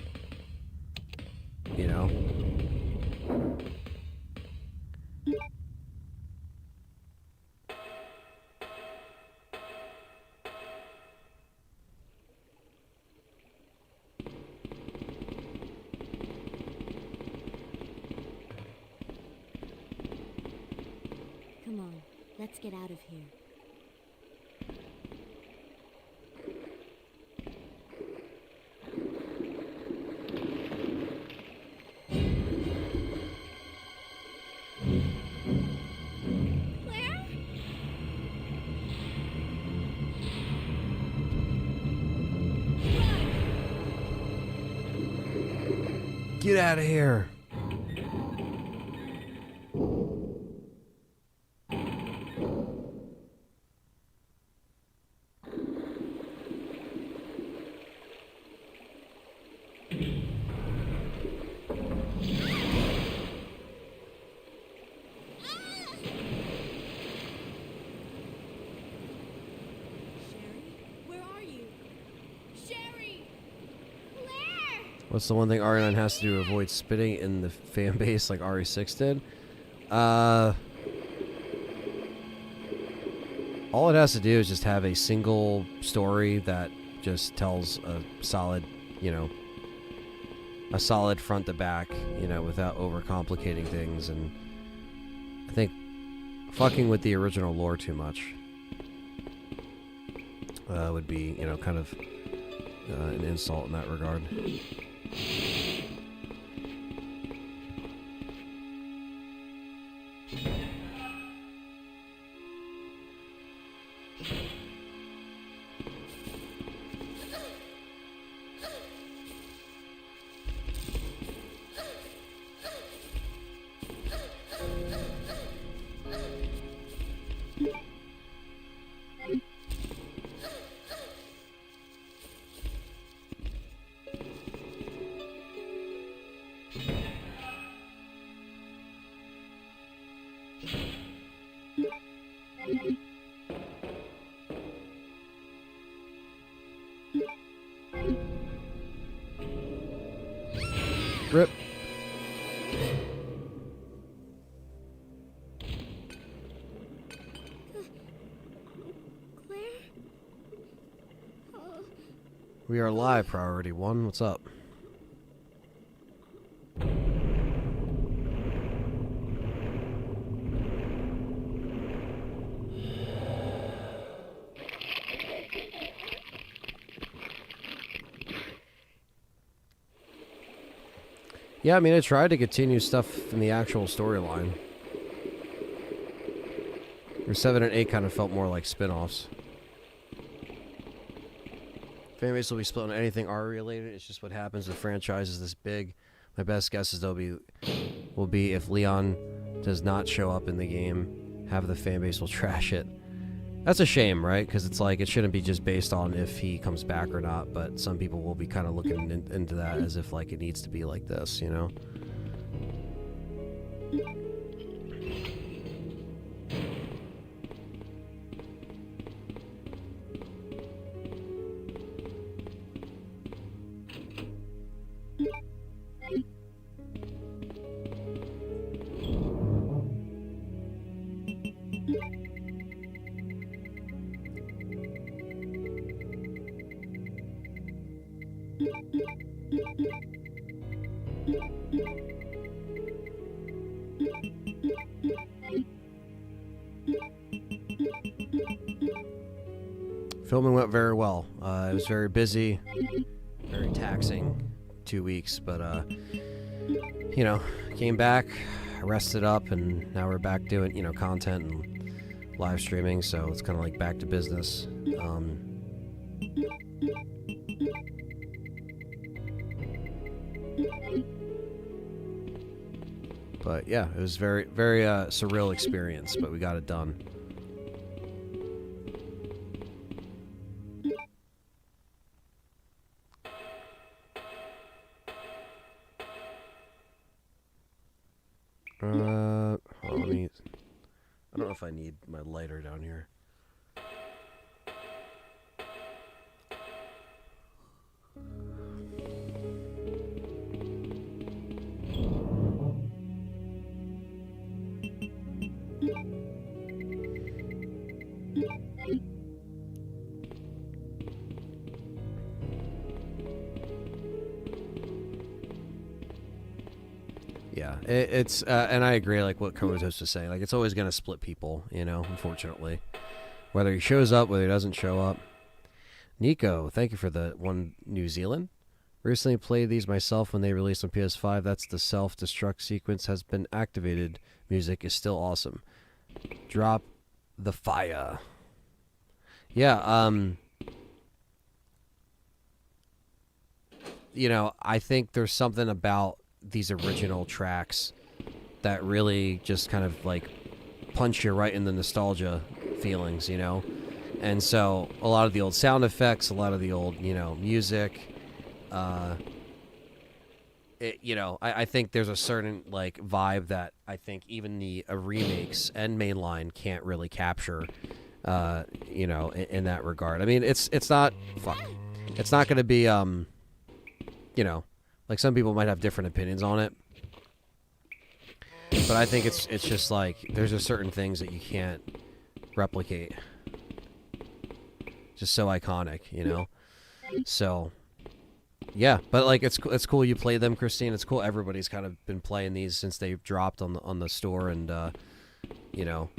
You know? Come on, let's get out of here. Claire? Get out of here. What's the one thing RE9 has to do to avoid spitting in the fan base like RE6 did? All it has to do is just have a single story that just tells a solid, you know, a solid front to back, you know, without overcomplicating things. And I think fucking with the original lore too much would be, you know, kind of an insult in that regard. Rip. Claire? Oh. We are live, Priority 1. What's up? Yeah, I mean, I tried to continue stuff in the actual storyline. Where 7 and 8 kind of felt more like spin-offs. Fanbase will be split on anything R-related. It's just what happens with franchises this big. My best guess is will be if Leon does not show up in the game, half of the fanbase will trash it. That's a shame, right? Because it's like, it shouldn't be just based on if he comes back or not, but some people will be kind of looking into that as if like it needs to be like this, you know? Filming went very well. It was very busy, very taxing 2 weeks, but you know, came back, rested up, and now we're back doing, you know, content and live streaming, so it's kind of like back to business. But yeah, it was very, very surreal experience, but we got it done. Hold on, let me... I don't know if I need my lighter down here. Yeah, it's and I agree, like what Komatos was saying. Like, it's always going to split people, you know, unfortunately. Whether he shows up, whether he doesn't show up. Nico, thank you for the one. New Zealand. Recently played these myself when they released on PS5. That's the self-destruct sequence has been activated. Music is still awesome. Drop the fire. Yeah, you know, I think there's something about these original tracks that really just kind of like punch you right in the nostalgia feelings, you know? And so a lot of the old sound effects, a lot of the old, you know, music, you know, I think there's a certain like vibe that I think even the remakes and mainline can't really capture, you know, in that regard. I mean, it's not going to be, you know, like some people might have different opinions on it, but I think it's just like there's just certain things that you can't replicate. Just so iconic, you know. So yeah, but like it's cool you played them, Christine. It's cool everybody's kind of been playing these since they've dropped on the store, and you know,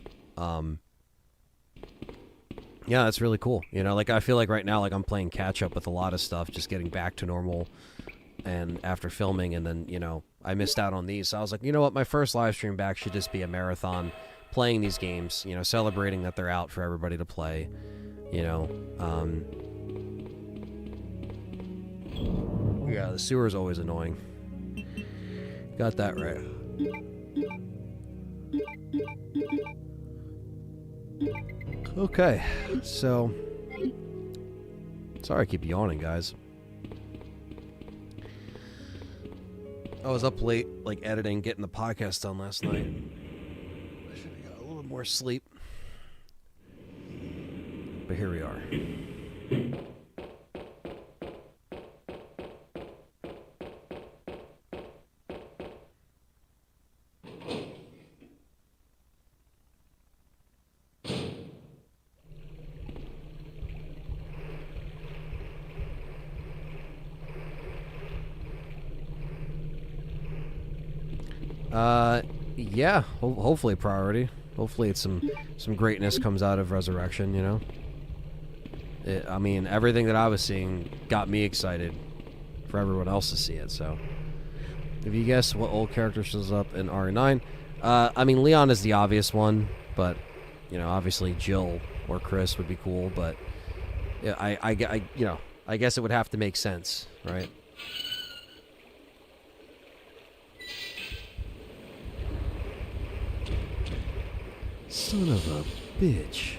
yeah, that's really cool. You know, like I feel like right now, like I'm playing catch up with a lot of stuff, just getting back to normal, and after filming, and then you know I missed out on these, so I was like, you know what, my first live stream back should just be a marathon, playing these games, you know, celebrating that they're out for everybody to play, you know. Yeah, the sewer is always annoying. Got that right. Okay, so sorry I keep yawning, guys. I was up late, like editing, getting the podcast done last night. I should have got a little bit more sleep. But here we are. Yeah, hopefully priority. Hopefully it's some greatness comes out of Resurrection, you know? I mean, everything that I was seeing got me excited for everyone else to see it, so. If you guess what old character shows up in RE9, I mean, Leon is the obvious one, but, you know, obviously Jill or Chris would be cool, but yeah, I you know, I guess it would have to make sense, right? Son of a bitch.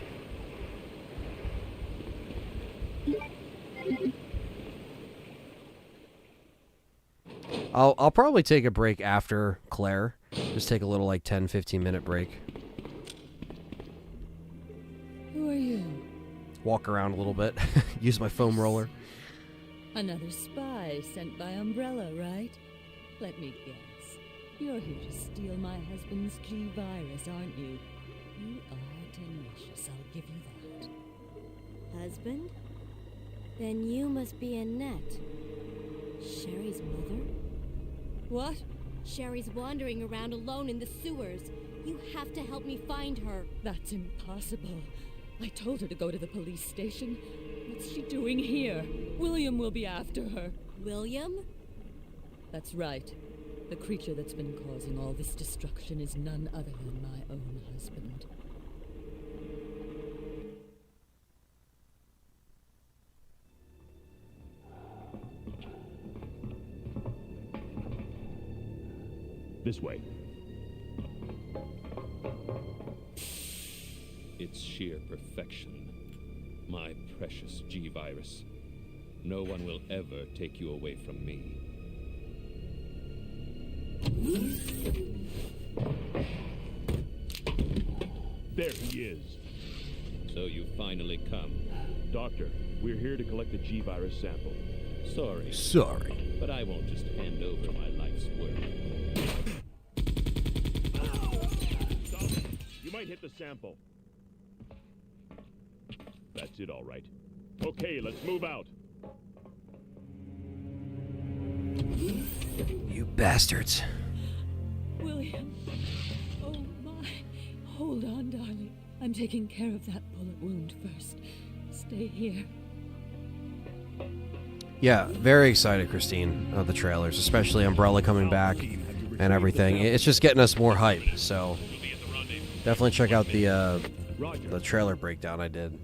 I'll probably take a break after Claire. Just take a little like 10-15 minute break. Who are you? Walk around a little bit. Use my foam roller. Another spy sent by Umbrella, right? Let me guess. You're here to steal my husband's G-Virus, aren't you? You are tenacious, I'll give you that. Husband? Then you must be Annette. Sherry's mother? What? Sherry's wandering around alone in the sewers. You have to help me find her. That's impossible. I told her to go to the police station. What's she doing here? William will be after her. William? That's right. The creature that's been causing all this destruction is none other than my own husband. This way. It's sheer perfection. My precious G-Virus. No one will ever take you away from me. There he is. So you finally come. Doctor, we're here to collect the G-Virus sample. Sorry, but I won't just hand over my life's work. Stop it. You might hit the sample. That's it, all right. Okay, let's move out. You bastards. William. Oh, my. Hold on, darling. I'm taking care of that bullet wound first. Stay here. Yeah, very excited, Christine, of the trailers, especially Umbrella coming back and everything. It's just getting us more hype, so definitely check out the trailer breakdown I did.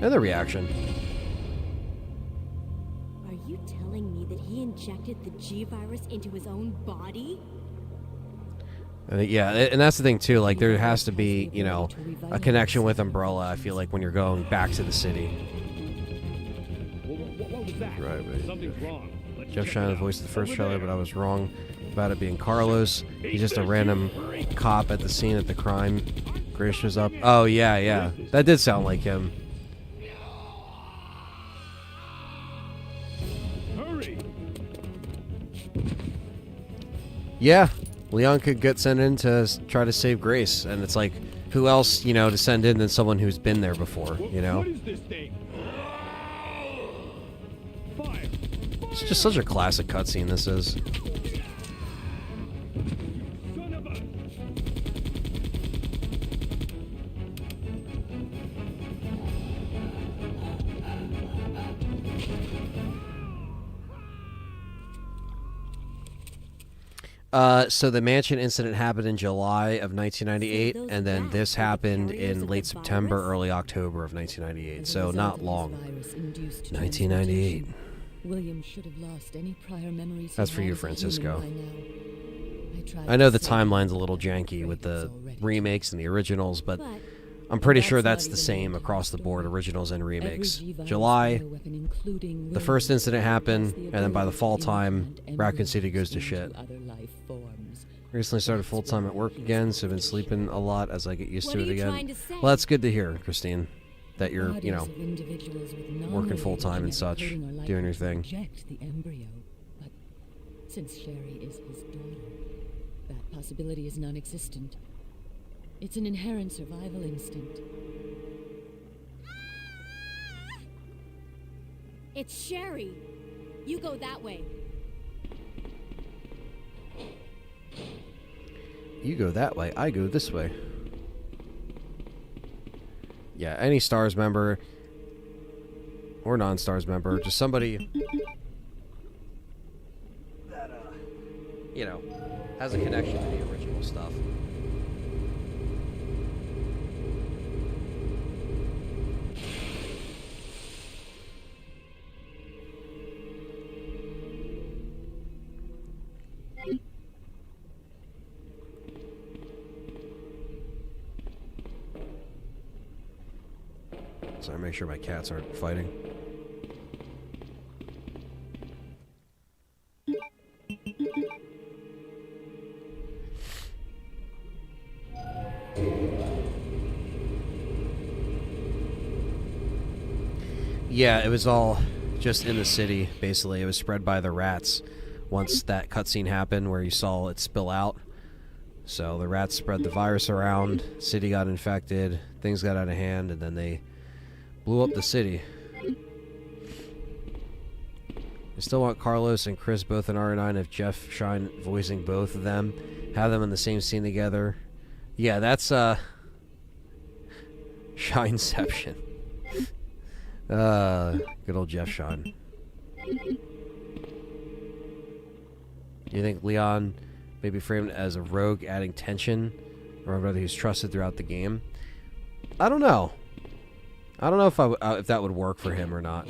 And the reaction. Are you telling me that he injected the G-virus into his own body? Yeah, and that's the thing too. Like, there has to be, you know, a connection with Umbrella. I feel like when you're going back to the city. What was that? Right. Something's wrong. Let's Jeff check Shine it out. voiced the first Over trailer, there. but I was wrong about it being Carlos. He's just a random cop at the scene at the crime. Grace shows up. Oh yeah, that did sound like him. Hurry! Yeah, Leon could get sent in to try to save Grace, and it's like, who else, you know, to send in than someone who's been there before, you know? What is this thing? Fire! It's just such a classic cutscene, this is. Son of a... So the mansion incident happened in July of 1998, and then this happened in late September, early October of 1998, so not long. 1998. William should have lost any prior memories. That's he for you, had as a Francisco. human by now. I know the timeline's a little janky with the remakes and the originals, but I'm pretty sure that's the same across the board, originals and remakes. July, the first incident happened, and then by the fall time, Raccoon City goes to shit. Recently started full-time at work again, so I've been sleeping a lot as I get used to it again. Well, that's good to hear, Christine, that you're, you know, working full-time and such, doing your thing. The embryo, but since Sherry is his daughter, that possibility is non-existent. It's an inherent survival instinct. It's Sherry. You go that way. You go that way, I go this way. Yeah, any S.T.A.R.S member or non-S.T.A.R.S member, just somebody that, you know, has a connection to the original stuff. So I make sure my cats aren't fighting. Yeah, it was all just in the city, basically. It was spread by the rats once that cutscene happened where you saw it spill out. So the rats spread the virus around, city got infected, things got out of hand, and then they blew up the city. I still want Carlos and Chris both in R9 if Jeff Shine voicing both of them. Have them in the same scene together. Yeah, that's Shineception. Good old Jeff Shine. Do you think Leon may be framed as a rogue adding tension, or whether he's trusted throughout the game? I don't know. I don't know if that would work for him or not.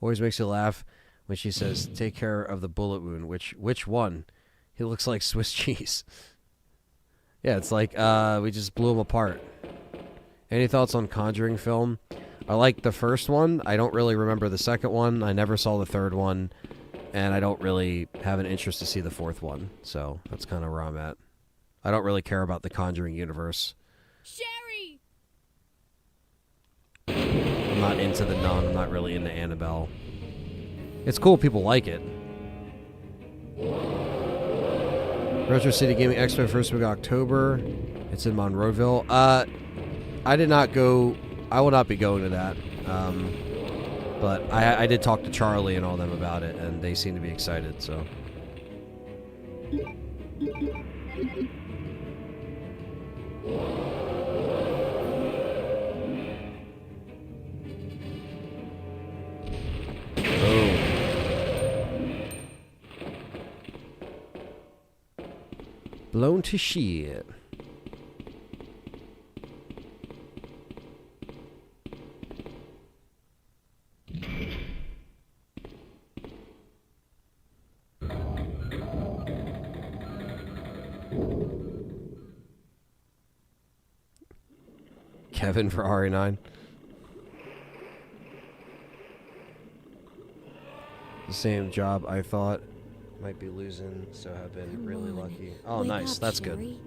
Always makes you laugh when she says, "Take care of the bullet wound." Which one? He looks like Swiss cheese. Yeah, it's like we just blew him apart. Any thoughts on Conjuring film? I like the first one. I don't really remember the second one. I never saw the third one, and I don't really have an interest to see the fourth one. So that's kind of where I'm at. I don't really care about the Conjuring universe. Sherry! I'm not into the Nun. I'm not really into Annabelle. It's cool people like it. Retro City Gaming Expo, first week of October. It's in Monroeville. I did not go. I will not be going to that. But I did talk to Charlie and all them about it, and they seem to be excited, so. Blown to shit. Kevin for RE9. The same job I thought might be losing, so have been really lucky. Oh, nice. That's good.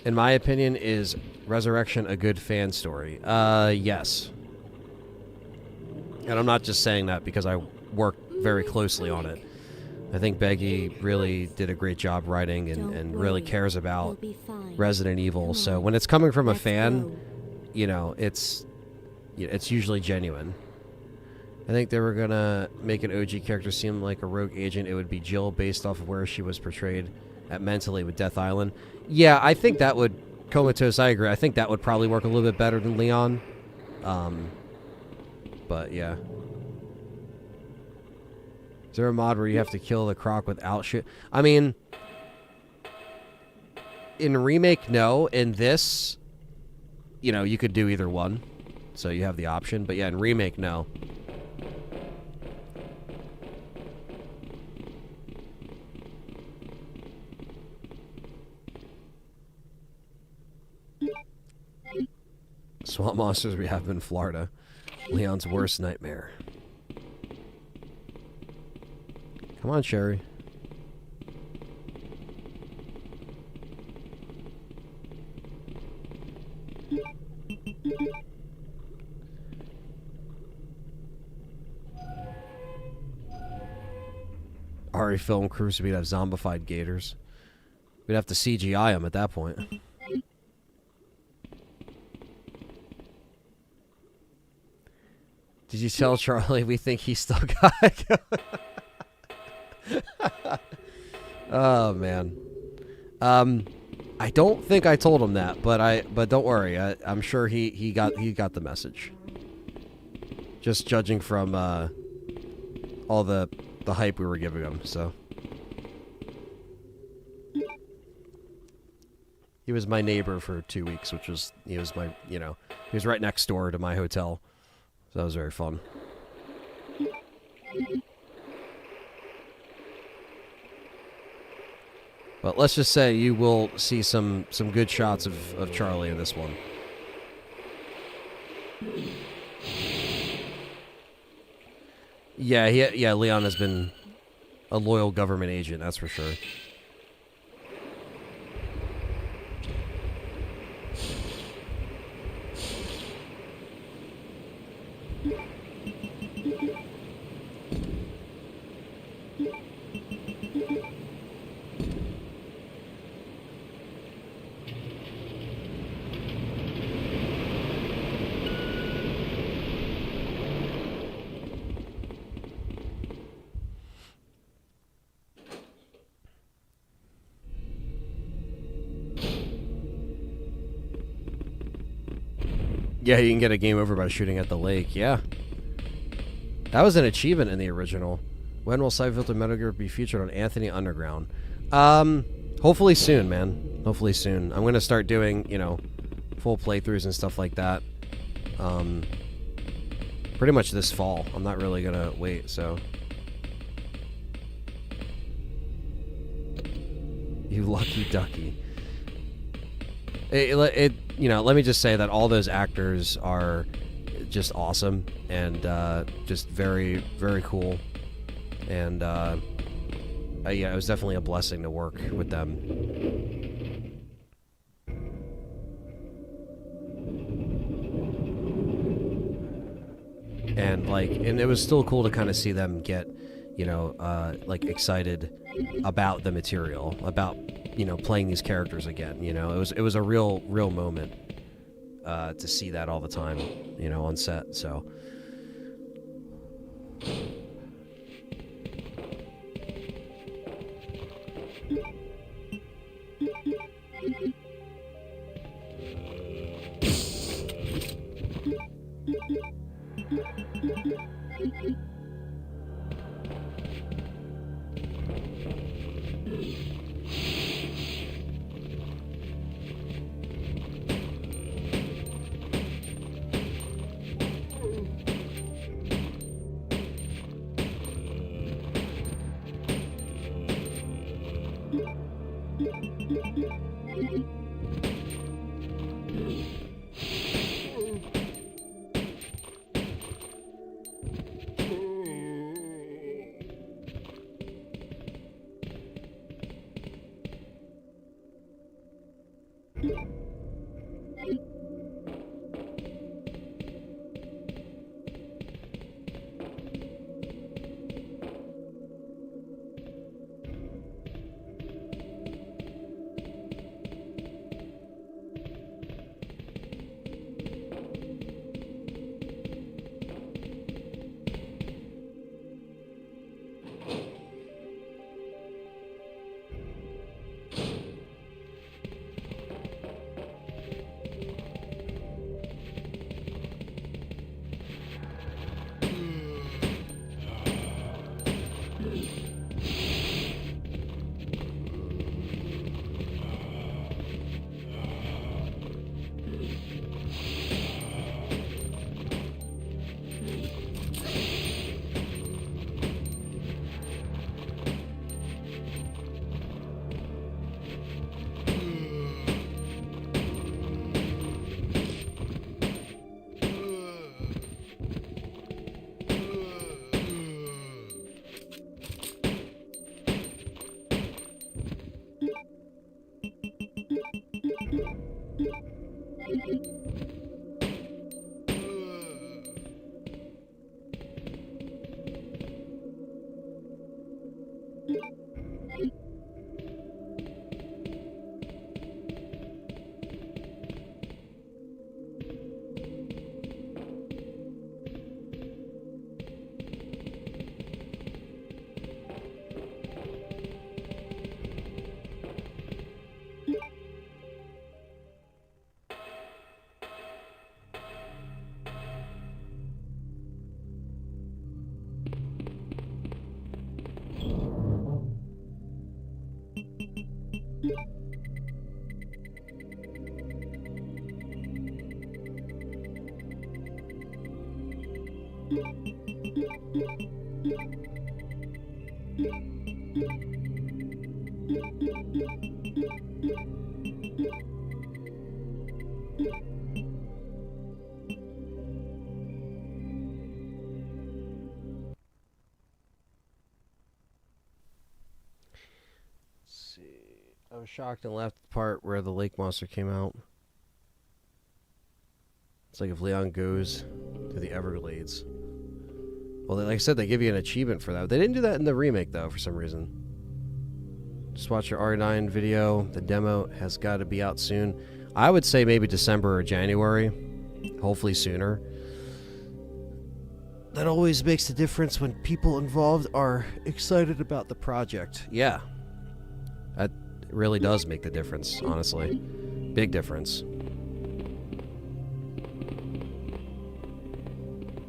In my opinion, is Resurrection a good fan story? Yes. And I'm not just saying that because I worked very closely on it. I think Beggy really did a great job writing and really cares about Resident Evil. So when it's coming from a fan, you know, it's usually genuine. I think they were going to make an OG character seem like a rogue agent. It would be Jill based off of where she was portrayed at mentally with Death Island. Yeah, I think that would... Comatose, I agree. I think that would probably work a little bit better than Leon. But, yeah. Is there a mod where you have to kill the croc without shit? I mean... In Remake, no. In this, you know, you could do either one. So you have the option. But, yeah, in Remake, no. Swamp monsters we have in Florida. Leon's worst nightmare. Come on, Sherry. RE film crew, so we'd have zombified gators. We'd have to CGI them at that point. Did you tell Charlie we think he still got it? Oh man. I don't think I told him that, but don't worry. I'm sure he got the message. Just judging from all the hype we were giving him, so. He was my neighbor for 2 weeks, which was he was right next door to my hotel. So that was very fun. But let's just say you will see some good shots of Charlie in this one. Yeah, Leon has been a loyal government agent, that's for sure. Yeah, you can get a game over by shooting at the lake. Yeah. That was an achievement in the original. When will Sight Filter Metal Gear be featured on Anthony Underground? Hopefully soon, man. Hopefully soon. I'm going to start doing, full playthroughs and stuff like that. Pretty much this fall. I'm not really going to wait, so. You lucky ducky. Let me just say that all those actors are just awesome and just very, very cool. And it was definitely a blessing to work with them. And it was still cool to kind of see them get, excited about the material, about playing these characters again. It was a real moment to see that all the time, on set. So. I was shocked and left the part where the lake monster came out. It's like if Leon goes to the Everglades. Well, like I said, they give you an achievement for that. They didn't do that in the remake, though, for some reason. Just watch your R9 video. The demo has got to be out soon. I would say maybe December or January. Hopefully sooner. That always makes a difference when people involved are excited about the project. Yeah. That really does make the difference, honestly. Big difference.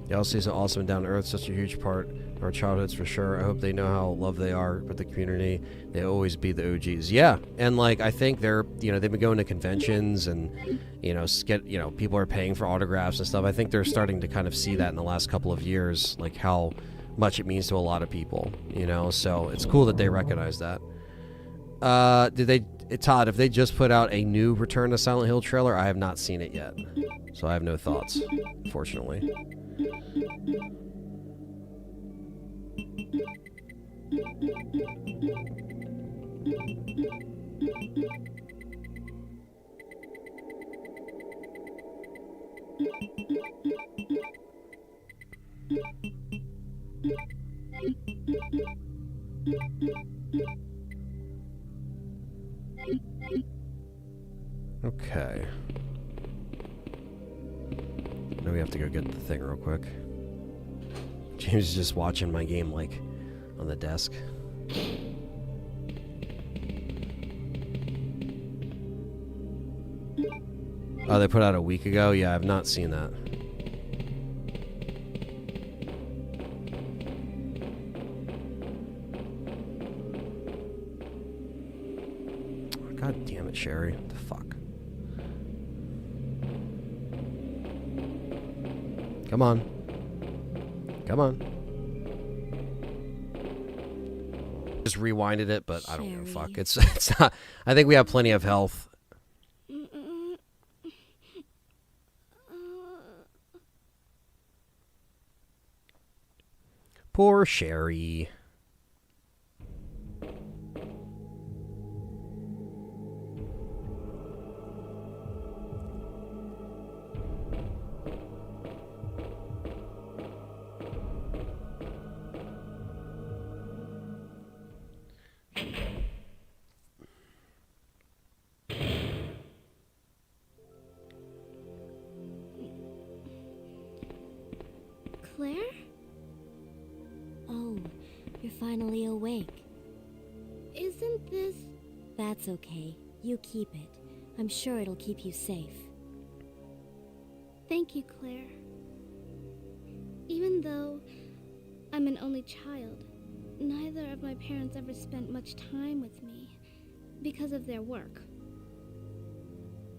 The LC is awesome and down to earth, such a huge part of our childhoods for sure. I hope they know how loved they are with the community. They always be the OGs. Yeah, and like I think they're, they've been going to conventions and, people are paying for autographs and stuff. I think they're starting to kind of see that in the last couple of years, like how much it means to a lot of people, So it's cool that they recognize that. Todd, if they just put out a new Return to Silent Hill trailer, I have not seen it yet. So I have no thoughts, unfortunately. Okay. Now we have to go get the thing real quick. James is just watching my game, like, on the desk. Oh, they put out a week ago? Yeah, I've not seen that. God damn it, Sherry. What the fuck? Come on. Come on. Just rewinded it, but I don't give a fuck. It's not. I think we have plenty of health. Poor Sherry. Claire? Oh, you're finally awake. Isn't this... That's okay. You keep it. I'm sure it'll keep you safe. Thank you, Claire. Even though I'm an only child, neither of my parents ever spent much time with me because of their work.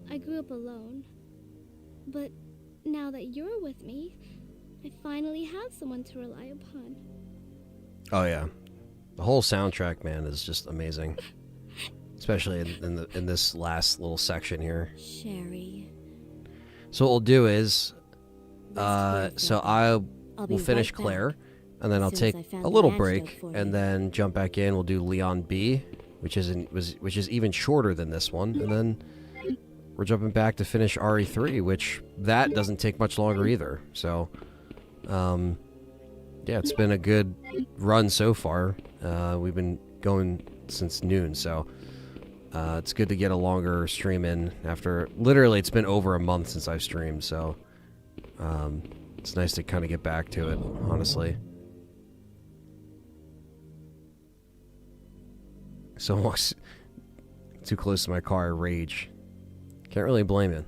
I grew up alone, but now that you're with me, I finally have someone to rely upon. Oh yeah, the whole soundtrack, man, is just amazing. Especially in this last little section here. Sherry. So what we'll do is, we'll finish Claire, and then I'll take a little break, and then jump back in. We'll do Leon B, which is even shorter than this one, and then we're jumping back to finish RE3, which that doesn't take much longer either. So, yeah, it's been a good run so far. We've been going since noon, so it's good to get a longer stream in after. Literally, it's been over a month since I've streamed, so it's nice to kind of get back to it, honestly. Someone walks too close to my car, I rage. Can't really blame it.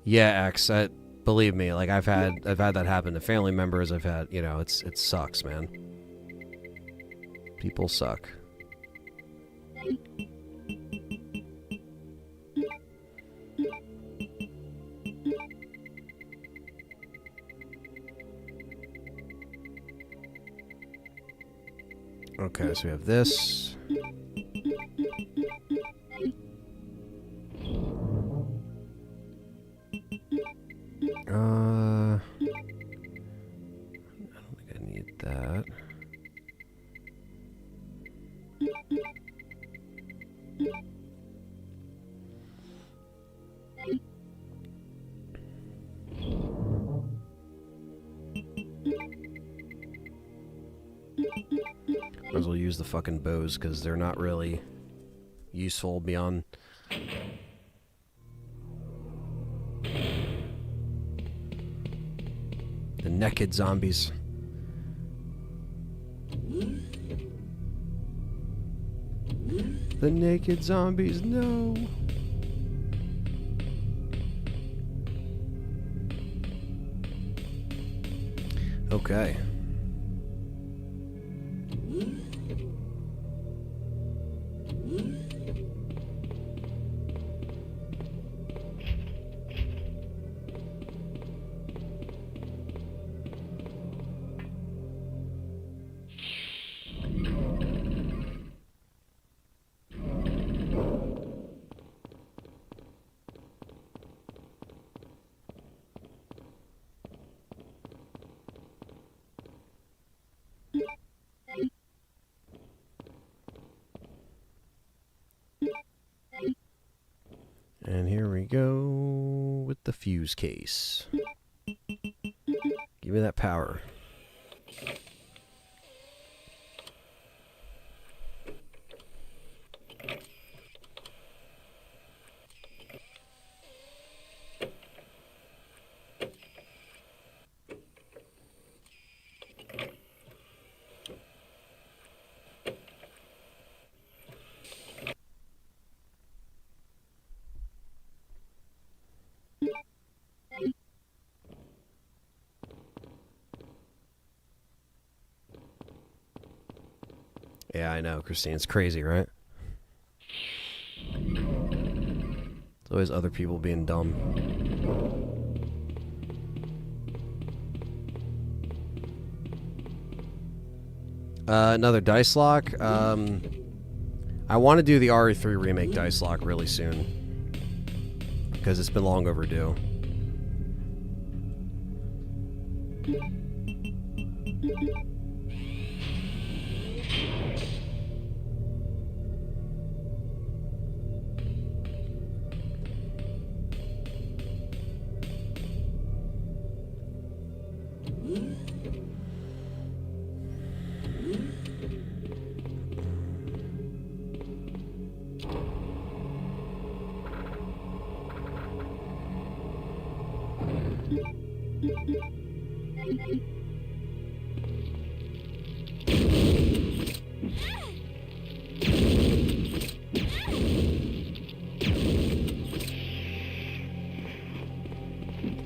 Yeah, X. Believe me, like I've had that happen to family members. I've had, it sucks, man. People suck. Okay, so we have this. I don't think I need that. Might as well use the fucking bows, because they're not really useful beyond... the naked zombies. The naked zombies, no! Okay. And here we go with the fuse case. Give me that power. Yeah, I know, Christine. It's crazy, right? It's always other people being dumb. Another dice lock. I want to do the RE3 remake dice lock really soon because it's been long overdue.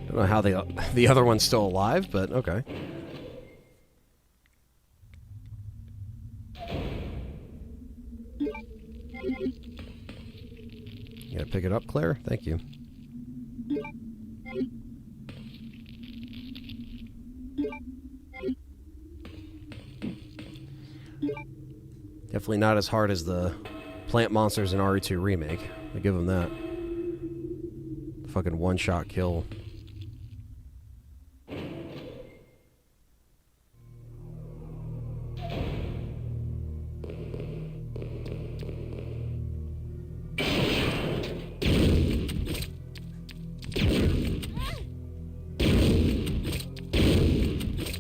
Don't know how the other one's still alive, but okay. You gotta pick it up, Claire? Thank you. Definitely not as hard as the plant monsters in RE2 remake. I give them that. Fucking one-shot kill.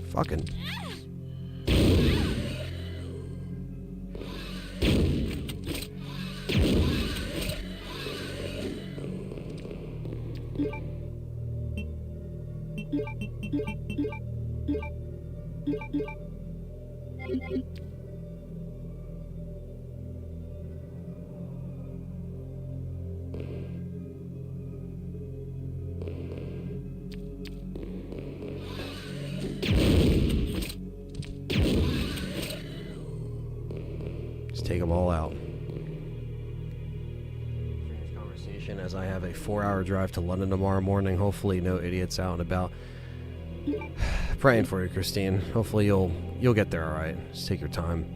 Fucking. Take them all out. Strange conversation as I have a 4-hour drive to London tomorrow morning. Hopefully no idiots out and about. Praying for you, Christine. Hopefully you'll get there all right. Just take your time.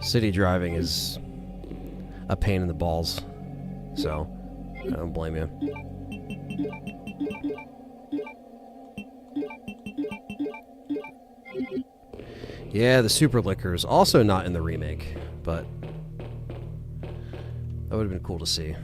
City driving is a pain in the balls. So, I don't blame you. Yeah, the Super Liquors, also not in the remake, but that would have been cool to see.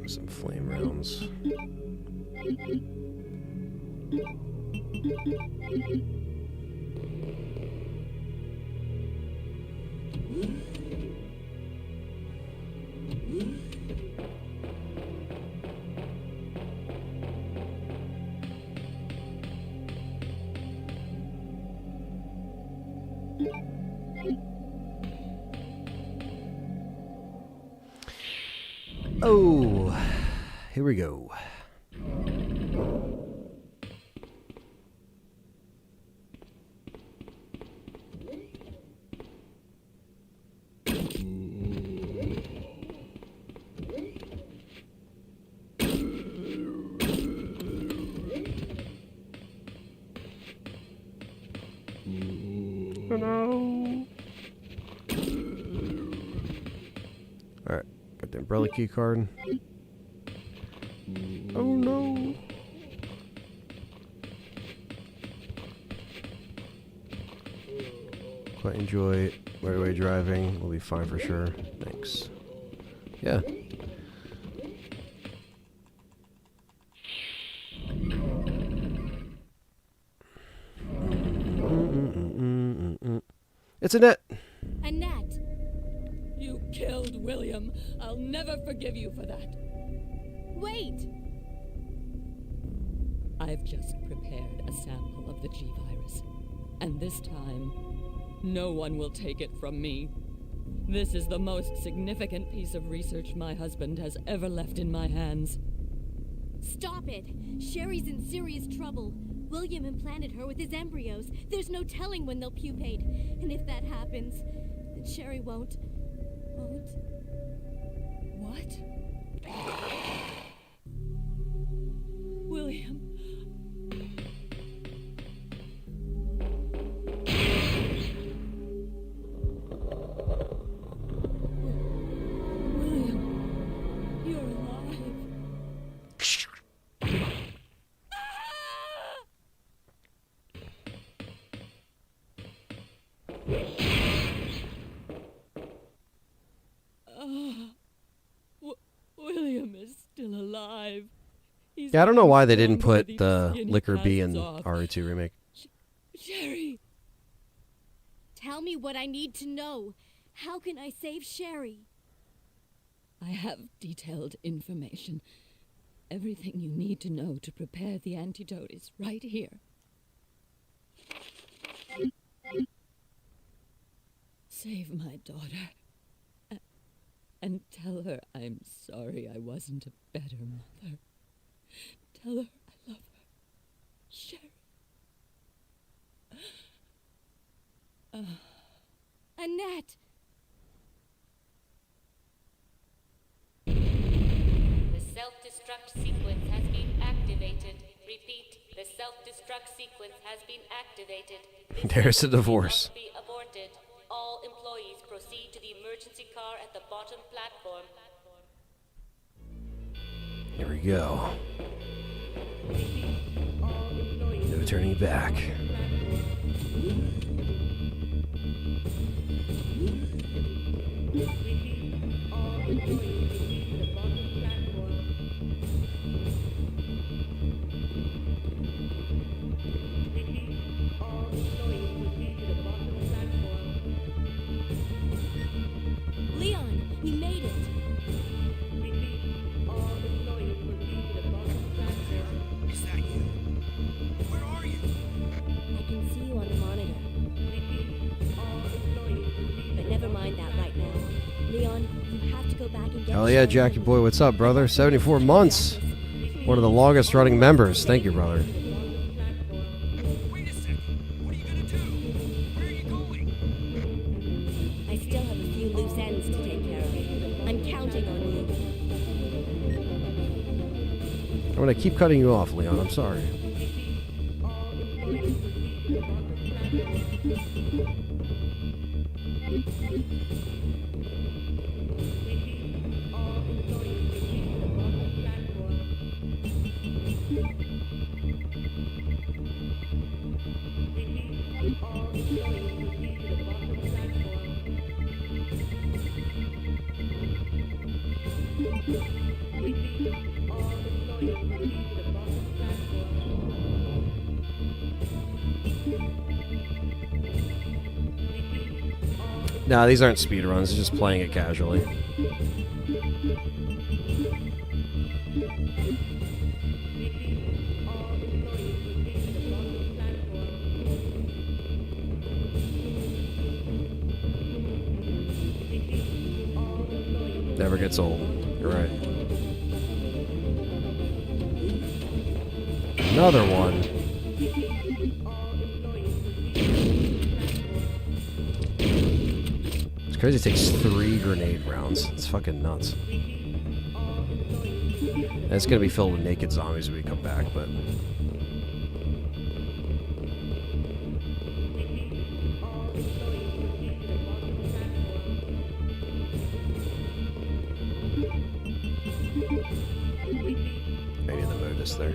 Some flame rounds. Oh, here we go. Oh no. Alright, got the umbrella key card. Oh no. Quite enjoy right-away driving. We'll be fine for sure. Thanks. Yeah. It's Annette. Annette! You killed William. I'll never forgive you for that. Wait! I've just prepared a sample of the G-Virus. And this time, no one will take it from me. This is the most significant piece of research my husband has ever left in my hands. Stop it! Sherry's in serious trouble. William implanted her with his embryos. There's no telling when they'll pupate. And if that happens, then Sherry won't... What? William... William, you're alive. William is still alive. He's Yeah, I don't know why they didn't stronger put with the each skin he Liquor B passes in off. RE2 remake. Sherry! Tell me what I need to know. How can I save Sherry? I have detailed information. Everything you need to know to prepare the antidote is right here. Save my daughter. And tell her I'm sorry I wasn't a better mother. Tell her I love her. Sherry. Annette! The self-destruct sequence has been activated. Repeat, the self-destruct sequence has been activated. This There's a divorce. must be aborted. All employees proceed to the emergency car at the bottom platform. Here we go. No turning back. Leon, we made it! Is that you? Where are you? I can see you on the monitor. But never mind that right now. Leon, you have to go back and get Hell yeah, Jackie boy, what's up, brother? 74 months. One of the longest running members. Thank you, brother. Wait a second. What are you gonna do? Where are you going? I still have a few loose ends to take care of. I'm counting on you. I'm gonna keep cutting you off, Leon. I'm sorry. Nah, these aren't speedruns. It's just playing it casually. Never gets old. You're right. Another one. It's crazy it takes 3 grenade rounds. It's fucking nuts. And it's gonna be filled with naked zombies when we come back, but... Maybe the modus there.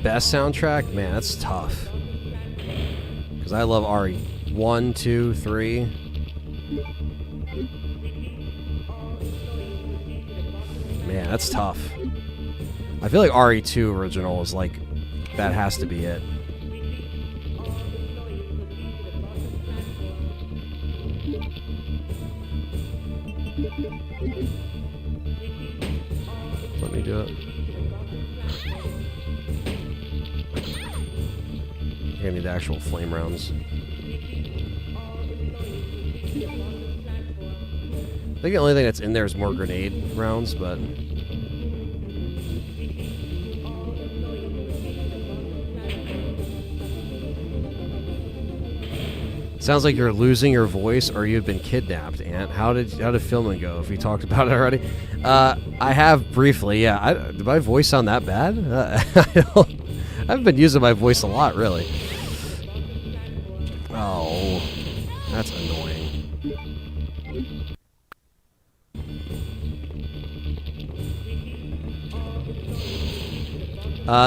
Best soundtrack? Man, that's tough. Because I love RE 1, 2, 3. Man, that's tough. I feel like RE2 original is like, that has to be it. Let me do it. I need the actual flame rounds. I think the only thing that's in there is more grenade rounds, but... Sounds like you're losing your voice or you've been kidnapped, Ant. How did filming go? If you talked about it already? I have briefly, yeah. Did my voice sound that bad? I haven't been using my voice a lot, really. Oh, that's annoying.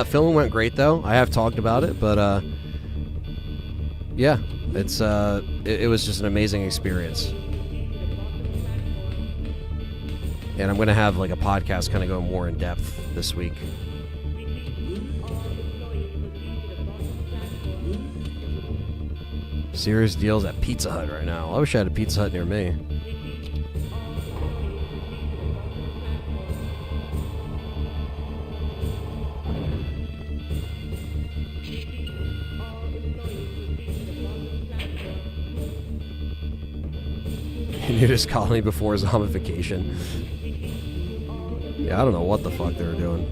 Filming went great, though. I have talked about it, but yeah. It's it was just an amazing experience. And I'm gonna have like a podcast kind of go more in depth this week. Serious deals at Pizza Hut right now. I wish I had a Pizza Hut near me. You just called me before zombification. Yeah, I don't know what the fuck they were doing.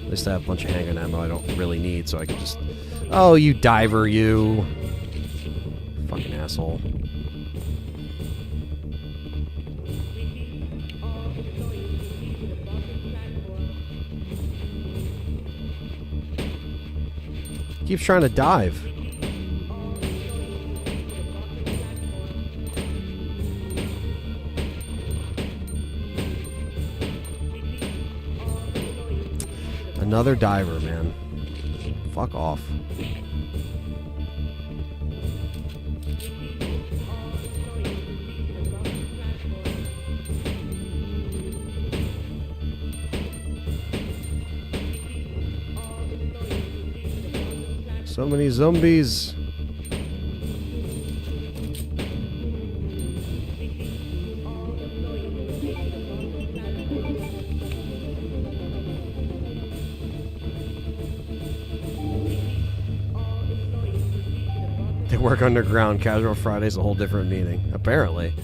At least I have a bunch of handgun ammo I don't really need, so I can just... Oh, you diver, you. Fucking asshole. Keeps trying to dive. Another diver, man. Fuck off. So many zombies. They work underground. Casual Friday's a whole different meaning, apparently.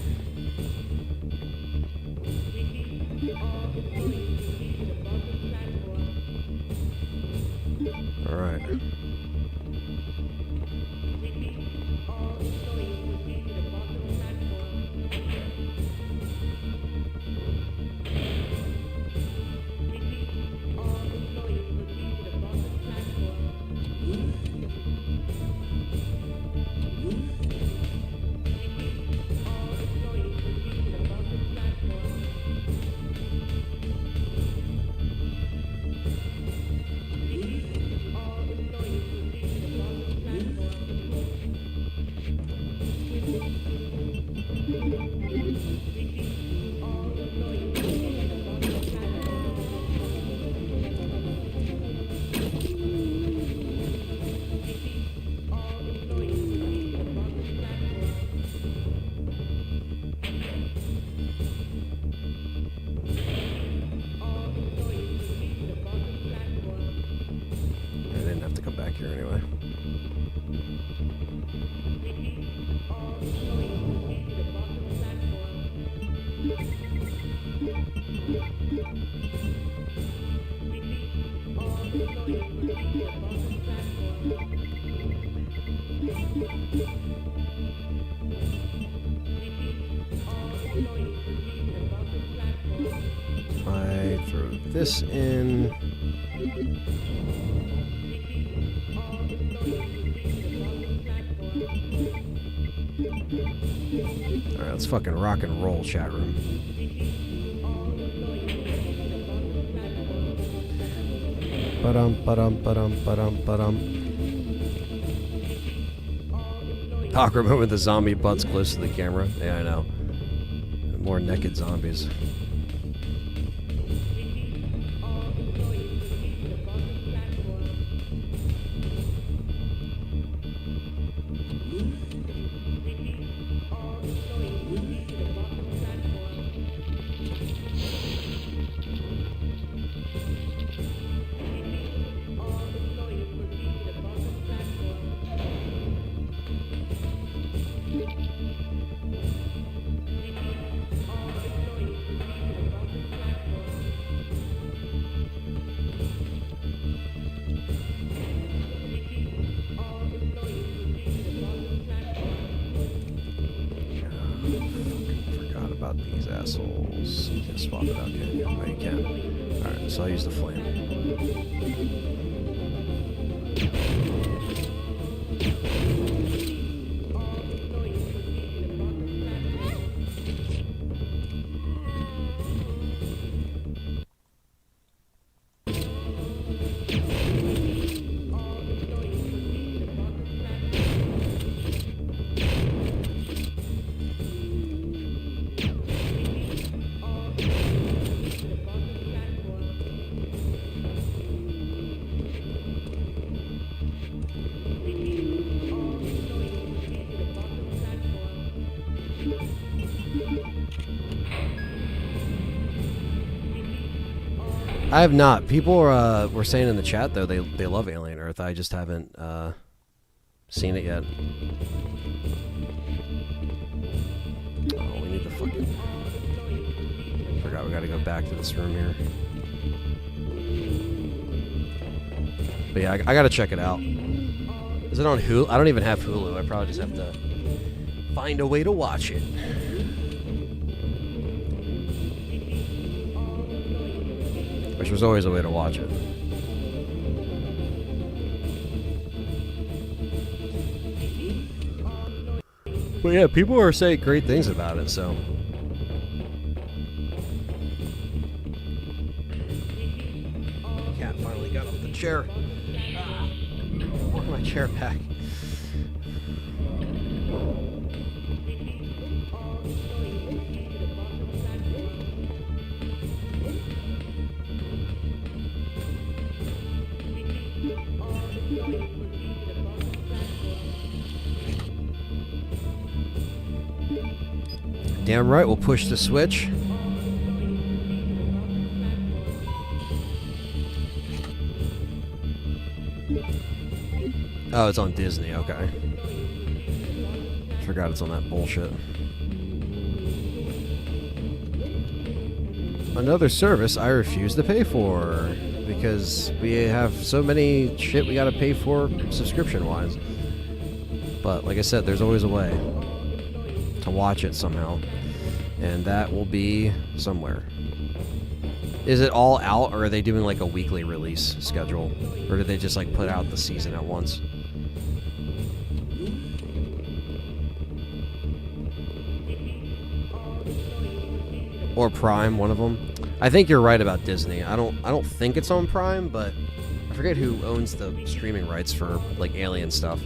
All right. I throw this in. Alright, let's fucking rock and roll, chat room. Awkward moment with the zombie butts close to the camera. Yeah, I know. More naked zombies. These assholes. You can swap it out, can you? Oh, you can. Alright, so I'll use the flame. I have not. People were saying in the chat though they love Alien Earth. I just haven't seen it yet. Oh, we need the fucking. Forgot we got to go back to this room here. But yeah, I gotta check it out. Is it on Hulu? I don't even have Hulu. I probably just have to find a way to watch it. Which was always a way to watch it. But yeah, people are saying great things about it, so. Cat finally got off the chair. Work my chair back. Damn right, we'll push the switch. Oh, it's on Disney, okay. Forgot it's on that bullshit. Another service I refuse to pay for because we have so many shit we gotta pay for subscription-wise. But like I said, there's always a way to watch it somehow, and that will be somewhere. Is it all out, or are they doing like a weekly release schedule, or did they just like put out the season at once? Or Prime, one of them. I think you're right about Disney. I don't think it's on Prime, but I forget who owns the streaming rights for like Alien stuff.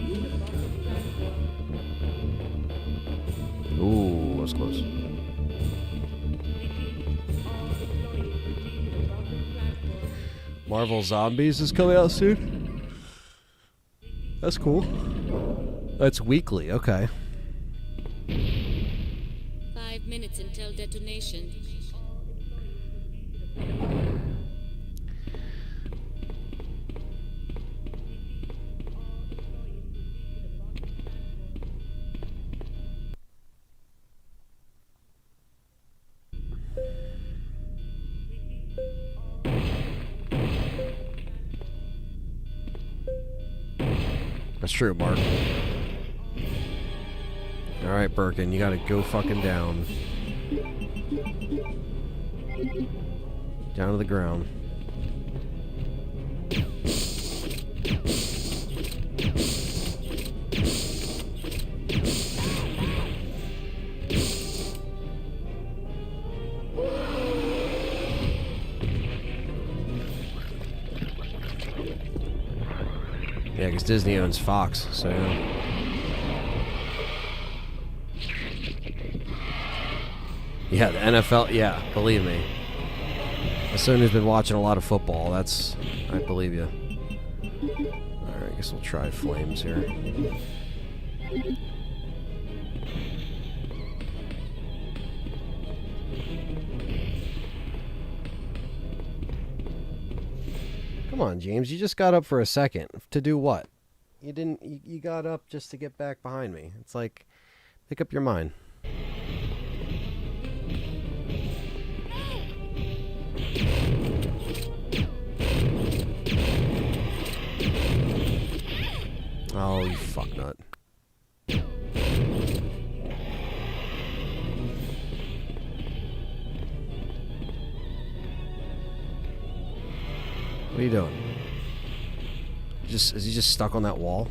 Ooh, that was close. Marvel Zombies is coming out soon. That's cool. That's weekly, okay. 5 minutes until detonation. That's true, Mark. Alright, Birkin, you gotta go fucking down. Down to the ground. Yeah, because Disney owns Fox, so yeah. Yeah, the NFL, yeah, believe me. As someone who's been watching a lot of football, I believe you. Alright, I guess we'll try flames here. Come on, James, you just got up for a second. To do what? You got up just to get back behind me. It's like, pick up your mind. Oh, you fucknut. What are you doing? Is he just stuck on that wall?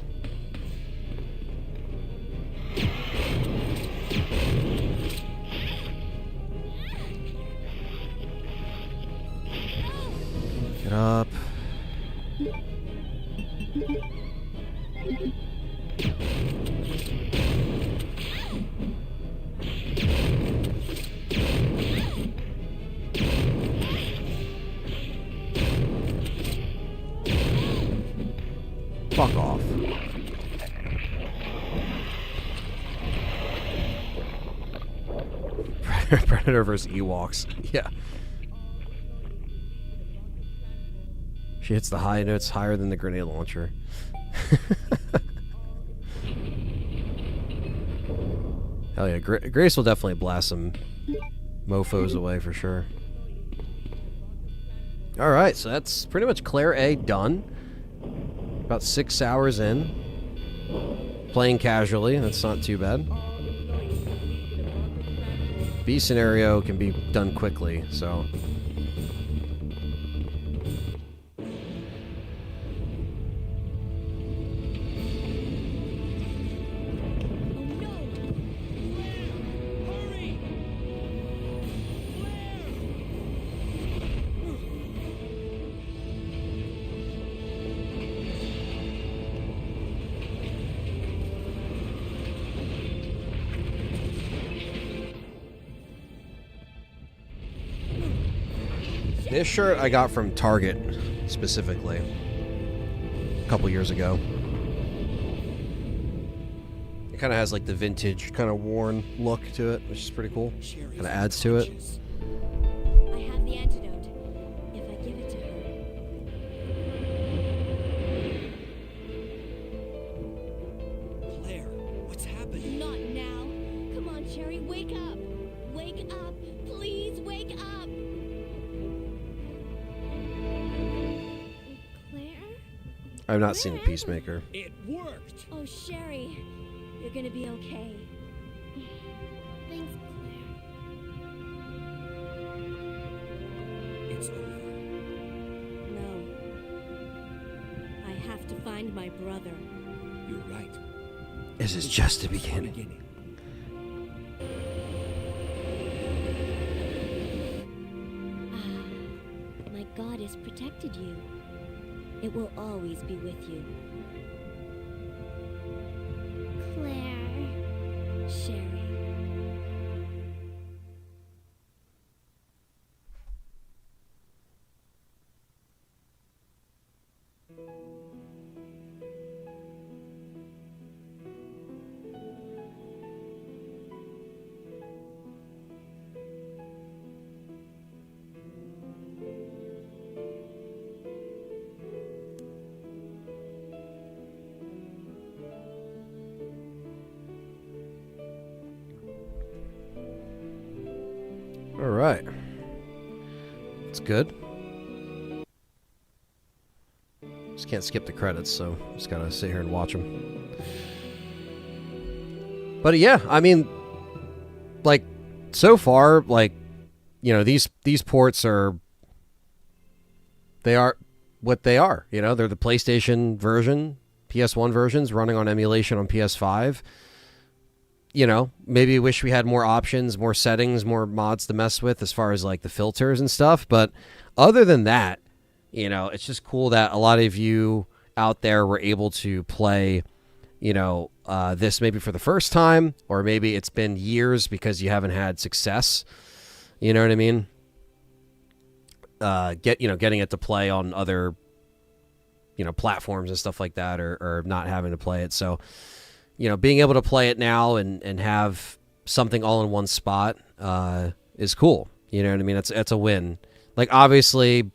Get up. Fuck off. Predator vs. Ewoks. Yeah. She hits the high notes higher than the grenade launcher. Hell yeah, Grace will definitely blast some mofos away for sure. Alright, so that's pretty much Claire A done. About 6 hours in. Playing casually, that's not too bad. B scenario can be done quickly, so... This shirt I got from Target, specifically, a couple years ago. It kind of has like the vintage, kind of worn look to it, which is pretty cool. Kind of adds to it. I have the antidote. If I give it to her. Claire, what's happened? Not now. Come on, Sherry, wake up. Wake up. Please wake up. I've not seen Peacemaker. It worked! Oh, Sherry, you're gonna be okay. Thanks, Claire. It's over. No. I have to find my brother. You're right. This is just the beginning. My God has protected you. It will always be with you. Claire. Sherry. All right. It's good. Just can't skip the credits, so just gotta sit here and watch them. But yeah, I mean, like, so far, like, you know, these ports are what they are. You know, they're the PlayStation version, PS1 versions running on emulation on PS5. You know, maybe wish we had more options, more settings, more mods to mess with as far as like the filters and stuff. But other than that, you know, it's just cool that a lot of you out there were able to play, this maybe for the first time, or maybe it's been years because you haven't had success. You know what I mean? Getting it to play on other, platforms and stuff like that, or not having to play it. So, being able to play it now and have something all in one spot is cool. You know what I mean? It's a win. Like, obviously,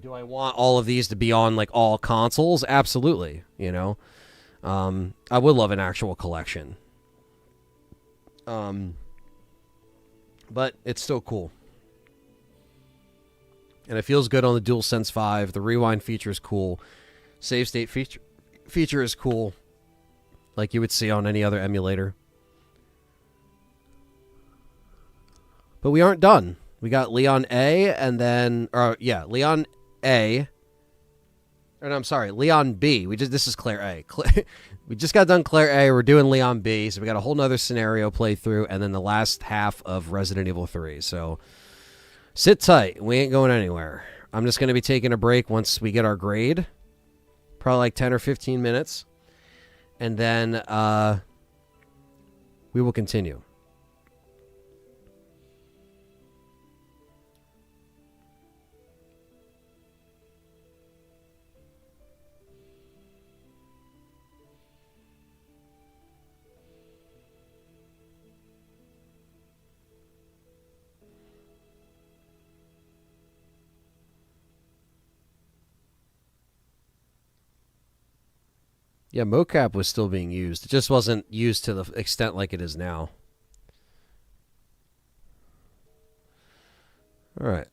do I want all of these to be on, like, all consoles? Absolutely, I would love an actual collection. But it's still cool. And it feels good on the DualSense 5. The rewind feature is cool. Save state feature is cool. Like you would see on any other emulator. But we aren't done. We got Leon A and then... Leon A. Or no, I'm sorry, Leon B. This is Claire A. We just got done Claire A. We're doing Leon B. So we got a whole nother scenario playthrough. And then the last half of Resident Evil 3. So... sit tight. We ain't going anywhere. I'm just going to be taking a break once we get our grade. Probably like 10 or 15 minutes. And then we will continue. Yeah, mocap was still being used. It just wasn't used to the extent like it is now. All right.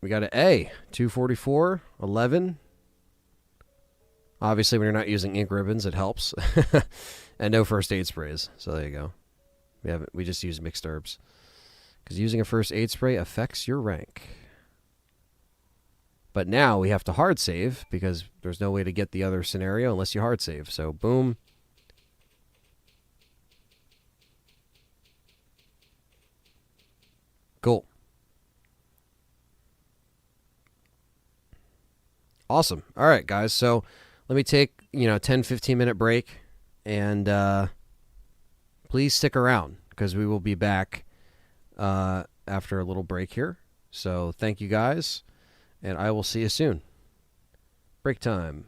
We got an A, 244, 11. Obviously, when you're not using ink ribbons, it helps. And no first aid sprays. So there you go. We just use mixed herbs. Because using a first aid spray affects your rank. But now we have to hard save because there's no way to get the other scenario unless you hard save. So, boom. Cool. Awesome. All right, guys. So, let me take, 10, 15-minute break. And please stick around because we will be back after a little break here. So, thank you, guys. And I will see you soon. Break time.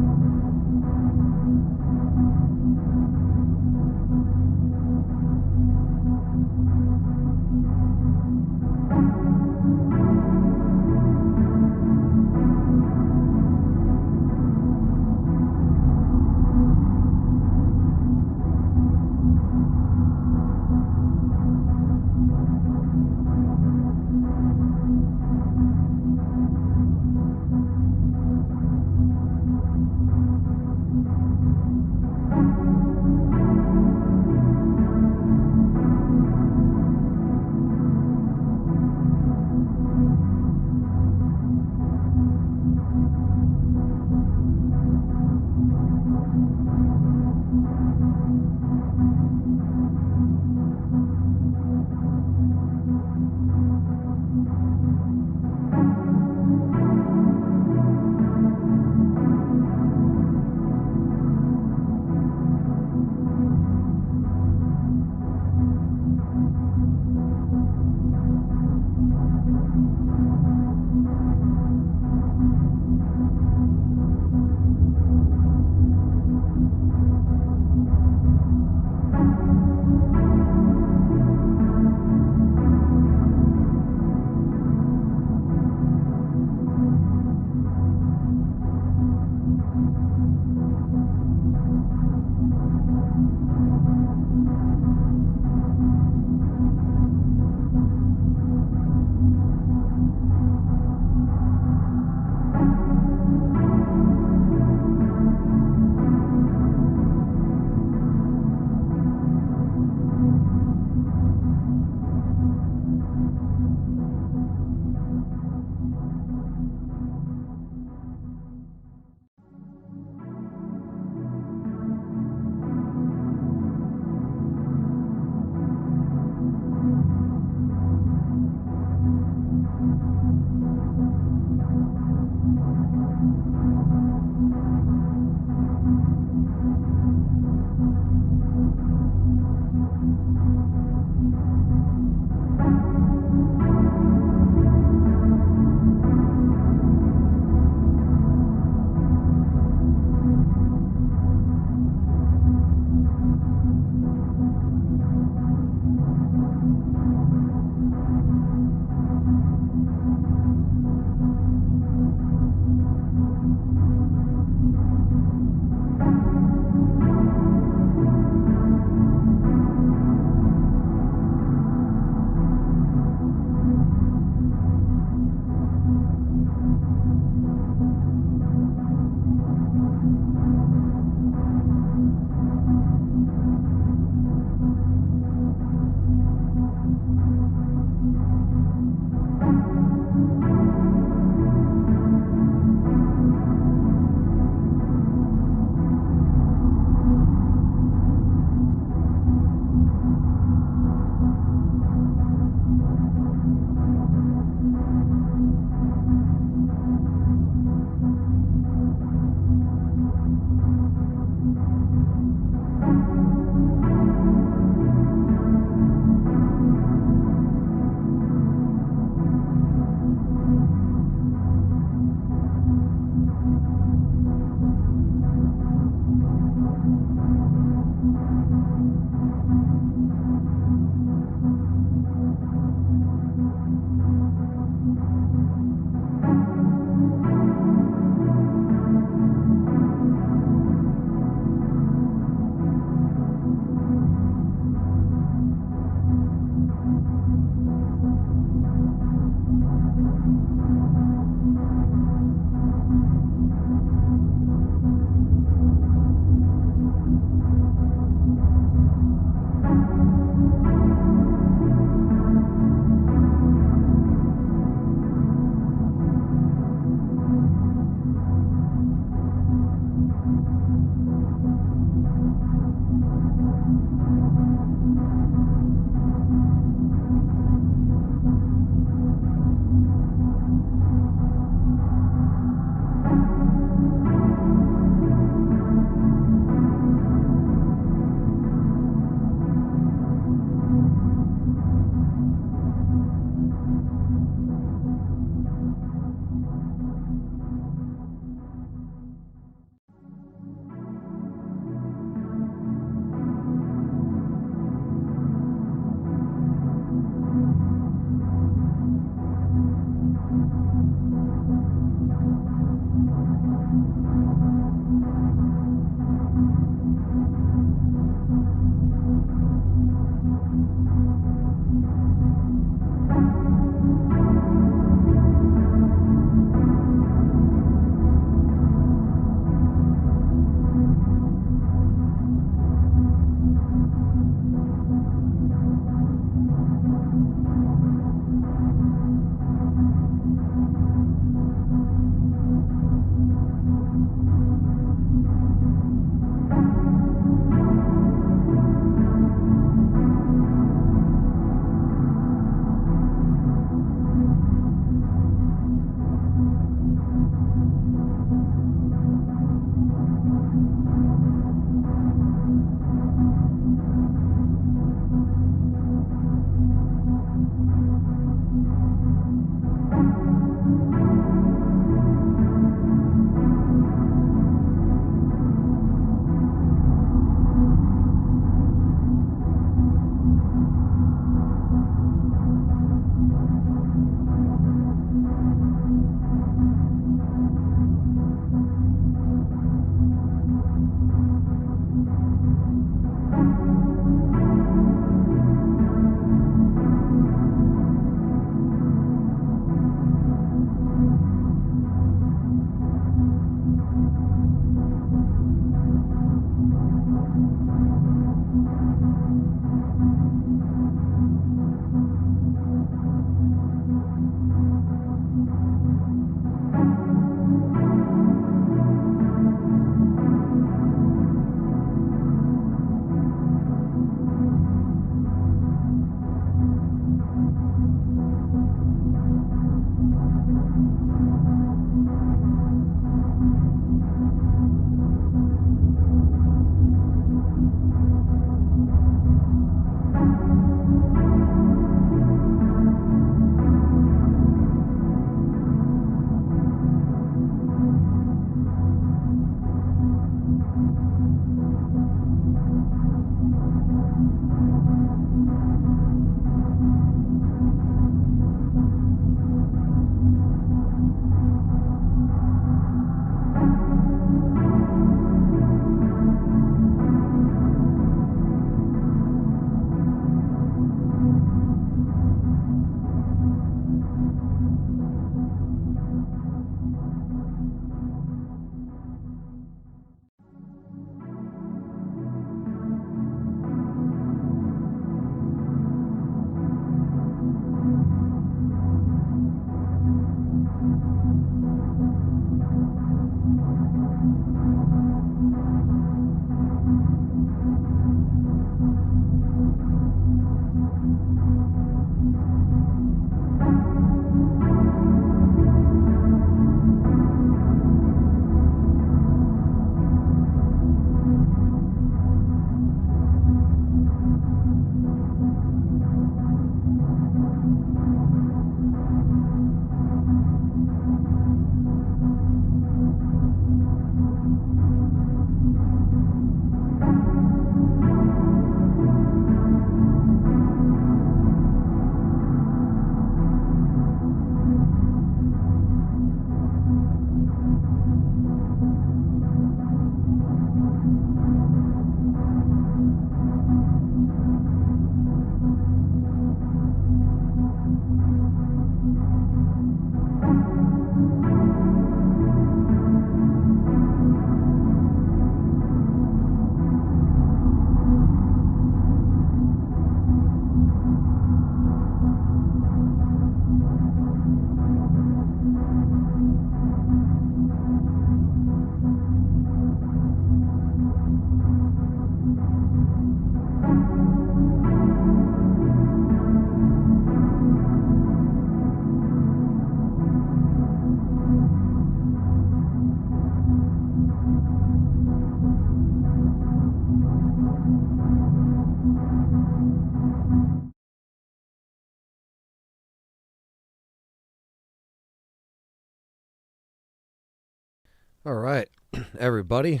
All right, everybody.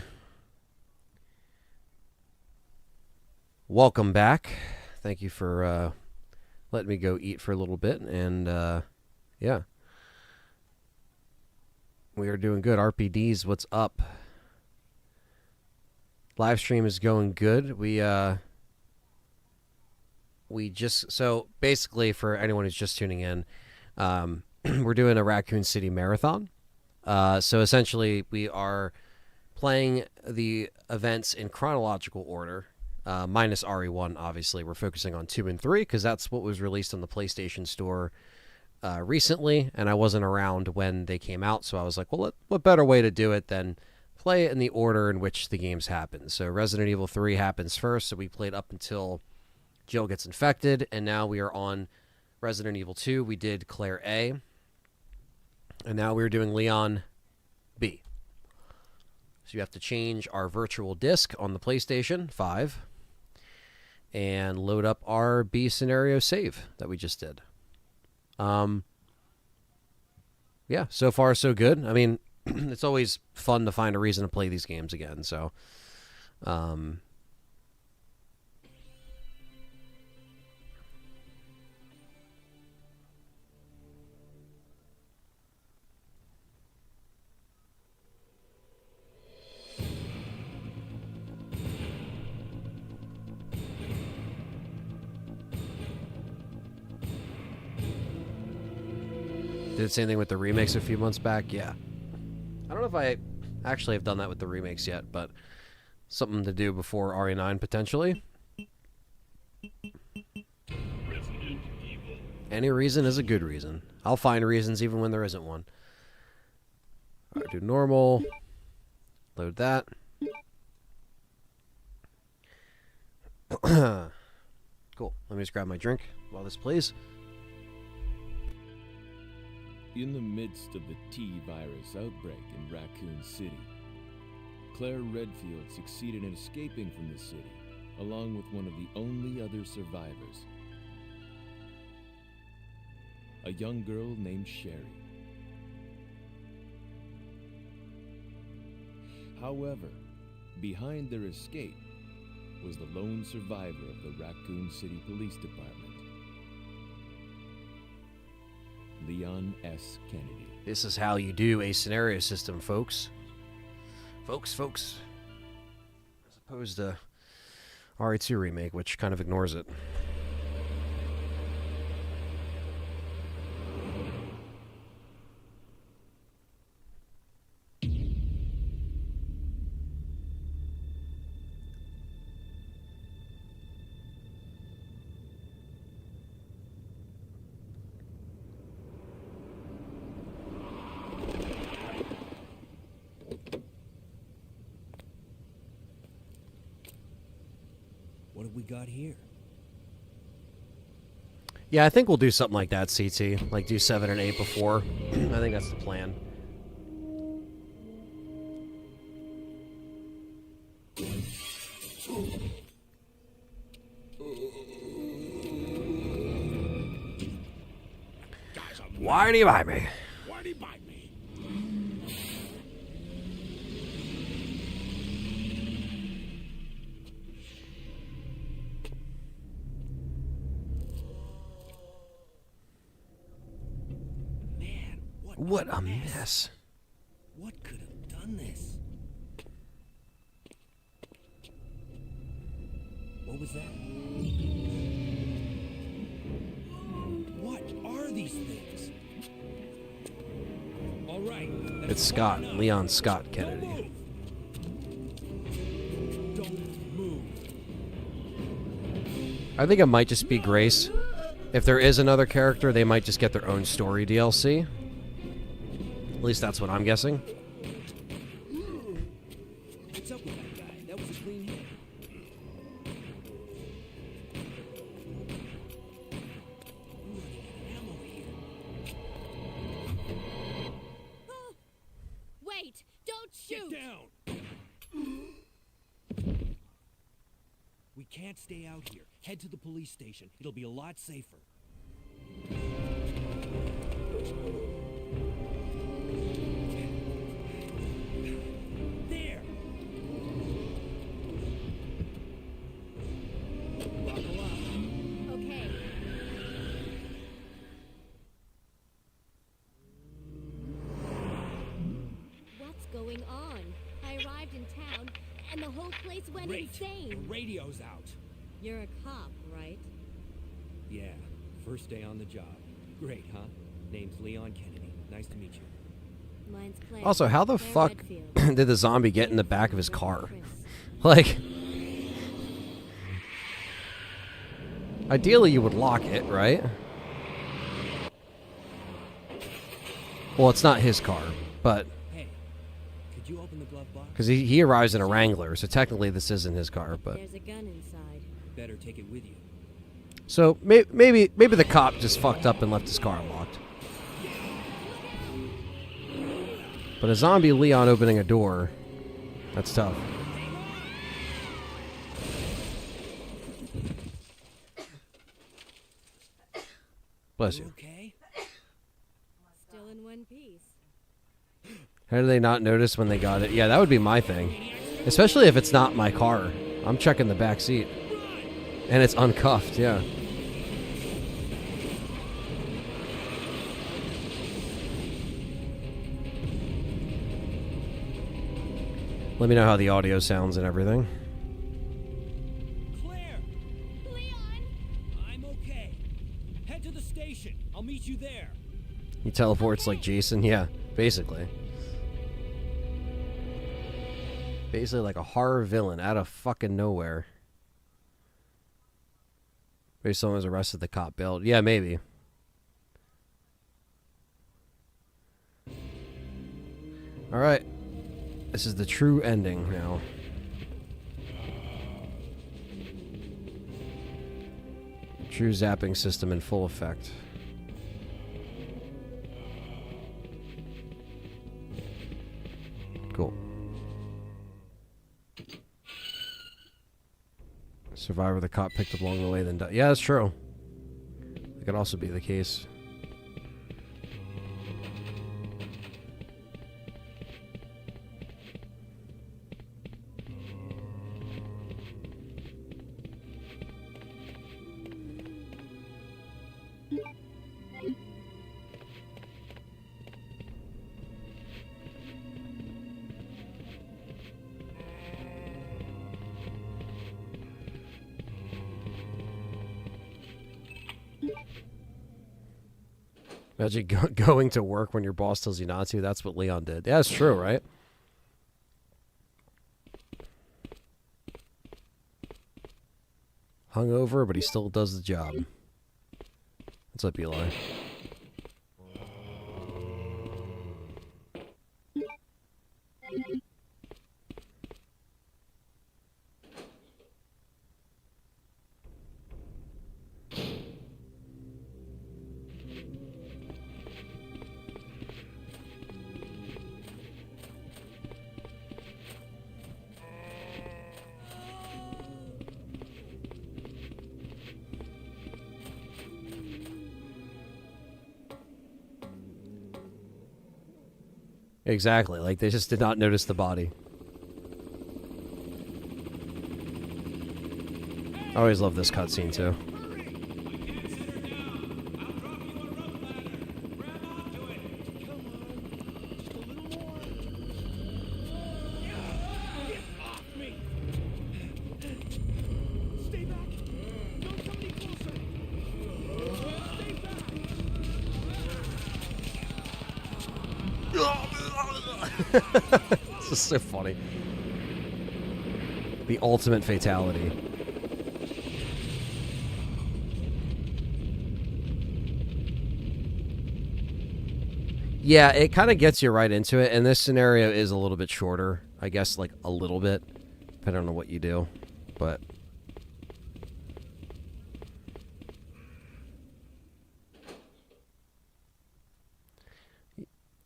Welcome back. Thank you for letting me go eat for a little bit. And, yeah. We are doing good. RPDs, what's up? Live stream is going good. We just... So, basically, for anyone who's just tuning in, we're doing a Raccoon City Marathon. So essentially, we are playing the events in chronological order, minus RE1, obviously. We're focusing on 2 and 3, because that's what was released on the PlayStation Store recently, and I wasn't around when they came out, so I was like, well, what better way to do it than play it in the order in which the games happen. So Resident Evil 3 happens first, so we played up until Jill gets infected, and now we are on Resident Evil 2. We did Claire A, and now we're doing Leon B. So you have to change our virtual disk on the PlayStation 5 and load up our B scenario save that we just did. Yeah, so far so good. I mean, it's always fun to find a reason to play these games again, so... Did the same thing with the remakes a few months back? Yeah. I don't know if I actually have done that with the remakes yet, but something to do before RE9 potentially. Any reason is a good reason. I'll find reasons even when there isn't one. Alright, do normal. Load that. Cool. Let me just grab my drink while this plays. In the midst of the T-virus outbreak in Raccoon City, Claire Redfield succeeded in escaping from the city, along with one of the only other survivors, a young girl named Sherry. However, behind their escape was the lone survivor of the Raccoon City Police Department, Leon S. Kennedy. This is how you do a scenario system, folks. Folks. As opposed to RE2 remake, which kind of ignores it. What have we got here? Yeah, I think we'll do something like that, CT. Like do 7 and 8 before. I think that's the plan. Why do you buy me? Why do you buy me? Man, What a mess. What could have done this? What was that? What are these things? All right. It's Scott, Leon Scott Kennedy. Don't move. I think it might just be Grace. If there is another character, they might just get their own story DLC. At least that's what I'm guessing. What's up with that guy? That was a clean hit. Wait! Don't shoot! Get down! We can't stay out here. Head to the police station. It'll be a lot safer. and the whole place went Great. The insane. radio's out. You're a cop, right? Yeah, first day on the job. Great, huh? Name's Leon Kennedy. Nice to meet you. Mine's Claire. Also, how the Claire fuck Redfield. did the zombie get in the back of his car? Like, ideally you would lock it, right? Well, it's not his car, but Hey, could you open the glove box? because he arrives in a Wrangler, so technically this isn't his car. But There's a gun inside. Better take it with you. so maybe the cop just fucked up and left his car unlocked. But a zombie Leon opening a door, that's tough. Bless you. Okay? Still in one piece. How do they not notice when they got it? Yeah, that would be my thing. Especially if it's not my car. I'm checking the back seat. And it's uncuffed, yeah. Let me know how the audio sounds and everything. Claire! Leon! I'm okay. Head to the station. I'll meet you there. He teleports like Jason, yeah, basically. Basically like a horror villain out of fucking nowhere. Maybe someone was arrested, the cop bailed. Yeah, maybe. Alright. This is the true ending now. True zapping system in full effect. Cool. Survivor the cop picked up along the way, then died. Yeah, that's true. That could also be the case. Imagine going to work when your boss tells you not to. That's what Leon did. Yeah, it's true, right? Hungover, but he still does the job. What's up, Eli? Exactly. Like, they just did not notice the body. I always love this cutscene, too. This is so funny. The ultimate fatality. Yeah, it kind of gets you right into it, and this scenario is a little bit shorter. I guess, like, a little bit, depending on what you do, but...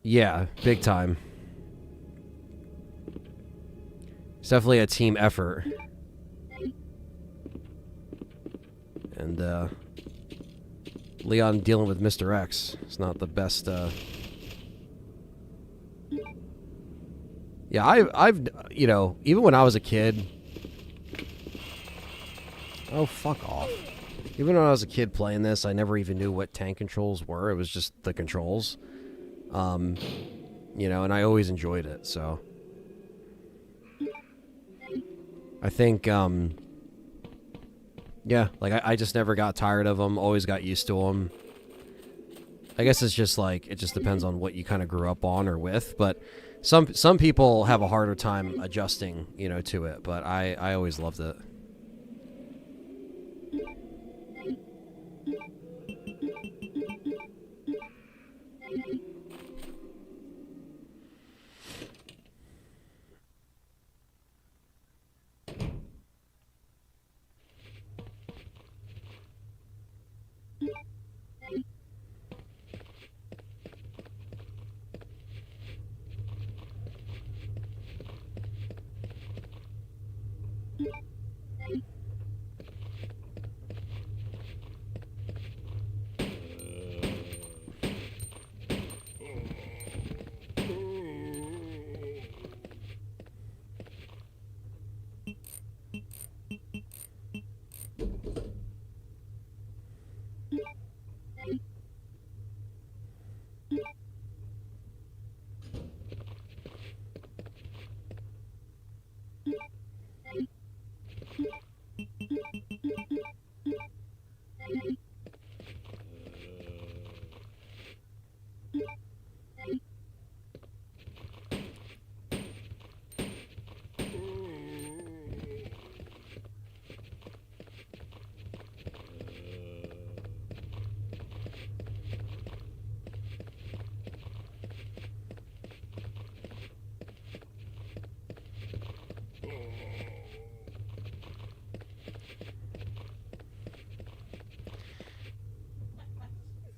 Yeah, big time. It's definitely a team effort. And, Leon dealing with Mr. X is not the best, Yeah, I've, you know, even when I was a kid... Oh, fuck off. Even when I was a kid playing this, I never even knew what tank controls were. It was just the controls. You know, and I always enjoyed it, so... I think, yeah, like I just never got tired of them. Always got used to them. I guess it's just like, it just depends on what you kind of grew up on or with. But some people have a harder time adjusting, you know, to it. But I always loved it.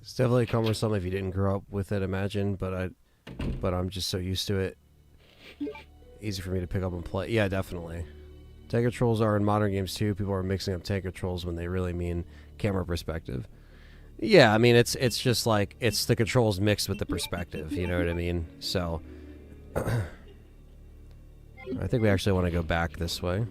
It's definitely cumbersome if you didn't grow up with it, imagine, but I'm just so used to it. Easy for me to pick up and play. Yeah, definitely. Tank controls are in modern games too. People are mixing up tank controls when they really mean camera perspective. Yeah, I mean, it's just like, it's the controls mixed with the perspective, you know what I mean? So, I think we actually want to go back this way.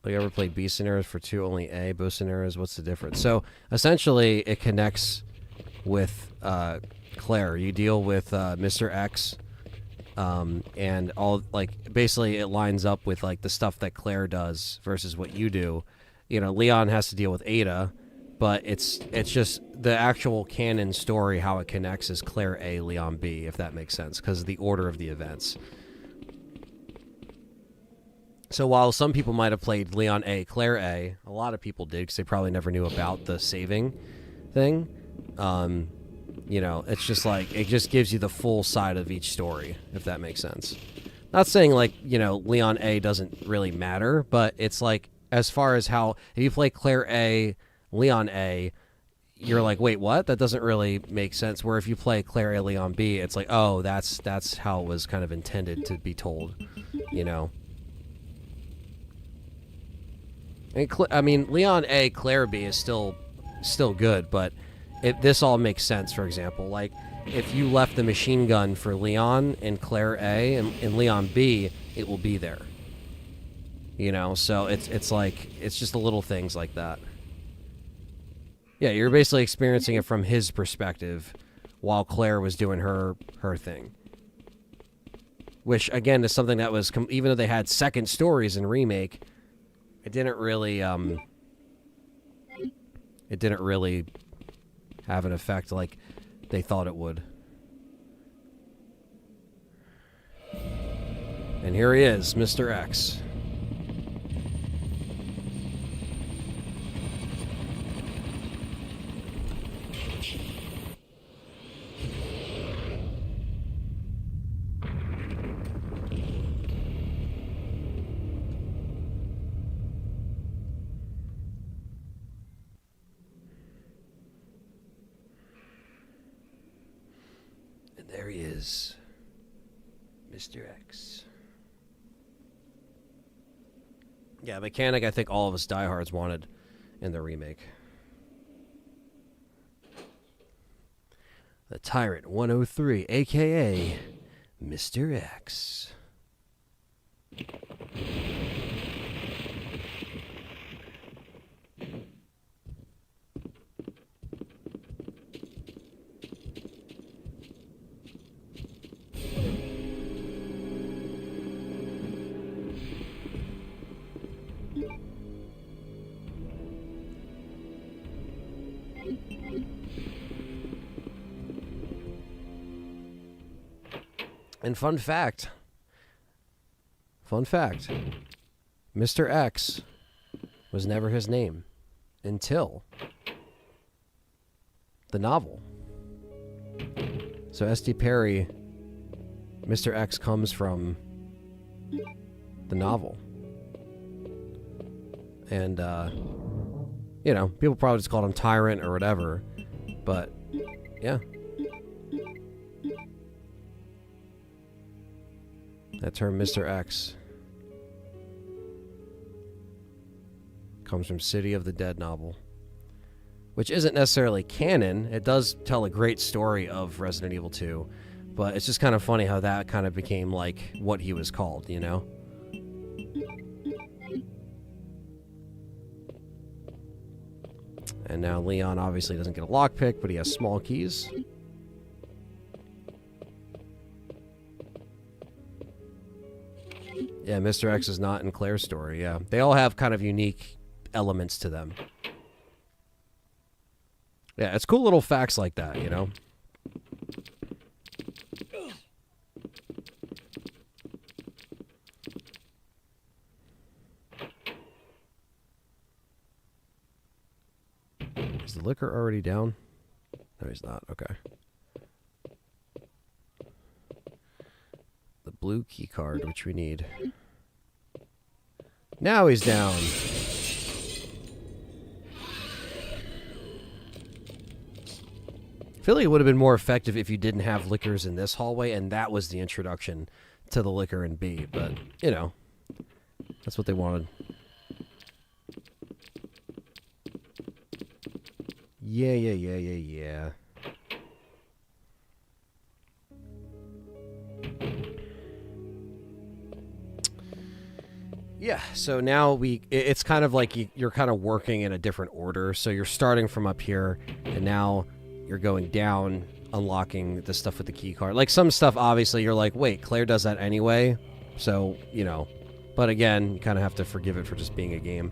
Like, ever played B scenarios for 2 only A? Both scenarios, what's the difference? So, essentially, it connects with Claire. You deal with Mr. X, and all, like, basically it lines up with, like, the stuff that Claire does versus what you do. You know, Leon has to deal with Ada, but it's just the actual canon story, how it connects is Claire A, Leon B, if that makes sense, because of the order of the events. So while some people might have played Leon A, Claire A, a lot of people did because they probably never knew about the saving thing. You know, it's just like, it just gives you the full side of each story, if that makes sense. Not saying, like, you know, Leon A doesn't really matter, but it's like, as far as how, if you play Claire A, Leon A, you're like, wait, what? That doesn't really make sense. Where if you play Claire A, Leon B, it's like, oh, that's how it was kind of intended to be told, you know? I mean, Leon A, Claire B is still good, but this all makes sense. For example, like if you left the machine gun for Leon and Claire A and Leon B, it will be there. You know, so it's like, it's just the little things like that. Yeah, you're basically experiencing it from his perspective, while Claire was doing her thing. Which again is something that was even though they had second stories in Remake. It didn't really have an effect like they thought it would. And here he is, Mr. X. There he is, Mr. X. Yeah, mechanic I think all of us diehards wanted in the remake. The Tyrant 103, a.k.a. Mr. X. And fun fact, Mr. X was never his name until the novel. So S.T. Perry, Mr. X comes from the novel. And, you know, people probably just called him Tyrant or whatever. But, yeah. That term, Mr. X, comes from City of the Dead novel, which isn't necessarily canon. It does tell a great story of Resident Evil 2, but it's just kind of funny how that kind of became like what he was called, you know? And now Leon obviously doesn't get a lockpick, but he has small keys. Yeah, Mr. X is not in Claire's story, yeah. They all have kind of unique elements to them. Yeah, it's cool little facts like that, you know? Is the liquor already down? No, he's not. Okay. The blue key card, which we need. Now he's down. I feel like it would have been more effective if you didn't have liquors in this hallway, and that was the introduction to the liquor in B. But, you know, that's what they wanted. Yeah. Yeah, so now it's kind of like you're kind of working in a different order. So you're starting from up here, and now you're going down, unlocking the stuff with the key card. Like some stuff, obviously, you're like, wait, Claire does that anyway. So, you know, but again, you kind of have to forgive it for just being a game.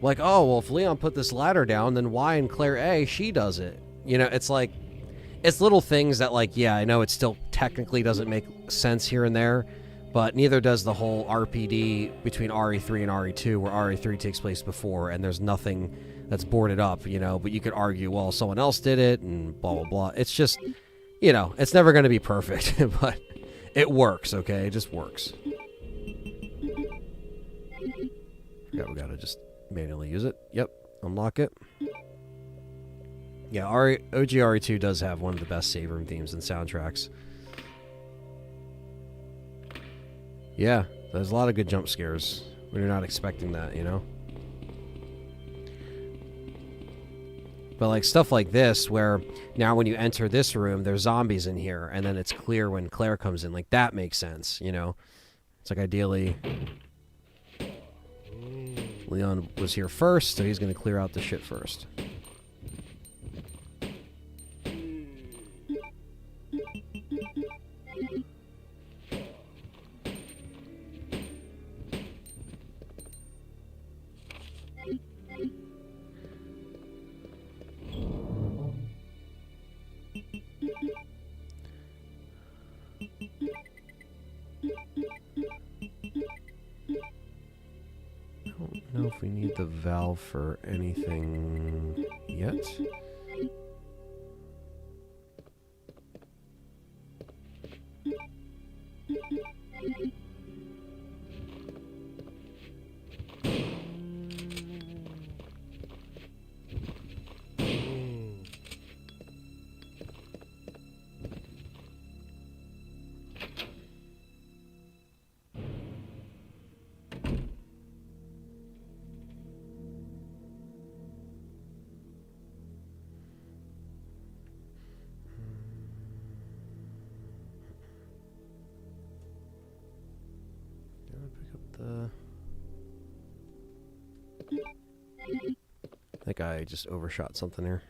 Like, oh, well, if Leon put this ladder down, then why in Claire A, she does it? You know, it's like, it's little things that, like, yeah, I know it still technically doesn't make sense here and there, but neither does the whole RPD between RE3 and RE2, where RE3 takes place before, and there's nothing that's boarded up, you know, but you could argue, well, someone else did it, and blah, blah, blah. It's just, you know, it's never going to be perfect, but it works, okay? It just works. Yeah, we got to just manually use it. Yep, unlock it. Yeah, OG RE2 does have one of the best save room themes and soundtracks. Yeah, there's a lot of good jump scares when you're not expecting that, you know? But like stuff like this, where now when you enter this room, there's zombies in here, and then it's clear when Claire comes in. Like, that makes sense, you know? It's like, ideally, Leon was here first, so he's going to clear out the shit first. I don't know if we need the valve for anything yet. I think I just overshot something here.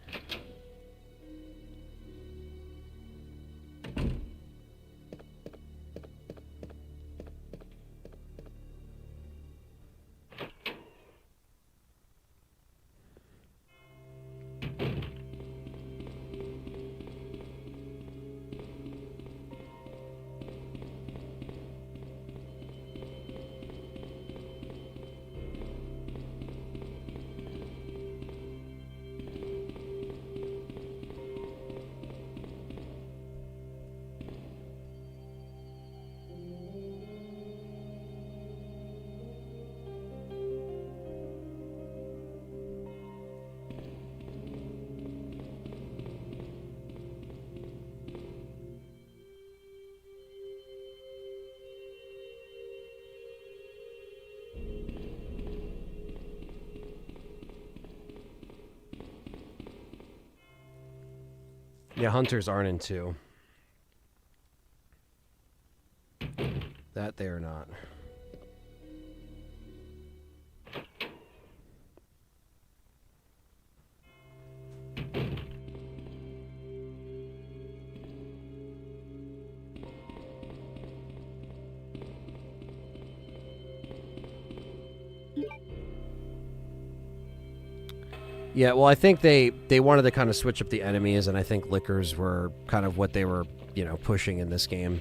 Yeah, hunters aren't in 2. That they are not. Yeah, well, I think they wanted to kind of switch up the enemies, and I think liquors were kind of what they were, you know, pushing in this game.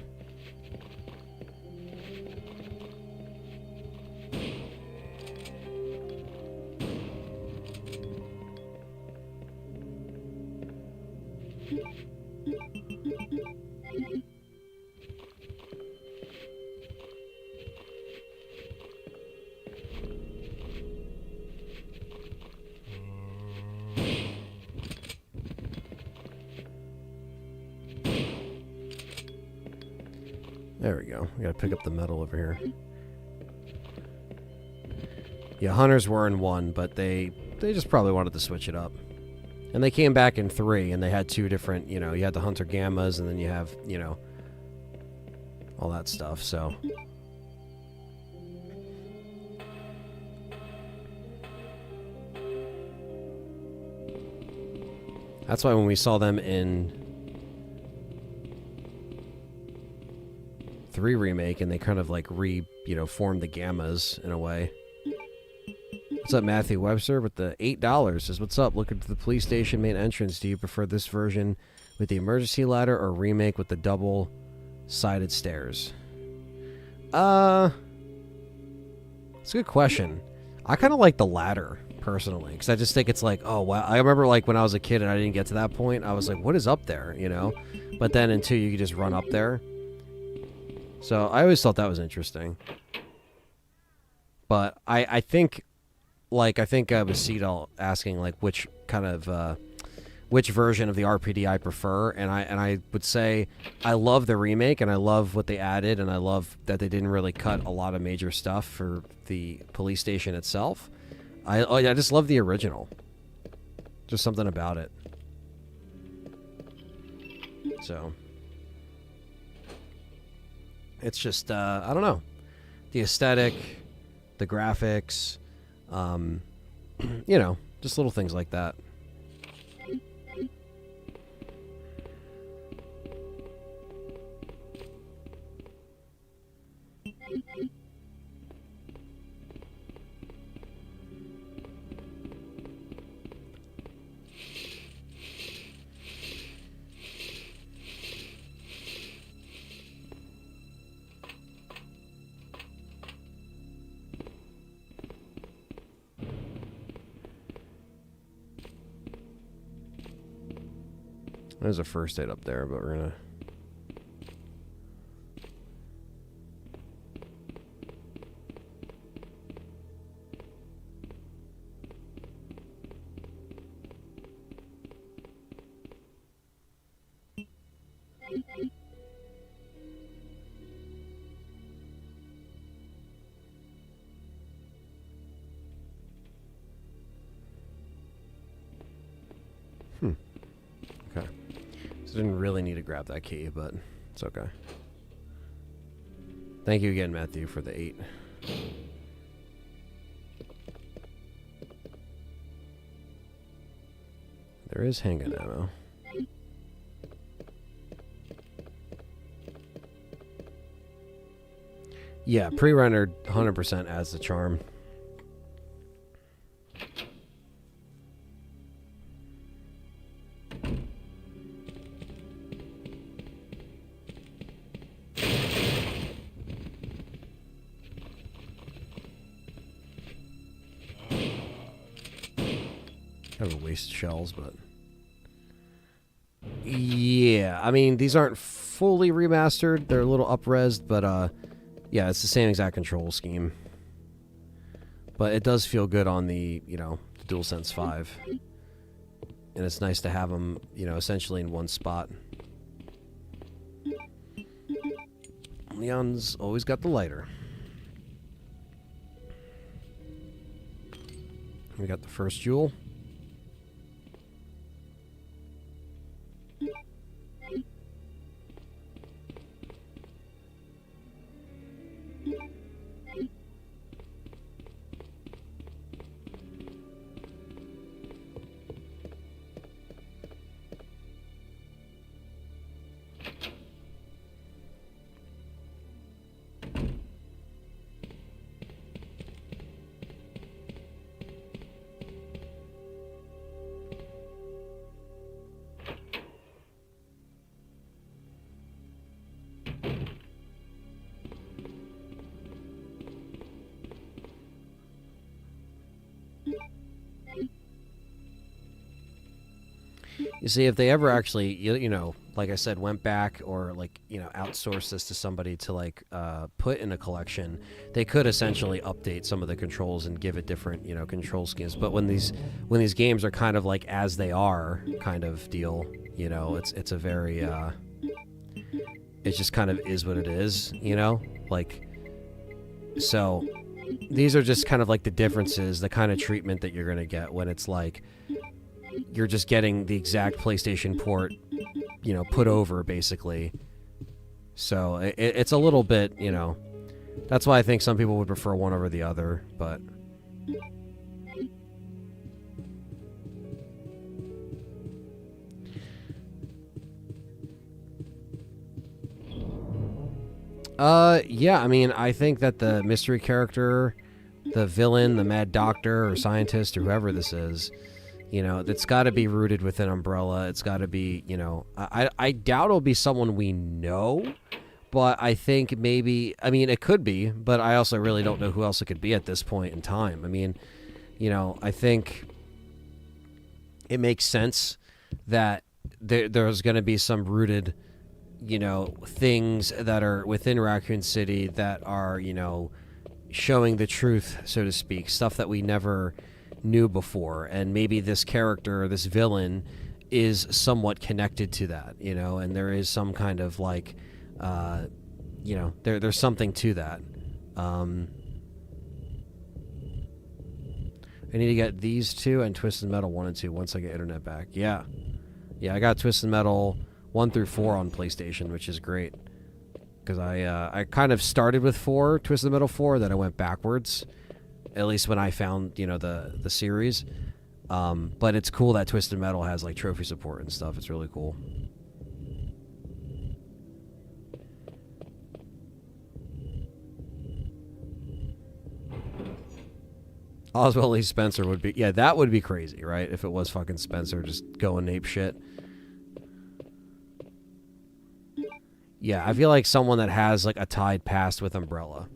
There we go. We gotta pick up the metal over here. Yeah, hunters were in 1, but they just probably wanted to switch it up. And they came back in 3, and they had 2 different, you know, you had the hunter gammas, and then you have, you know, all that stuff, so. That's why when we saw them in 3 remake, and they kind of like formed the gammas in a way. What's up, Matthew Webster with the $8? Says, what's up? Looking for the police station main entrance. Do you prefer this version with the emergency ladder or remake with the double-sided stairs? It's a good question. I kind of like the ladder, personally, because I just think it's like, oh, wow. I remember, like, when I was a kid and I didn't get to that point, I was like, what is up there, you know? But then in 2, you could just run up there. So I always thought that was interesting. But I think was Cedal asking, like, which kind of, which version of the RPD I prefer, and I would say I love the remake, and I love what they added, and I love that they didn't really cut a lot of major stuff for the police station itself. I just love the original. Just something about it. So it's just I don't know, the aesthetic, the graphics, you know, just little things like that. There's a first aid up there, but we're gonna... Okay. So didn't really need to grab that key, but it's okay. Thank you again, Matthew, for the 8. There is handgun ammo. Yeah, pre-rendered 100% adds the charm. Kind of waste shells, but yeah, I mean, these aren't fully remastered. They're a little up-resed, but yeah, it's the same exact control scheme. But it does feel good on the, you know, the DualSense 5. And it's nice to have them, you know, essentially in one spot. Leon's always got the lighter. We got the first jewel. You see, if they ever actually, you know, like I said, went back or like, you know, outsourced this to somebody to like put in a collection, they could essentially update some of the controls and give it different, you know, control schemes. But when these games are kind of like as they are kind of deal, you know, it's a very it just kind of is what it is, you know, like so. These are just kind of like the differences, the kind of treatment that you're gonna get when it's like you're just getting the exact PlayStation port, you know, put over basically. So it's a little bit, you know, that's why I think some people would prefer one over the other, but yeah, I mean, I think that the mystery character, the villain, the mad doctor or scientist or whoever this is, you know, that's got to be rooted within Umbrella. It's got to be, you know, I doubt it'll be someone we know, but I think maybe, I mean, it could be, but I also really don't know who else it could be at this point in time. I mean, you know, I think it makes sense that there's going to be some rooted, you know, things that are within Raccoon City that are, you know, showing the truth, so to speak, stuff that we never knew before, and maybe this character, this villain, is somewhat connected to that, you know, and there is some kind of like, you know, there's something to that. I need to get these two and Twisted Metal 1 and 2 once I get internet back. Yeah, I got Twisted Metal 1 through 4 on PlayStation, which is great. Because I kind of started with 4, Twisted Metal 4, then I went backwards. At least when I found, you know, the series. But it's cool that Twisted Metal has, like, trophy support and stuff. It's really cool. Oswald Lee Spencer would be... Yeah, that would be crazy, right? If it was fucking Spencer just going ape shit. Yeah, I feel like someone that has, like, a tied past with Umbrella.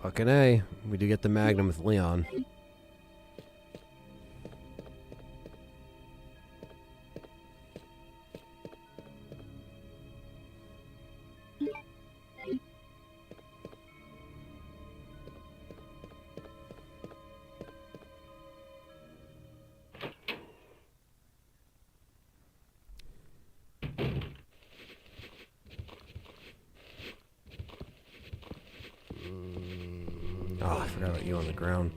Fucking A. We do get the Magnum with Leon. Oh, I forgot about you on the ground.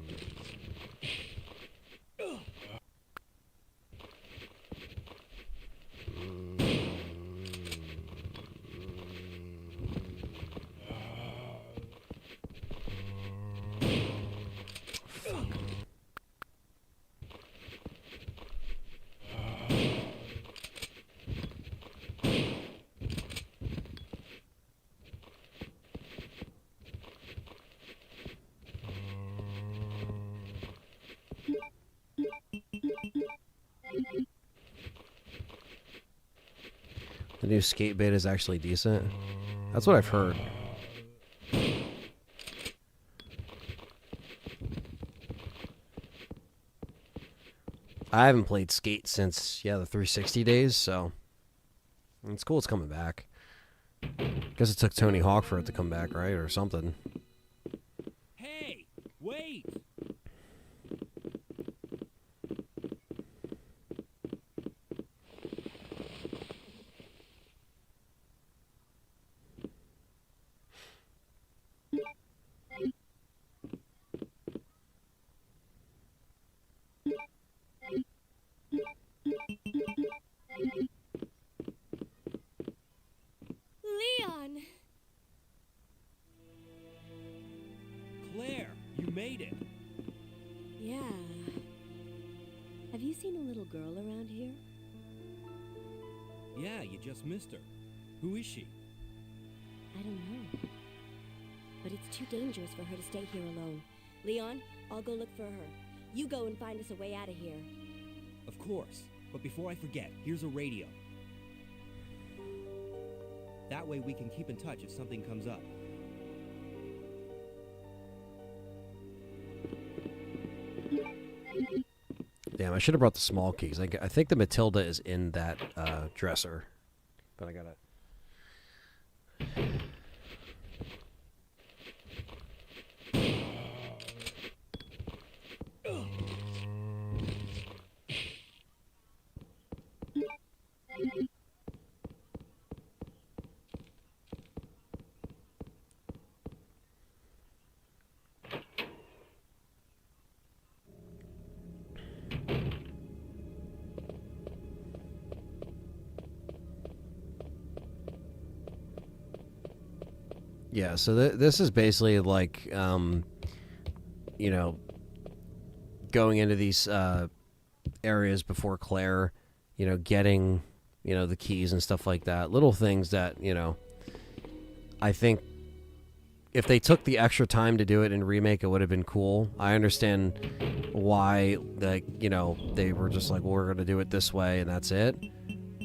The new skate bit is actually decent. That's what I've heard. I haven't played Skate since, the 360 days, so it's cool it's coming back. Guess it took Tony Hawk for it to come back, right? Or something. Hey, wait! Leon! Claire, you made it. Yeah. Have you seen a little girl around here? Yeah, you just missed her. Who is she? I don't know. But it's too dangerous for her to stay here alone. Leon, I'll go look for her. You go and find us a way out of here. Of course. But before I forget, here's a radio. That way we can keep in touch if something comes up. Damn, I should have brought the small keys. I think the Matilda is in that dresser. But I gotta... Yeah, so this is basically like, you know, going into these areas before Claire, you know, getting, you know, the keys and stuff like that. Little things that, you know, I think if they took the extra time to do it in Remake, it would have been cool. I understand why, like, you know, they were just like, well, we're going to do it this way and that's it.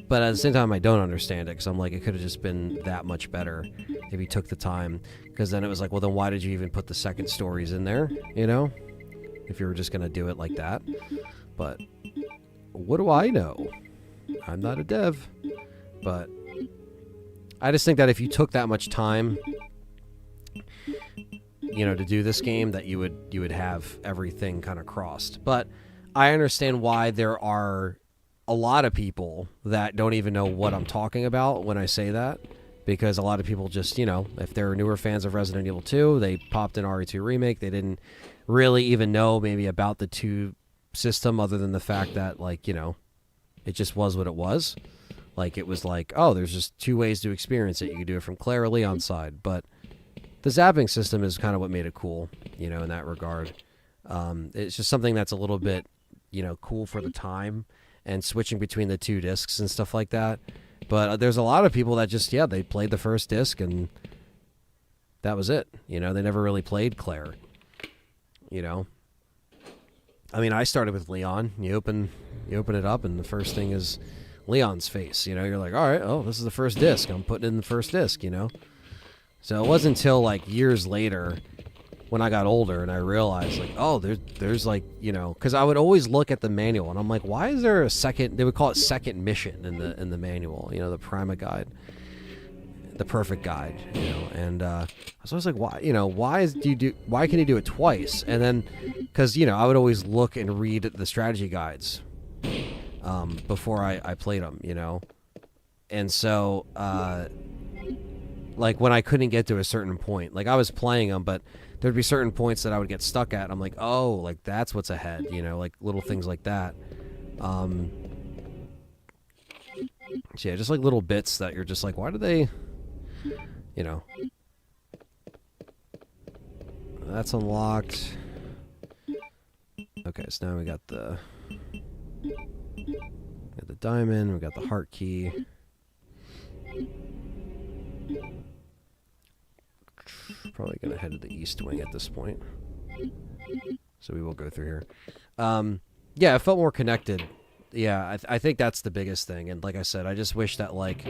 But at the same time, I don't understand it because I'm like, it could have just been that much better if you took the time. Because then it was like, well, then why did you even put the second stories in there, you know? If you were just going to do it like that. But what do I know? I'm not a dev. But I just think that if you took that much time, you know, to do this game, that you would have everything kind of crossed. But I understand why there are a lot of people that don't even know what I'm talking about when I say that, because a lot of people just, you know, if they're newer fans of Resident Evil 2, they popped in RE2 Remake, they didn't really even know maybe about the 2 system other than the fact that, like, you know, it just was what it was. Like, it was like, oh, there's just 2 ways to experience it. You can do it from Claire or Leon's side, but the zapping system is kind of what made it cool, you know, in that regard. It's just something that's a little bit, you know, cool for the time, and switching between the 2 discs and stuff like that. But there's a lot of people that just, yeah, they played the first disc and that was it. You know, they never really played Claire. You know? I mean, I started with Leon. You open it up and the first thing is Leon's face. You know, you're like, all right, oh, this is the first disc. I'm putting in the first disc, you know? So it wasn't until, like, years later when I got older and I realized, like, oh, there's like, you know, because I would always look at the manual and I'm like, why is there a second, they would call it second mission in the manual, you know, the Prima guide, the perfect guide, you know, and I was always like, why, you know, why can you do it twice? And then, because, you know, I would always look and read the strategy guides before I played them, you know, and so, like, when I couldn't get to a certain point, like, I was playing them, but there'd be certain points that I would get stuck at. I'm like, oh, like, that's what's ahead, you know, like, little things like that. So yeah, just, like, little bits that you're just like, why do they, you know. That's unlocked. Okay, so now we got the diamond, we got the heart key. Probably gonna head to the east wing at this point, so we will go through here. Yeah, I felt more connected. Yeah, I think that's the biggest thing. And like I said, I just wish that, like,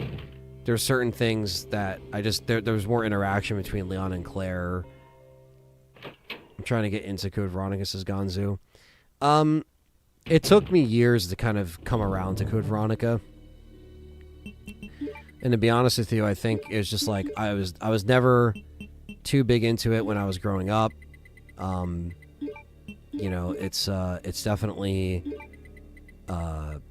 there's certain things that I just there was more interaction between Leon and Claire. I'm trying to get into Code Veronica's Gonzu. It took me years to kind of come around to Code Veronica. And to be honest with you, I think it was just like I was never too big into it when I was growing up. You know, it's definitely a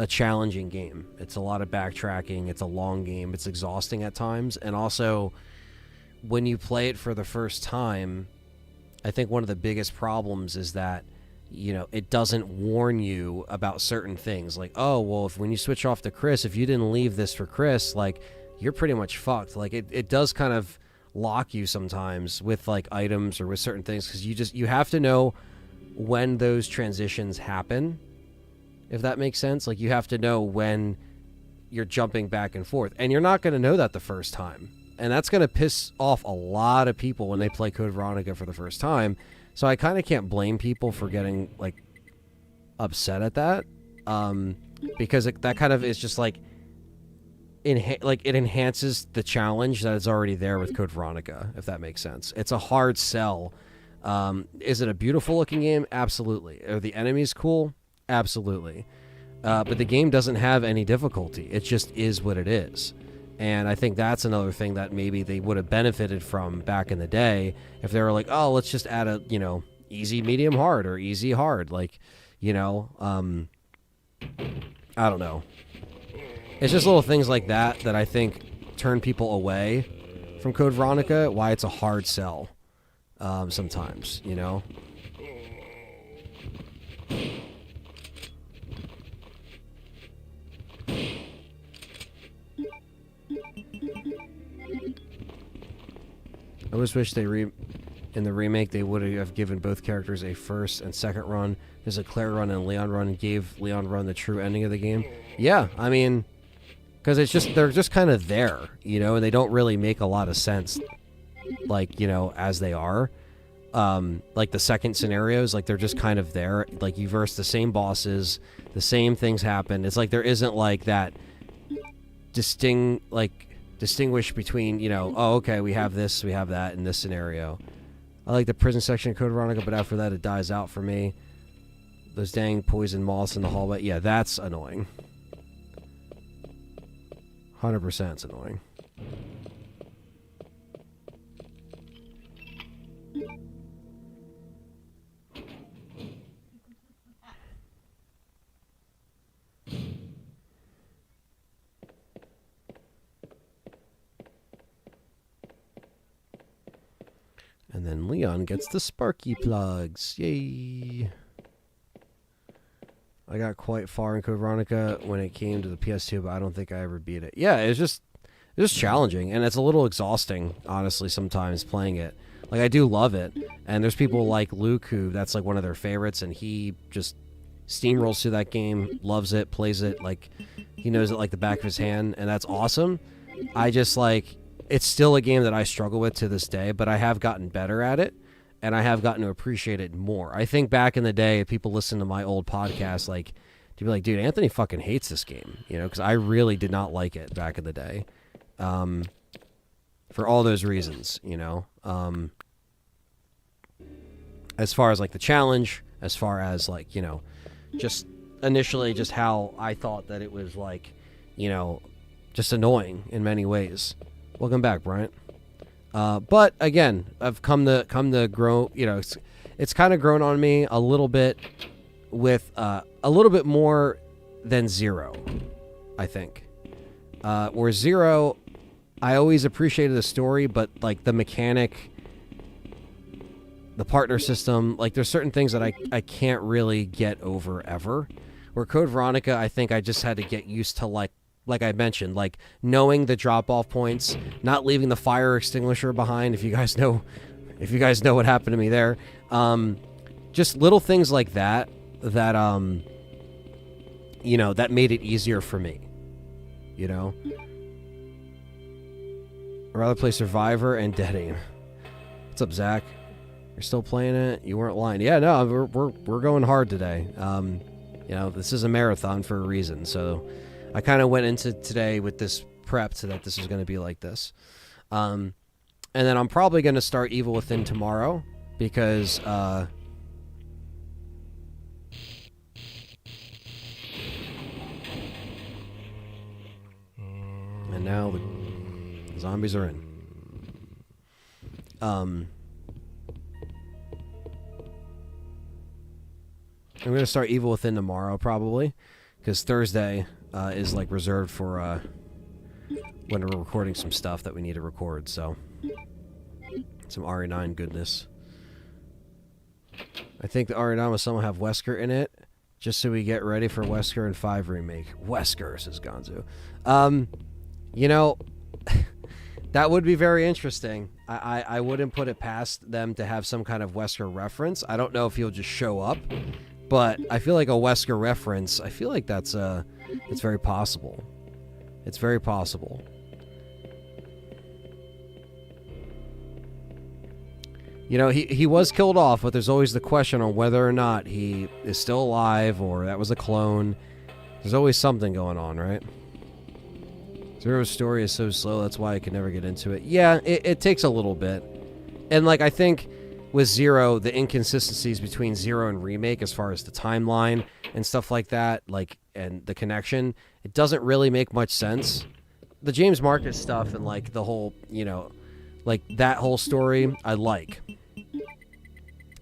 challenging game. It's a lot of backtracking. It's a long game. It's exhausting at times. And also, when you play it for the first time, I think one of the biggest problems is that, you know, it doesn't warn you about certain things. Like, oh, well, when you switch off to Chris, if you didn't leave this for Chris, like, you're pretty much fucked. Like, it does kind of lock you sometimes with, like, items or with certain things, because you have to know when those transitions happen. if that makes sense. Like, you have to know when you're jumping back and forth, and you're not going to know that the first time, and that's going to piss off a lot of people when they play Code Veronica for the first time. So I kind of can't blame people for getting like upset at that, because that kind of is just like it enhances the challenge that is already there with Code Veronica, if that makes sense. It's a hard sell. Is it a beautiful looking game? Absolutely. Are the enemies cool? Absolutely. But the game doesn't have any difficulty. It just is what it is. And I think that's another thing that maybe they would have benefited from back in the day if they were like, oh, let's just add a, easy, medium, hard, or easy, hard. Like, I don't know. It's just little things like that I think turn people away from Code Veronica, why it's a hard sell sometimes, I just wish in the remake they would have given both characters a first and second run. There's a Claire run and Leon run, and gave Leon run the true ending of the game. Yeah, I mean, because they're just kind of there, and they don't really make a lot of sense, like, as they are. Like the second scenarios, like they're just kind of there. Like you verse the same bosses, the same things happen. It's like there isn't like that distinguish between, oh, okay, we have this, we have that in this scenario. I like the prison section of Code Veronica, but after that it dies out for me. Those dang poison moths in the hallway. Yeah, that's annoying. 100% it's annoying. And then Leon gets the Sparky plugs. Yay! I got quite far in Code Veronica when it came to the PS2, but I don't think I ever beat it. Yeah, it's just challenging, and it's a little exhausting, honestly, sometimes playing it. Like, I do love it, and there's people like Luke who that's like one of their favorites, and he just steamrolls through that game, loves it, plays it, like he knows it like the back of his hand, and that's awesome. I just like, it's still a game that I struggle with to this day, but I have gotten better at it, and I have gotten to appreciate it more. I think back in the day, if people listen to my old podcast, like, to be like, dude, Anthony fucking hates this game, because I really did not like it back in the day, for all those reasons, as far as like the challenge, as far as like, just initially just how I thought that it was like, just annoying in many ways. Welcome back, Bryant. But again, I've come to grow, it's kind of grown on me a little bit with a little bit more than Zero, I think. Where Zero, I always appreciated the story, but like the mechanic, the partner system, like there's certain things that I can't really get over ever. Where Code Veronica, I think I just had to get used to like I mentioned, like knowing the drop-off points, not leaving the fire extinguisher behind. If you guys know what happened to me there, just little things like that that made it easier for me. I'd rather play Survivor and Dead Aim. What's up, Zach? You're still playing it? You weren't lying. Yeah, no, we're going hard today. This is a marathon for a reason, so I kind of went into today with this prep so that this is going to be like this. And then I'm probably going to start Evil Within tomorrow because and now the zombies are in. I'm going to start Evil Within tomorrow probably because Thursday is like reserved for when we're recording some stuff that we need to record, so some RE9 goodness. I think the RE9 will somehow have Wesker in it, just so we get ready for Wesker and 5 remake. Wesker, says Gonzo. That would be very interesting. I wouldn't put it past them to have some kind of Wesker reference. I don't know if he'll just show up, But I feel like a Wesker reference, I feel like it's very possible. It's very possible. You know, he was killed off, but there's always the question on whether or not he is still alive or that was a clone. There's always something going on, right? Zero's story is so slow, that's why I could never get into it. Yeah, it takes a little bit. And, like, I think with Zero, the inconsistencies between Zero and Remake as far as the timeline and stuff like that, like, and the connection, it doesn't really make much sense. The James Marcus stuff and, like, the whole, you know, like, that whole story, I like.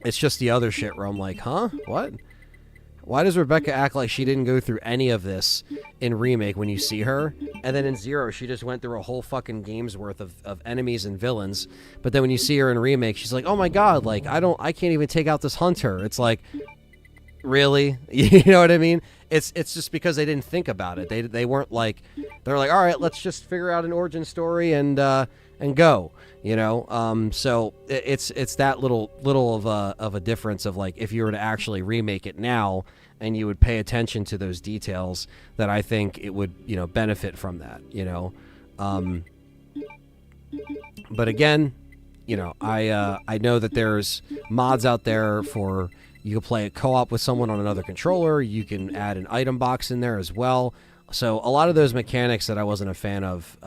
It's just the other shit where I'm like, huh? What? Why does Rebecca act like she didn't go through any of this in Remake when you see her? And then in Zero, she just went through a whole fucking game's worth of enemies and villains. But then when you see her in Remake, she's like, oh my god, like, I can't even take out this hunter. It's like, really? You know what I mean? It's just because they didn't think about it. They weren't like, they're like, all right, let's just figure out an origin story and go, you know. So it's that little of a difference of, like, if you were to actually remake it now and you would pay attention to those details, that I think it would, you know, benefit from that, you know. But again, you know, I know that there's mods out there for, you can play a co-op with someone on another controller. You can add an item box in there as well. So a lot of those mechanics that I wasn't a fan of,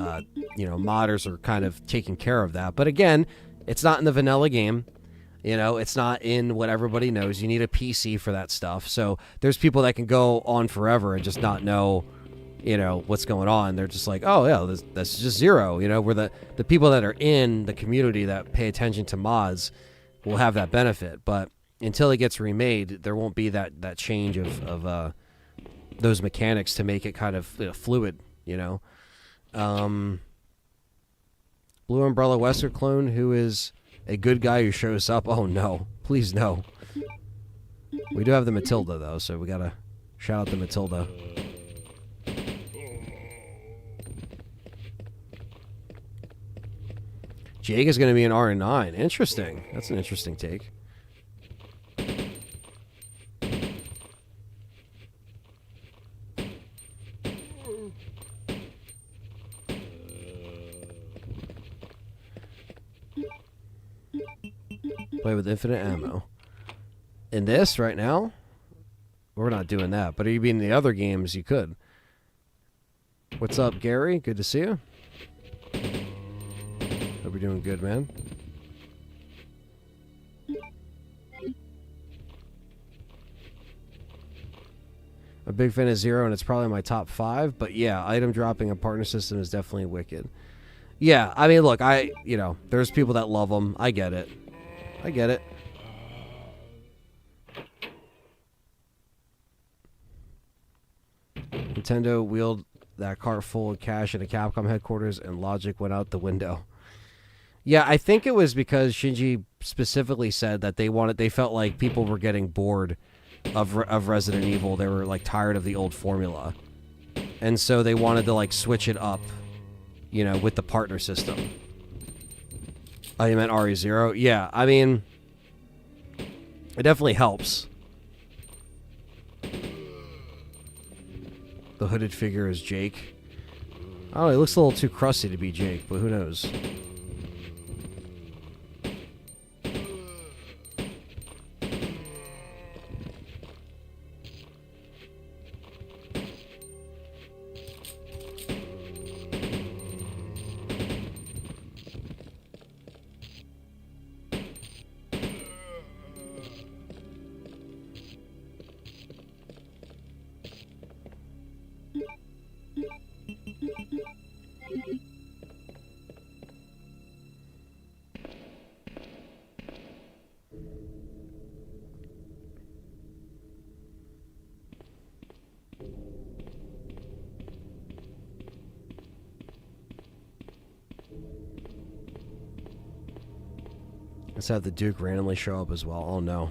you know, modders are kind of taking care of that. But again, it's not in the vanilla game. You know, it's not in what everybody knows. You need a PC for that stuff. So there's people that can go on forever and just not know, you know, what's going on. They're just like, oh, yeah, that's just Zero. You know, where the people that are in the community that pay attention to mods will have that benefit. But until it gets remade, there won't be that change of those mechanics to make it kind of, you know, fluid, you know. Blue Umbrella Wesker clone who is a good guy who shows up. Oh no, please no. We do have the Matilda though, so we gotta shout out the Matilda. Jake is gonna be an R9. Interesting. That's an interesting take. Play with infinite ammo. In this right now, we're not doing that. But even in the other games, you could. What's up, Gary? Good to see you. Hope you're doing good, man. I'm a big fan of Zero, and it's probably my top 5. But yeah, item dropping a partner system is definitely wicked. Yeah, I mean, look, you know, there's people that love them. I get it. I get it. Nintendo wheeled that cart full of cash at a Capcom headquarters and logic went out the window. Yeah, I think it was because Shinji specifically said that they felt like people were getting bored of Resident Evil. They were, like, tired of the old formula. And so they wanted to, like, switch it up, you know, with the partner system. Oh, you meant RE0? Yeah, I mean, it definitely helps. The hooded figure is Jake. I don't know, he looks a little too crusty to be Jake, but who knows? Let's have the Duke randomly show up as well. Oh no.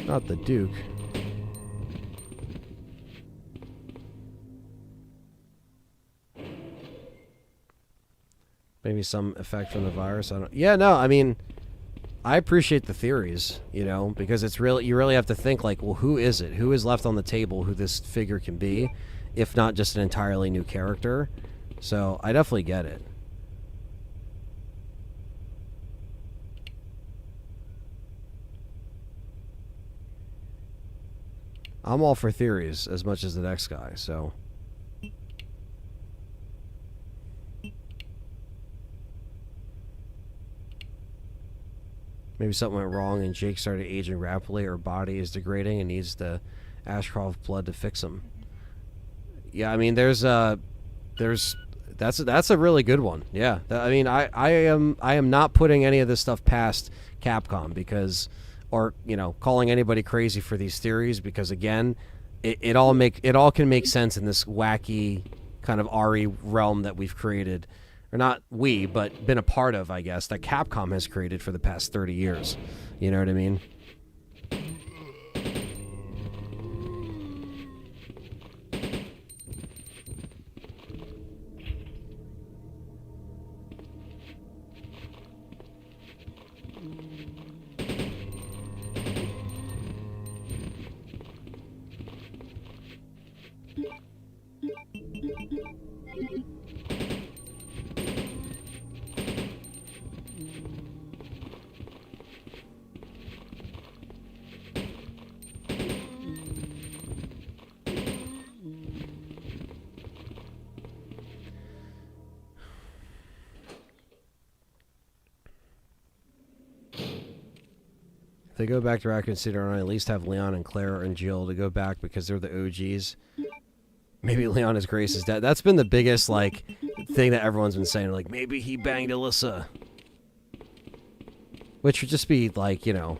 Not the Duke. Maybe some effect from the virus. I don't. Yeah, no, I mean, I appreciate the theories, you know, because it's really, you really have to think like, well, who is it? Who is left on the table who this figure can be, if not just an entirely new character? So I definitely get it. I'm all for theories as much as the next guy, so. Maybe something went wrong and Jake started aging rapidly, or body is degrading and needs the Ashcroft blood to fix him. Yeah, I mean, that's a really good one. Yeah, I mean, I am not putting any of this stuff past Capcom, because, or, you know, calling anybody crazy for these theories, because again, it all can make sense in this wacky kind of RE realm that we've created. Or not we, but been a part of, I guess, that Capcom has created for the past 30 years. You know what I mean? If they go back to Raccoon City, or at least have Leon and Claire and Jill to go back because they're the OGs. Maybe Leon is Grace's dad. That's been the biggest, like, thing that everyone's been saying. Like, maybe he banged Alyssa. Which would just be, like, you know,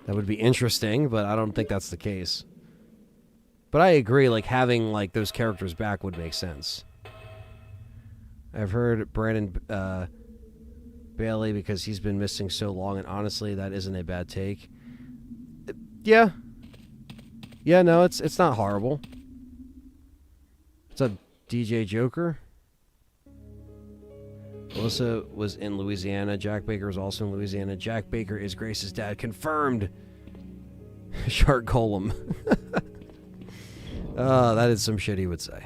that would be interesting, but I don't think that's the case. But I agree, like, having, like, those characters back would make sense. I've heard Brandon Bailey because he's been missing so long, and honestly, that isn't a bad take. Yeah. Yeah, no, it's not horrible. What's up, DJ Joker? Alyssa was in Louisiana. Jack Baker was also in Louisiana. Jack Baker is Grace's dad. Confirmed. Shark Golem. That is some shit he would say.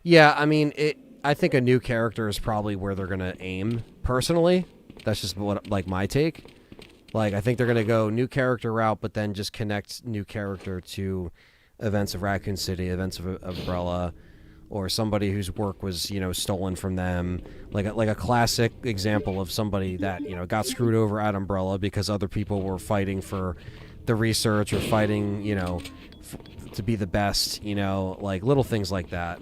Yeah, I mean, I think a new character is probably where they're gonna aim. Personally, that's just what, like, my take. Like, I think they're gonna go new character route, but then just connect new character to events of Raccoon City, events of Umbrella, or somebody whose work was, you know, stolen from them. Like a classic example of somebody that, you know, got screwed over at Umbrella because other people were fighting for the research or fighting, you know, to be the best. You know, like little things like that.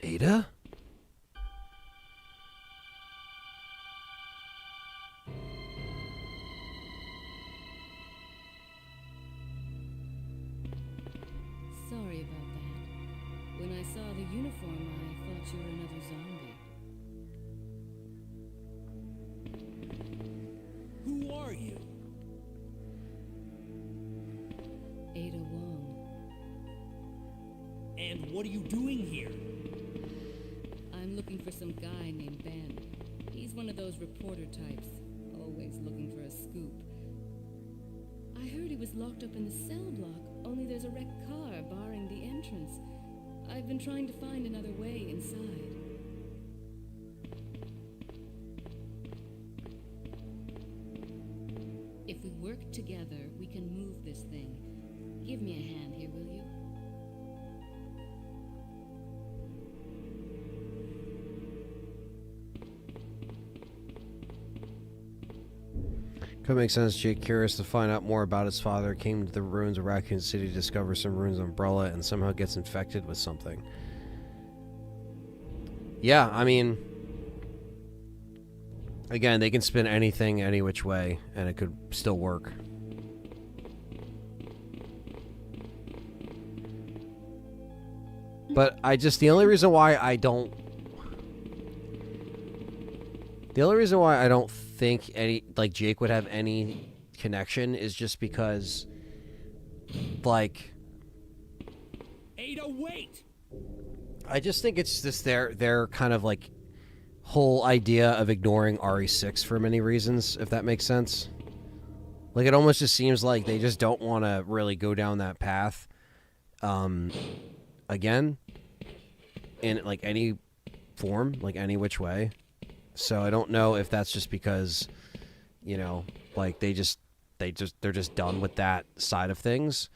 Ada? Sorry about that. When I saw the uniform, I thought you were another zombie. Who are you? Ada Wong. And what are you doing here? I'm looking for some guy named Ben. He's one of those reporter types, always looking for a scoop. I heard he was locked up in the cell block, only there's a wrecked car barring the entrance. I've been trying to find another way inside. If we work together, we can move this thing. Give me a hand here, will you? Could make sense. Jake, curious to find out more about his father, came to the ruins of Raccoon City to discover some ruins umbrella and somehow gets infected with something. Yeah, I mean, again, they can spin anything any which way and it could still work. But the only reason why I don't think Jake would have any connection is just because, like, Ada, wait! I just think it's just their kind of like whole idea of ignoring RE6 for many reasons, if that makes sense. Like, it almost just seems like they just don't want to really go down that path again in like any form, like any which way. So I don't know if that's just because, you know, like they're just done with that side of things.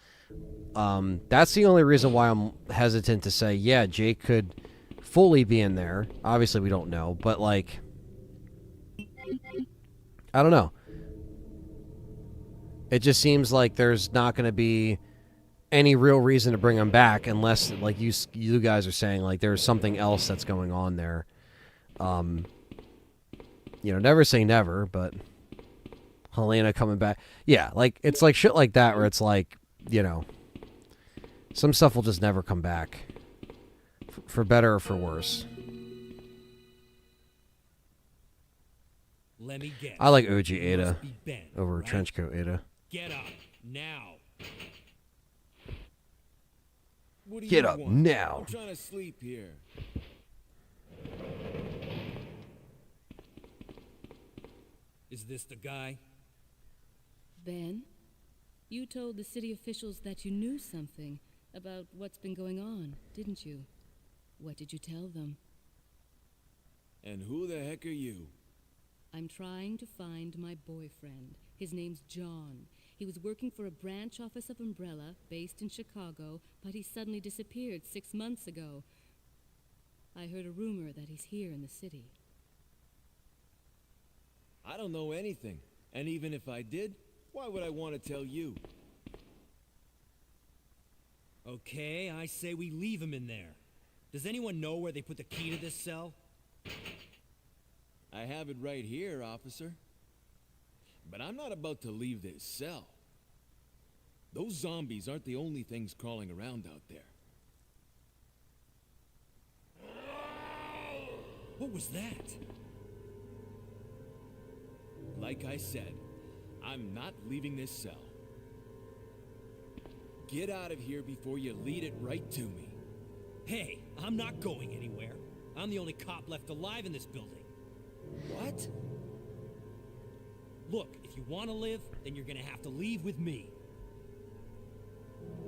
That's the only reason why I'm hesitant to say, yeah, Jake could fully be in there. Obviously we don't know, but like, I don't know. It just seems like there's not going to be any real reason to bring him back unless, like you guys are saying, like there's something else that's going on there. You know, never say never, but Helena coming back. Yeah, like, it's like shit like that where it's like, you know, some stuff will just never come back. For better or for worse. Let me guess. I like OG Ada Must be Ben, over right? Trenchcoat Ada. Get up, now. What do Get you up want? now. I'm trying to sleep here. Is this the guy? Ben, you told the city officials that you knew something about what's been going on, didn't you? What did you tell them? And who the heck are you? I'm trying to find my boyfriend. His name's John. He was working for a branch office of Umbrella, based in Chicago, but he suddenly disappeared 6 months ago. I heard a rumor that he's here in the city. I don't know anything. And even if I did, why would I want to tell you? Okay, I say we leave him in there. Does anyone know where they put the key to this cell? I have it right here, officer. But I'm not about to leave this cell. Those zombies aren't the only things crawling around out there. What was that? Like I said, I'm not leaving this cell. Get out of here before you lead it right to me. Hey, I'm not going anywhere. I'm the only cop left alive in this building. What? Look, if you want to live, then you're gonna have to leave with me.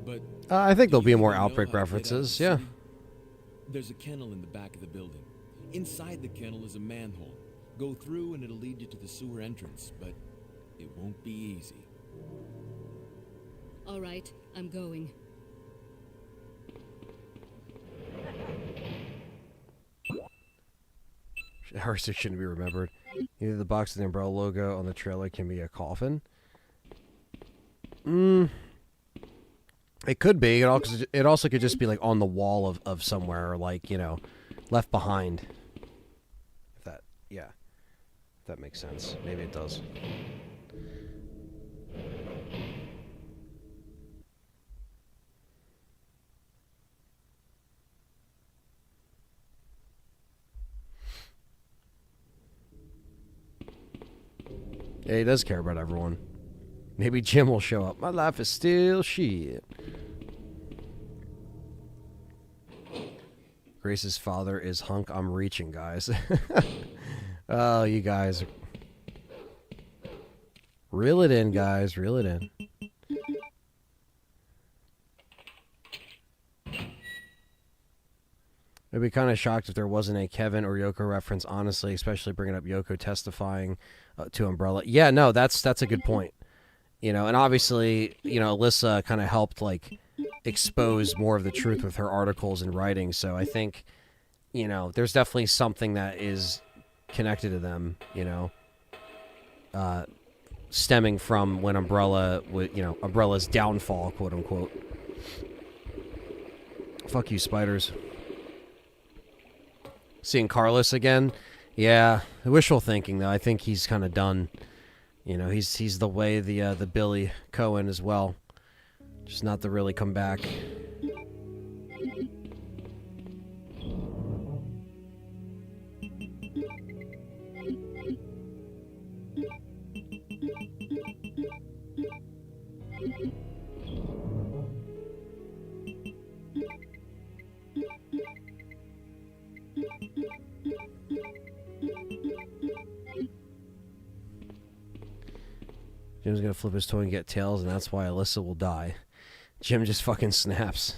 But I think there'll do be you more even know Outbreak how to get out of references, the yeah. city? There's a kennel in the back of the building. Inside the kennel is a manhole. Go through and it'll lead you to the sewer entrance, but it won't be easy. All right, I'm going. Ours shouldn't be remembered. Either the box with the Umbrella logo on the trailer can be a coffin. It could be. It also could just be like on the wall of somewhere, or like, you know, left behind. If that, yeah, if that makes sense. Maybe it does. Yeah, he does care about everyone. Maybe Jim will show up. My life is still shit. Grace's father is hunk. I'm reaching, guys. Oh, you guys. Reel it in, guys. Reel it in. I'd be kind of shocked if there wasn't a Kevin or Yoko reference, honestly, especially bringing up Yoko testifying to Umbrella. Yeah, no, that's a good point. You know, and obviously, you know, Alyssa kind of helped, like, expose more of the truth with her articles and writing. So I think, you know, there's definitely something that is connected to them, you know, stemming from when Umbrella, you know, Umbrella's downfall, quote unquote. Fuck you, spiders. Seeing Carlos again, yeah, wishful thinking though. I think he's kind of done. You know, he's the way the Billy Cohen as well, just not to really come back. Jim's gonna flip his toy and get tails, and that's why Alyssa will die. Jim just fucking snaps.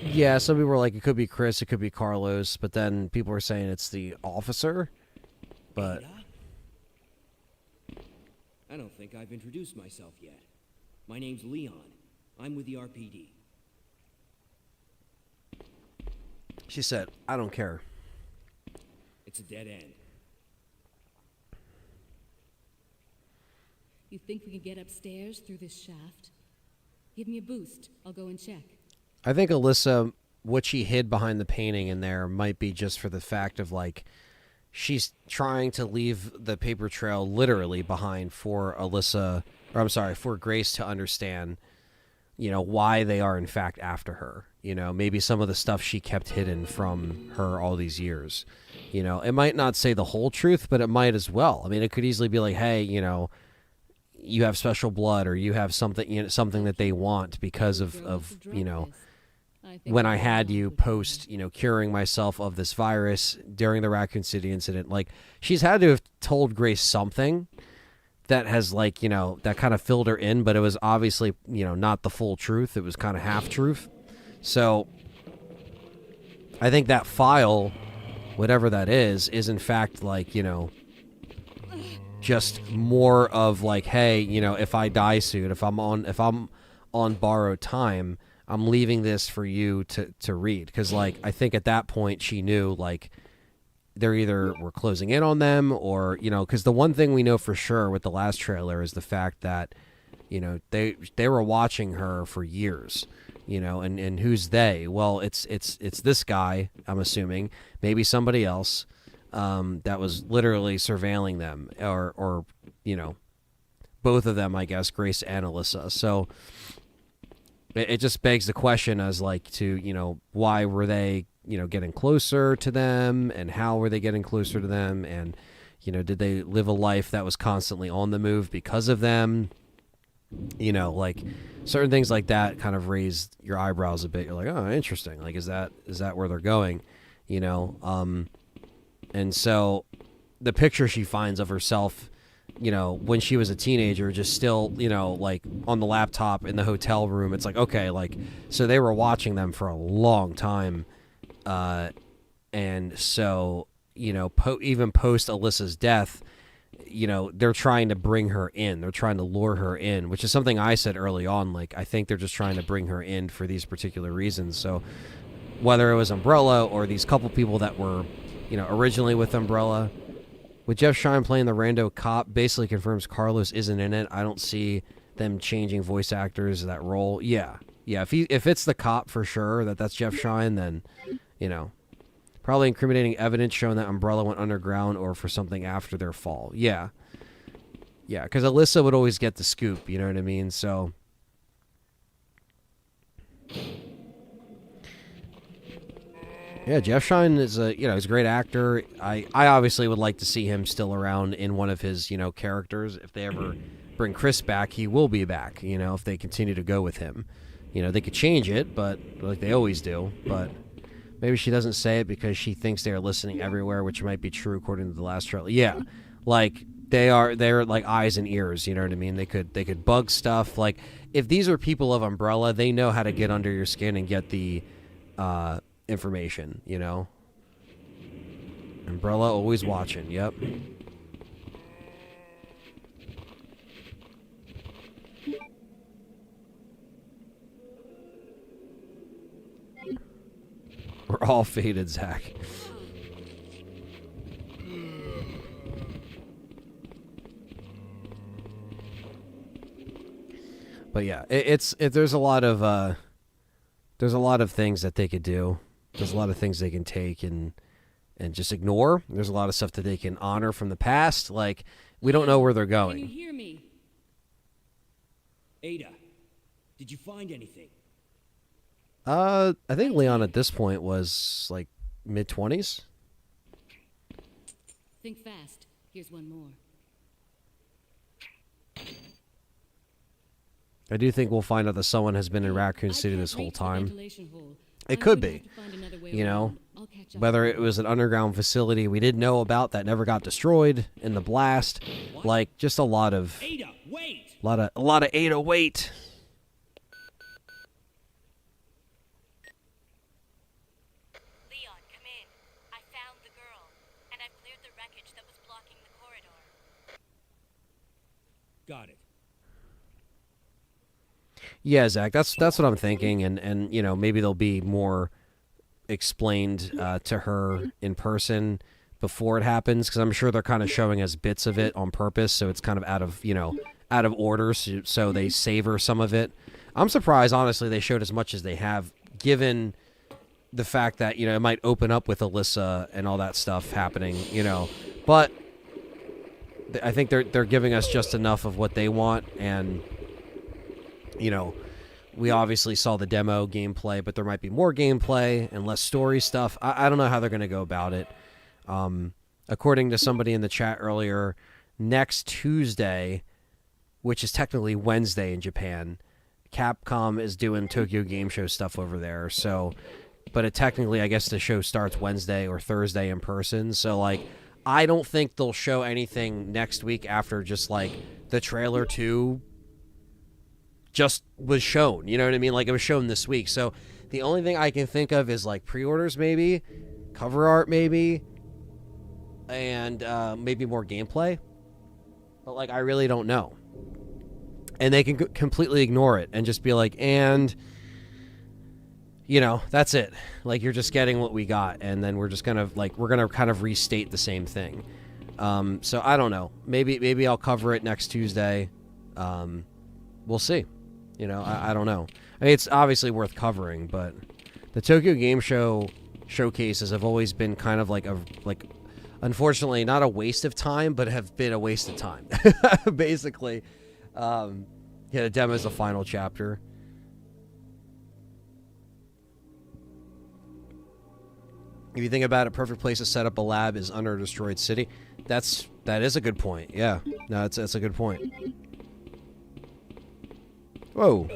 Yeah, some people were like, it could be Chris, it could be Carlos, but then people were saying it's the officer. But I don't think I've introduced myself yet. My name's Leon. I'm with the RPD. She said, I don't care. It's a dead end. You think we can get upstairs through this shaft? Give me a boost. I'll go and check. I think Alyssa, what she hid behind the painting in there might be just for the fact of, like, she's trying to leave the paper trail literally behind for Alyssa, or I'm sorry, for Grace to understand, you know, why they are in fact after her. You know, maybe some of the stuff she kept hidden from her all these years. You know, it might not say the whole truth, but it might as well. I mean, it could easily be like, hey, you know, you have special blood, or you have something, you know, something that they want because of you know, when I had you post, you know, curing myself of this virus during the Raccoon City incident. Like, she's had to have told Grace something that has, like, you know, that kind of filled her in, but it was obviously, you know, not the full truth. It was kind of half truth. So I think that file, whatever that is in fact, like, you know, just more of like, hey, you know, if I die soon, if I'm on borrowed time, I'm leaving this for you to read. Because, like, I think at that point she knew, like, they're either were closing in on them, or, you know, because the one thing we know for sure with the last trailer is the fact that, you know, they were watching her for years, you know, and who's they? Well, it's this guy, I'm assuming, maybe somebody else, that was literally surveilling them, or you know, both of them, I guess, Grace and Alyssa. So it just begs the question as, like, to, you know, why were they, you know, getting closer to them, and how were they getting closer to them, and, you know, did they live a life that was constantly on the move because of them? You know, like, certain things like that kind of raised your eyebrows a bit. You're like, oh, interesting. Like, is that where they're going? You know, and so the picture she finds of herself, you know, when she was a teenager, just still, you know, like, on the laptop in the hotel room, it's like, okay, like, so they were watching them for a long time. And so, you know, even post Alyssa's death, you know, they're trying to bring her in. They're trying to lure her in, which is something I said early on. Like, I think they're just trying to bring her in for these particular reasons. So whether it was Umbrella or these couple people that were, you know, originally with Umbrella, with Jeff Shine playing the rando cop, basically confirms Carlos isn't in it. I don't see them changing voice actors that role. Yeah. If it's the cop for sure, that's Jeff Shine, then, you know, probably incriminating evidence showing that Umbrella went underground or for something after their fall. Yeah, because Alyssa would always get the scoop, you know what I mean? So, yeah, Jeff Shine is he's a great actor. I obviously would like to see him still around in one of his, you know, characters. If they ever bring Chris back, he will be back, you know, if they continue to go with him. You know, they could change it, but like they always do. But maybe she doesn't say it because she thinks they are listening everywhere, which might be true according to the last trailer. Yeah, like they're like eyes and ears. You know what I mean? They could bug stuff. Like if these are people of Umbrella, they know how to get under your skin and get the information. You know, Umbrella always watching. Yep. We're all faded, Zach. But yeah, there's a lot of things that they could do. There's a lot of things they can take and just ignore. There's a lot of stuff that they can honor from the past. Like we don't know where they're going. Can you hear me? Ada, did you find anything? I think Leon at this point was like mid-20s. Think fast. Here's one more. I do think we'll find out that someone has been in Raccoon City this whole time. It could be, you know, whether it was an underground facility we didn't know about that never got destroyed in the blast. Like just a lot of Ada, wait. A lot of Ada, wait. Got it. Yeah, Zach, that's what I'm thinking, and you know maybe there'll be more explained to her in person before it happens because I'm sure they're kind of showing us bits of it on purpose, so it's kind of out of order, so they savor some of it. I'm surprised, honestly, they showed as much as they have, given the fact that it might open up with Alyssa and all that stuff happening, but. I think they're giving us just enough of what they want, and we obviously saw the demo gameplay, but there might be more gameplay and less story stuff. I don't know how they're going to go about it. According to somebody in the chat earlier, next Tuesday, which is technically Wednesday in Japan, Capcom is doing Tokyo Game Show stuff over there. So, but technically, I guess the show starts Wednesday or Thursday in person. So, like. I don't think they'll show anything next week after just, like, the trailer 2 just was shown. You know what I mean? Like, it was shown this week. So, the only thing I can think of is, like, pre-orders maybe, cover art maybe, and maybe more gameplay. But, like, I really don't know. And they can completely ignore it and just be like, and... that's it. Like, you're just getting what we got, and then we're just gonna kind of restate the same thing. So I don't know. Maybe I'll cover it next Tuesday. We'll see. I don't know. I mean, it's obviously worth covering, but the Tokyo Game Show showcases have always been kind of like unfortunately not a waste of time, but have been a waste of time. Basically, the demo is the final chapter. If you think about it, perfect place to set up a lab is under a destroyed city. That is a good point. Yeah, no, that's a good point. Whoa.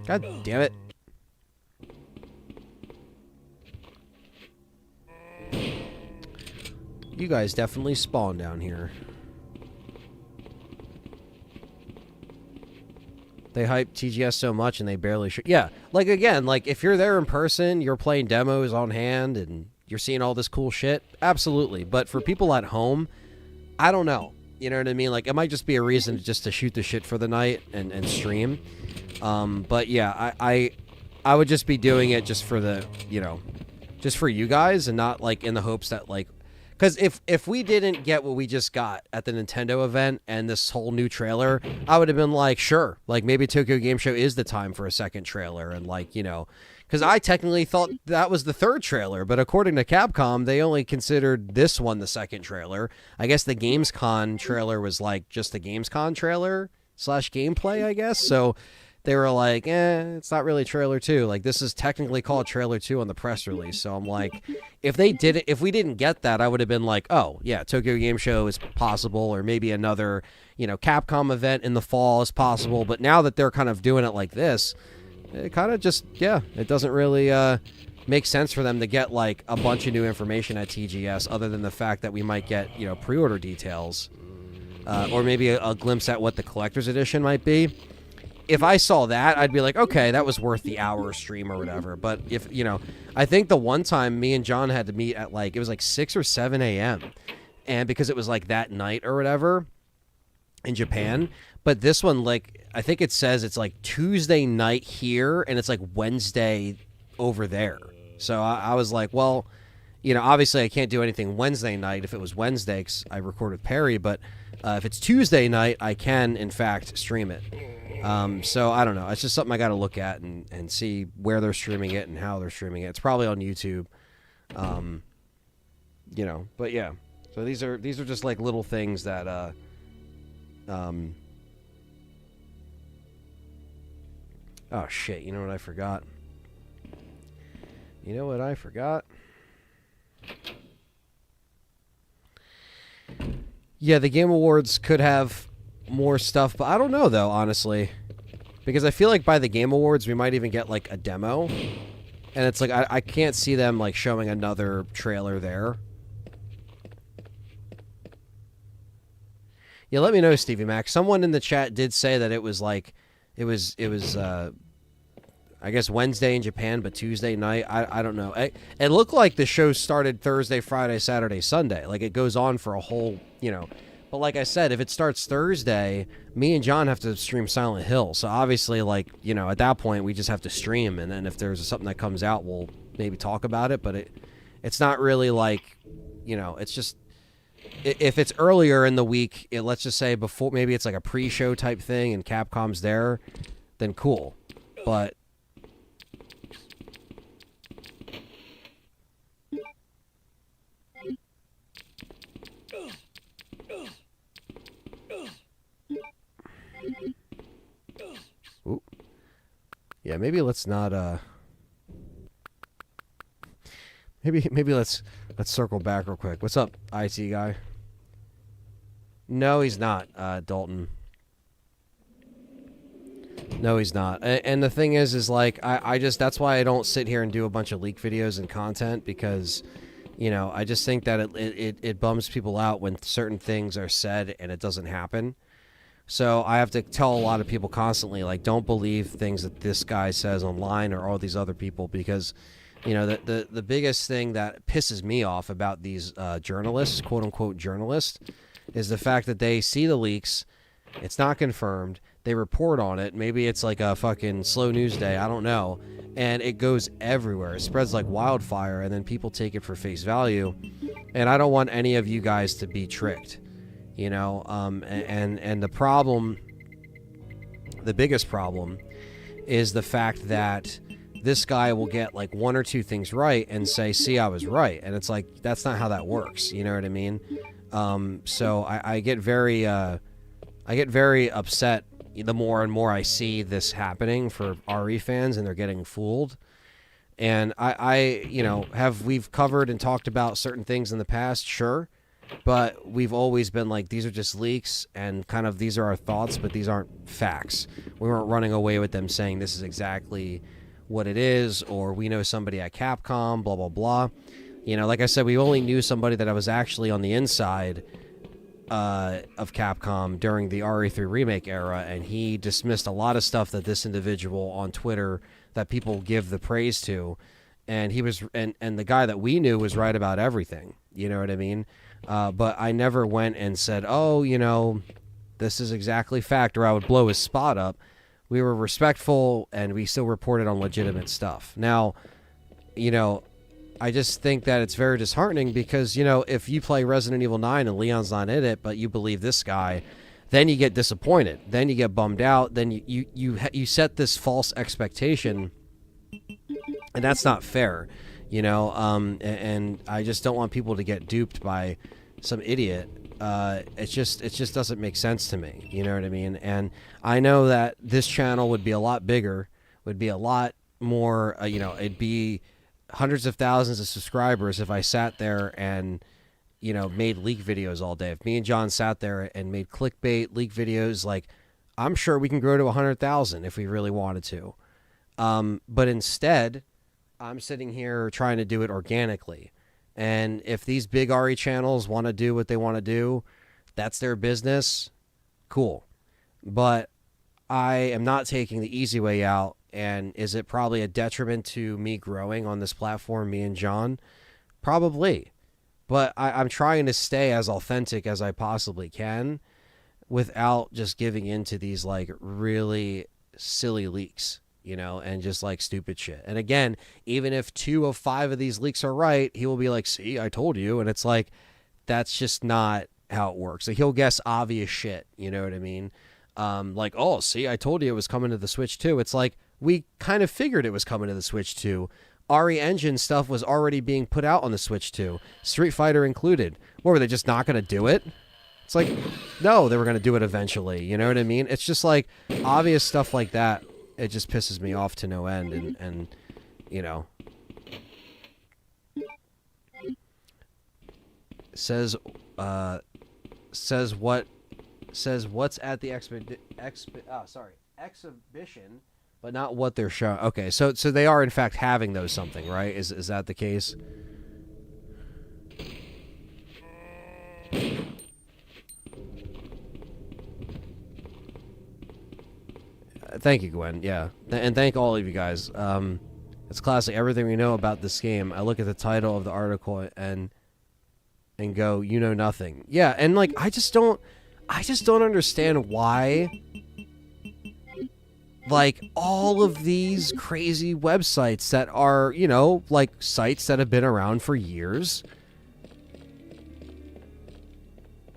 God damn it. You guys definitely spawned down here. They hype TGS so much and they barely show. Yeah, like, again, like, if you're there in person, you're playing demos on hand, and you're seeing all this cool shit, absolutely. But for people at home, I don't know. You know what I mean? Like, it might just be a reason just to shoot the shit for the night and stream. But, yeah, I would just be doing it just for the, just for you guys, and not, like, in the hopes that, like, because if we didn't get what we just got at the Nintendo event and this whole new trailer, I would have been like, sure, like, maybe Tokyo Game Show is the time for a second trailer. And, like, because I technically thought that was the third trailer, but according to Capcom, they only considered this one the second trailer. I guess the Gamescom trailer was, like, just the Gamescom trailer / gameplay, I guess. So they were like, it's not really trailer 2. Like, this is technically called trailer 2 on the press release. So I'm like, if we didn't get that, I would have been like, oh, yeah, Tokyo Game Show is possible, or maybe another, Capcom event in the fall is possible. But now that they're kind of doing it like this, it kind of just, it doesn't really make sense for them to get, like, a bunch of new information at TGS other than the fact that we might get, pre-order details or maybe a glimpse at what the collector's edition might be. If I saw that, I'd be like, okay, that was worth the hour stream or whatever. But if, I think the one time me and John had to meet at it was 6 or 7 a.m. And because it was that night or whatever in Japan. But this one, I think it says it's Tuesday night here and it's Wednesday over there. So I was like, well, obviously I can't do anything Wednesday night if it was Wednesday because I record with Perry. But if it's Tuesday night, I can, in fact, stream it. So I don't know. It's just something I got to look at and see where they're streaming it and how they're streaming it. It's probably on YouTube. But yeah. So these are just little things that oh shit, you know what I forgot? Yeah, the Game Awards could have more stuff, but I don't know though, honestly, because I feel like by the Game Awards we might even get a demo, and it's I can't see them showing another trailer there. Yeah, let me know, Stevie Mac. Someone in the chat did say that it was it was I guess Wednesday in Japan, but Tuesday night. I don't know. It looked like the show started Thursday, Friday, Saturday, Sunday. It goes on for a whole, But like I said, if it starts Thursday, me and John have to stream Silent Hill. So obviously, at that point, we just have to stream. And then if there's something that comes out, we'll maybe talk about it. But it's not really it's just, if it's earlier in the week, let's just say before, maybe it's a pre-show type thing and Capcom's there, then cool. But ooh. Yeah, maybe let's not maybe let's circle back real quick. What's up, IT guy? No, he's not, Dalton. No, he's not. And the thing is I just, that's why I don't sit here and do a bunch of leak videos and content, because I just think that it bums people out when certain things are said and it doesn't happen. So I have to tell a lot of people constantly, don't believe things that this guy says online or all these other people, because, the biggest thing that pisses me off about these journalists, quote-unquote journalists, is the fact that they see the leaks, it's not confirmed, they report on it, maybe it's a fucking slow news day, I don't know, and it goes everywhere. It spreads like wildfire, and then people take it for face value, and I don't want any of you guys to be tricked. And the problem, the biggest problem, is the fact that this guy will get one or two things right and say, see, I was right. And it's that's not how that works. You know what I mean? So I get very upset the more and more I see this happening for RE fans and they're getting fooled. And we've covered and talked about certain things in the past, sure. But we've always been these are just leaks and kind of these are our thoughts, but these aren't facts. We weren't running away with them saying this is exactly what it is, or we know somebody at Capcom, blah, blah, blah. Like I said, we only knew somebody that was actually on the inside of Capcom during the RE3 remake era, and he dismissed a lot of stuff that this individual on Twitter that people give the praise to. And he was, and the guy that we knew was right about everything. You know what I mean? But I never went and said, oh, this is exactly fact, or I would blow his spot up. We were respectful, and we still reported on legitimate stuff. Now, I just think that it's very disheartening because, if you play Resident Evil 9 and Leon's not in it, but you believe this guy, then you get disappointed. Then you get bummed out. Then you set this false expectation, and that's not fair. And I just don't want people to get duped by, some idiot. It just doesn't make sense to me. You know what I mean? And I know that this channel would be a lot bigger, would be a lot more, it'd be hundreds of thousands of subscribers if I sat there and, made leak videos all day. If me and John sat there and made clickbait leak videos, like, I'm sure we can grow to 100,000 if we really wanted to. But instead, I'm sitting here trying to do it organically. And if these big RE channels want to do what they want to do, that's their business. Cool. But I am not taking the easy way out. And is it probably a detriment to me growing on this platform, me and John? Probably. But I'm trying to stay as authentic as I possibly can without just giving into these like really silly leaks, and just like stupid shit. And again, even if 2 of 5 of these leaks are right, he will be like, see, I told you. And it's like, that's just not how it works. Like, he'll guess obvious shit. You know what I mean? Like, oh, see, I told you it was coming to the Switch 2. It's like, we kind of figured it was coming to the Switch 2. RE Engine stuff was already being put out on the Switch 2, Street Fighter included. What, were they just not going to do it? It's like, no, they were going to do it eventually. You know what I mean? It's just like obvious stuff like that. It just pisses me off to no end. And says what's at the exhibition, but not what they're showing. Okay, so they are in fact having those something, right? Is that the case? Thank you, Gwen. Yeah, and thank all of you guys. It's classic. Everything we know about this game. I look at the title of the article and go, you know nothing. Yeah, and like I just don't understand why. Like, all of these crazy websites that are, like sites that have been around for years.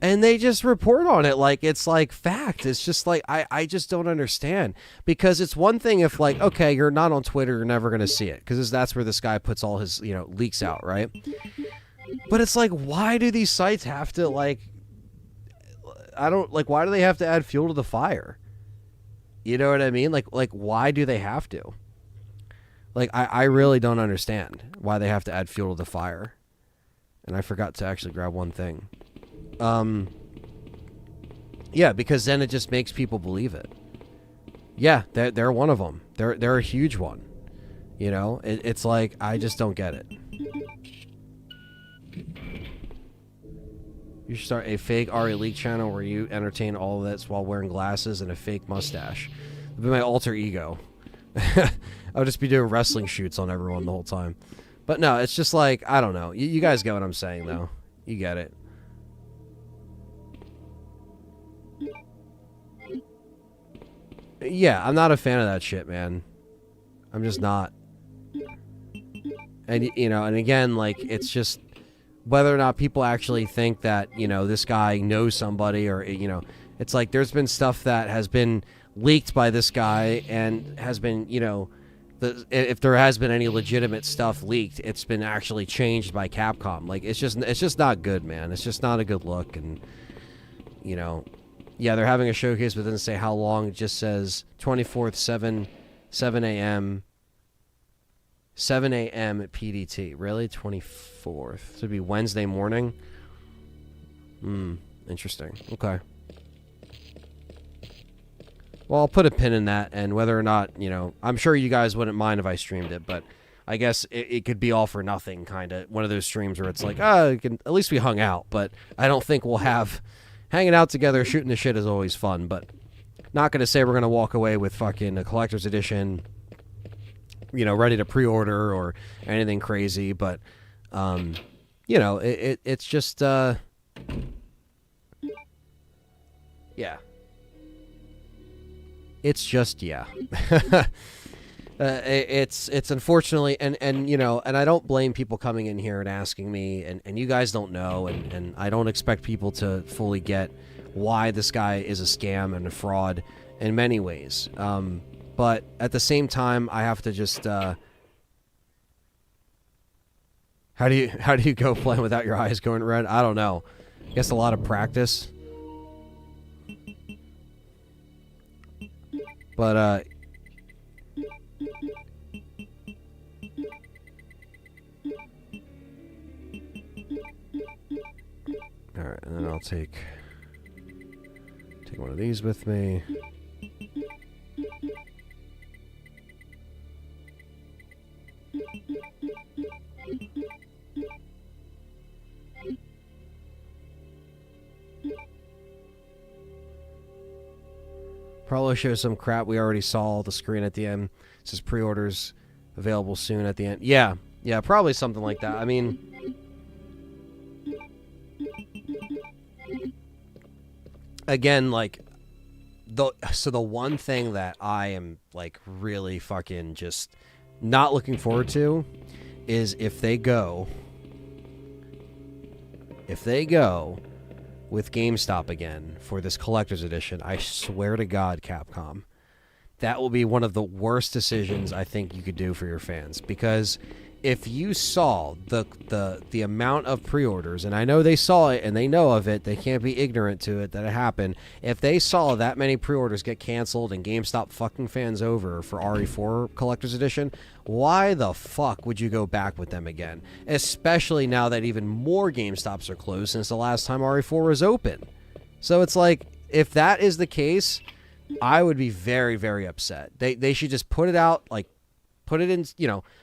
And they just report on it like it's like fact. It's just like, I just don't understand. Because it's one thing if like, okay, you're not on Twitter, you're never going to see it. Because that's where this guy puts all his, leaks out, right? But it's like, why do these sites have to like, why do they have to add fuel to the fire? You know what I mean? Like why do they have to? Like, I really don't understand why they have to add fuel to the fire. And I forgot to actually grab one thing. Yeah, because then it just makes people believe it. Yeah, they're one of them. They're a huge one. It's like, I just don't get it. You should start a fake RE League channel where you entertain all of this while wearing glasses and a fake mustache. It'll be my alter ego. I'll just be doing wrestling shoots on everyone the whole time. But no, it's just like, I don't know. You guys get what I'm saying, though. You get it. Yeah, I'm not a fan of that shit, man. I'm just not. And, and again, like, it's just whether or not people actually think that, this guy knows somebody or, it's like there's been stuff that has been leaked by this guy and has been, if there has been any legitimate stuff leaked, it's been actually changed by Capcom. Like, it's just not good, man. It's just not a good look. And, yeah, they're having a showcase, but it doesn't say how long. It just says 24th, 7 a.m. 7 a.m. at PDT. Really? 24th. So it'd be Wednesday morning? Interesting. Okay. Well, I'll put a pin in that, and whether or not, I'm sure you guys wouldn't mind if I streamed it, but I guess it could be all for nothing, kind of. One of those streams where it's like, at least we hung out, but I don't think we'll have... Hanging out together, shooting the shit is always fun, but not going to say we're going to walk away with fucking a collector's edition, ready to pre-order or anything crazy, but, it's just, yeah. It's just, yeah. It's unfortunately, and I don't blame people coming in here and asking me, and you guys don't know, and I don't expect people to fully get why this guy is a scam and a fraud in many ways. But at the same time, I have to just, how do you go playing without your eyes going red? I don't know. I guess a lot of practice. But, alright, and then I'll take one of these with me. Probably show some crap we already saw. The screen at the end says pre-orders available soon at the end. Yeah, probably something like that. I mean, again, like, the one thing that I am, like, really fucking just not looking forward to is if they go with GameStop again for this collector's edition. I swear to God, Capcom, that will be one of the worst decisions I think you could do for your fans. Because if you saw the amount of pre-orders, and I know they saw it and they know of it, they can't be ignorant to it that it happened. If they saw that many pre-orders get canceled and GameStop fucking fans over for RE4 Collector's Edition, why the fuck would you go back with them again? Especially now that even more GameStops are closed since the last time RE4 was open. So it's like, if that is the case, I would be very, very upset. They should just put it out, like, put it in,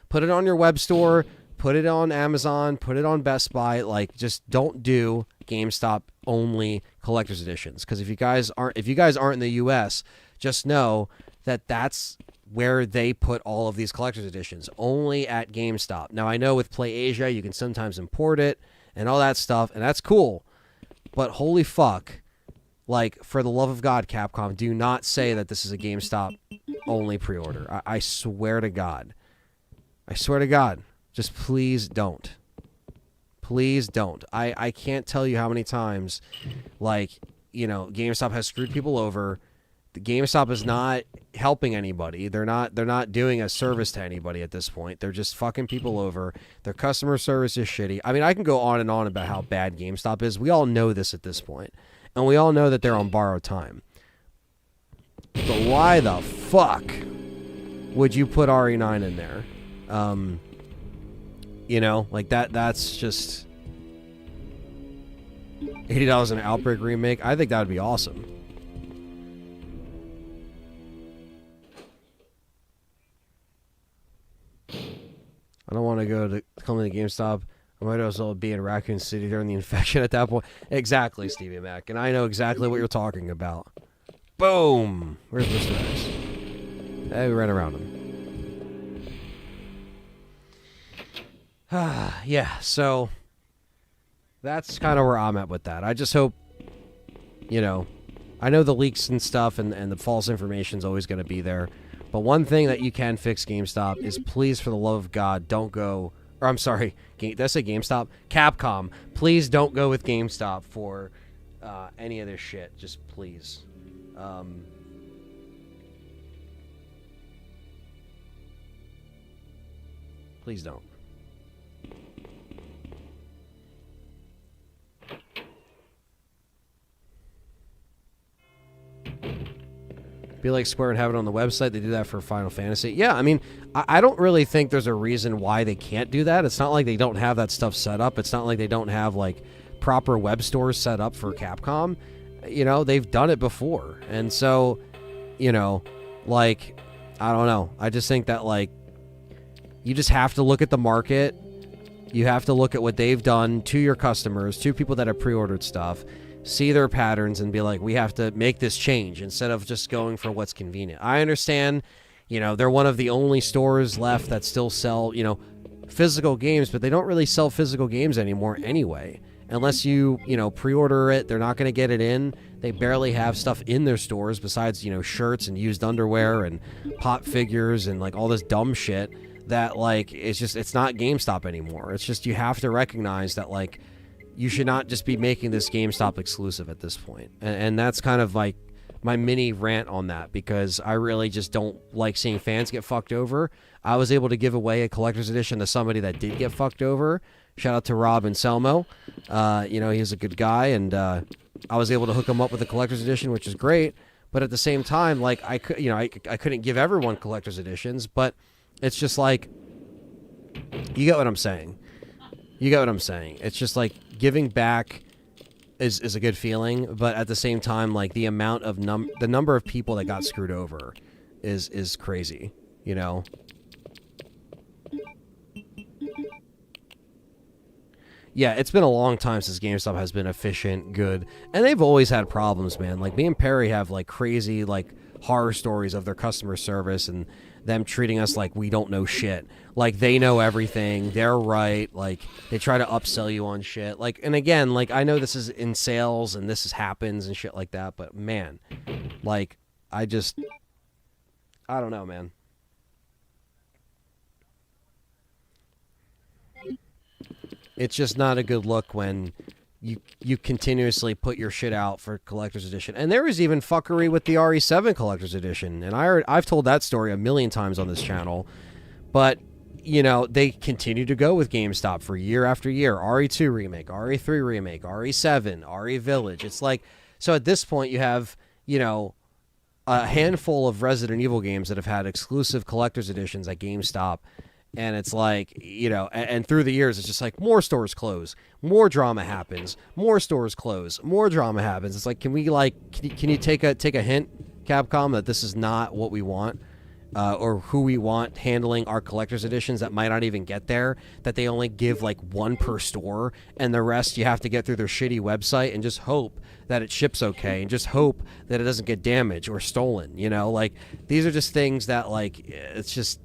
put it on your web store, put it on Amazon, put it on Best Buy. Like, just don't do GameStop only collector's editions. Because if you guys aren't in the US, just know that that's where they put all of these collector's editions, only at GameStop. Now, I know with Play Asia, you can sometimes import it and all that stuff, and that's cool. But holy fuck, like, for the love of God, Capcom, do not say that this is a GameStop only pre-order. I swear to God. I swear to God. Just please don't. Please don't. I can't tell you how many times, like, GameStop has screwed people over. The GameStop is not helping anybody. They're not doing a service to anybody at this point. They're just fucking people over. Their customer service is shitty. I mean, I can go on and on about how bad GameStop is. We all know this at this point. And we all know that they're on borrowed time. But why the fuck would you put RE9 in there? Like that's just $80 an Outbreak remake. I think that would be awesome. I don't want to come into GameStop. I might as well be in Raccoon City during the infection at that point. Exactly, Stevie Mac. And I know exactly what you're talking about. Boom! Where's Mr. X? Hey, we ran around him. Yeah, so that's kind of where I'm at with that. I just hope, I know the leaks and stuff and the false information is always going to be there. But one thing that you can fix, GameStop, is please, for the love of God, don't go... Or I'm sorry, did I say GameStop? Capcom, please don't go with GameStop for any of this shit. Just please. Please don't. Be like Square and have it on the website. They do that for Final Fantasy. Yeah, I mean, I don't really think there's a reason why they can't do that. It's not like they don't have that stuff set up. It's not like they don't have, like, proper web stores set up for Capcom. They've done it before. And so, like, I don't know. I just think that, like, you just have to look at the market. You have to look at what they've done to your customers, to people that have pre-ordered stuff, see their patterns and be like, we have to make this change instead of just going for what's convenient. I understand, they're one of the only stores left that still sell, physical games, but they don't really sell physical games anymore anyway. Unless you, pre-order it, they're not going to get it in. They barely have stuff in their stores besides, shirts and used underwear and pop figures and, like, all this dumb shit that, like, it's not GameStop anymore. It's just, you have to recognize that, like, you should not just be making this GameStop exclusive at this point. And that's kind of like my mini rant on that, because I really just don't like seeing fans get fucked over. I was able to give away a collector's edition to somebody that did get fucked over. Shout out to Rob and Selmo. You know, he's a good guy, and I was able to hook him up with the collector's edition, which is great. But at the same time, like I couldn't give everyone collector's editions, but it's just like, you get what I'm saying. You get what I'm saying. It's just like giving back is a good feeling, but at the same time, like the amount of the number of people that got screwed over is crazy, you know. Yeah, it's been a long time since GameStop has been efficient, good, and they've always had problems, man. Like, me and Perry have, like, crazy, like, horror stories of their customer service and them treating us like we don't know shit. Like, they know everything, they're right, like, they try to upsell you on shit. Like, and again, like, I know this is in sales and this happens and shit like that, but, man, like, I don't know, man. It's just not a good look when you continuously put your shit out for collector's edition. And there was even fuckery with the RE7 collector's edition. And I've told that story a million times on this channel. But, you know, they continue to go with GameStop for year after year. RE2 remake, RE3 remake, RE7, RE Village. It's like, so at this point you have, you know, a handful of Resident Evil games that have had exclusive collector's editions at GameStop. And it's like, you know, and through the years, it's just like more stores close, more drama happens, more stores close, more drama happens. It's like, can you take a hint, Capcom, that this is not what we want, or who we want handling our collector's editions that might not even get there, that they only give like one per store, and the rest you have to get through their shitty website and just hope that it ships okay, and just hope that it doesn't get damaged or stolen, you know? Like, these are just things that, like, it's just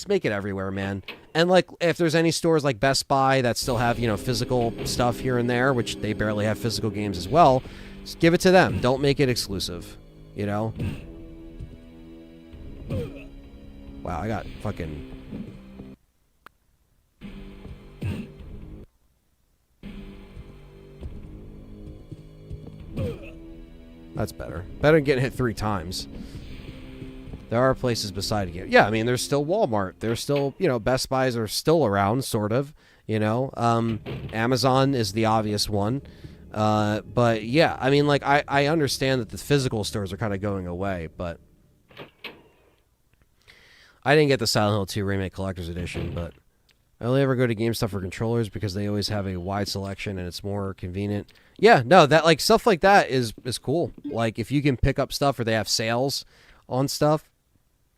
make it everywhere, man. And like, if there's any stores like Best Buy that still have, you know, physical stuff here and there, which they barely have physical games as well, just give it to them. Don't make it exclusive, you know? Wow, I got fucking... That's better. Better than getting hit 3 times. There are places beside you. Yeah, I mean, there's still Walmart. There's still, you know, Best Buys are still around, sort of, you know. Amazon is the obvious one. But, yeah, I mean, like, I understand that the physical stores are kind of going away, but I didn't get the Silent Hill 2 Remake Collector's Edition, but I only ever go to GameStop for controllers because they always have a wide selection and it's more convenient. Yeah, no, that, like, stuff like that is cool. Like, if you can pick up stuff or they have sales on stuff,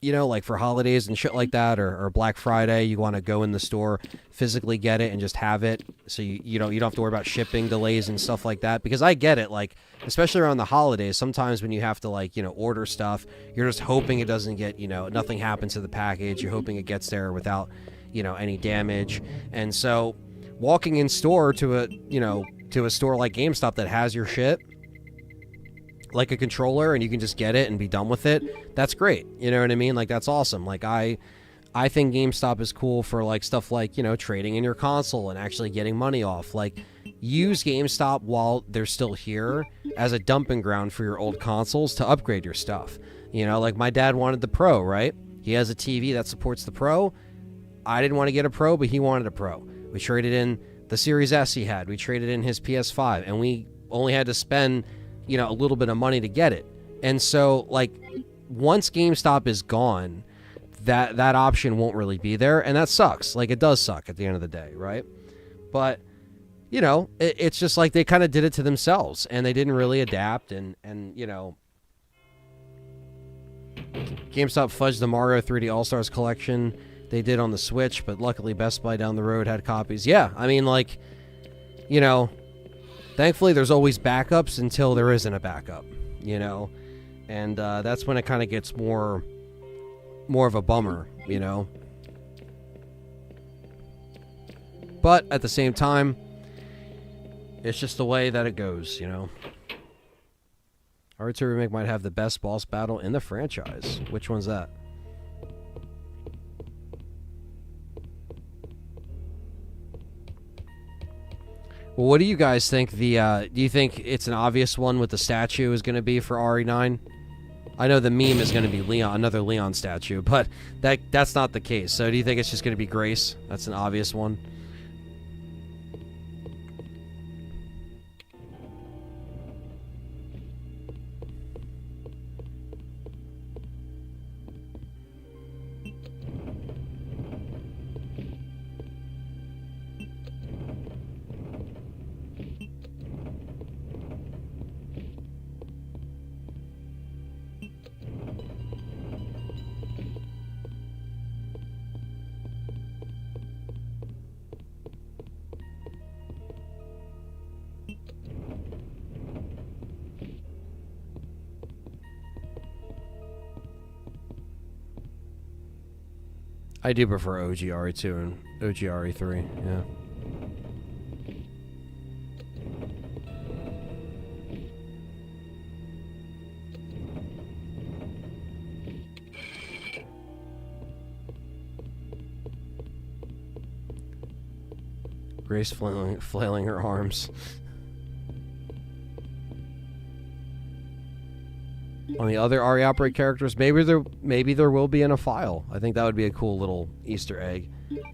you know, like for holidays and shit like that, or Black Friday, you want to go in the store, physically get it, and just have it, so you don't have to worry about shipping delays and stuff like that. Because I get it, like, especially around the holidays, sometimes when you have to, like, you know, order stuff, you're just hoping it doesn't get, you know, nothing happens to the package. You're hoping it gets there without, you know, any damage. And so walking in store to a store like GameStop that has your shit, like a controller, and you can just get it and be done with it, that's great. You know what I mean? Like, that's awesome. Like, I think GameStop is cool for, like, stuff like, you know, trading in your console and actually getting money off. Like, use GameStop while they're still here as a dumping ground for your old consoles to upgrade your stuff. You know, like, my dad wanted the Pro, right? He has a TV that supports the Pro. I didn't want to get a Pro, but he wanted a Pro. We traded in the Series S he had. We traded in his PS5, and we only had to spend, you know, a little bit of money to get it. And so, like, once GameStop is gone, that option won't really be there, and that sucks. Like, it does suck at the end of the day, right? But, you know, it's just like they kind of did it to themselves, and they didn't really adapt, and you know, GameStop fudged the Mario 3D All-Stars collection they did on the Switch, but luckily Best Buy down the road had copies. Yeah, I mean, like, you know, thankfully, there's always backups until there isn't a backup, you know? And that's when it kind of gets more of a bummer, you know? But at the same time, it's just the way that it goes, you know? R2 Remake might have the best boss battle in the franchise. Which one's that? Well, what do you guys think do you think it's an obvious one with the statue is going to be for RE9? I know the meme is going to be Leon, another Leon statue, but that's not the case. So do you think it's just going to be Grace? That's an obvious one. I do prefer OGRE2 and OGRE3, yeah. Grace flailing her arms. On the other RE Outbreak characters, maybe there will be in a file. I think that would be a cool little Easter egg,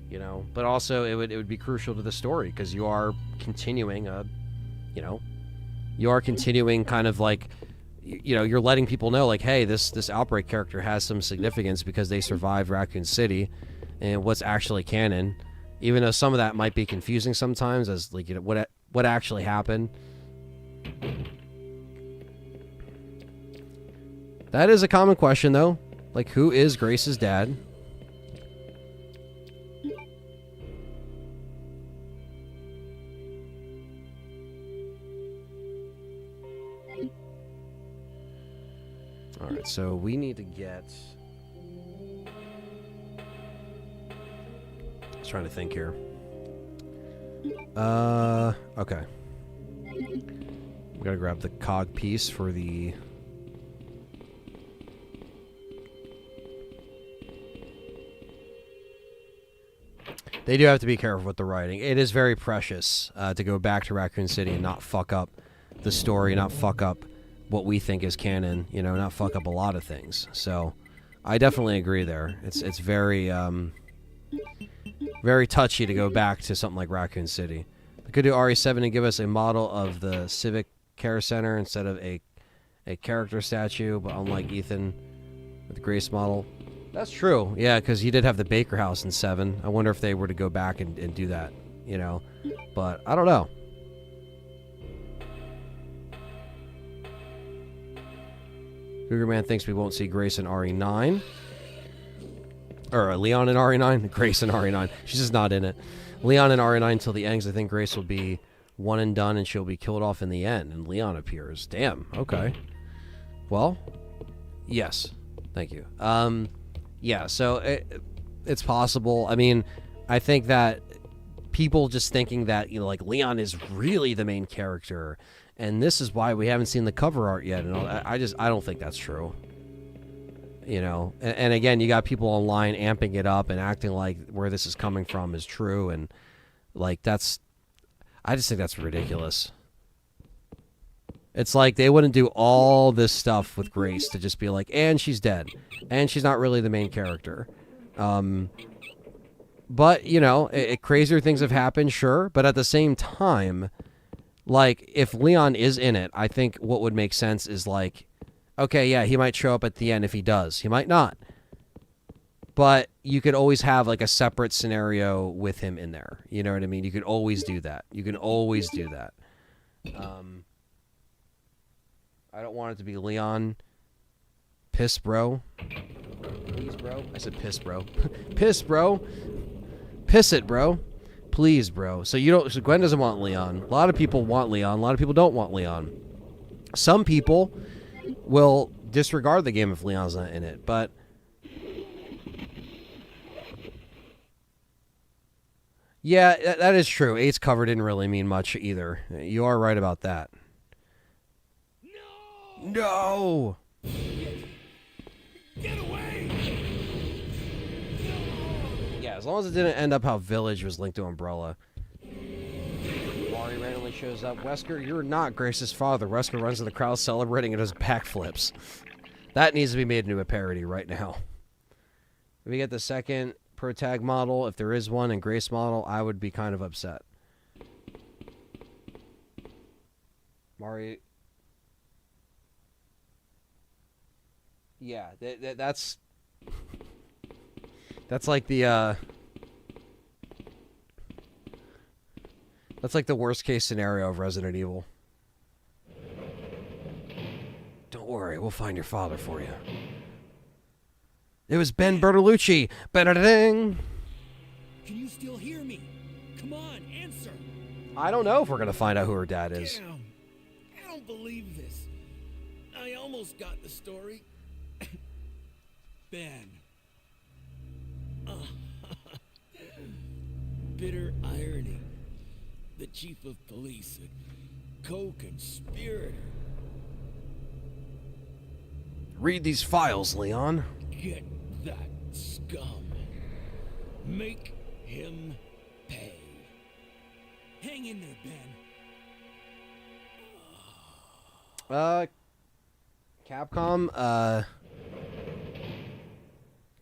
you know. But also it would be crucial to the story because you are continuing you are continuing kind of like, you know, you're letting people know like, hey, this Outbreak character has some significance because they survived Raccoon City, and what's actually canon. Even though some of that might be confusing sometimes, as like, you know, what actually happened. That is a common question, though. Like, who is Grace's dad? All right, so we need to get. Trying to think here. Okay. We gotta grab the cog piece for the. They do have to be careful with the writing. It is very precious to go back to Raccoon City and not fuck up the story, not fuck up what we think is canon, you know, not fuck up a lot of things. So, I definitely agree there. It's very very touchy to go back to something like Raccoon City. They could do RE7 and give us a model of the Civic Care Center instead of a character statue, but unlike Ethan with the Grace model. That's true, yeah, because he did have the Baker House in 7. I wonder if they were to go back and do that, you know. But I don't know. Cougar Man thinks we won't see Grace in RE9. Or Leon in RE9? Grace in RE9. She's just not in it. Leon in RE9 until the ends. I think Grace will be one and done and she'll be killed off in the end. And Leon appears. Damn. Okay. Well, yes. Thank you. Yeah, so it's possible. I mean, I think that people just thinking that, you know, like Leon is really the main character and this is why we haven't seen the cover art yet. And I don't think that's true. You know, and again, you got people online amping it up and acting like where this is coming from is true, and like I just think that's ridiculous. It's like they wouldn't do all this stuff with Grace to just be like, and she's dead, and she's not really the main character. But you know, crazier things have happened, sure, but at the same time, like if Leon is in it, I think what would make sense is like, okay, yeah, he might show up at the end if he does. He might not. But you could always have like a separate scenario with him in there. You know what I mean? You could always do that. You can always do that. I don't want it to be Leon. Piss, bro. Please, bro. I said piss, bro. Piss, bro. Piss it, bro. Please, bro. So Gwen doesn't want Leon. A lot of people want Leon. A lot of people don't want Leon. Some people will disregard the game if Leon's not in it, but yeah, that is true. 8's cover didn't really mean much either. You are right about that. No! Get away! Yeah, as long as it didn't end up how Village was linked to Umbrella. Mari randomly shows up. Wesker, you're not Grace's father. Wesker runs to the crowd celebrating and does backflips. That needs to be made into a parody right now. If we get the second protag model, if there is one, and Grace model, I would be kind of upset. Mari... Yeah, that's like the that's like the worst case scenario of Resident Evil. Don't worry, we'll find your father for you. It was Ben Bertolucci. Ba-da-ding. Can you still hear me? Come on, answer. I don't know if we're gonna find out who her dad is. Damn. I don't believe this. I almost got the story. Ben. Bitter irony. The chief of police, a co-conspirator. Read these files, Leon. Get that scum. Make him pay. Hang in there, Ben. Capcom,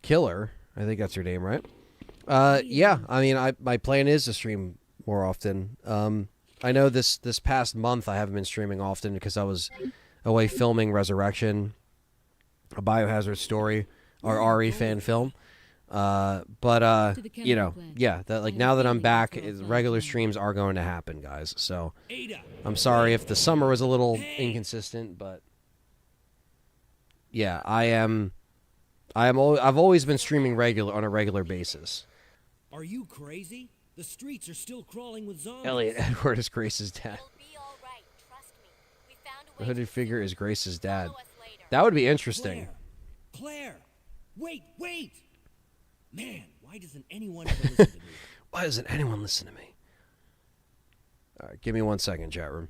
Killer. I think that's your name, right? Yeah. I mean, my plan is to stream more often. I know this past month I haven't been streaming often because I was away filming Resurrection, a Biohazard story, or RE fan film. But you know, yeah, that like now that I'm back, regular streams are going to happen, guys. So I'm sorry if the summer was a little inconsistent, but yeah, I've always been streaming on a regular basis. Are you crazy? The streets are still crawling with zombies. Elliot Edward is Grace's dad. The hooded figure is Grace's dad. That would be interesting. Claire! Wait! Man, why doesn't anyone ever listen to me? Why doesn't anyone listen to me? All right, give me 1 second, chat room.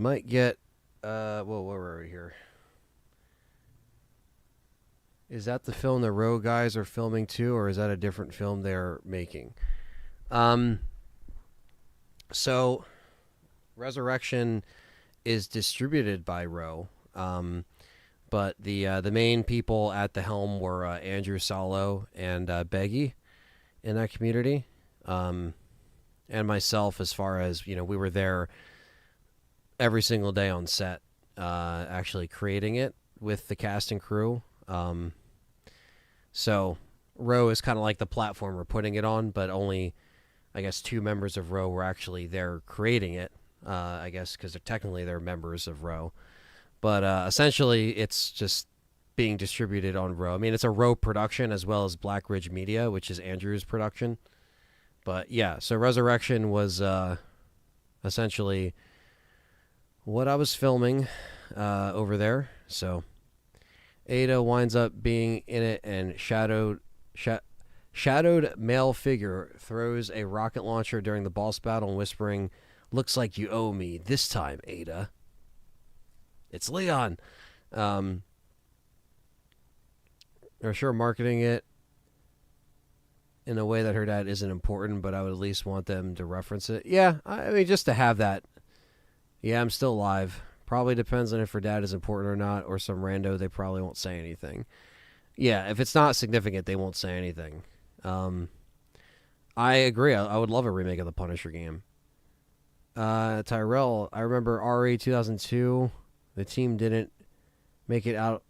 might get, whoa, where were we here? Is that the film the Row guys are filming too, or is that a different film they're making? So, Resurrection is distributed by Row, but the main people at the helm were Andrew Salo and Beggy in that community, and myself. As far as we were there every single day on set, actually creating it with the cast and crew. So Row is kind of like the platform we're putting it on, but only, I guess, 2 members of Row were actually there creating it. I guess because they're members of Row, but essentially it's just being distributed on Row. I mean, it's a Row production as well as Black Ridge Media, which is Andrew's production. But yeah, so Resurrection was essentially what I was filming over there. So Ada winds up being in it, and shadowed male figure throws a rocket launcher during the boss battle and whispering, "Looks like you owe me this time, Ada." It's Leon. They're sure marketing it in a way that her dad isn't important, but I would at least want them to reference it. Yeah, I mean, just to have that. Yeah, I'm still alive. Probably depends on if her dad is important or not, or some rando, they probably won't say anything. Yeah, if it's not significant, they won't say anything. I agree. I would love a remake of the Punisher game. Tyrell, I remember RE 2002. The team didn't make it out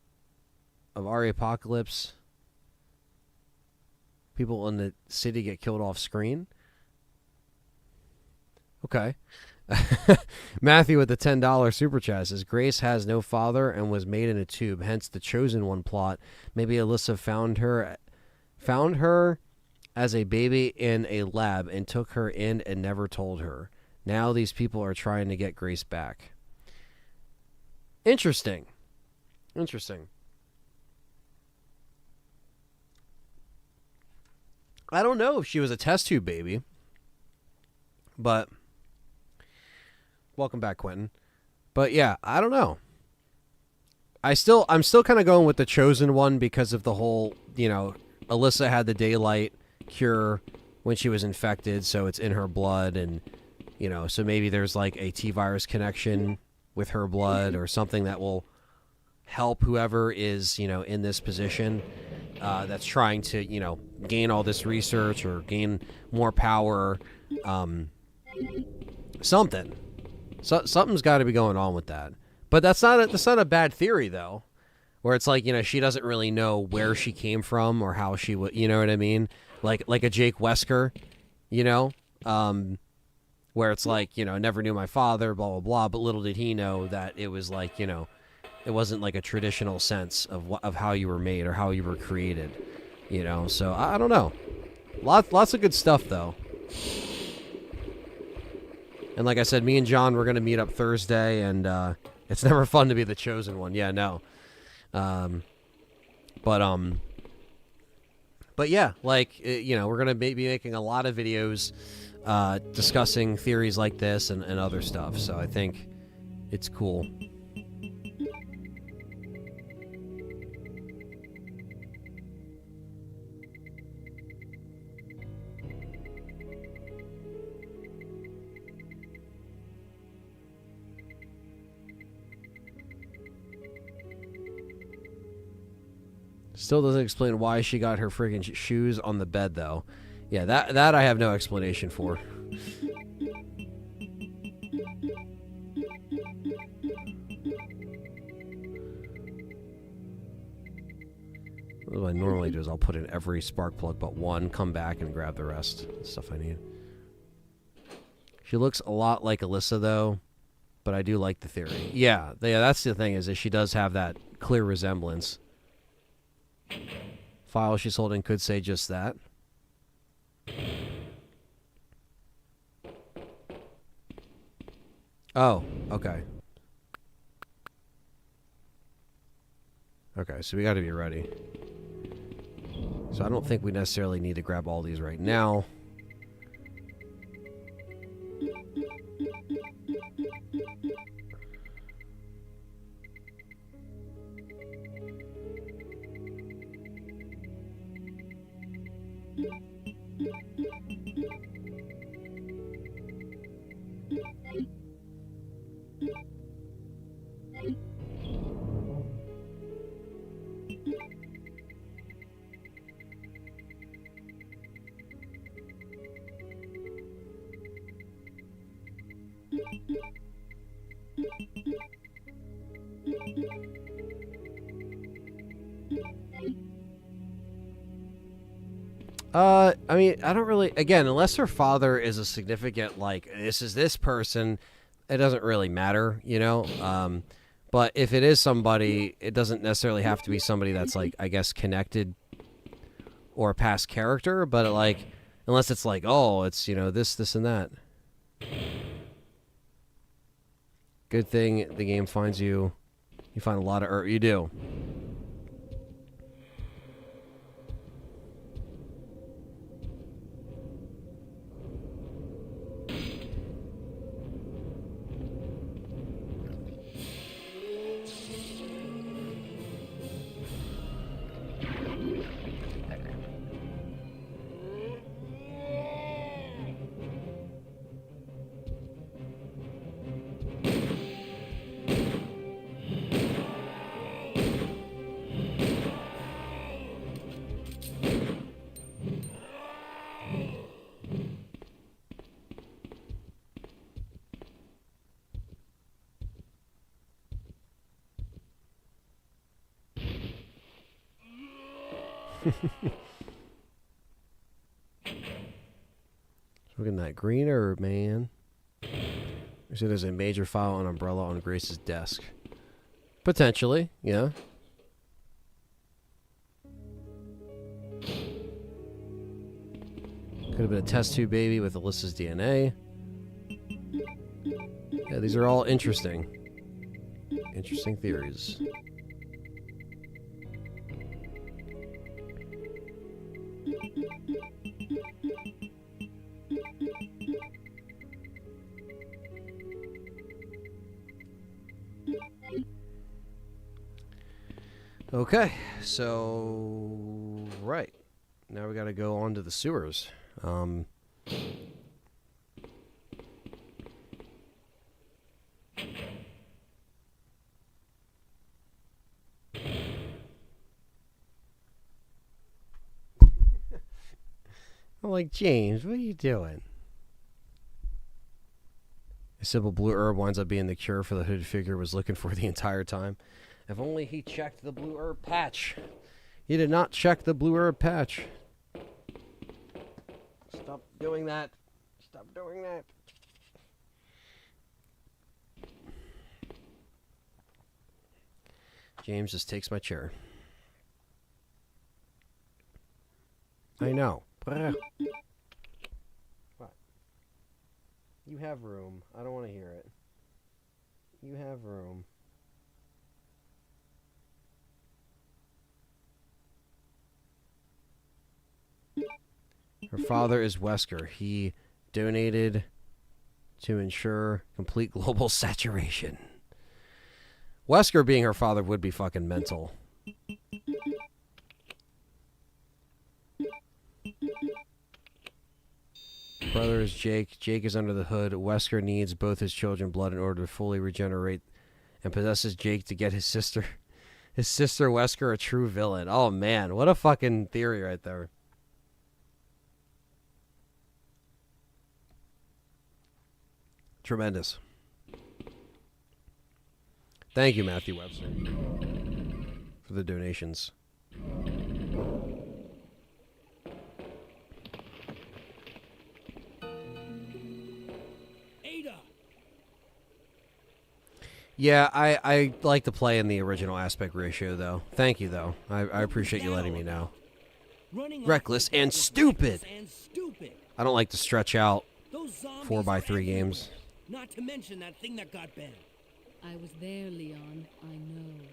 of RE Apocalypse. People in the city get killed off screen. Okay. Matthew with the $10 super chat says, Grace has no father and was made in a tube, hence the Chosen One plot. Maybe Alyssa found her as a baby in a lab and took her in and never told her. Now these people are trying to get Grace back. Interesting. I don't know if she was a test tube baby, but welcome back, Quentin. But yeah, I don't know. I'm still kind of going with the Chosen One because of the whole, Alyssa had the daylight cure when she was infected, so it's in her blood, and so maybe there's like a T-virus connection with her blood or something that will help whoever is, in this position that's trying to, gain all this research or gain more power. Something. Something's got to be going on with that. But that's not a bad theory, though, where it's like, she doesn't really know where she came from or how she would, you know what I mean? Like a Jake Wesker, where it's like, never knew my father, blah, blah, blah. But little did he know that it was like, it wasn't like a traditional sense of how you were made or how you were created, So I don't know. Lots of good stuff, though. And like I said, me and John, we're going to meet up Thursday, and it's never fun to be the chosen one. Yeah, no. But yeah, like, we're going to be making a lot of videos discussing theories like this and other stuff. So I think it's cool. Still doesn't explain why she got her friggin' shoes on the bed, though. Yeah, that I have no explanation for. What I normally do is I'll put in every spark plug but one, come back and grab the rest. Stuff I need. She looks a lot like Alyssa, though, but I do like the theory. Yeah, that's the thing, is that she does have that clear resemblance. File she's holding could say just that. Oh, okay. Okay, so we got to be ready. So I don't think we necessarily need to grab all these right now. I mean, I don't really. Again, unless her father is a significant, like, this is this person, it doesn't really matter, you know. But if it is somebody, it doesn't necessarily have to be somebody that's, like, I guess, connected or a past character. But like, unless it's like, oh, it's, you know, this, and that. Good thing the game finds you. You find a lot of you do. Look at that green herb, man. You see there's a major file and umbrella on Grace's desk. Potentially, yeah. Could have been a test tube baby with Alyssa's DNA. Yeah, these are all interesting. Interesting theories. Okay, so right now we got to go on to the sewers. I'm like, James, what are you doing? A simple blue herb winds up being the cure for the hooded figure was looking for the entire time. If only he checked the blue herb patch. He did not check the blue herb patch. Stop doing that. Stop doing that. James just takes my chair. I know. What? You have room. I don't want to hear it. You have room. Her father is Wesker. He donated to ensure complete global saturation. Wesker being her father would be fucking mental. Brother is Jake. Jake is under the hood. Wesker needs both his children's blood in order to fully regenerate and possesses Jake to get his sister Wesker a true villain. Oh man, what a fucking theory right there. Tremendous. Thank you, Matthew Webster, for the donations. Ada. Yeah, I like to play in the original aspect ratio, though. Thank you, though. I appreciate you letting me know. Reckless and stupid. I don't like to stretch out 4x3 games. Not to mention that thing that got banned. I was there, Leon. I know.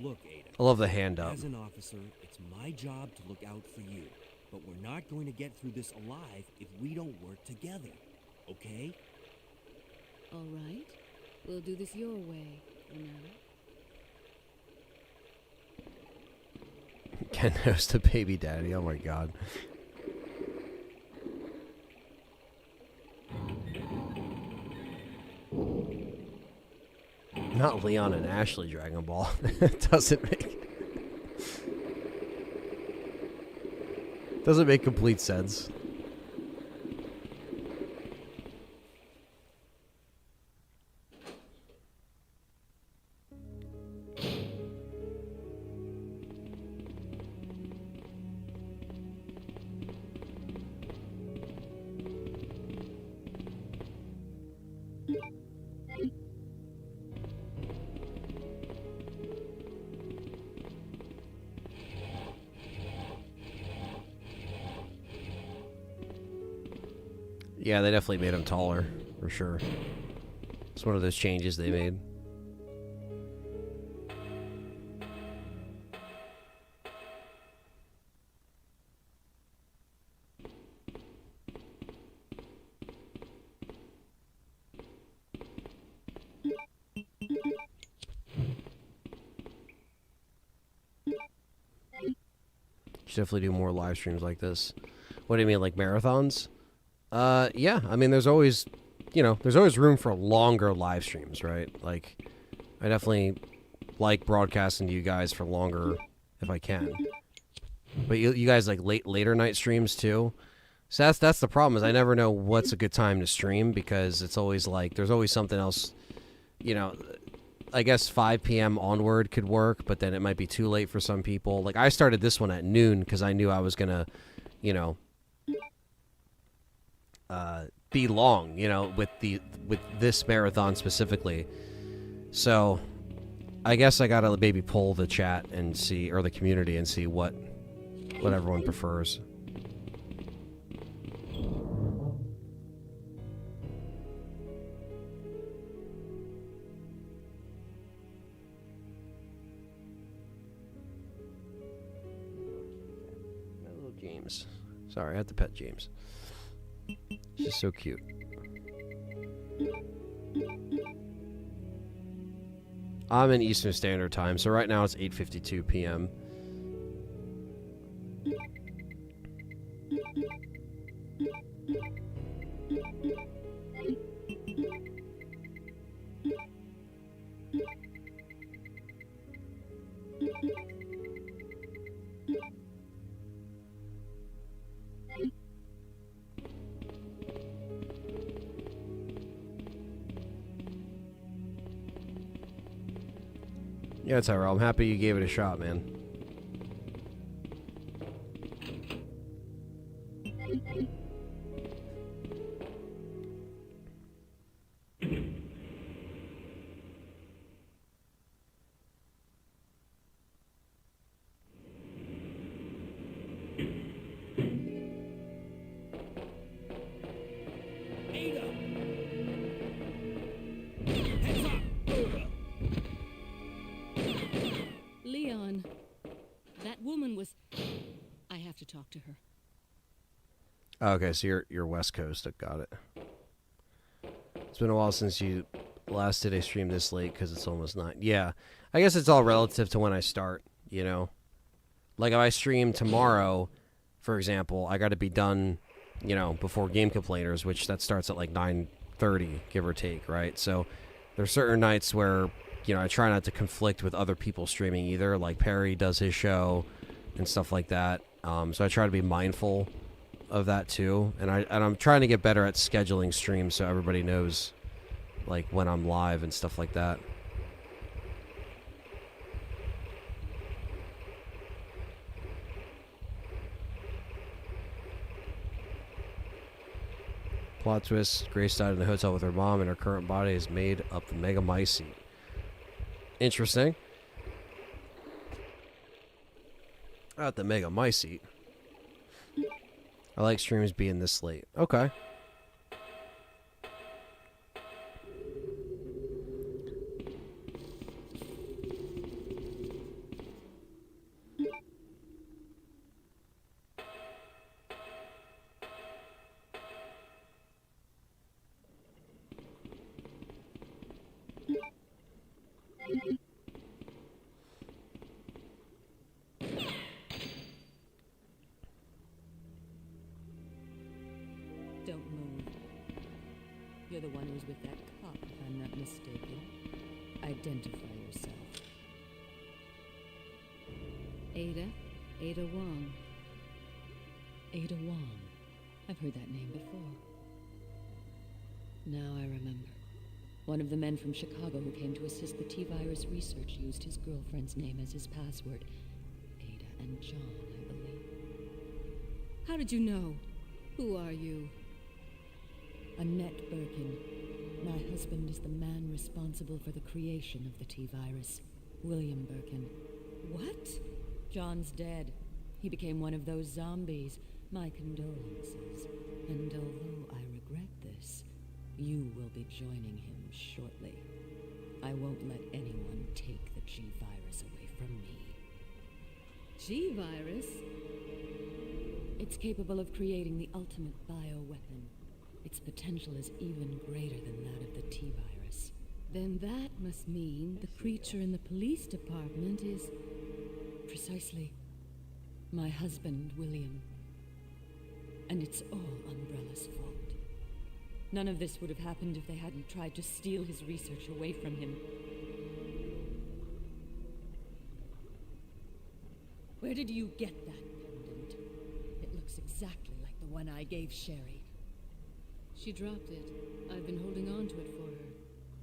Look, Ada. I love the hand up. As an officer, it's my job to look out for you. But we're not going to get through this alive if we don't work together. Okay? All right. We'll do this your way for now. Ken knows the baby daddy. Oh my god. Not Leon and Ashley Dragon Ball. Doesn't make complete sense. Yeah, they definitely made him taller, for sure. It's one of those changes they made. Should definitely do more live streams like this. What do you mean, like marathons? Yeah. I mean, there's always, there's always room for longer live streams, right? Like, I definitely like broadcasting to you guys for longer if I can. But you guys like later night streams too. So that's the problem, is I never know what's a good time to stream, because it's always like there's always something else. I guess 5 p.m. onward could work, but then it might be too late for some people. Like, I started this one at noon because I knew I was gonna, be long, with this marathon specifically. So I guess I gotta maybe poll the chat and see, or the community, and see what everyone prefers. My little James. Sorry, I had to pet James. She's just so cute. I'm in Eastern Standard Time, so right now it's 8:52 p.m. Yeah, Tyrell, I'm happy you gave it a shot, man. Leon, that woman was... I have to talk to her. Okay, so you're West Coast. I got it. It's been a while since you last did a stream this late because it's almost 9. Yeah, I guess it's all relative to when I start, Like, if I stream tomorrow, for example, I got to be done, before Game Complainers, which that starts at like 9:30, give or take, right? So there's certain nights where, I try not to conflict with other people streaming either. Like Perry does his show and stuff like that. So I try to be mindful of that too. And I'm trying to get better at scheduling streams so everybody knows, like, when I'm live and stuff like that. Plot twist, Grace died in the hotel with her mom, and her current body is made up of megamycete. Interesting. Not the megamycete. I like streams being this late. Okay. the one who's with that cop, if I'm not mistaken. Identify yourself. Ada Wong. Ada Wong. I've heard that name before. Now I remember. One of the men from Chicago who came to assist the T-virus research used his girlfriend's name as his password. Ada and John, I believe. How did you know? Who are you? Annette Birkin. My husband is the man responsible for the creation of the T-virus. William Birkin. What? John's dead. He became one of those zombies. My condolences. And although I regret this, you will be joining him shortly. I won't let anyone take the G-virus away from me. G-virus? It's capable of creating the ultimate bioweapon. Its potential is even greater than that of the T-virus. Then that must mean the creature in the police department is... precisely my husband, William. And it's all Umbrella's fault. None of this would have happened if they hadn't tried to steal his research away from him. Where did you get that pendant? It looks exactly like the one I gave Sherry. She dropped it. I've been holding on to it for her.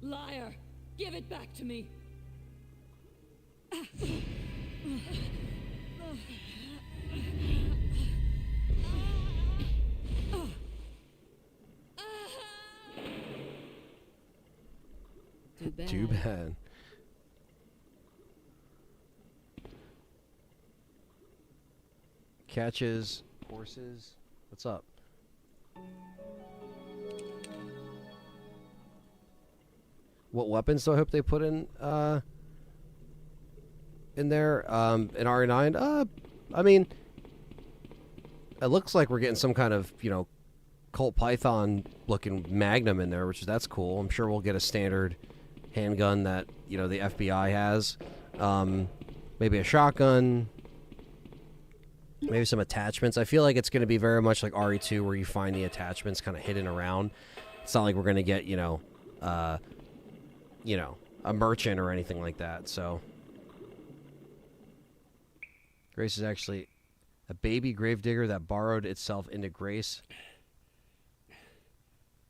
Liar! Give it back to me! Too bad. Catches, horses. What's up? What weapons do I hope they put in there? In RE9? I mean, it looks like we're getting some kind of, Colt Python looking Magnum in there, that's cool. I'm sure we'll get a standard handgun that, the FBI has. Maybe a shotgun. Maybe some attachments. I feel like it's going to be very much like RE2 where you find the attachments kind of hidden around. It's not like we're going to get, a merchant or anything like that, so. Grace is actually a baby gravedigger that borrowed itself into Grace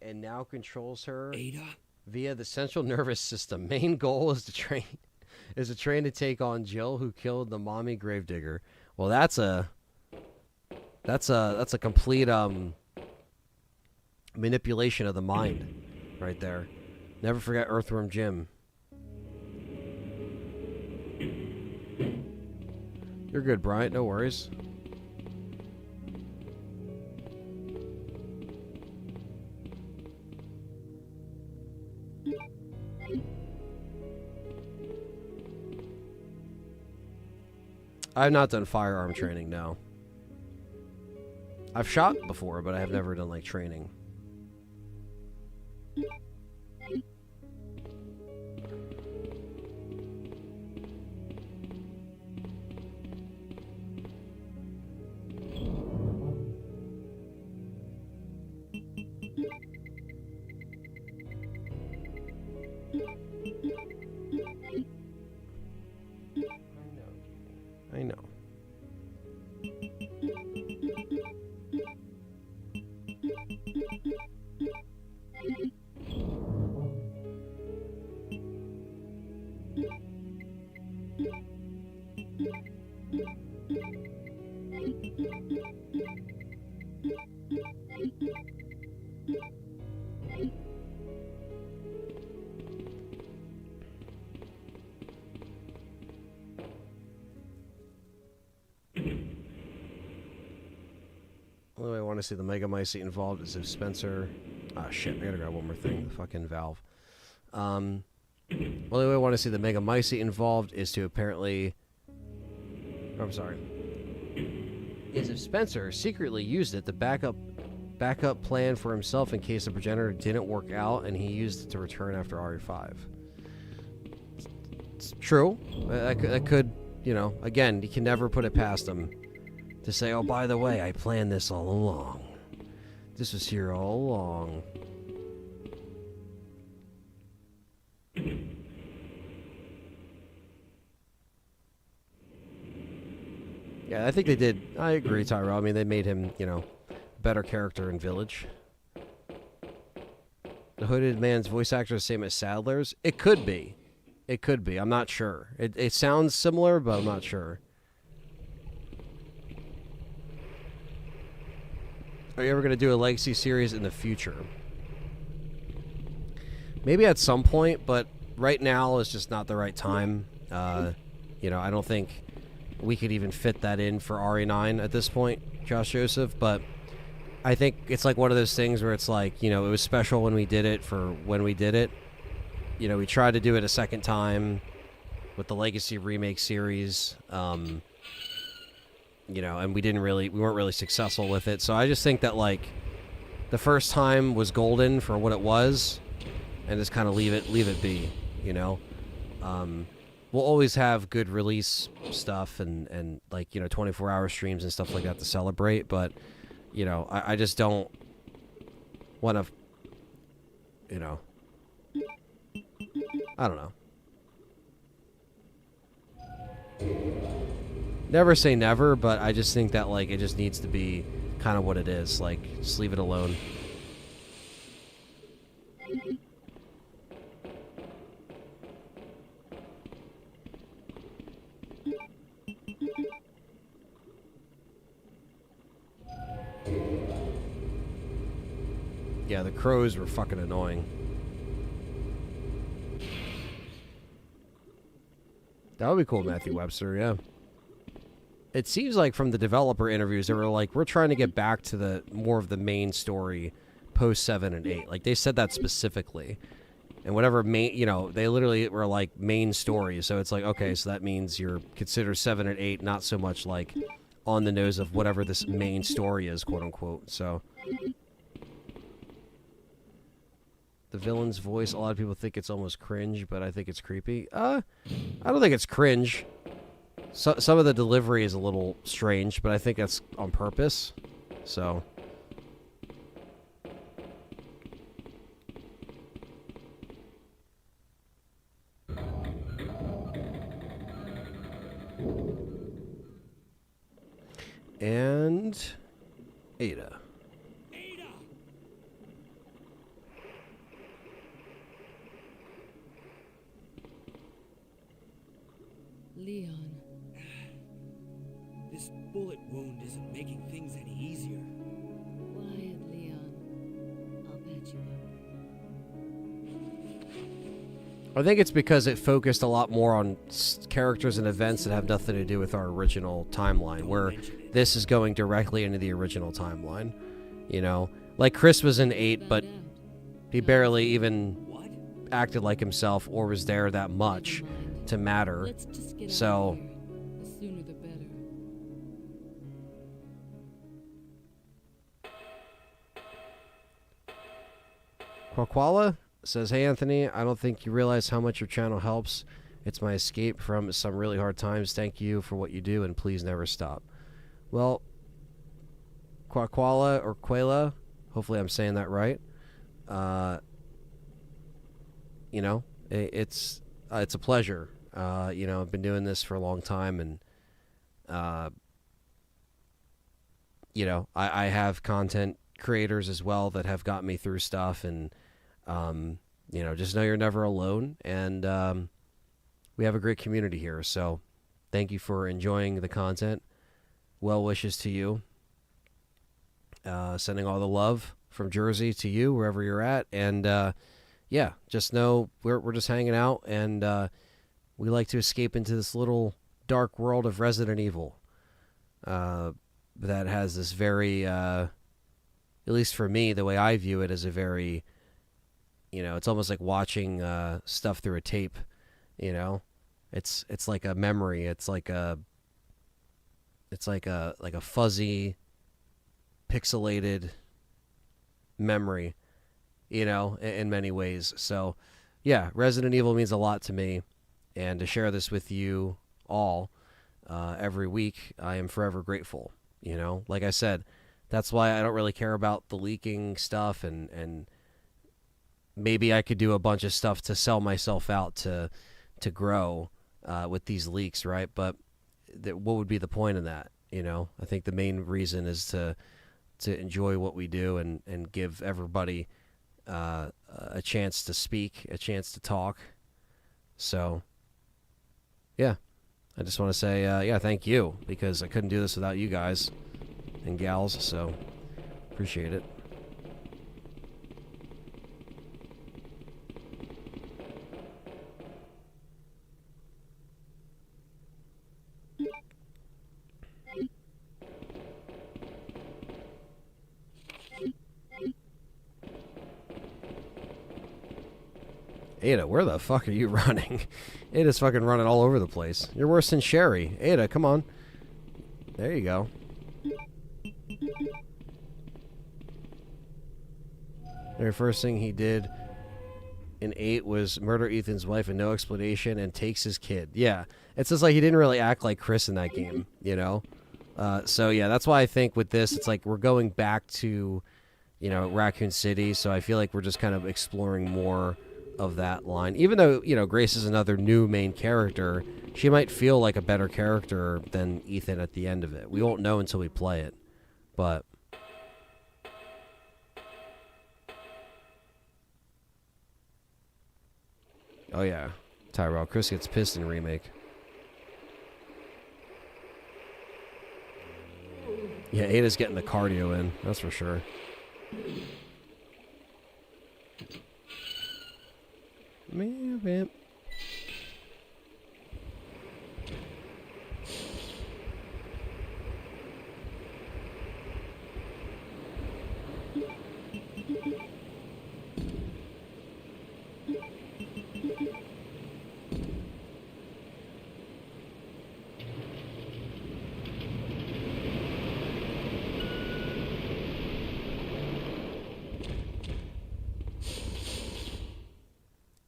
and now controls her via the central nervous system. Main goal is to train to take on Jill, who killed the mommy gravedigger. Well, that's a complete manipulation of the mind right there. Never forget Earthworm Jim. You're good, Bryant. No worries. I've not done firearm training, no. I've shot before, but I have never done, training. I know. Only way I want to see the Megamycete involved is if Spencer... Ah, shit, I gotta grab one more thing. The fucking valve. Only way I want to see the Megamycete involved is to apparently... Oh, I'm sorry. Is if Spencer secretly used it to backup plan for himself in case the progenitor didn't work out, and he used it to return after RE5. It's true. That could, again, you can never put it past him to say, oh, by the way, I planned this all along. This was here all along. Yeah, I think they did. I agree, Tyrell. I mean, they made him, better character in Village. The hooded man's voice actor is the same as Sadler's? It could be. It could be. I'm not sure. It sounds similar, but I'm not sure. Are you ever going to do a Legacy series in the future? Maybe at some point, but right now is just not the right time. I don't think we could even fit that in for RE9 at this point, Josh Joseph, but I think it's like one of those things where it's like, it was special when we did it for when we did it. We tried to do it a second time with the Legacy remake series, and we weren't really successful with it. So I just think that, like, the first time was golden for what it was, and just kind of leave it be, We'll always have good release stuff and 24-hour streams and stuff like that to celebrate, but, I just don't want to, I don't know. Never say never, but I just think that, like, it just needs to be kind of what it is. Like, just leave it alone. Yeah, the crows were fucking annoying. That would be cool, Matthew Webster, yeah. It seems like from the developer interviews, they were like, we're trying to get back to the more of the main story post 7 and 8. Like, they said that specifically. And whatever main, they literally were like main story. So it's like, okay, so that means you're consider 7 and 8 not so much like on the nose of whatever this main story is, quote unquote. So the villain's voice, a lot of people think it's almost cringe, but I think it's creepy. I don't think it's cringe. So, some of the delivery is a little strange, but I think that's on purpose. So and Ada. Leon. This bullet wound isn't making things any easier. Quiet, Leon. I'll patch you up. I think it's because it focused a lot more on characters and events that have nothing to do with our original timeline, where this is going directly into the original timeline. Like Chris was in 8, but he barely even acted like himself or was there that much to matter. Let's just get So out of here. The sooner the better. Quaquala says, hey Anthony, I don't think you realize how much your channel helps. It's my escape from some really hard times. Thank you for what you do, and please never stop. Well, Quaquala or Quela, hopefully I'm saying that right. It's a pleasure. I've been doing this for a long time, and I have content creators as well that have got me through stuff, and just know you're never alone, and we have a great community here. So thank you for enjoying the content. Well wishes to you. Sending all the love from Jersey to you wherever you're at, and just know we're just hanging out, and we like to escape into this little dark world of Resident Evil that has this very, at least for me, the way I view it, as a very, it's almost like watching stuff through a tape. It's like a memory. It's like a fuzzy, pixelated memory, in many ways. So, yeah, Resident Evil means a lot to me. And to share this with you all every week, I am forever grateful. Like I said, that's why I don't really care about the leaking stuff, and maybe I could do a bunch of stuff to sell myself out to grow with these leaks, right? But what would be the point in that? You know, I think the main reason is to enjoy what we do and give everybody a chance to speak, a chance to talk. So, yeah, I just want to say, yeah, thank you, because I couldn't do this without you guys and gals, so appreciate it. Ada, where the fuck are you running? Ada's fucking running all over the place. You're worse than Sherry. Ada, come on. There you go. Very first thing he did in 8 was murder Ethan's wife and no explanation and takes his kid. Yeah, it's just like he didn't really act like Chris in that game, you know? So, yeah, that's why I think with this, it's like we're going back to, you know, Raccoon City, so I feel like we're just kind of exploring more of that line. Even though, you know, Grace is another new main character, she might feel like a better character than Ethan at the end of it. We won't know until we play it, but... Oh yeah, Tyrell. Chris gets pissed in remake. Yeah, Ada's getting the cardio in, that's for sure. Man.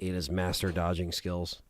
Ada's master dodging skills.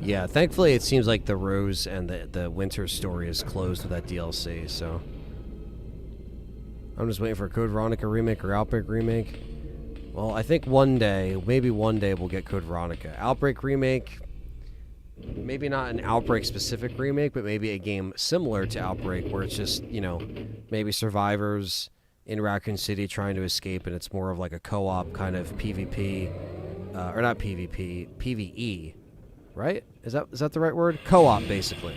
Yeah, thankfully it seems like the Rose and the Winter story is closed with that DLC, so... I'm just waiting for a Code Veronica remake or Outbreak remake. Well, I think maybe one day we'll get Code Veronica. Outbreak remake, maybe not an Outbreak-specific remake, but maybe a game similar to Outbreak where it's just, you know, maybe survivors in Raccoon City trying to escape, and it's more of like a co-op kind of PvP, or not PvP, PvE. Right? Is that the right word? Co-op, basically.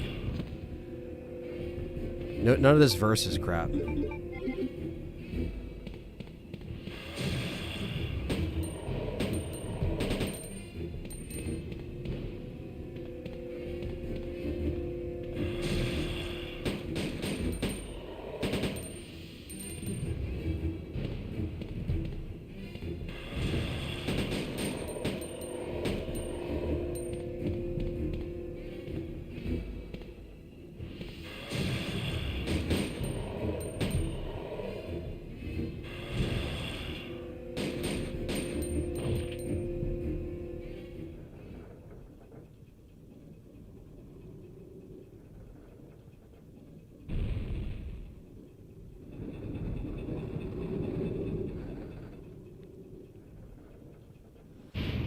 No, none of this versus crap.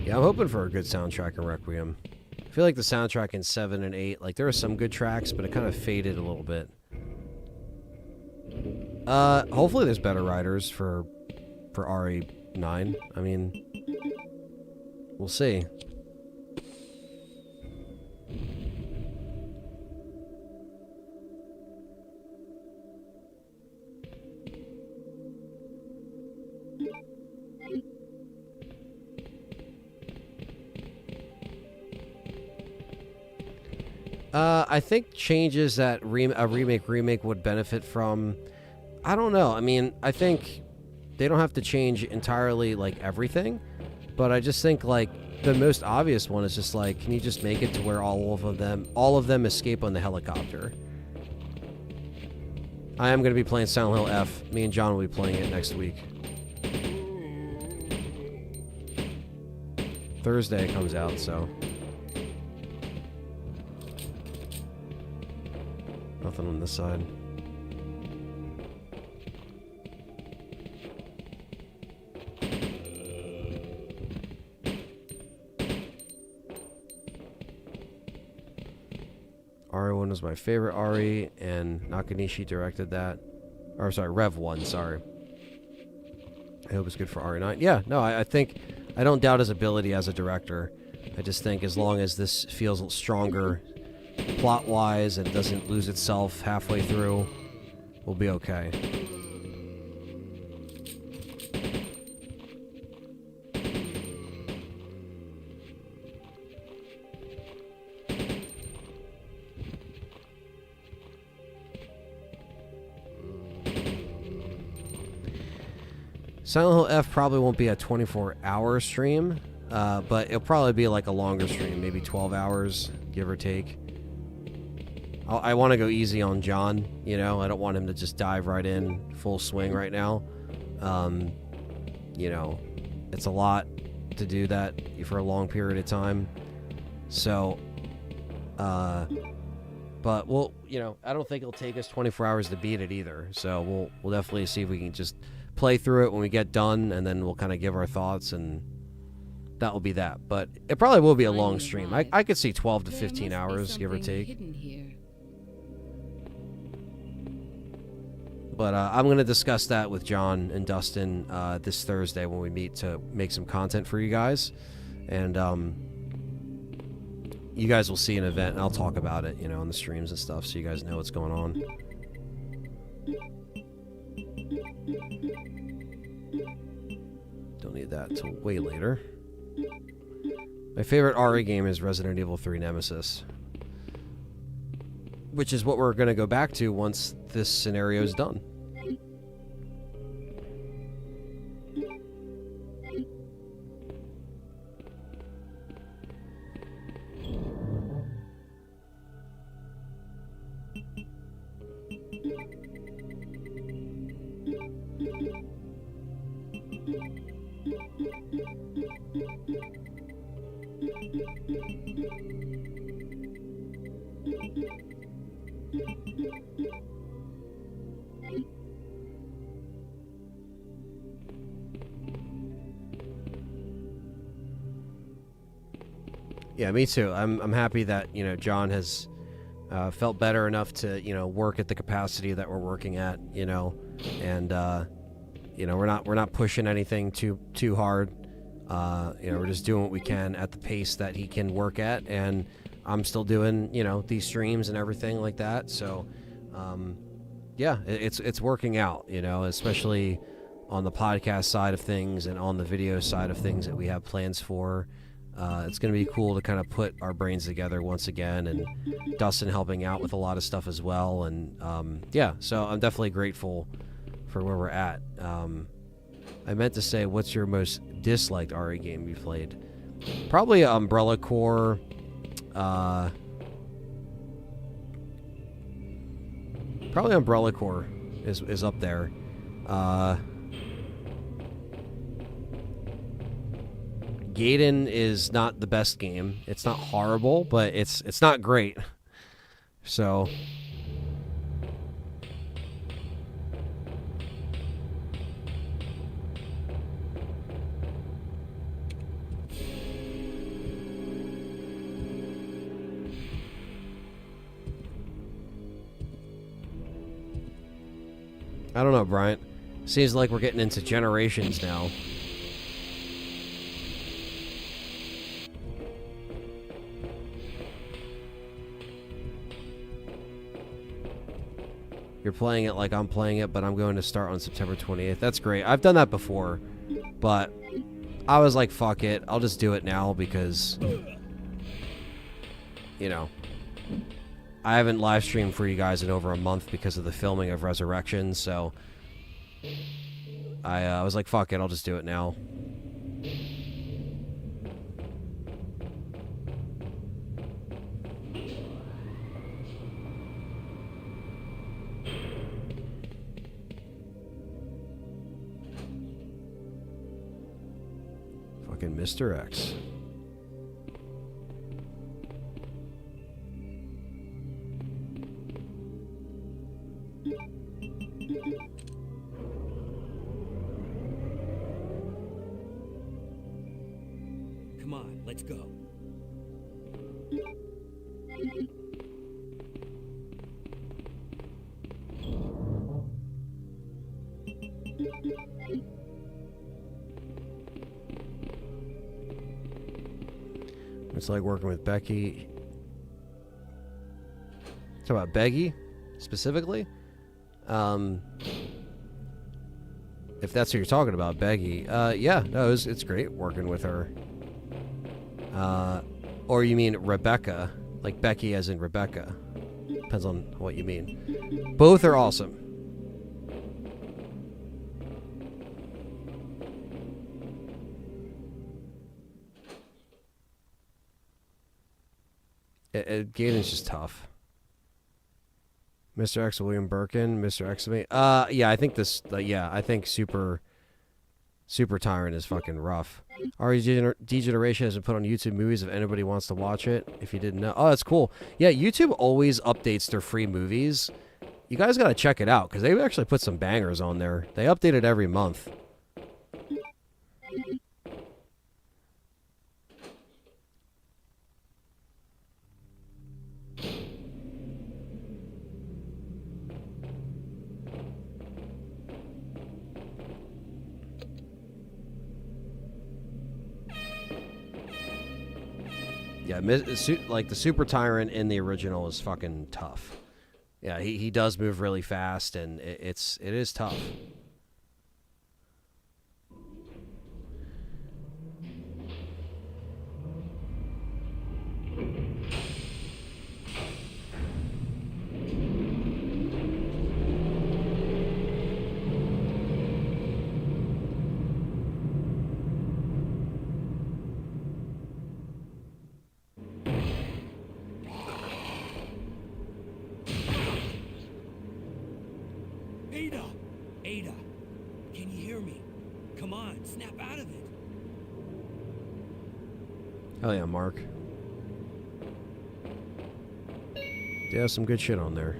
Yeah, I'm hoping for a good soundtrack in Requiem. I feel like the soundtrack in 7 and 8, like there were some good tracks, but it kind of faded a little bit. Hopefully there's better writers for RE9. I mean, we'll see. I think changes that a remake would benefit from, I don't know. I mean, I think they don't have to change entirely, like, everything, but I just think, like, the most obvious one is just like, can you just make it to where all of them escape on the helicopter? I am going to be playing Silent Hill F. Me and John will be playing it next week. Thursday it comes out, so. Nothing on this side. RE1 was my favorite RE, and Nakanishi directed that. Or, sorry, Rev 1, sorry. I hope it's good for RE9. Yeah, no, I think... I don't doubt his ability as a director. I just think as long as this feels stronger plot-wise and doesn't lose itself halfway through, we'll be okay. Silent Hill F probably won't be a 24-hour stream, but it'll probably be like a longer stream, maybe 12 hours, give or take. I want to go easy on John, you know. I don't want him to just dive right in full swing right now. You know, it's a lot to do that for a long period of time. So, but we'll, you know, I don't think it'll take us 24 hours to beat it either. So we'll definitely see if we can just play through it when we get done, and then we'll kind of give our thoughts, and that will be that. But it probably will be a long stream. I could see 12 to 15 hours, give or take. But I'm going to discuss that with John and Dustin this Thursday when we meet to make some content for you guys. And you guys will see an event, and I'll talk about it, you know, on the streams and stuff, so you guys know what's going on. Don't need that till way later. My favorite RE game is Resident Evil 3 Nemesis, which is what we're going to go back to once this scenario is done. Yeah, me too. I'm happy that, you know, John has felt better enough to, you know, work at the capacity that we're working at, you know, and you know, we're not pushing anything too hard. You know, we're just doing what we can at the pace that he can work at, and I'm still doing, you know, these streams and everything like that. So, yeah, it's working out, you know, especially on the podcast side of things and on the video side of things that we have plans for. It's going to be cool to kind of put our brains together once again, and Dustin helping out with a lot of stuff as well. And yeah, so I'm definitely grateful for where we're at. I meant to say, what's your most disliked RE game you played? Probably Umbrella Corps. Probably Umbrella Corps is up there. Gaiden is not the best game. It's not horrible, but it's not great. So I don't know, Bryant. Seems like we're getting into generations now. You're playing it like I'm playing it, but I'm going to start on September 28th. That's great. I've done that before, but I was like, fuck it. I'll just do it now because, you know, I haven't live streamed for you guys in over a month because of the filming of Resurrection, so I was like, fuck it. I'll just do it now. fucking Mr. X. Come on, let's go. It's like working with Becky. Talk about Beggy, specifically. If that's what you're talking about, Beggy. Yeah, no, it's great working with her. Or you mean Rebecca, like Becky as in Rebecca. Depends on what you mean. Both are awesome. Gaden's just tough. Mr. X, William Birkin, Mr. X. Yeah, I think this. Yeah, I think Super Tyrant is fucking rough. RE Degeneration has been put on YouTube Movies if anybody wants to watch it. If you didn't know, oh, that's cool. Yeah, YouTube always updates their free movies. You guys gotta check it out because they actually put some bangers on there. They update it every month. Yeah, like the Super Tyrant in the original is fucking tough. Yeah, he does move really fast, and it is tough. Ada, can you hear me? Come on, snap out of it. Hell yeah, Mark. They have some good shit on there.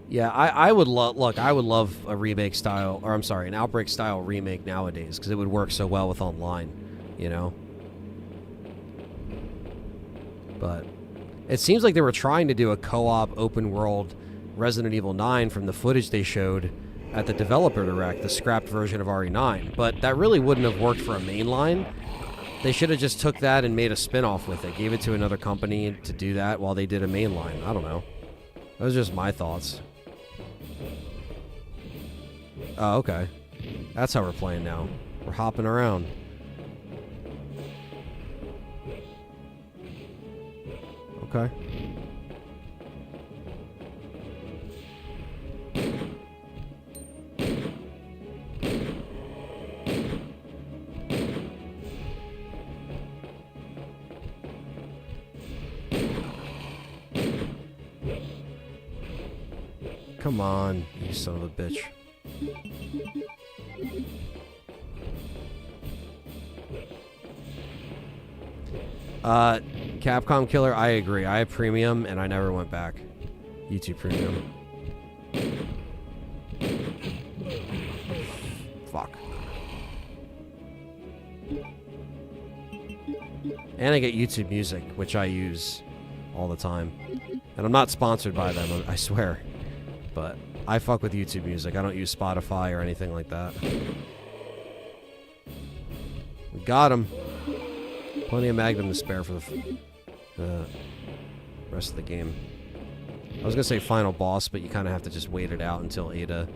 Yeah, I would I would love a remake style, or I'm sorry, an Outbreak style remake nowadays, because it would work so well with online, you know? But it seems like they were trying to do a co-op open world Resident Evil 9 from the footage they showed at the developer direct, the scrapped version of RE9, but that really wouldn't have worked for a mainline. They should have just took that and made a spin-off with it, gave it to another company to do that while they did a mainline. I don't know. Those are just my thoughts. Oh, okay. That's how we're playing now. We're hopping around. Okay. Come on, you son of a bitch. Capcom Killer, I agree. I have premium and I never went back. YouTube premium. Fuck. And I get YouTube Music, which I use all the time. And I'm not sponsored by them, I swear. But I fuck with YouTube Music. I don't use Spotify or anything like that. We got him. Plenty of Magnum to spare for the rest of the game. I was going to say final boss, but you kind of have to just wait it out until Ada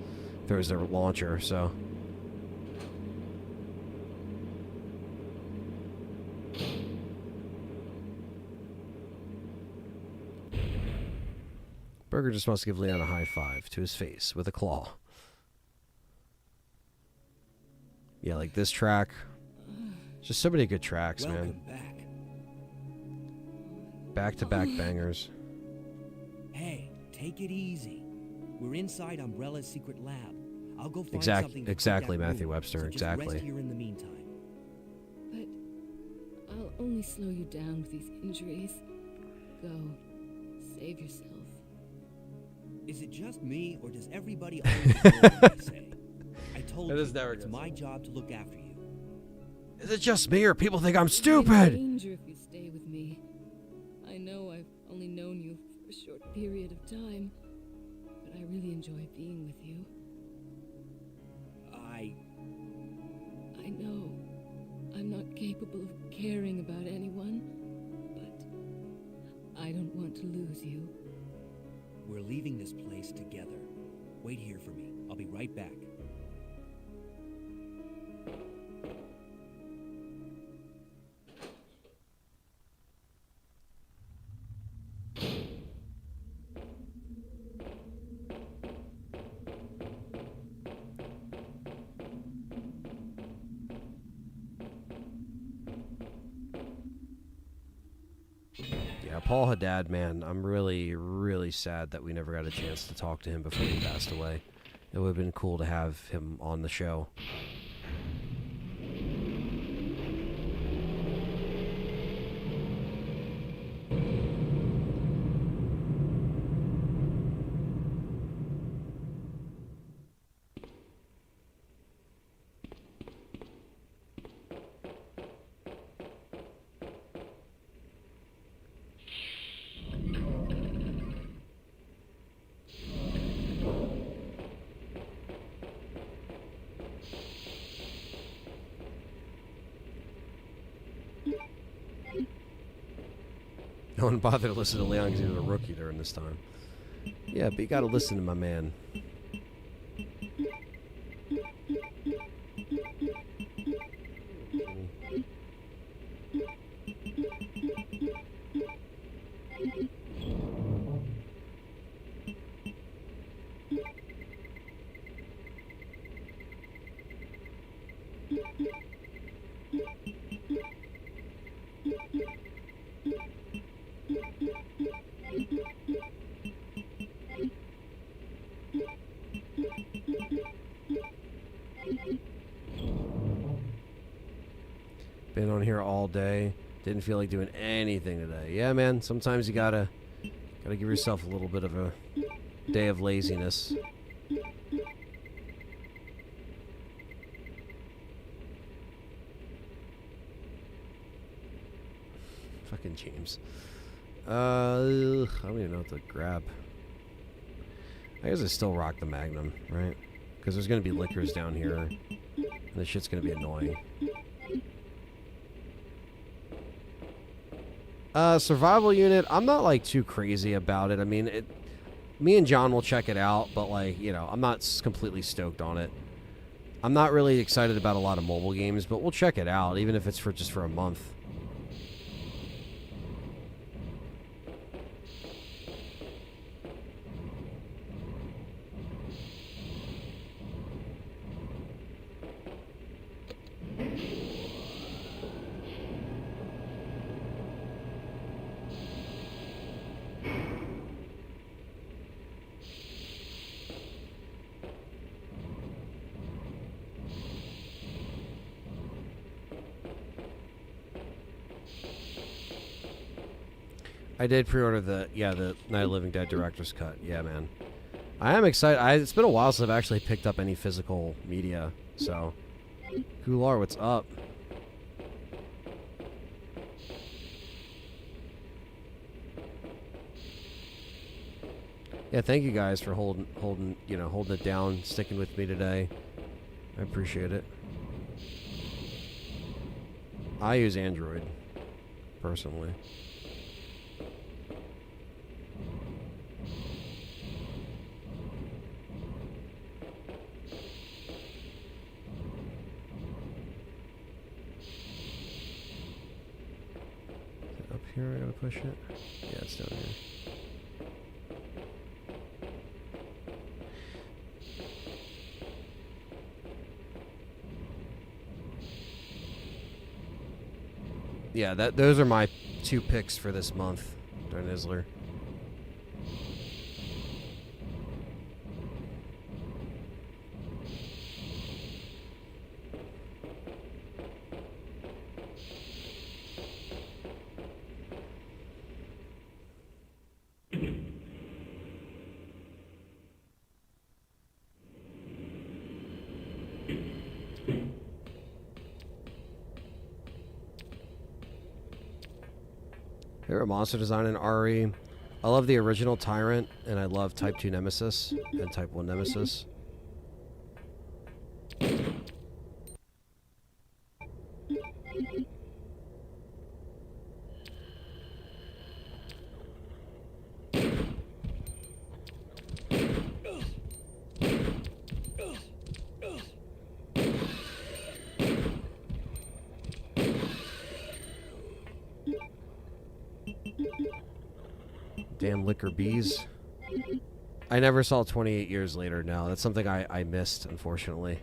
throws their launcher, so... Burger just wants to give Leon a high five to his face with a claw. Yeah, like this track. Just so many good tracks, man. Back-to-back bangers. Hey, take it easy. We're inside Umbrella's secret lab. I'll go find something to Exactly, keep that Matthew moving, Webster, so just exactly. rest here in the meantime. But I'll only slow you down with these injuries. Go. Save yourself. Is it just me, or does everybody always do what I say? I told That you, is never it's good. my job to look after you. Is it just me or people think I'm I'm in stupid? danger if you stay with me. I know I've only known you for a short period of time, but I really enjoy being with you. I know I'm not capable of caring about anyone, but I don't want to lose you. We're leaving this place together. Wait here for me. I'll be right back. Yeah, Paul Haddad, man, I'm really, really sad that we never got a chance to talk to him before he passed away. It would have been cool to have him on the show. No one bothered to listen to Leon because he was a rookie during this time. Yeah, but you gotta listen to my man. Been on here all day. Didn't feel like doing anything today. Yeah, man. Sometimes you gotta give yourself a little bit of a day of laziness. Fucking James. I don't even know what to grab. I guess I still rock the Magnum, right? Because there's gonna be liquors down here, and this shit's gonna be annoying. Survival unit, I'm not like too crazy about it. I mean, me and John will check it out, but like, you know, I'm not completely stoked on it. I'm not really excited about a lot of mobile games, but we'll check it out, even if it's just for a month. I did pre-order the Night of the Living Dead Director's Cut. Yeah, man. I am excited. It's been a while since I've actually picked up any physical media, so. Gular, what's up? Yeah, thank you guys for holding it down, sticking with me today. I appreciate it. I use Android, personally. Here, I gotta push it. Yeah, it's down here. Yeah, those are my 2 picks for this month, Darn Isler. Favorite monster design in RE. I love the original Tyrant, and I love Type 2 Nemesis and Type 1 Nemesis. Damn liquor bees. I never saw 28 Years Later. No, that's something I missed, unfortunately.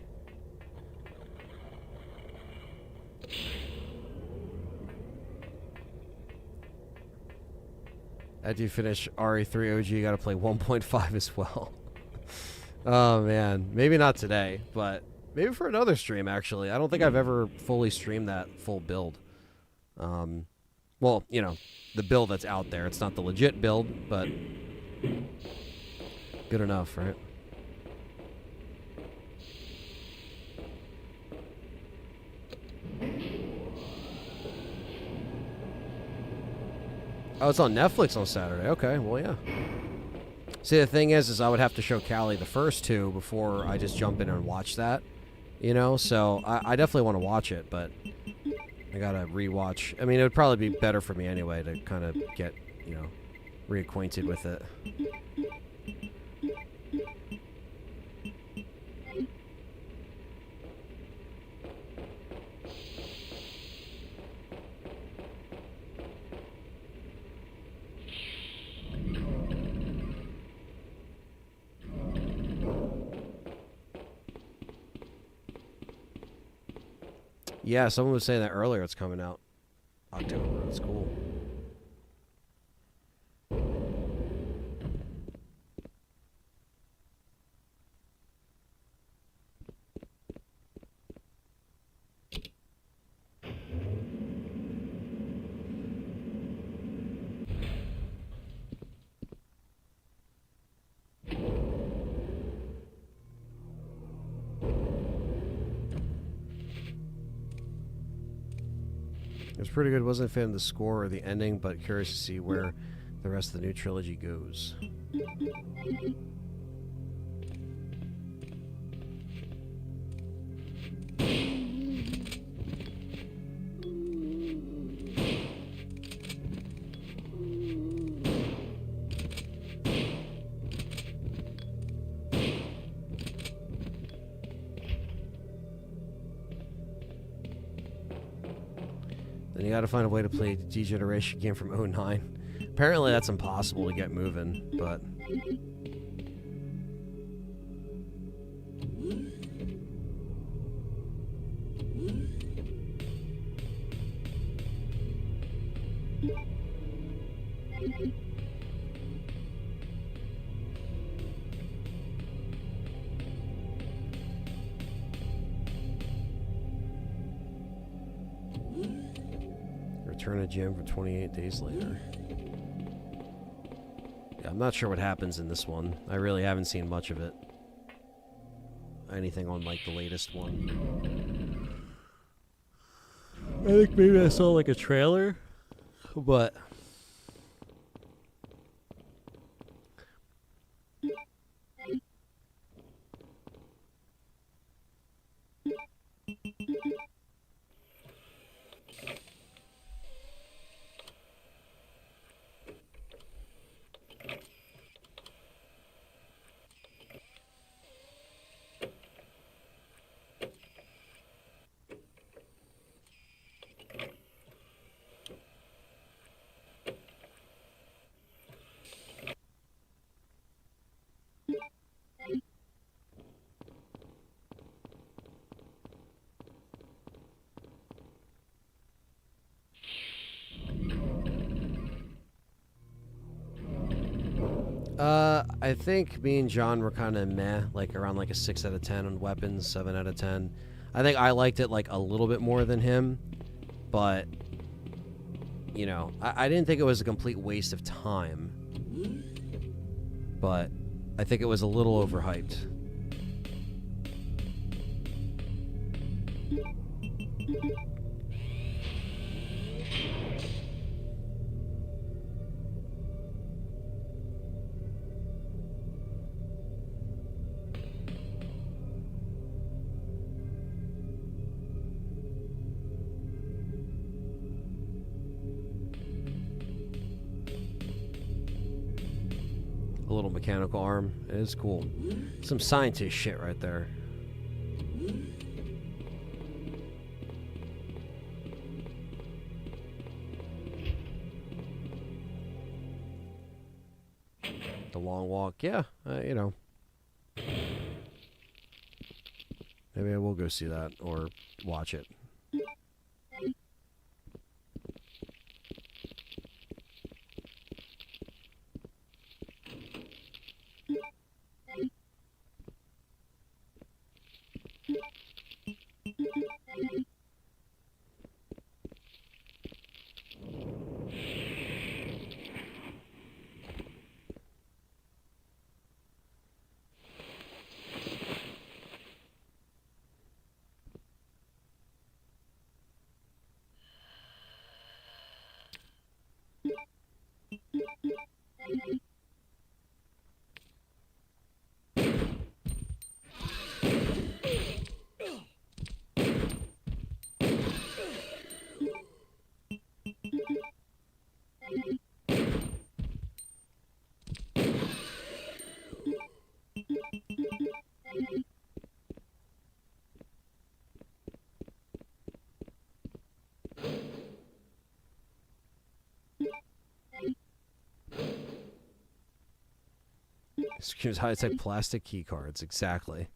After you finish RE3 OG, you gotta play 1.5 as well. Oh man, maybe not today, but maybe for another stream. Actually, I don't think I've ever fully streamed that full build. Well, you know, the build that's out there. It's not the legit build, but good enough, right? Oh, it's on Netflix on Saturday. Okay, well, yeah. See, the thing is I would have to show Callie the first two before I just jump in and watch that, you know? So I definitely want to watch it, but I gotta rewatch. I mean, it would probably be better for me anyway to kind of get, you know, reacquainted with it. Yeah, someone was saying that earlier. It's coming out October. That's cool. It was pretty good. Wasn't a fan of the score or the ending, but curious to see where the rest of the new trilogy goes. Then you gotta find a way to play the Degeneration game from '09. Apparently that's impossible to get moving, but... Return to gym for 28 days later. Yeah, I'm not sure what happens in this one. I really haven't seen much of it. Anything on, like, the latest one. I think maybe I saw, like, a trailer, but... I think me and John were kind of meh, like around like a 6 out of 10 on weapons, 7 out of 10. I think I liked it like a little bit more than him, but, you know, I didn't think it was a complete waste of time, but I think it was a little overhyped. A little mechanical arm. It is cool. Some scientist shit right there. The long walk. Yeah, you know. Maybe I will go see that or watch it. Excuse high-tech plastic key cards, exactly.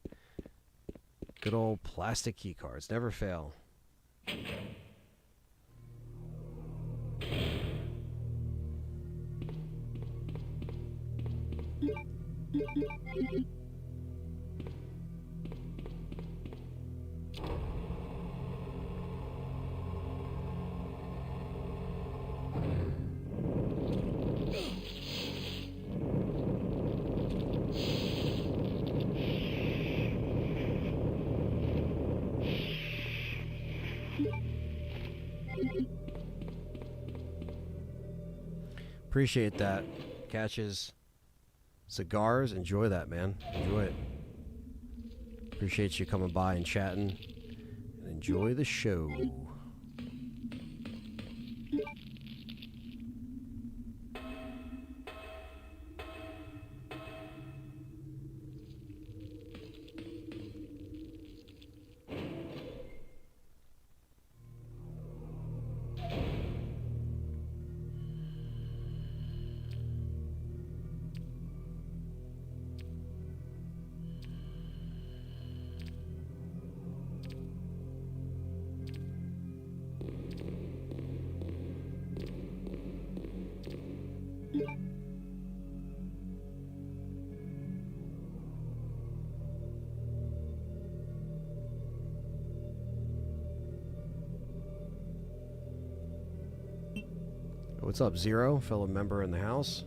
Good old plastic key cards, never fail. Appreciate that. Catches. Cigars. Enjoy that, man. Enjoy it. Appreciate you coming by and chatting. And enjoy the show. What's up, Zero? Fellow member in the house.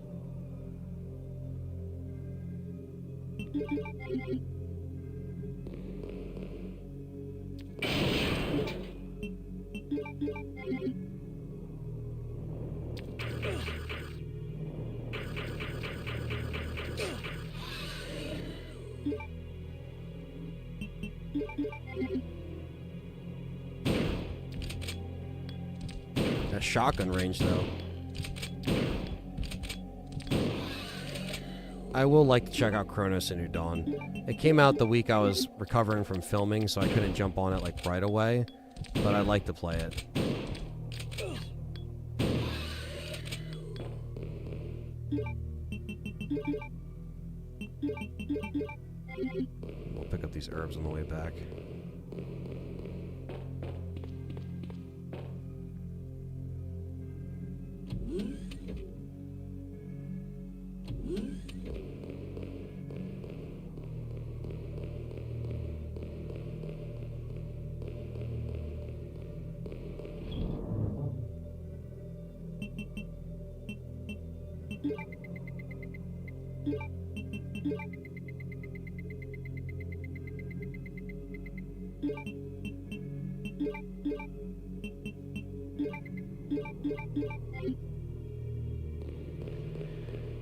That shotgun range, though. I will like to check out Chronos and New Dawn. It came out the week I was recovering from filming, so I couldn't jump on it like right away, but I'd like to play it. We'll pick up these herbs on the way back.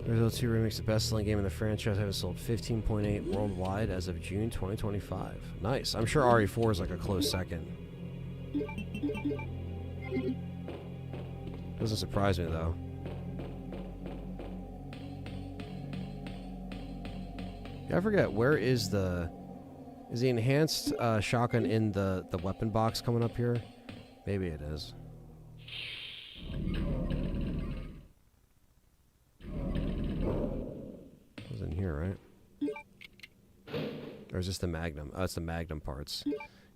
Resident 2 Remix, the best-selling game in the franchise, has sold 15.8 worldwide as of June 2025. Nice. I'm sure RE4 is like a close second. Doesn't surprise me, though. I forget, where is the enhanced shotgun in the weapon box coming up here? Maybe it is. It was in here, right? Or is this the Magnum? Oh, it's the Magnum parts.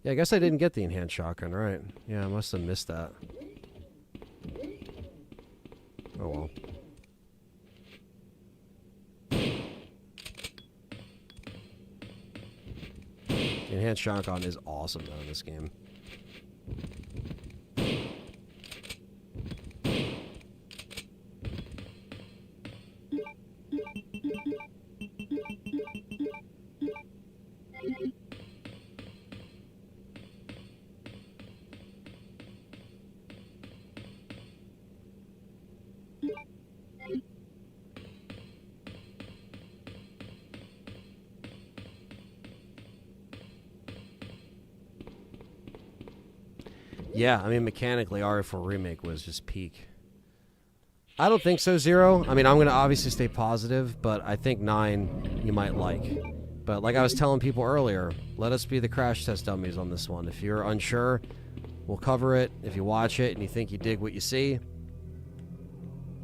Yeah, I guess I didn't get the enhanced shotgun, right? Yeah, I must have missed that. Oh well. The enhanced shotgun is awesome though in this game. Yeah, I mean, mechanically, RE4 Remake was just peak. I don't think so, Zero. I mean, I'm going to obviously stay positive, but I think 9 you might like. But like I was telling people earlier, let us be the crash test dummies on this one. If you're unsure, we'll cover it. If you watch it and you think you dig what you see,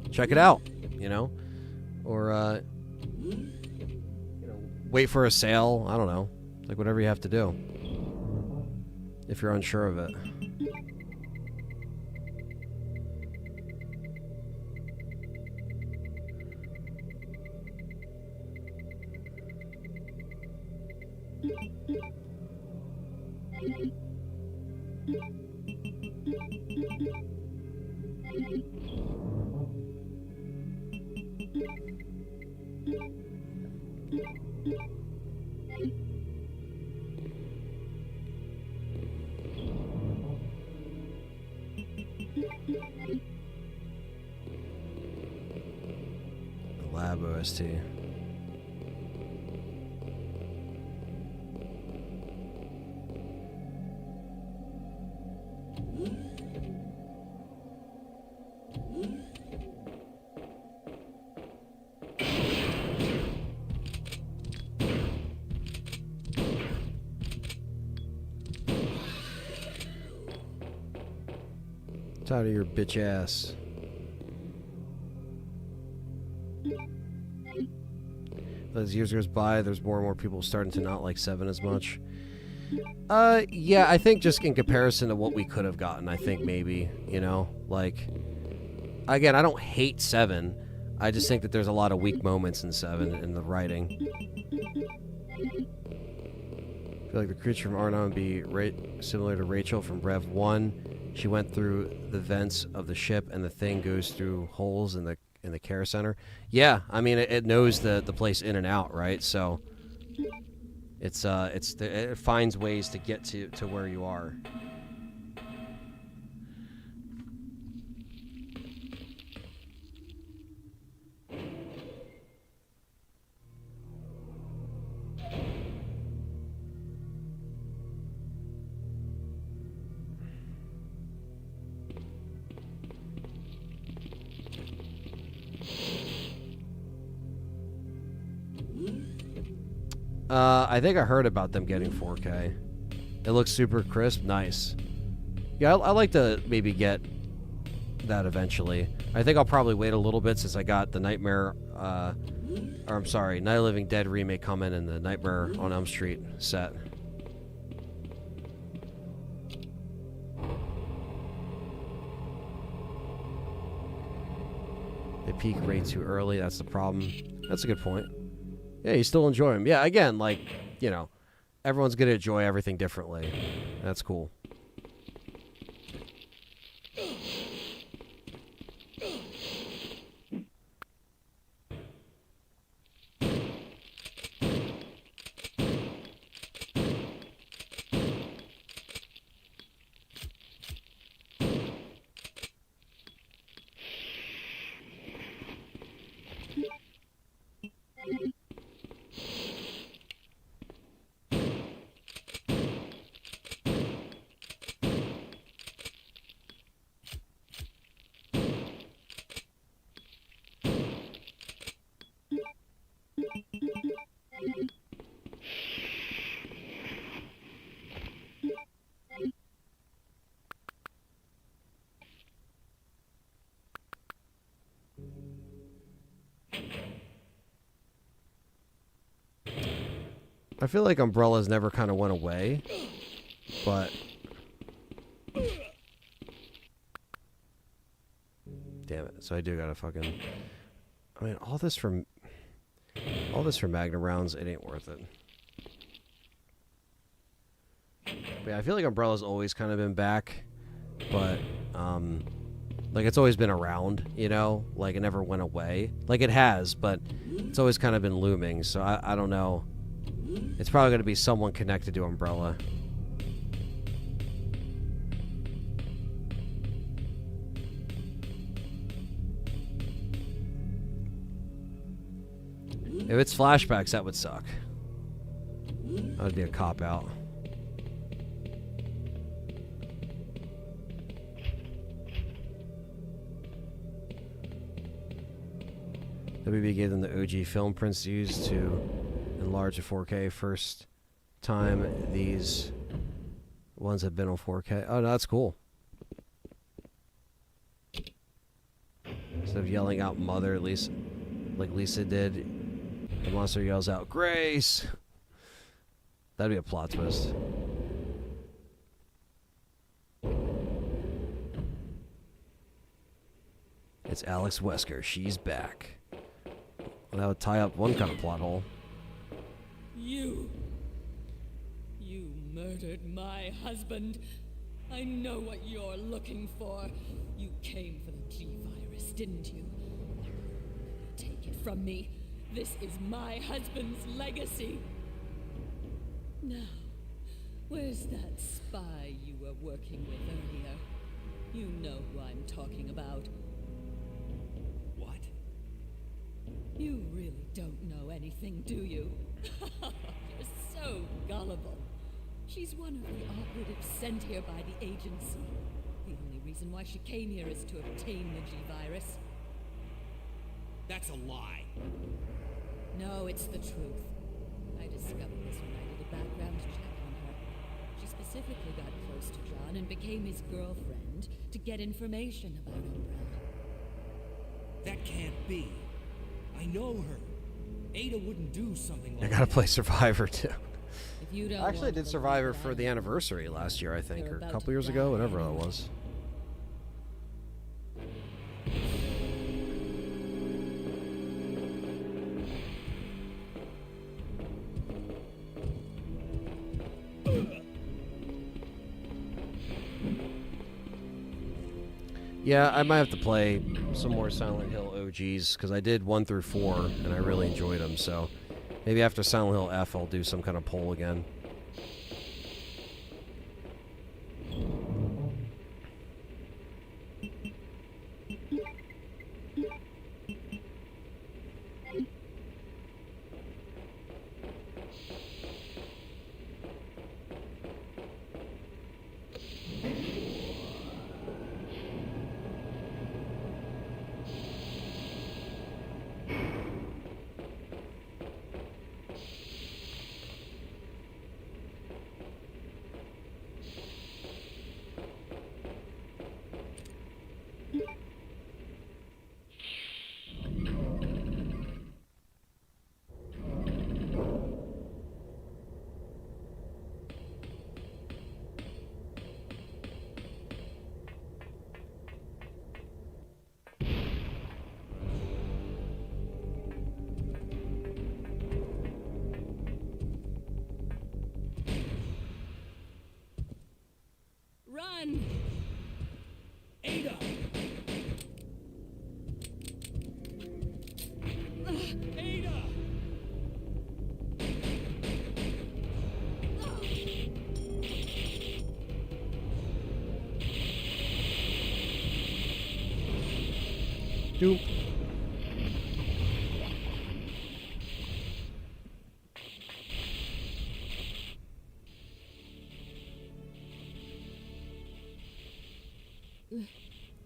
check it out, you know? Or, you know, wait for a sale. I don't know. Like, whatever you have to do. If you're unsure of it. Lab OST. It's out of your bitch ass. As years goes by, there's more and more people starting to not like 7 as much. Yeah, I think just in comparison to what we could have gotten, I think maybe, you know, like, again, I don't hate 7. I just think that there's a lot of weak moments in 7 in the writing. I feel like the creature from Arnon would be similar to Rachel from Rev 1. She went through the vents of the ship, and the thing goes through holes in the care center. Yeah, I mean it knows the place in and out, right? So it finds ways to get to where you are. I think I heard about them getting 4K. It looks super crisp. Nice. Yeah, I like to maybe get that eventually. I think I'll probably wait a little bit since I got the Nightmare, or I'm sorry, Night of the Living Dead remake coming and the Nightmare on Elm Street set. They peak way too early. That's the problem. That's a good point. Yeah, you still enjoy them. Yeah, again, like, you know, everyone's going to enjoy everything differently. That's cool. I feel like Umbrella's never kind of went away, but damn it. So I do gotta fucking. I mean, all this for Magnum rounds. It ain't worth it. But yeah, I feel like Umbrella's always kind of been back, but like it's always been around, you know, like it never went away. Like it has, but it's always kind of been looming. So I don't know. It's probably going to be someone connected to Umbrella. If it's flashbacks, that would suck. That would be a cop-out. WB gave them the OG film prints used to enlarge to 4K. First time these ones have been on 4K. Oh, no, that's cool. Instead of yelling out mother, at least like Lisa did, the monster yells out, Grace! That'd be a plot twist. It's Alex Wesker. She's back. Well, that would tie up one kind of plot hole. You murdered my husband. I know what you're looking for. You came for the G-Virus, didn't you? Take it from me. This is my husband's legacy. Now, where's that spy you were working with earlier? You know who I'm talking about. What? You really don't know anything, do you? You're so gullible. She's one of the operatives sent here by the agency. The only reason why she came here is to obtain the G-Virus. That's a lie. No, it's the truth. I discovered this when I did a background check on her. She specifically got close to John and became his girlfriend to get information about Umbrella. That can't be. I know her. Ada wouldn't do something like I that. gotta play Survivor too. If you don't I actually want did to Survivor believe for that the I anniversary last year, I think, You're or a about couple to years ago, die whatever that anyway. was. Yeah, I might have to play some more Silent Hill OGs, because I did 1 through 4, and I really enjoyed them, so maybe after Silent Hill F, I'll do some kind of poll again. Run! Ada! Ada! Doop.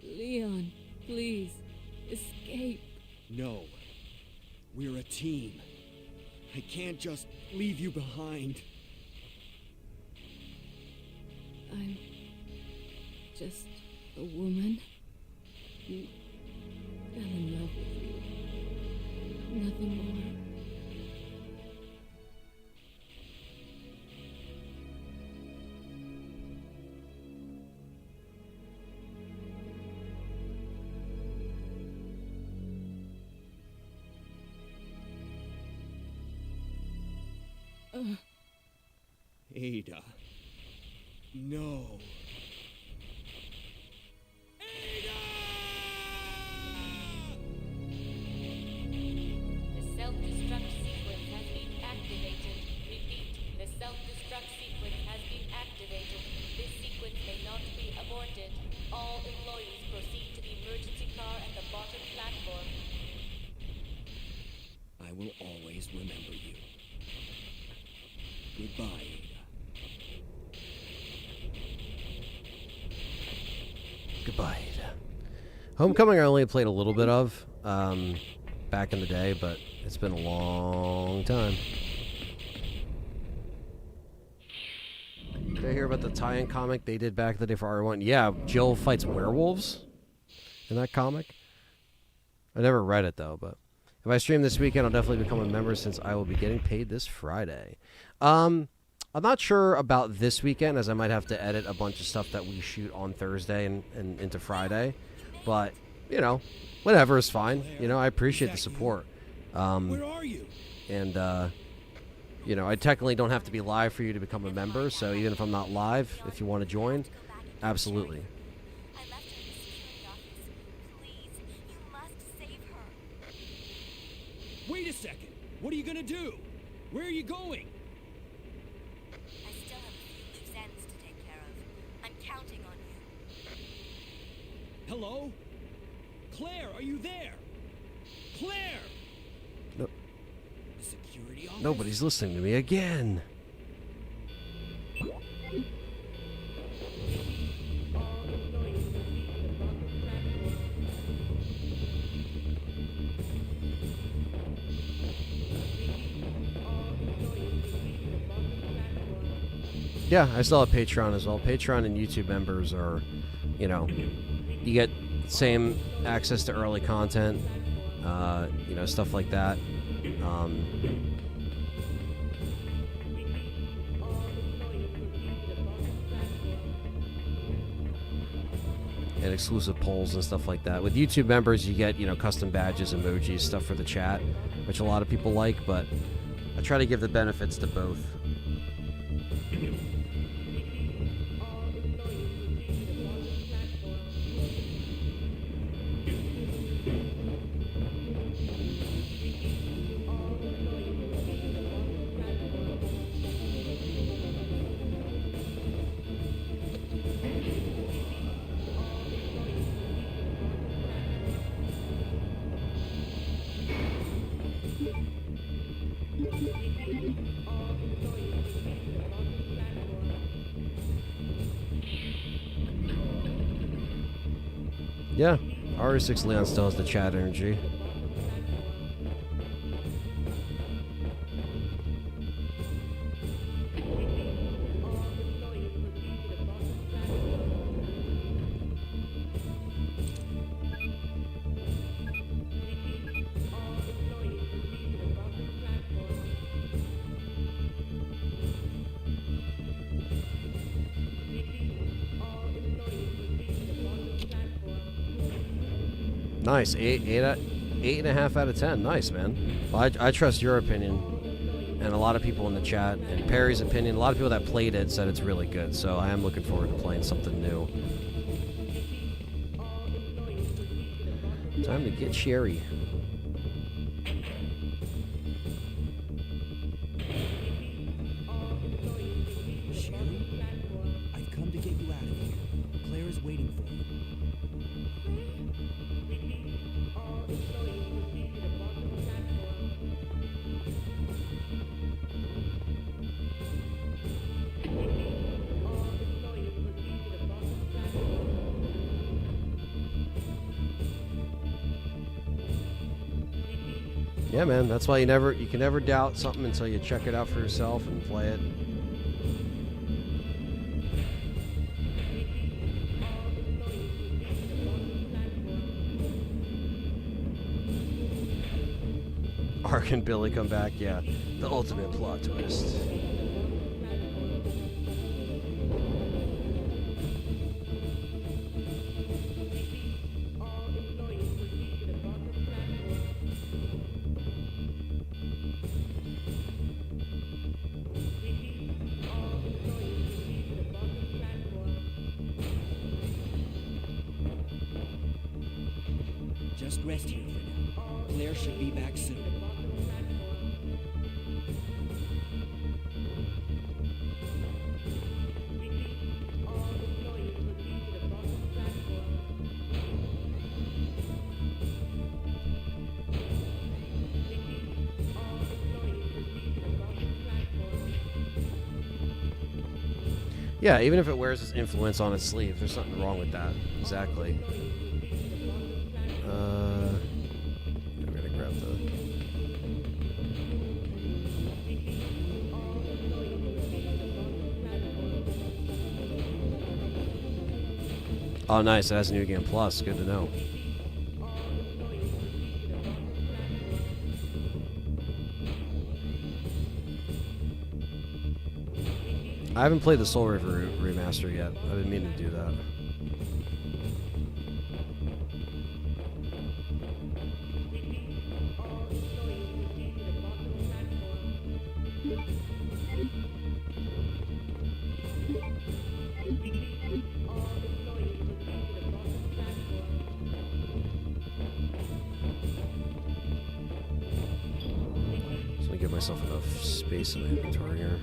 Leon, please, escape. No. We're a team. I can't just leave you behind. I'm just a woman who fell in love with you. Nothing more. Ada. No. The self-destruct sequence has been activated. Repeat, the self-destruct sequence has been activated. This sequence may not be aborted. All employees proceed to the emergency car at the bottom platform. I will always remember you. Goodbye, Ada. Goodbye, Ada. Homecoming I only played a little bit of back in the day, but it's been a long time. Did I hear about the tie-in comic they did back in the day for R1? Yeah, Jill fights werewolves in that comic. I never read it, though, but if I stream this weekend, I'll definitely become a member since I will be getting paid this Friday. I'm not sure about this weekend, as I might have to edit a bunch of stuff that we shoot on Thursday and into Friday. But, you know, whatever is fine. You know, I appreciate the support. Where are you? And, you know, I technically don't have to be live for you to become a member. So even if I'm not live, if you want to join, absolutely. I left her in the security office. Please, you must save her. Wait a second. What are you gonna do? Where are you going? I still have a few loose ends to take care of. I'm counting on you. Hello? Claire, are you there? Claire! No. The security office? Nobody's listening to me again. Yeah, I still have Patreon as well. Patreon and YouTube members are, you know, you get same access to early content, you know, stuff like that. And exclusive polls and stuff like that. With YouTube members, you get, you know, custom badges, emojis, stuff for the chat, which a lot of people like, but I try to give the benefits to both. Yeah, RE6 Leon still has the chat energy. Nice, 8.5 out of 10. Nice, man. Well, I trust your opinion, and a lot of people in the chat, and Perry's opinion. A lot of people that played it said it's really good, so I am looking forward to playing something new. Time to get Sherry. Sherry? I've come to get you out of here. Claire is waiting for you. Yeah, man. That's why you can never doubt something until you check it out for yourself and play it. Ark and Billy come back. Yeah, the ultimate plot twist. Just rest here for now. Claire should be back soon. Yeah, even if it wears its influence on its sleeve, there's something wrong with that. Exactly. I'm gonna grab the... Oh, nice. It has a New Game Plus. Good to know. I haven't played the Soul River remaster yet. I've been meaning to do that. Just gonna give myself enough space in my inventory here.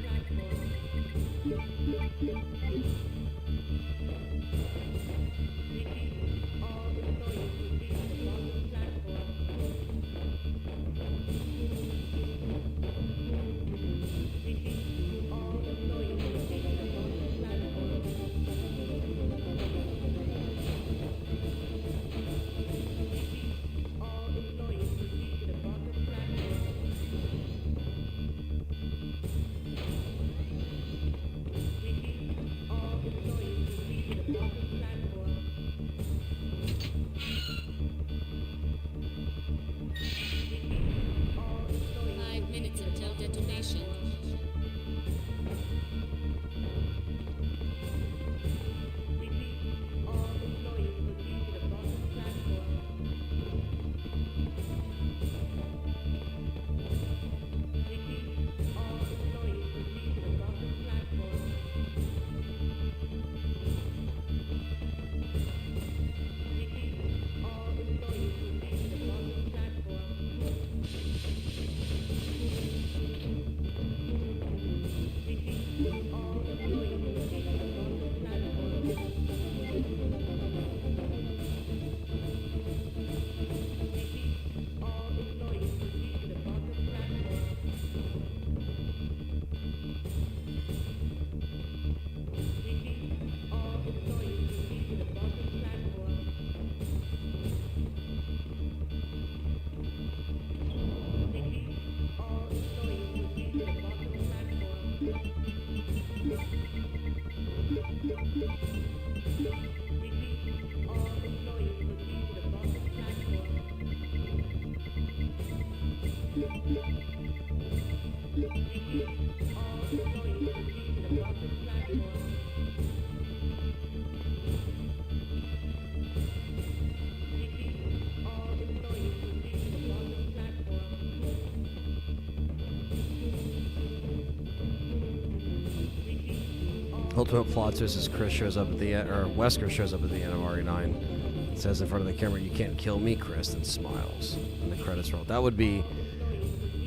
Ultimate plot twist is Chris shows up at the end, or Wesker shows up at the end of RE9. It says in front of the camera, "You can't kill me, Chris," and smiles. And the credits roll. That would be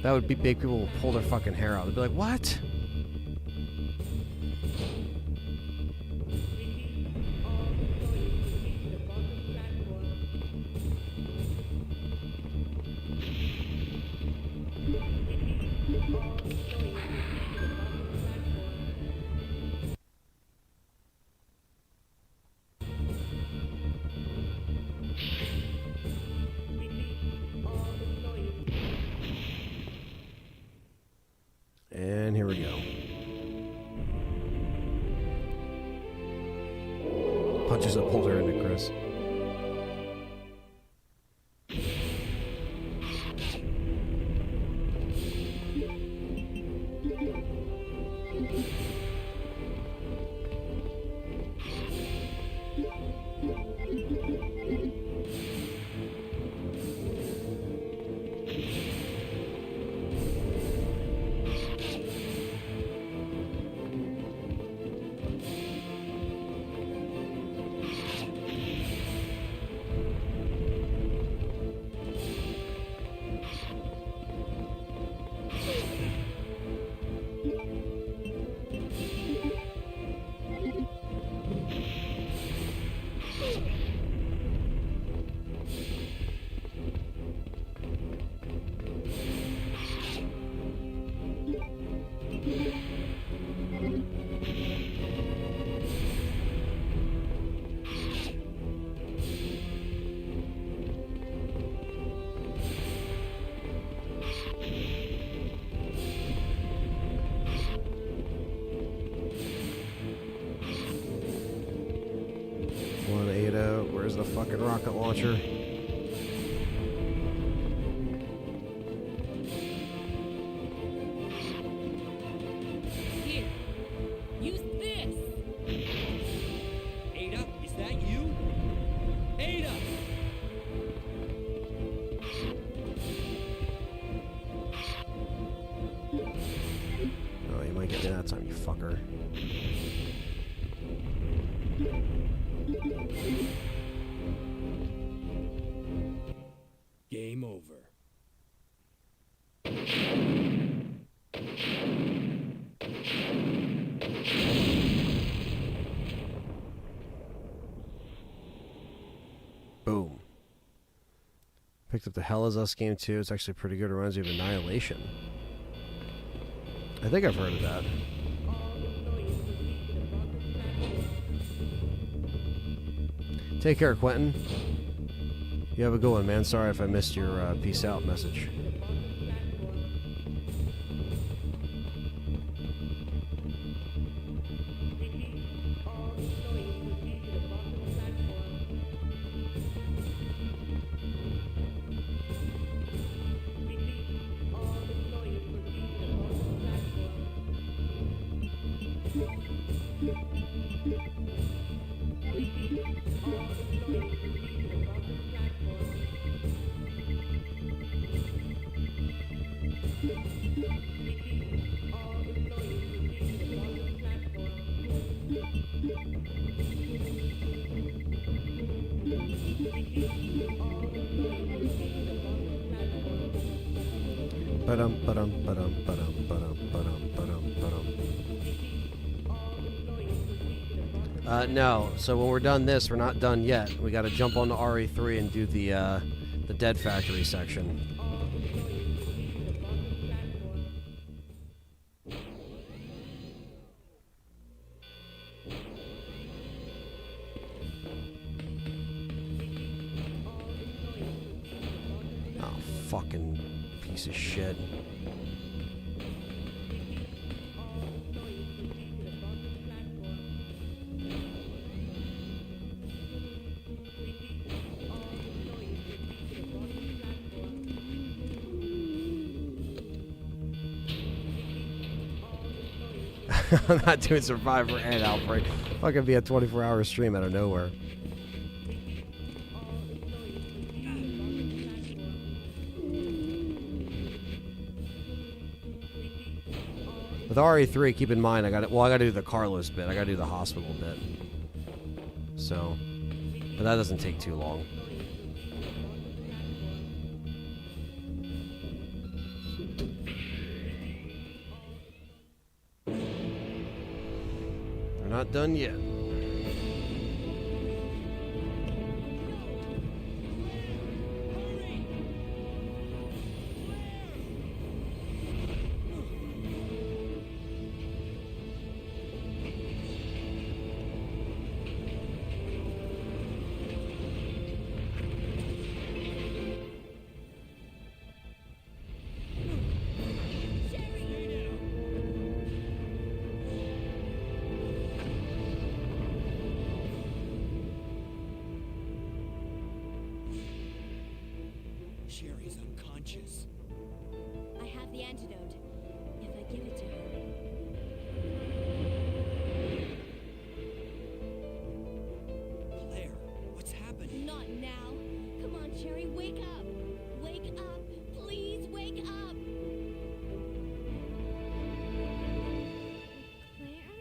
big. People will pull their fucking hair out. They'd be like, "What?" And here we go. Punches a pulled her into Chris. fucking rocket launcher. Here, use this. Ada, is that you? Ada! Oh, you might get me that time, you fucker. Game over. Boom. Picked up the Hell Is Us game too. It's actually pretty good. It reminds me of Annihilation. I think I've heard of that. Take care, Quentin. You have a good one, man. Sorry if I missed your peace out message. No. So when we're done this, we're not done yet. We got to jump on the RE3 and do the Dead Factory section. Oh, fucking piece of shit. I'm not doing Survivor and Outbreak. Fucking be a 24-hour stream out of nowhere. With RE3, keep in mind I got to do the Carlos bit. I got to do the hospital bit. So, but that doesn't take too long. Not done yet. Sherry's unconscious. I have the antidote. If I give it to her. Claire, what's happening? Not now. Come on, Sherry, wake up. Wake up. Please wake up. Claire?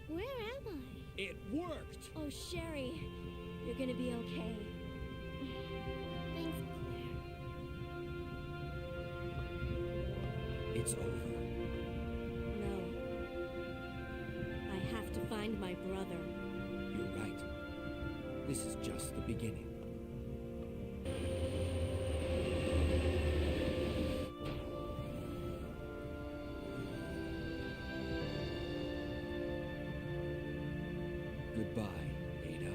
Where am I? It worked! Oh, Sherry, you're gonna be okay. Thanks, Claire. It's over. No. I have to find my brother. You're right. This is just the beginning. Goodbye, Ada.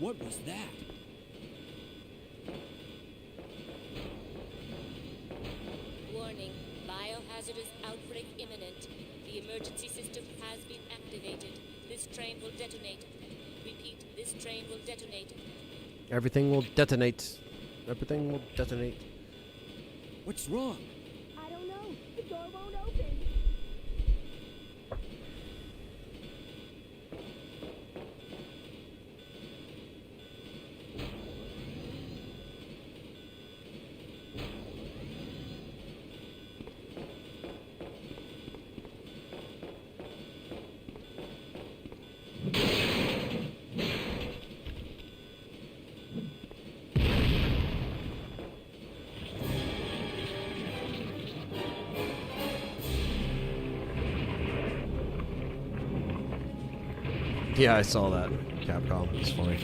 What was that? Warning. Biohazardous outbreak imminent. The emergency system has been activated. This train will detonate. Repeat, this train will detonate. Everything will detonate. Everything will detonate. What's wrong? I don't know. The door won't open. Yeah, I saw that. Capcom. It's funny.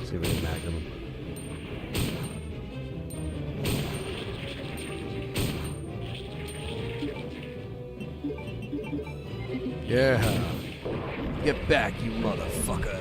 See if we can Magnum. Yeah. Get back, you motherfucker.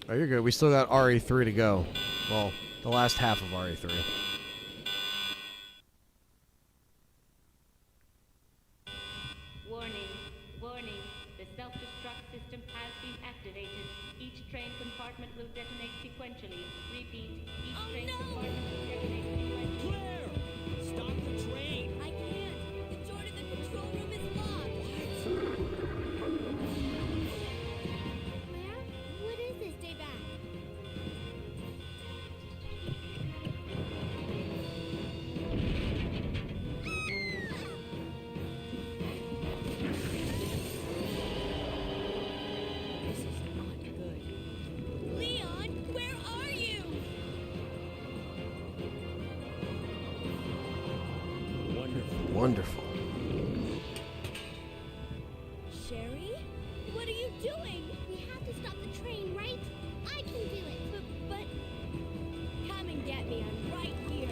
Oh, you're good. We still got RE3 to go. Well, the last half of RE3. Warning. Warning. The self-destruct system has been activated. Each train compartment will detonate sequentially. Repeat. Each train compartment will detonate sequentially. Claire! Stop the train! I can't. The door to the control room is locked. Claire? What is it? Stay back. This is not good. Leon, where are you? Wonderful. Wonderful. Sherry? What are you doing? We have to stop the train, right? I can do it. But come and get me. I'm right here.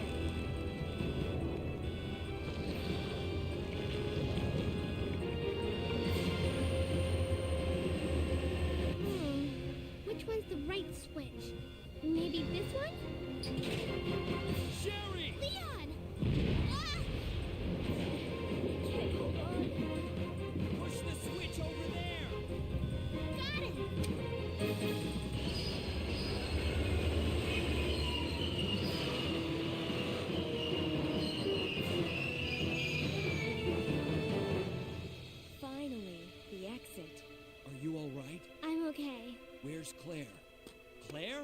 Which one's the right switch? Maybe this one? Sherry! Leon! Can't hold on. Push the switch over there! Got it! Finally, the exit. Are you all right? I'm okay. Where's Claire? Claire?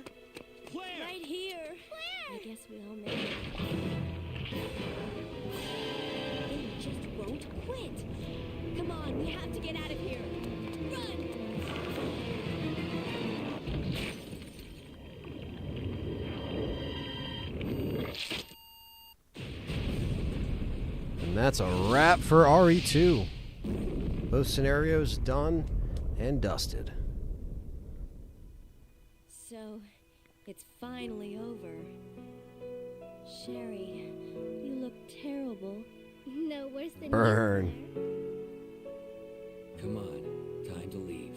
Claire! Right here. Claire! I guess we all made it. They just won't quit. Come on, we have to get out of here. Run! And that's a wrap for RE2. Both scenarios done and dusted. So, it's finally over. Sherry, you look terrible. No worse than Burn. you, Come on, time to leave.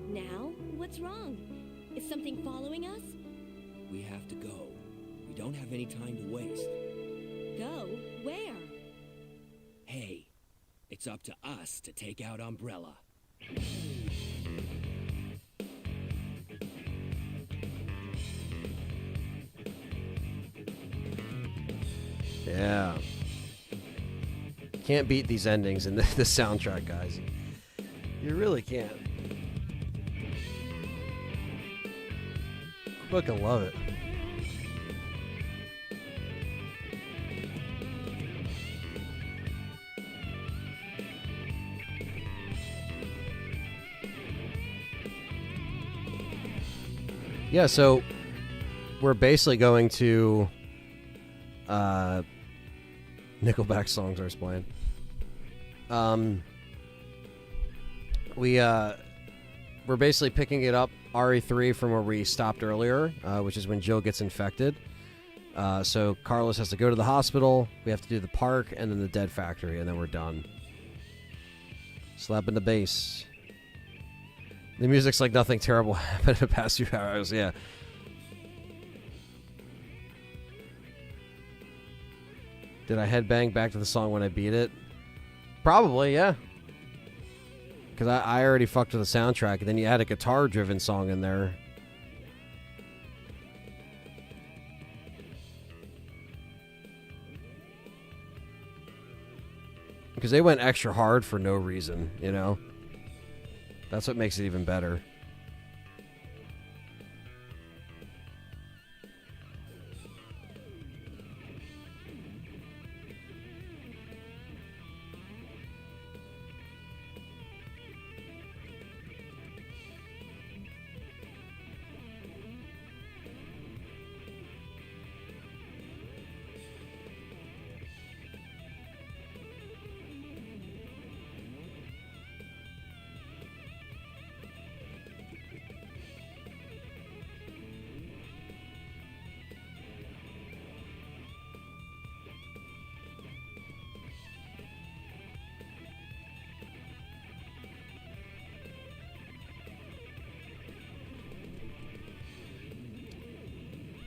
Now? What's wrong? Is something following us? We have to go. We don't have any time to waste. Go? Where? Hey, it's up to us to take out Umbrella. Yeah. Can't beat these endings in the soundtrack, guys. You really can't. Fucking love it. Yeah, so we're basically going to Nickelback songs I was playing. We're basically picking it up RE3 from where we stopped earlier, which is when Jill gets infected. So Carlos has to go to the hospital. We have to do the park and then the dead factory, and then we're done. Slapping the bass. The music's like nothing terrible happened in the past few hours. Yeah. Did I headbang back to the song when I beat it? Probably, yeah. Because I already fucked with the soundtrack, and then you add a guitar-driven song in there. Because they went extra hard for no reason, you know? That's what makes it even better.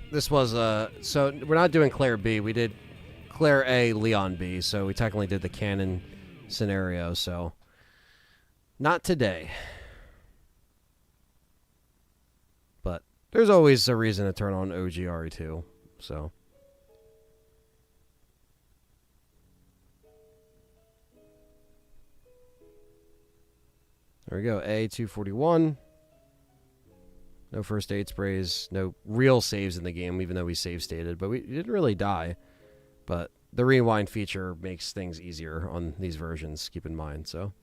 This was so we're not doing Claire B. We did Claire A, Leon B. So we technically did the canon scenario. So not today, but there's always a reason to turn on OG RE2. So there we go. A241. No first aid sprays, no real saves in the game, even though we save stated. But we didn't really die. But the rewind feature makes things easier on these versions, keep in mind. So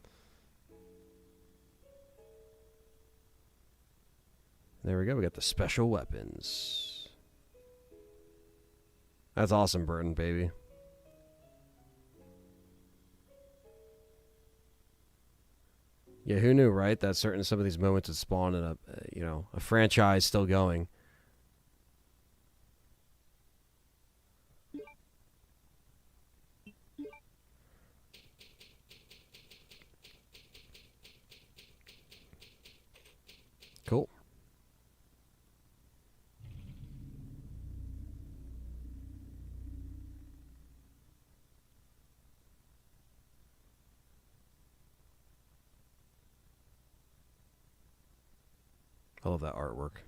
there we go. We got the special weapons. That's awesome, Burton, baby. Yeah, who knew, right? That some of these moments would spawn in a franchise still going. Cool. I love that artwork.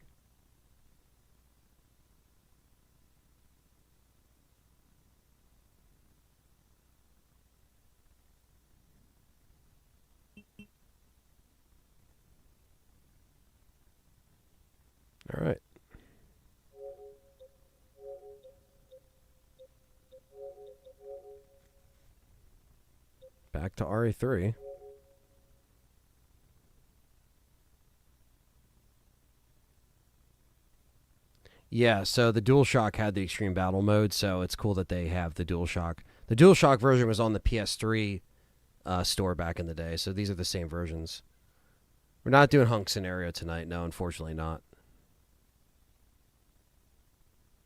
All right. Back to RE3. Yeah, so the DualShock had the Extreme Battle mode, so it's cool that they have the DualShock. The DualShock version was on the PS3 store back in the day, so these are the same versions. We're not doing Hunk Scenario tonight. No, unfortunately not.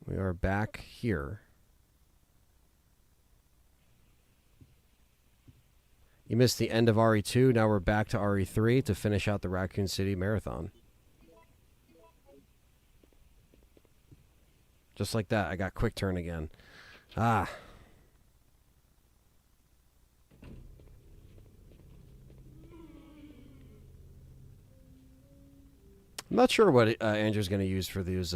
We are back here. You missed the end of RE2. Now we're back to RE3 to finish out the Raccoon City Marathon. Just like that, I got quick turn again. Ah. I'm not sure what Andrew's going to use for these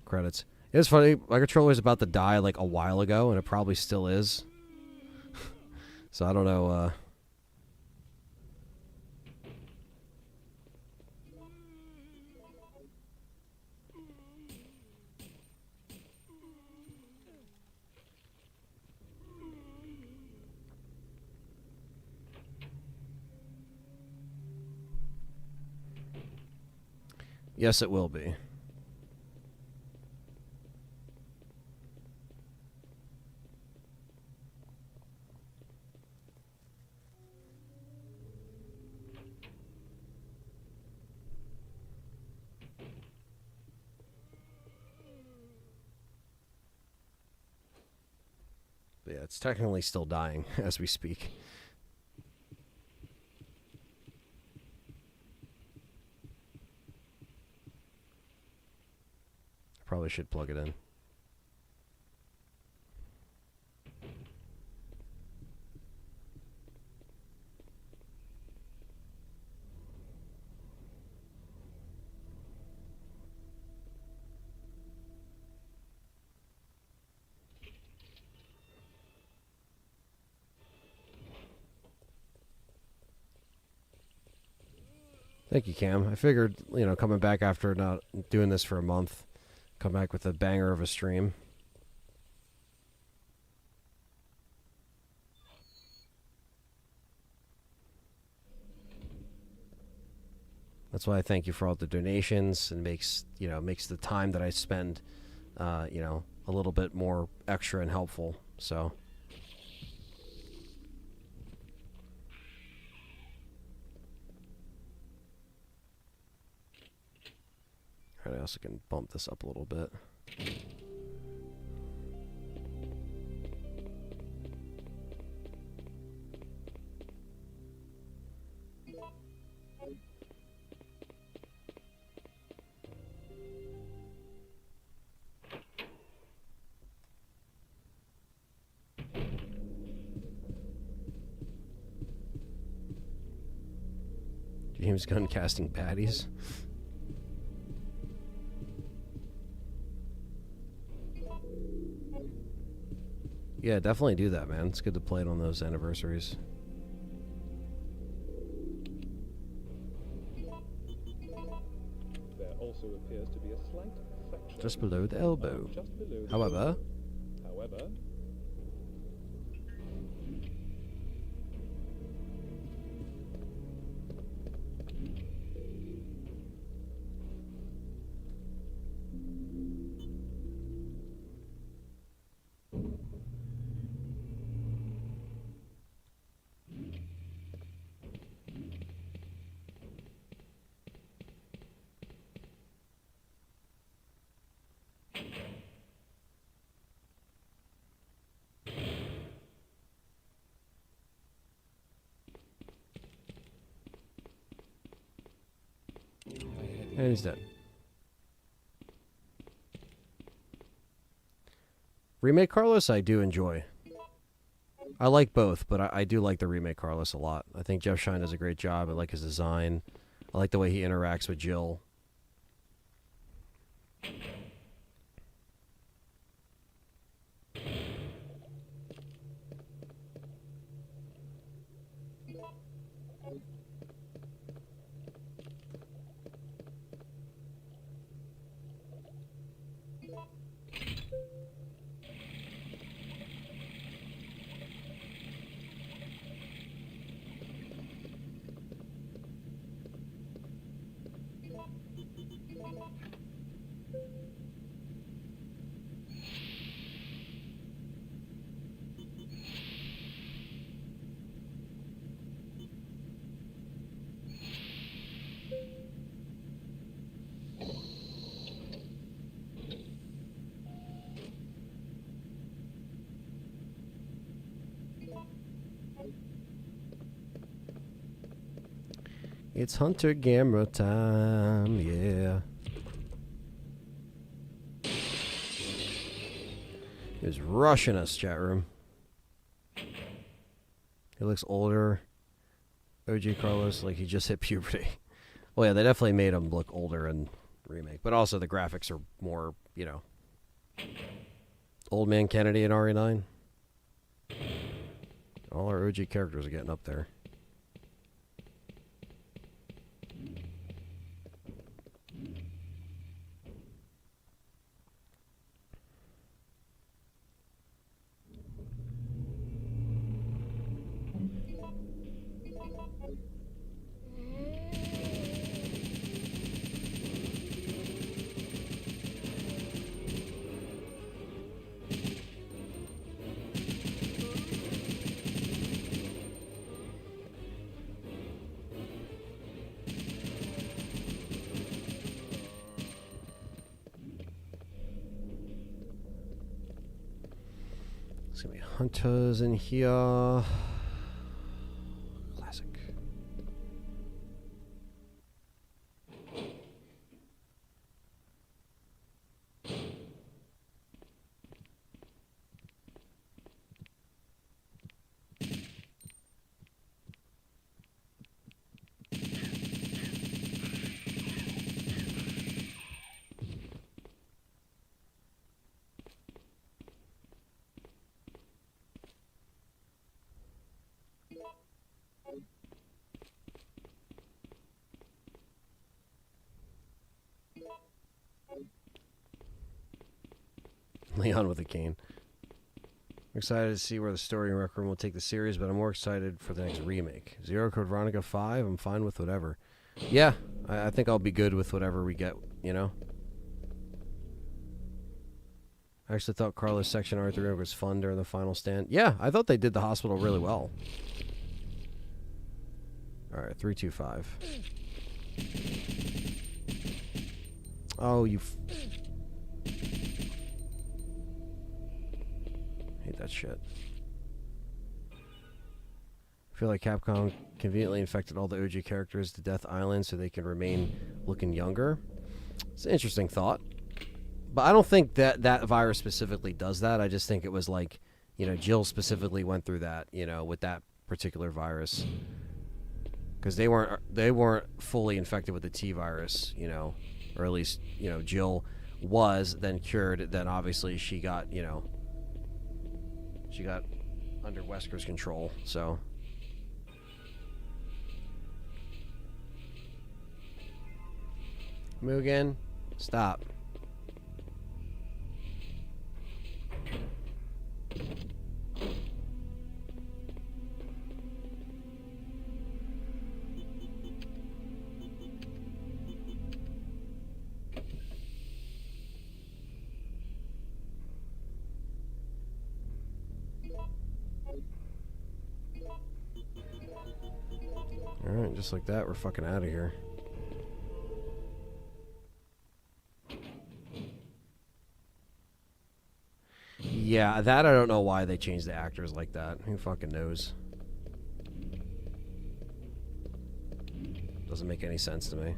credits. It's funny, my controller was about to die like a while ago, and it probably still is. So I don't know. Yes, it will be. But yeah, it's technically still dying as we speak. Probably should plug it in. Thank you, Cam. I figured, coming back after not doing this for a month, come back with a banger of a stream. That's why I thank you for all the donations, and makes the time that I spend, a little bit more extra and helpful. So. I also can bump this up a little bit. James Gunn casting baddies. Yeah, definitely do that, man. It's good to play it on those anniversaries. There also appears to be a slight fraction Just below the elbow. just below the However, However, and he's dead. Remake Carlos, I do enjoy. I like both, but I do like the Remake Carlos a lot. I think Jeff Shine does a great job. I like his design. I like the way he interacts with Jill. It's Hunter Gamera time, yeah. He's rushing us, chat room. He looks older. OG Carlos, like he just hit puberty. Well, yeah, they definitely made him look older in remake, but also the graphics are more, you know, old man Kennedy in RE9. All our OG characters are getting up there. There's gonna be hunters in here. Classic. Leon with a cane. I'm excited to see where the story in Raccoon will take the series, but I'm more excited for the next remake. Zero Code Veronica 5, I'm fine with whatever. Yeah, I think I'll be good with whatever we get, you know? I actually thought Carlos Section R3 was fun during the final stand. Yeah, I thought they did the hospital really well. Alright, 325. Oh, you... hate that shit. I feel like Capcom conveniently infected all the OG characters to Death Island so they can remain looking younger. It's an interesting thought. But I don't think that that virus specifically does that. I just think it was like, you know, Jill specifically went through that, you know, with that particular virus. Because they weren't fully infected with the T virus, you know, or at least, you know, Jill was, then cured, then obviously she got, you know, she got under Wesker's control, so. Mugen, stop. Alright, just like that, we're fucking out of here. Yeah, that I don't know why they changed the actors like that. Who fucking knows? Doesn't make any sense to me.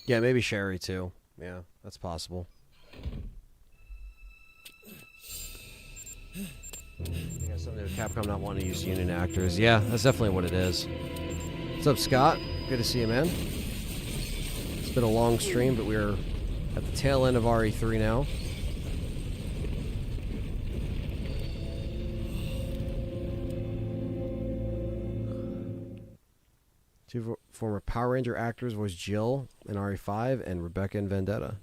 Yeah, maybe Sherry too. Yeah, that's possible. Yeah, something with Capcom not wanting to use union actors. Yeah, that's definitely what it is. What's up, Scott? Good to see you, man. It's been a long stream, but we're at the tail end of RE3 now. Two former Power Ranger actors was Jill in RE5 and Rebecca in Vendetta.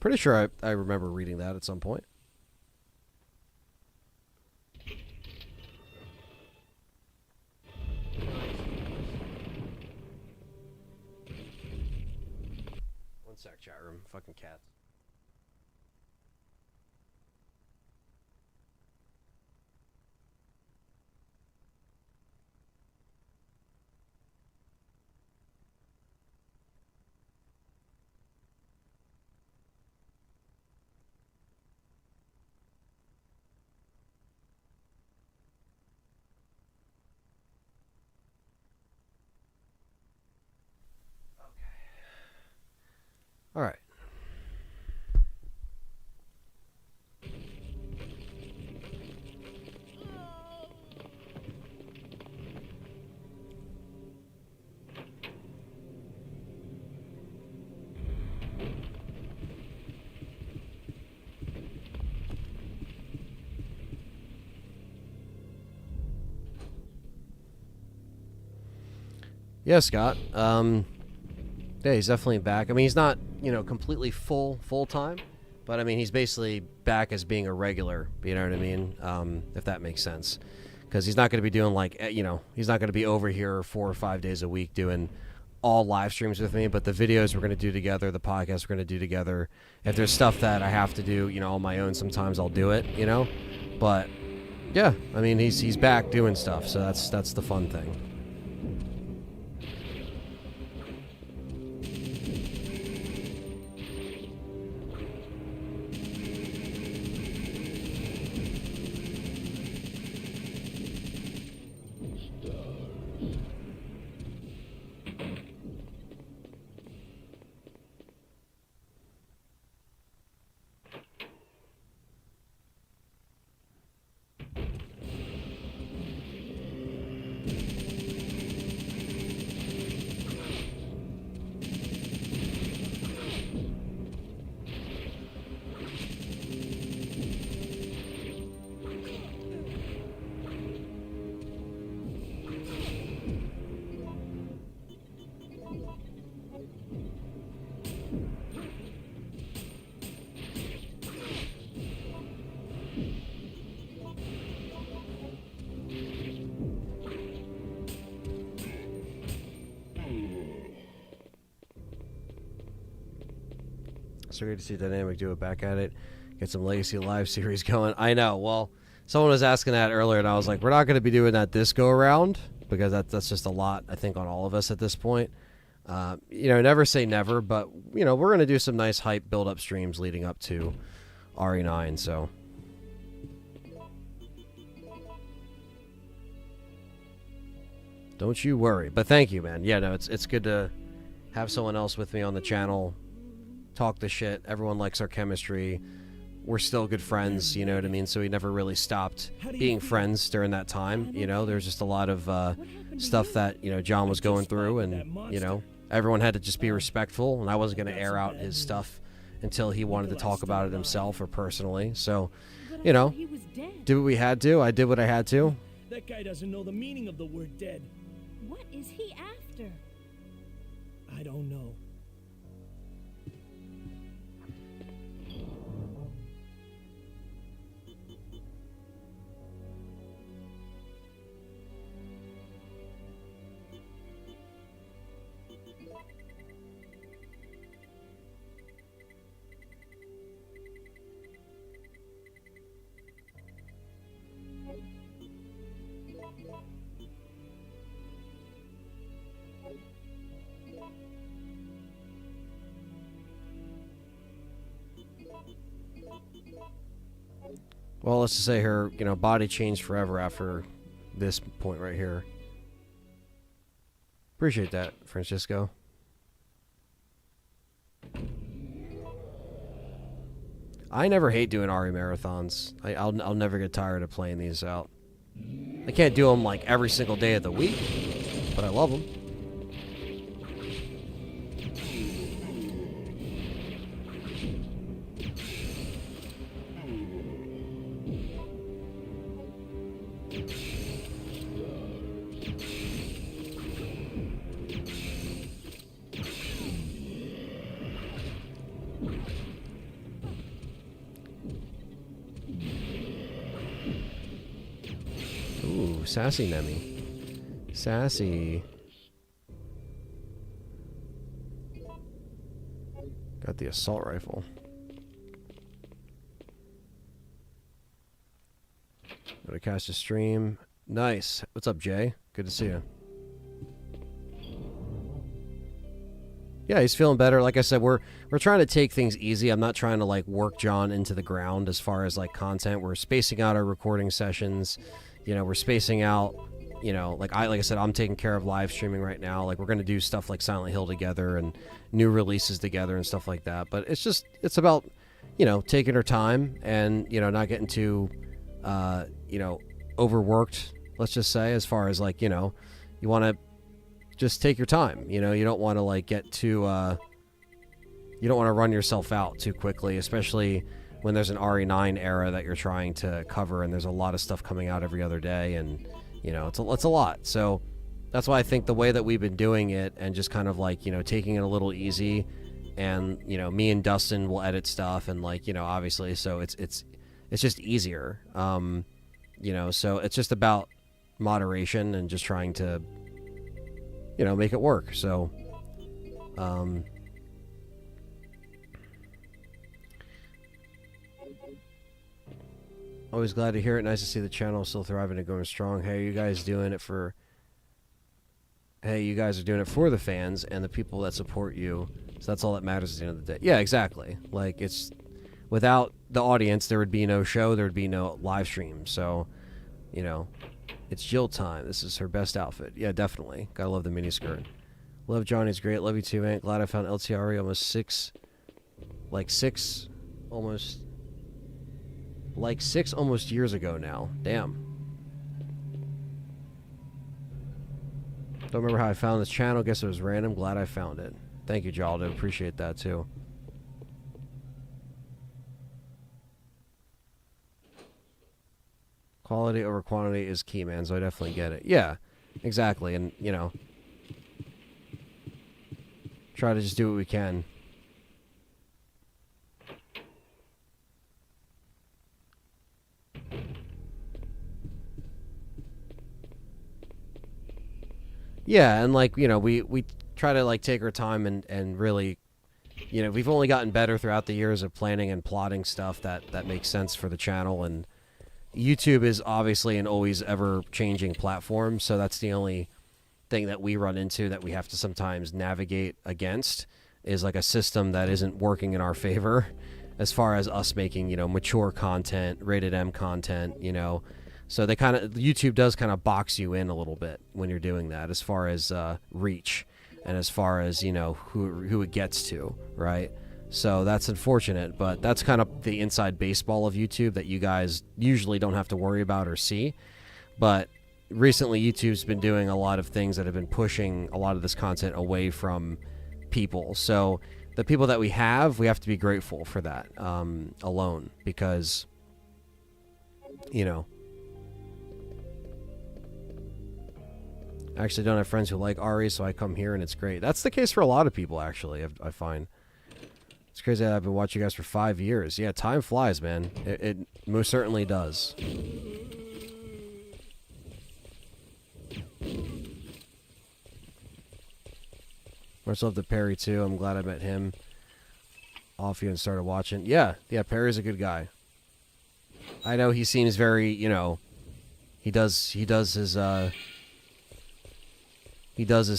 Pretty sure I remember reading that at some point. sec, chat room. Fucking cats. All right. Yeah, Scott. Yeah, he's definitely back. I mean, he's not, completely full time, but I mean, he's basically back as being a regular. You know what I mean? If that makes sense, because he's not going to be doing he's not going to be over here 4 or 5 days a week doing all live streams with me. But the videos we're going to do together, the podcast we're going to do together. If there's stuff that I have to do, on my own, sometimes I'll do it. But yeah, I mean, he's back doing stuff, so that's the fun thing. So great to see Dynamic do it back at it. Get some Legacy Live series going. I know. Well, someone was asking that earlier, and I was like, we're not going to be doing that this go around because that's just a lot, I think, on all of us at this point. Never say never, but we're going to do some nice hype build-up streams leading up to RE9. So. Don't you worry. But thank you, man. Yeah, no, it's good to have someone else with me on the channel. Talk the shit. Everyone likes our chemistry. We're still good friends, you know what I mean? So we never really stopped being friends during that time. There's just a lot of stuff that, John was going through, and, everyone had to just be respectful, and I wasn't going to air out his stuff until he wanted to talk about it himself or personally. So, did what we had to. I did what I had to. That guy doesn't know the meaning of the word dead. What is he after? I don't know. Well, let's just say her, body changed forever after this point right here. Appreciate that, Francisco. I never hate doing RE marathons. I'll never get tired of playing these out. I can't do them like every single day of the week, but I love them. Sassy Nemi. Sassy. Got the assault rifle. Gonna cast a stream. Nice. What's up, Jay? Good to see you. Yeah, he's feeling better. Like I said, we're trying to take things easy. I'm not trying to like work John into the ground as far as like content. We're spacing out our recording sessions. You know, we're spacing out. You know, like I said, I'm taking care of live streaming right now. Like we're gonna do stuff like Silent Hill together and new releases together and stuff like that. But it's about, you know, taking our time and, you know, not getting too, you know, overworked. Let's just say, as far as like, you know, you want to just take your time. You know, you don't want to like get too, you don't want to run yourself out too quickly, especially when there's an RE9 era that you're trying to cover and there's a lot of stuff coming out every other day, and you know, it's a lot. So that's why I think the way that we've been doing it and just kind of like, you know, taking it a little easy, and, you know, me and Dustin will edit stuff and like, you know, obviously, so it's just easier. You know, so it's just about moderation and just trying to, you know, make it work. So, always glad to hear it. Nice to see the channel still thriving and going strong. Hey, you guys doing it for... Hey, you guys are doing it for the fans and the people that support you. So that's all that matters at the end of the day. Yeah, exactly. Like, it's... Without the audience, there would be no show. There would be no live stream. So, you know, it's Jill time. This is her best outfit. Yeah, definitely. Gotta love the miniskirt. Love Johnny's great. Love you too, Aunt. Glad I found LTRE almost six almost years ago now. Damn. Don't remember how I found this channel. Guess it was random. Glad I found it. Thank you, Jaldo. Appreciate that too. Quality over quantity is key, man. So I definitely get it. Yeah, exactly. And, you know, try to just do what we can. Yeah, and like, you know, we try to like take our time and really, you know, we've only gotten better throughout the years of planning and plotting stuff that makes sense for the channel. And YouTube is obviously an always ever changing platform, so that's the only thing that we run into that we have to sometimes navigate against, is like a system that isn't working in our favor as far as us making, you know, mature content, rated M content, you know. So they kind of, YouTube does kind of box you in a little bit when you're doing that, as far as reach and as far as, you know, who it gets to, right? So that's unfortunate, but that's kind of the inside baseball of YouTube that you guys usually don't have to worry about or see. But recently, YouTube's been doing a lot of things that have been pushing a lot of this content away from people. So the people that we have to be grateful for that alone, because, you know, I actually don't have friends who like RE, so I come here and it's great. That's the case for a lot of people, actually, I find. It's crazy that I've been watching you guys for 5 years. Yeah, time flies, man. It most certainly does. Much love to Perry, too. I'm glad I met him off you and started watching. Yeah, Perry's a good guy. I know he seems very, you know, he does his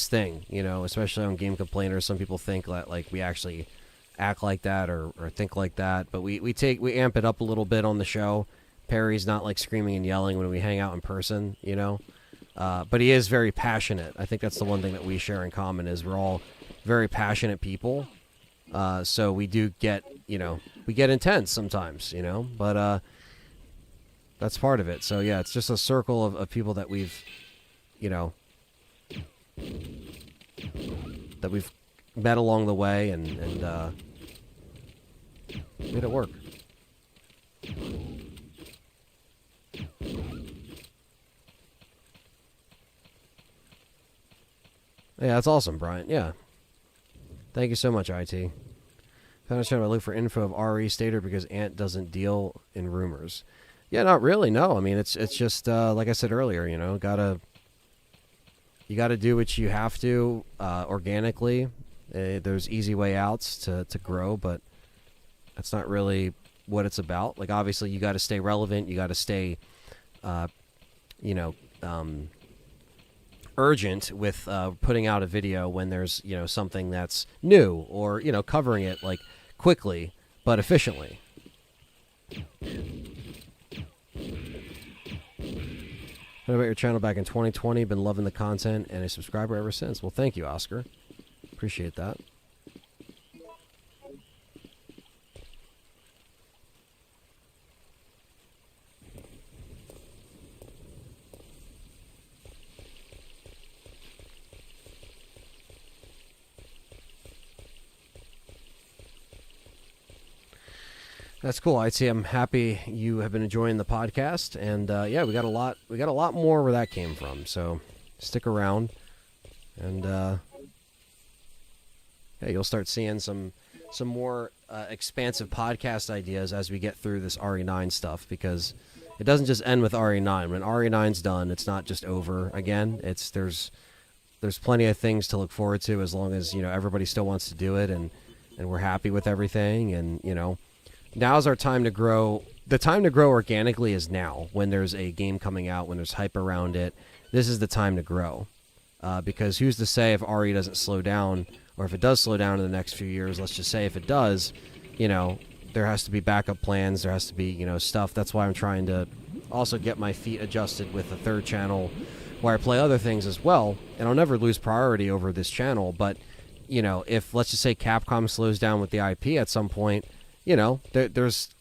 thing, you know, especially on Game Complainer. Some people think that, like, we actually act like that or think like that, but we amp it up a little bit on the show. Perry's not like screaming and yelling when we hang out in person, you know, but he is very passionate. I think that's the one thing that we share in common, is we're all very passionate people. So we do get, you know, we get intense sometimes, you know, but that's part of it. So yeah, it's just a circle of people that we've, you know, that we've met along the way and made it work. Yeah, that's awesome, Brian. Yeah. Thank you so much, IT. Found a channel I look for info of RE Stater because Ant doesn't deal in rumors. Yeah, not really, no. I mean, it's just, like I said earlier, you know, you gotta do what you have to organically, there's easy way outs to grow, but that's not really what it's about. Like, obviously, you got to stay relevant. You got to stay, urgent with putting out a video when there's, something that's new, or, covering it, like, quickly but efficiently. What about your channel back in 2020? Been loving the content and a subscriber ever since. Well, thank you, Oscar. Appreciate that. That's cool. I'd say I'm happy you have been enjoying the podcast, and yeah, we got a lot more where that came from. So stick around, and yeah, you'll start seeing some more expansive podcast ideas as we get through this RE9 stuff, because it doesn't just end with RE9. When RE9's done, it's not just over again. There's plenty of things to look forward to, as long as everybody still wants to do it, and we're happy with everything, and now's our time to grow. The time to grow organically is now, when there's a game coming out, when there's hype around it. This is the time to grow. Because who's to say if RE doesn't slow down, or if it does slow down in the next few years, let's just say if it does, there has to be backup plans. There has to be, stuff. That's why I'm trying to also get my feet adjusted with a third channel where I play other things as well. And I'll never lose priority over this channel. But, if, let's just say, Capcom slows down with the IP at some point, there's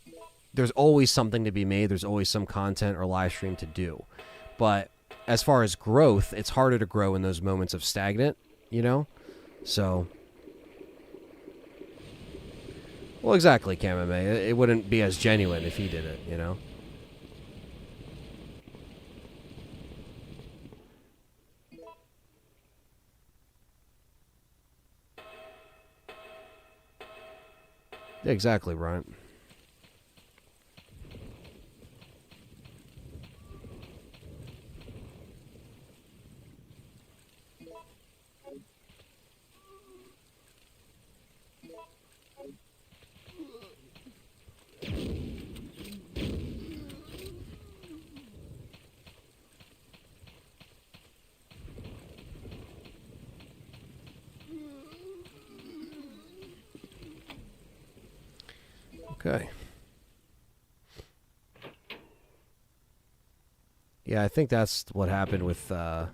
always something to be made. There's always some content or live stream to do. But as far as growth, it's harder to grow in those moments of stagnant, So, well, exactly, KMMA. It wouldn't be as genuine if he did it, Exactly, Brian. Okay. Yeah, I think that's what happened with, I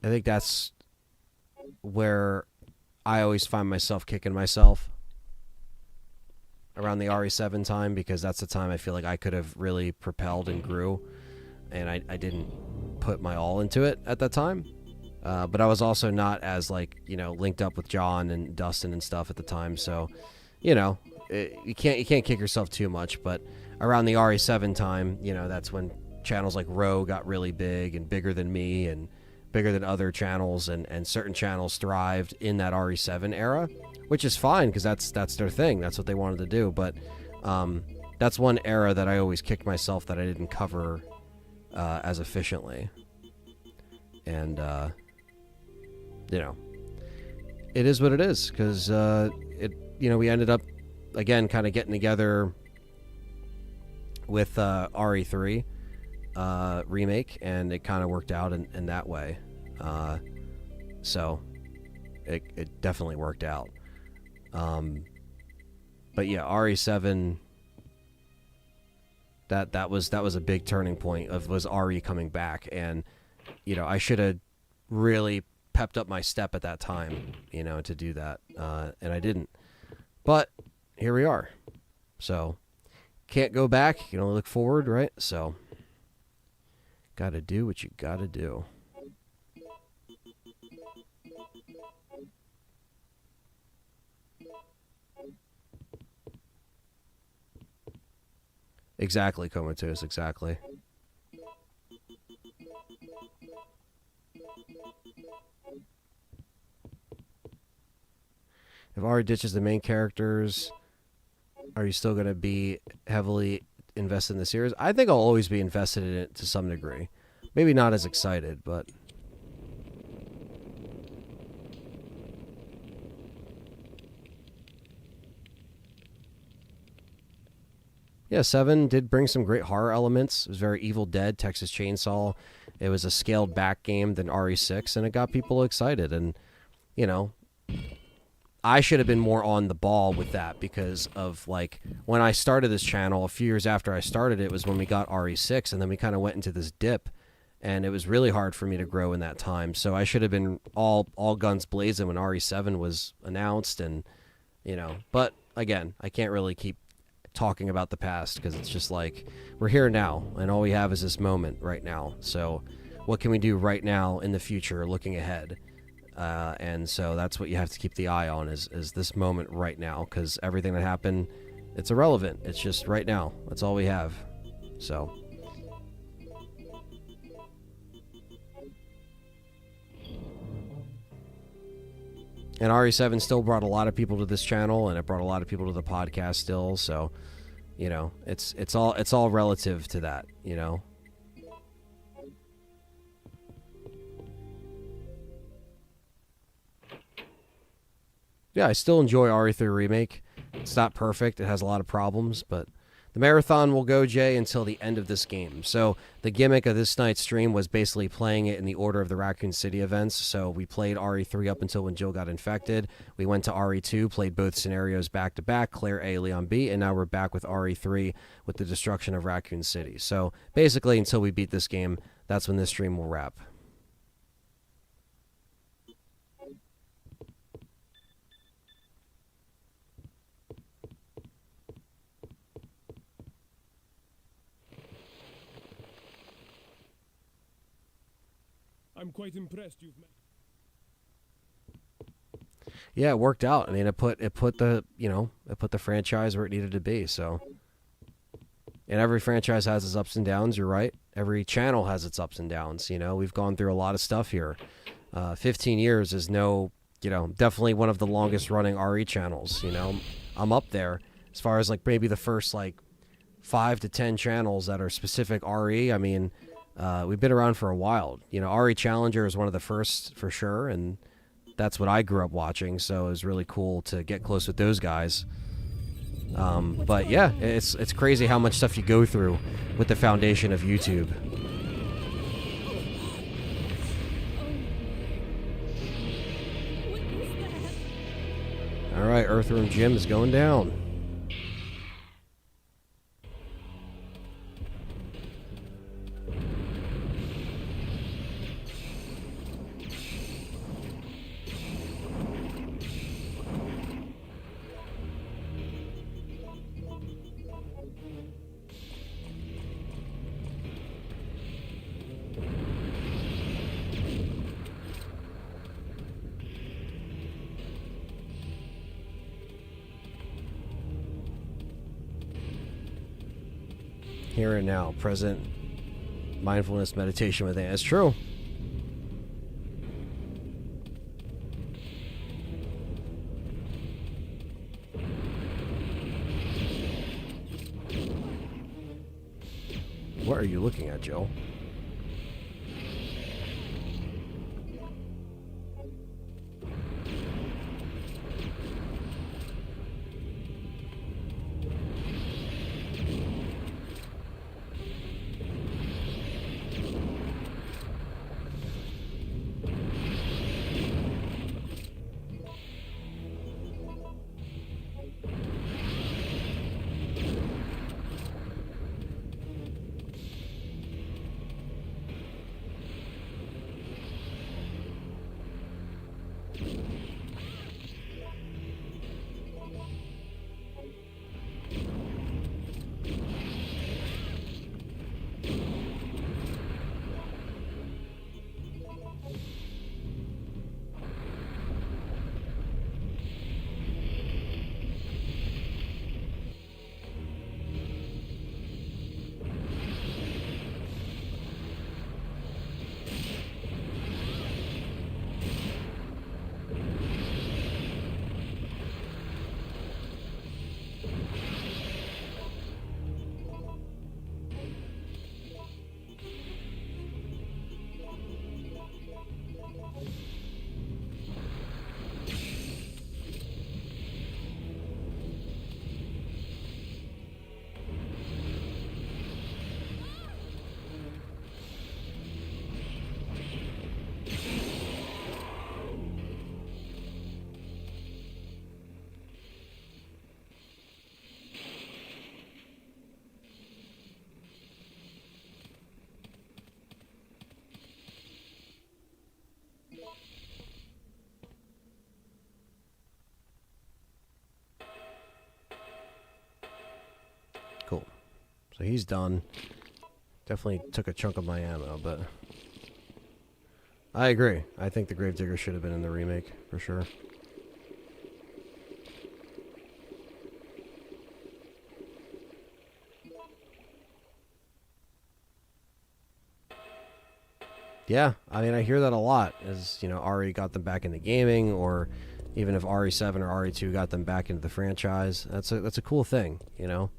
think that's where I always find myself kicking myself around the RE7 time, because that's the time I feel like I could have really propelled and grew, and I didn't put my all into it at that time. But I was also not as, linked up with John and Dustin and stuff at the time, so... you can't kick yourself too much, but around the RE7 time, that's when channels like Row got really big and bigger than me and bigger than other channels, and certain channels thrived in that RE7 era, which is fine, because that's their thing. That's what they wanted to do. But that's one era that I always kicked myself that I didn't cover as efficiently. And, it is what it is, because we ended up, again, kind of getting together with RE3 remake, and it kind of worked out in that way. So it definitely worked out. But yeah, RE7, that was a big turning point was RE coming back, and I should have really pepped up my step at that time, to do that, and I didn't. But here we are. So can't go back. You can only look forward, right? So gotta do what you gotta do. Exactly, Comatose, exactly. If Ari ditches the main characters, are you still going to be heavily invested in the series? I think I'll always be invested in it to some degree. Maybe not as excited, but... Yeah, 7 did bring some great horror elements. It was very Evil Dead, Texas Chainsaw. It was a scaled back game than RE6, and it got people excited. And, you know, I should have been more on the ball with that because of, like, when I started this channel, a few years after I started it was when we got RE6, and then we kind of went into this dip, and it was really hard for me to grow in that time. So I should have been all guns blazing when RE7 was announced, and, you know, but again, I can't really keep talking about the past because it's just like we're here now, and all we have is this moment right now. So what can we do right now in the future, looking ahead? And so that's what you have to keep the eye on is this moment right now, because everything that happened, it's irrelevant. It's just right now. That's all we have. So and RE7 still brought a lot of people to this channel, and it brought a lot of people to the podcast still. So, you know, it's all relative to that, you know. Yeah, I still enjoy RE3 Remake. It's not perfect. It has a lot of problems, but the marathon will go, Jay, until the end of this game. So the gimmick of this night's stream was basically playing it in the order of the Raccoon City events. So we played RE3 up until when Jill got infected. We went to RE2, played both scenarios back-to-back, Claire A, Leon B, and now we're back with RE3 with the destruction of Raccoon City. So basically, until we beat this game, that's when this stream will wrap. I'm quite impressed you've met. Yeah, it worked out. I mean, it put the franchise where it needed to be. So, and every franchise has its ups and downs. You're right. Every channel has its ups and downs. You know, we've gone through a lot of stuff here. 15 years is definitely one of the longest running RE channels. You know, I'm up there as far as like maybe the first like 5 to 10 channels that are specific RE. I mean, we've been around for a while. You know, RE Challenger is one of the first for sure, and that's what I grew up watching, so it was really cool to get close with those guys. But yeah, it's crazy how much stuff you go through with the foundation of YouTube. All right, Earthworm Jim is going down. Here and now, present mindfulness meditation with it. It's true. What are you looking at, Joe? So he's done. Definitely took a chunk of my ammo, but I agree. I think the Gravedigger should have been in the remake, for sure. Yeah, I mean, I hear that a lot, as, you know, RE got them back into gaming, or even if RE7 or RE2 got them back into the franchise. That's a cool thing, you know?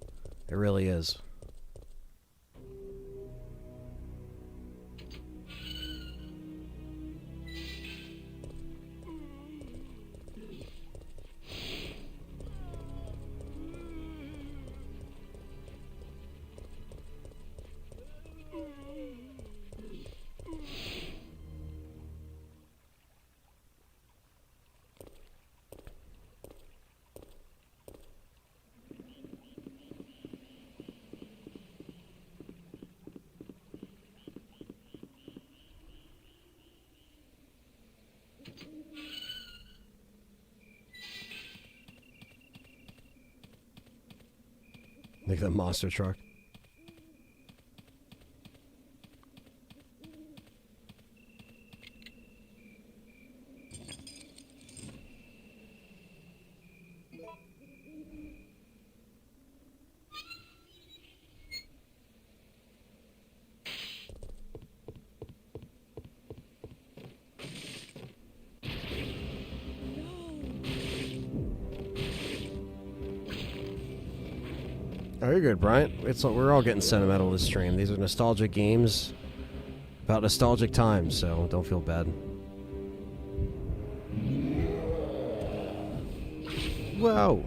It really is. Like the monster truck. Oh, you're good, Bryant. We're all getting sentimental this stream. These are nostalgic games about nostalgic times, so don't feel bad. Whoa!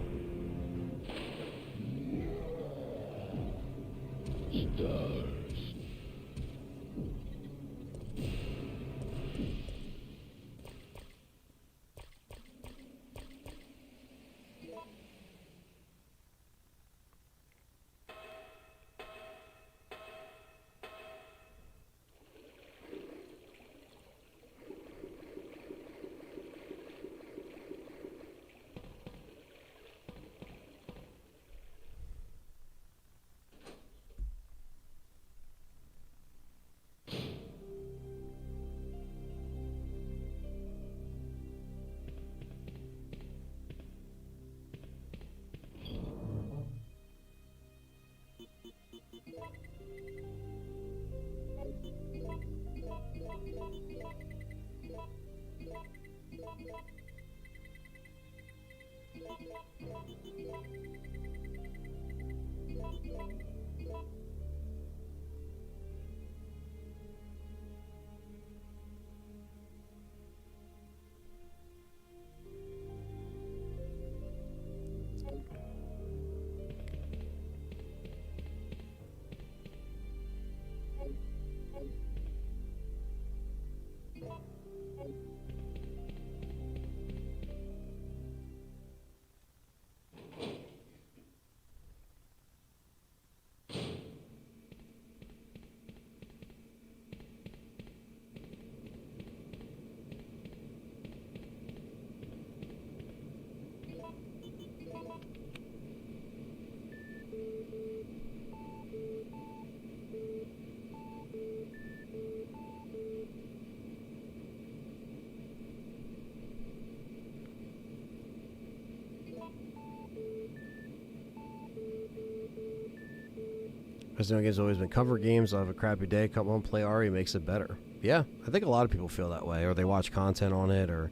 Resident Evil games have always been cover games. I'll have a crappy day, come home, play RE, makes it better. Yeah, I think a lot of people feel that way, or they watch content on it, or,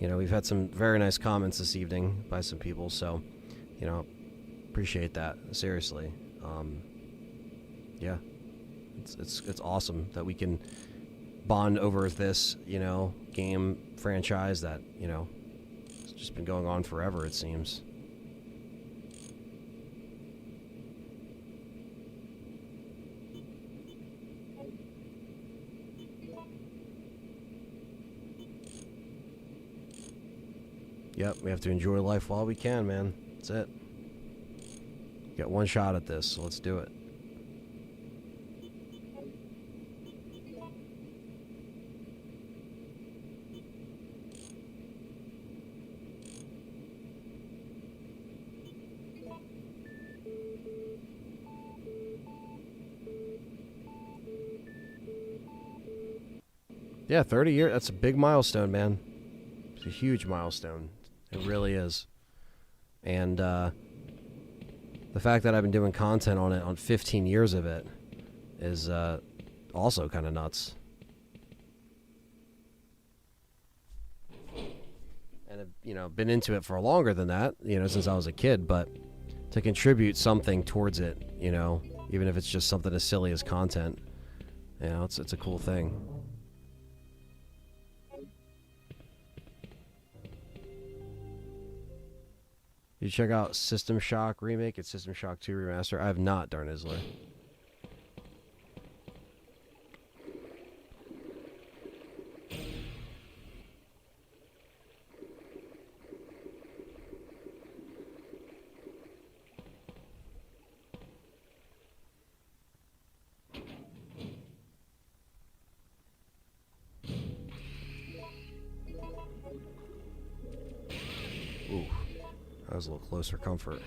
you know, we've had some very nice comments this evening by some people, so, you know, appreciate that, seriously. Yeah, it's awesome that we can bond over this, you know, game franchise that, you know, it's just been going on forever, it seems. Yep, we have to enjoy life while we can, man. That's it. Got one shot at this, so let's do it. Yeah, 30 years. That's a big milestone, man. It's a huge milestone. It really is. And the fact that I've been doing content on it on 15 years of it is also kind of nuts. And I've, you know, been into it for longer than that, you know, since I was a kid, but to contribute something towards it, you know, even if it's just something as silly as content, you know, it's a cool thing. You check out System Shock Remake. It's System Shock 2 Remaster. I have not, darn Isler. Ooh, that was a little closer comfort.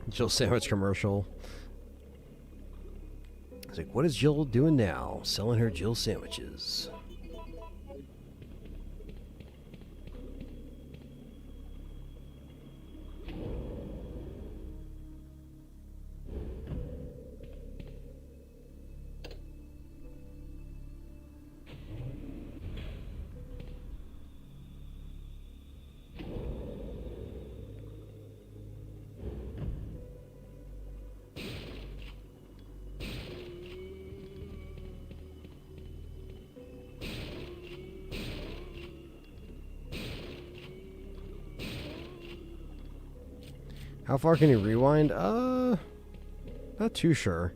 Jill sandwich commercial. It's like, what is Jill doing now? Selling her Jill sandwiches. How far can you rewind? Not too sure.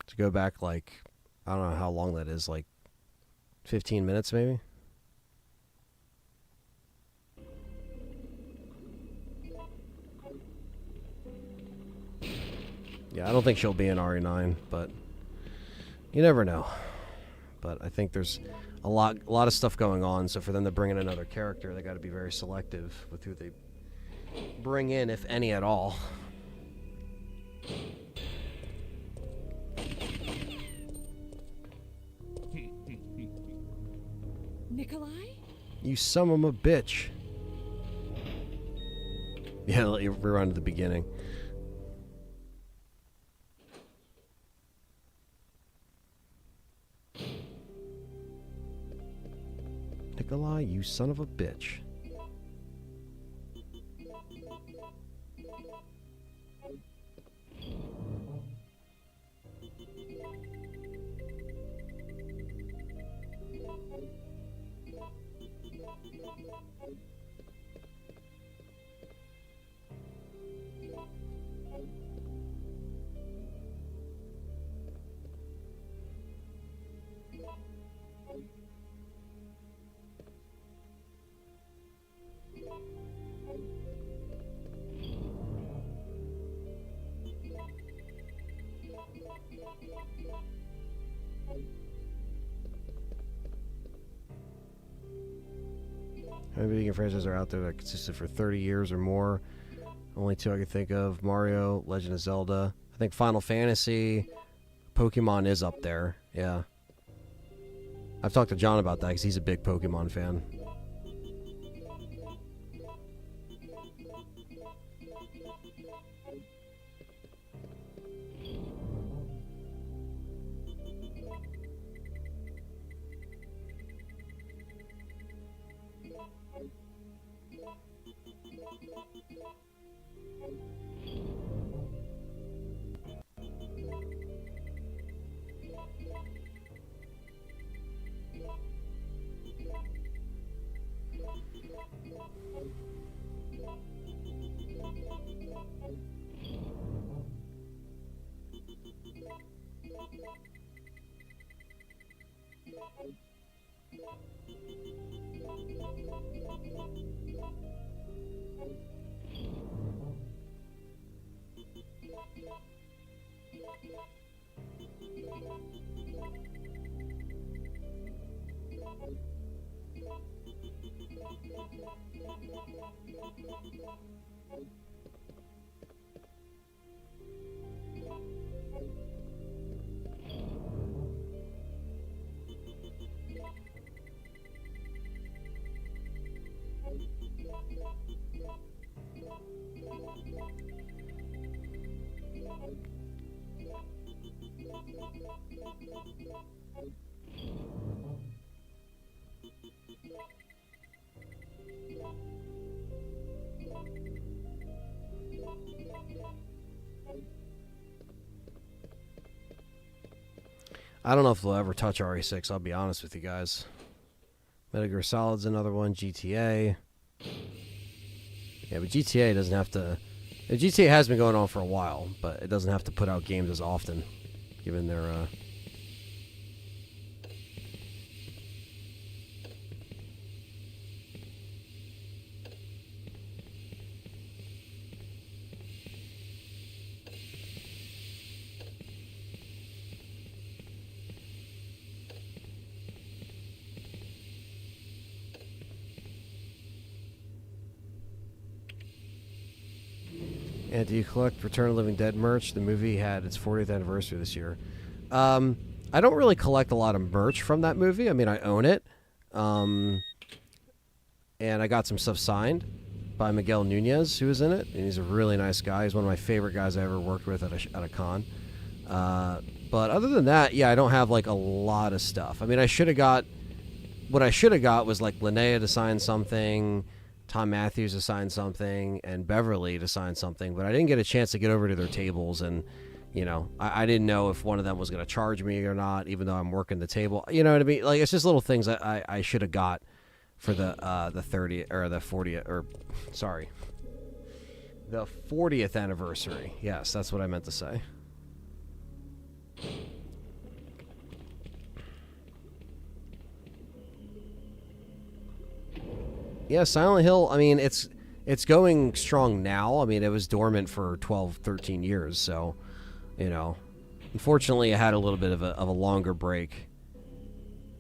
To go back, like, I don't know how long that is, like 15 minutes maybe? Yeah, I don't think she'll be in RE9, but you never know. But I think there's a lot of stuff going on, so for them to bring in another character, they got to be very selective with who they bring in, if any at all. Nikolai? You son of a bitch. Yeah, let you rewind to the beginning. Nikolai, you son of a bitch. How many video game franchises are out there that consisted for 30 years or more? Only two I can think of. Mario, Legend of Zelda. I think Final Fantasy, Pokemon is up there. Yeah. I've talked to John about that because he's a big Pokemon fan. I don't know if they'll ever touch RE6, I'll be honest with you guys. Metal Gear Solid's another one, GTA. Yeah, but GTA doesn't have to... GTA has been going on for a while, but it doesn't have to put out games as often, given their... And do you collect Return of the Living Dead merch? The movie had its 40th anniversary this year. I don't really collect a lot of merch from that movie. I mean, I own it. And I got some stuff signed by Miguel Nunez, who was in it. And he's a really nice guy. He's one of my favorite guys I ever worked with at a con. But other than that, yeah, I don't have, like, a lot of stuff. I mean, I should have got... What I should have got was, like, Linnea to sign something... Tom Matthews to sign something, and Beverly to sign something, but I didn't get a chance to get over to their tables, and, you know, I didn't know if one of them was going to charge me or not, even though I'm working the table. You know what I mean? Like, it's just little things that I should have got for the 30th, or the 40th, or, sorry, the 40th anniversary. Yes, that's what I meant to say. Yeah, Silent Hill, I mean, it's going strong now. I mean, it was dormant for 12, 13 years, so, you know. Unfortunately, I had a little bit of a longer break.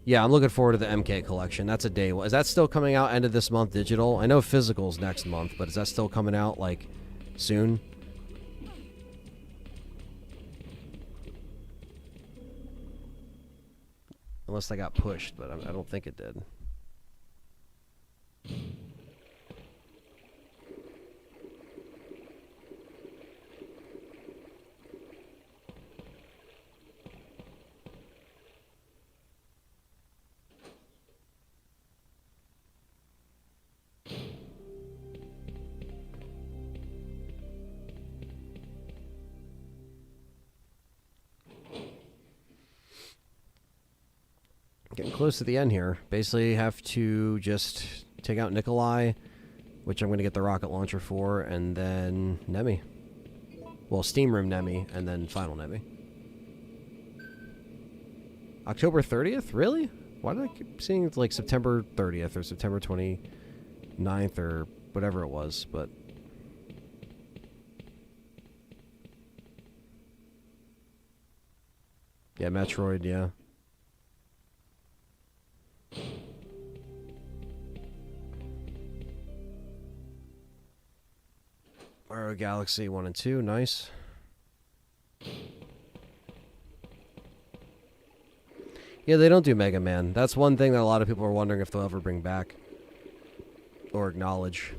Yeah, I'm looking forward to the MK collection. That's a day. Is that still coming out end of this month, digital? I know physical's next month, but is that still coming out, like, soon? Unless I got pushed, but I don't think it did. Getting close to the end here. Basically have to just take out Nikolai, which I'm going to get the rocket launcher for, and then Nemi. Well, Steam Room Nemi, and then Final Nemi. October 30th? Really? Why did I keep seeing it's like September 30th or September 29th or whatever it was, but... Yeah, Metroid, yeah. Mario Galaxy 1 and 2, nice. Yeah, they don't do Mega Man. That's one thing that a lot of people are wondering if they'll ever bring back or acknowledge.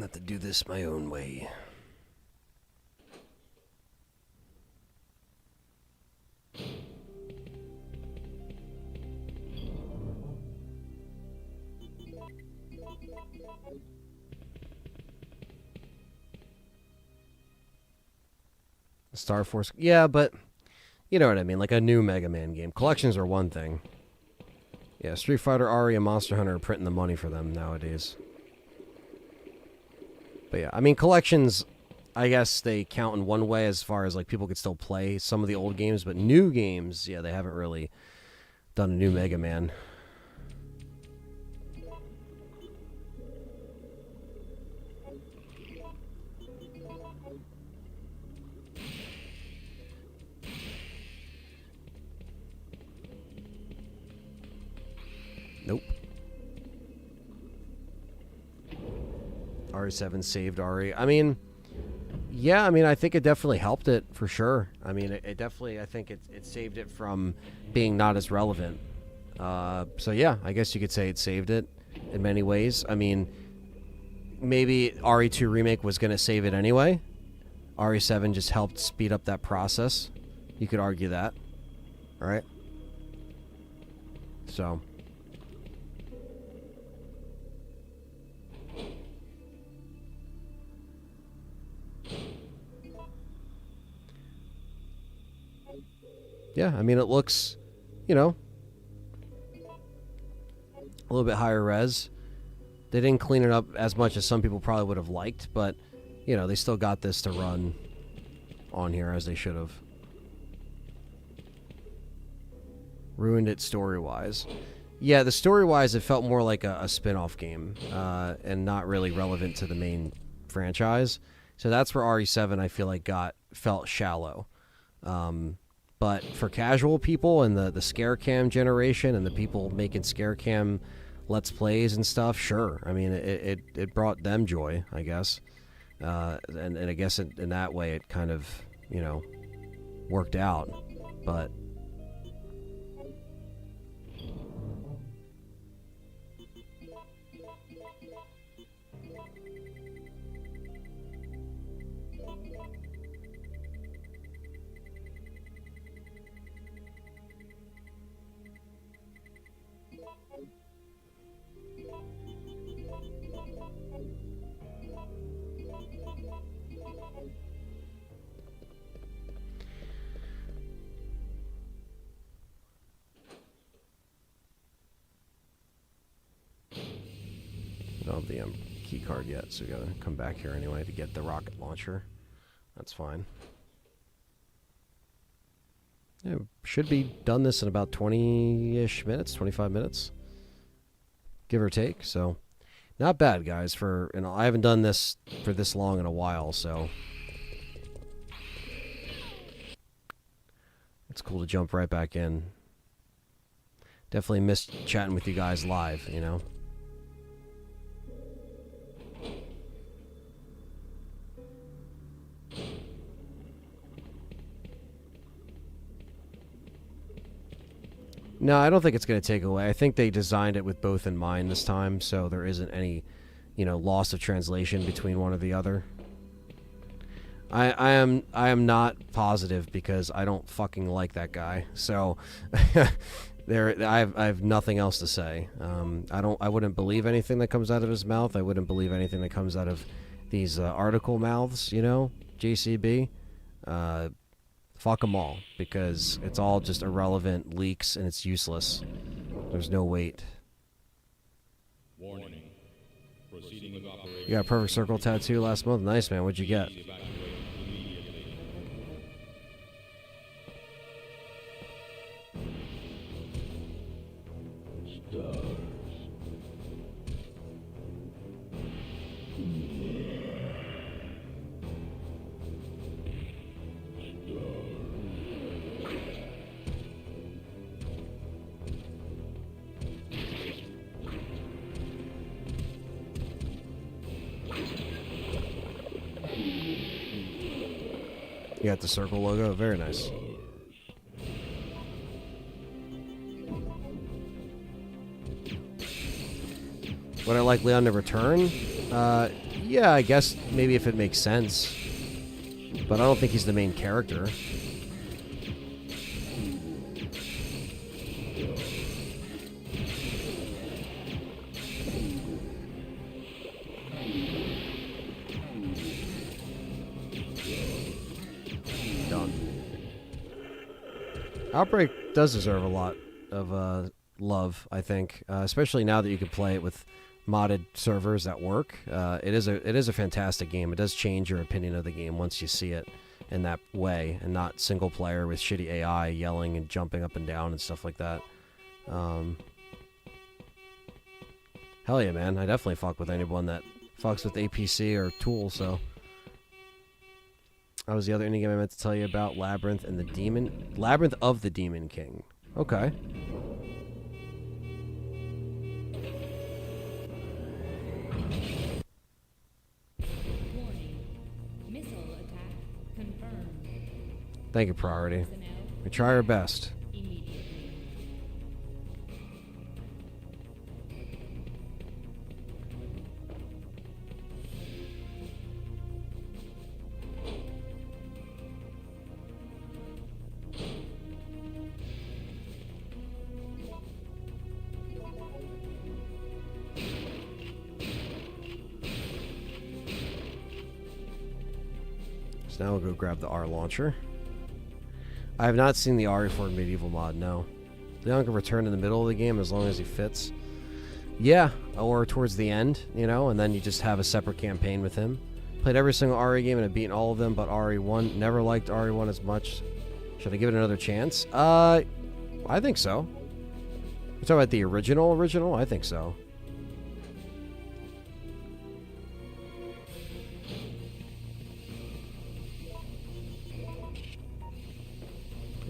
Not to do this my own way. Star Force. Yeah, but you know what I mean. Like a new Mega Man game. Collections are one thing. Yeah, Street Fighter, RE, and Monster Hunter are printing the money for them nowadays. But yeah, I mean, collections, I guess they count in one way as far as like people could still play some of the old games, but new games, yeah, they haven't really done a new Mega Man. Nope. RE7 saved RE. I mean, yeah, I mean, I think it definitely helped it for sure. I mean, it definitely, I think it saved it from being not as relevant. So yeah, I guess you could say it saved it in many ways. I mean, maybe RE2 Remake was going to save it anyway. RE7 just helped speed up that process. You could argue that. All right. So. Yeah, I mean, it looks, you know, a little bit higher res. They didn't clean it up as much as some people probably would have liked, but, you know, they still got this to run on here as they should have. Ruined it story-wise. Yeah, the story-wise, it felt more like a spin-off game and not really relevant to the main franchise. So that's where RE7, I feel like, felt shallow. But for casual people and the scare cam generation and the people making scare cam let's plays and stuff, sure. I mean, it brought them joy, I guess. And I guess in that way it kind of, you know, worked out. But I don't have the key card yet, so we gotta come back here anyway to get the rocket launcher. That's fine. Yeah, should be done this in about 20-ish minutes, 25 minutes, give or take. So, not bad, guys. For, you know, I haven't done this for this long in a while, so it's cool to jump right back in. Definitely missed chatting with you guys live, you know. No, I don't think it's going to take away. I think they designed it with both in mind this time, so there isn't any, you know, loss of translation between one or the other. I am not positive because I don't fucking like that guy. So I have nothing else to say. I wouldn't believe anything that comes out of his mouth. I wouldn't believe anything that comes out of these article mouths, you know, JCB. Fuck them all, because it's all just irrelevant leaks and it's useless. There's no weight. Warning. You got a perfect circle tattoo last month. Nice, man. What'd you get? You got the circle logo. Very nice. Would I like Leon to return? Yeah, I guess maybe if it makes sense. But I don't think he's the main character. Outbreak does deserve a lot of love, I think, especially now that you can play it with modded servers that work. It is a fantastic game. It does change your opinion of the game once you see it in that way, and not single player with shitty AI yelling and jumping up and down and stuff like that. Hell yeah, man! I definitely fuck with anyone that fucks with APC or Tool. So. That was the other indie game I meant to tell you about, Labyrinth of the Demon King. Okay. Warning. Missile attack confirmed. Thank you, Priority. We try our best. Now we'll go grab the R launcher. I have not seen the RE4 medieval mod, no. Leon can return in the middle of the game as long as he fits. Yeah, or towards the end, you know, and then you just have a separate campaign with him. Played every single RE game and have beaten all of them but RE1. Never liked RE1 as much. Should I give it another chance? I think so. You're talking about the original? I think so.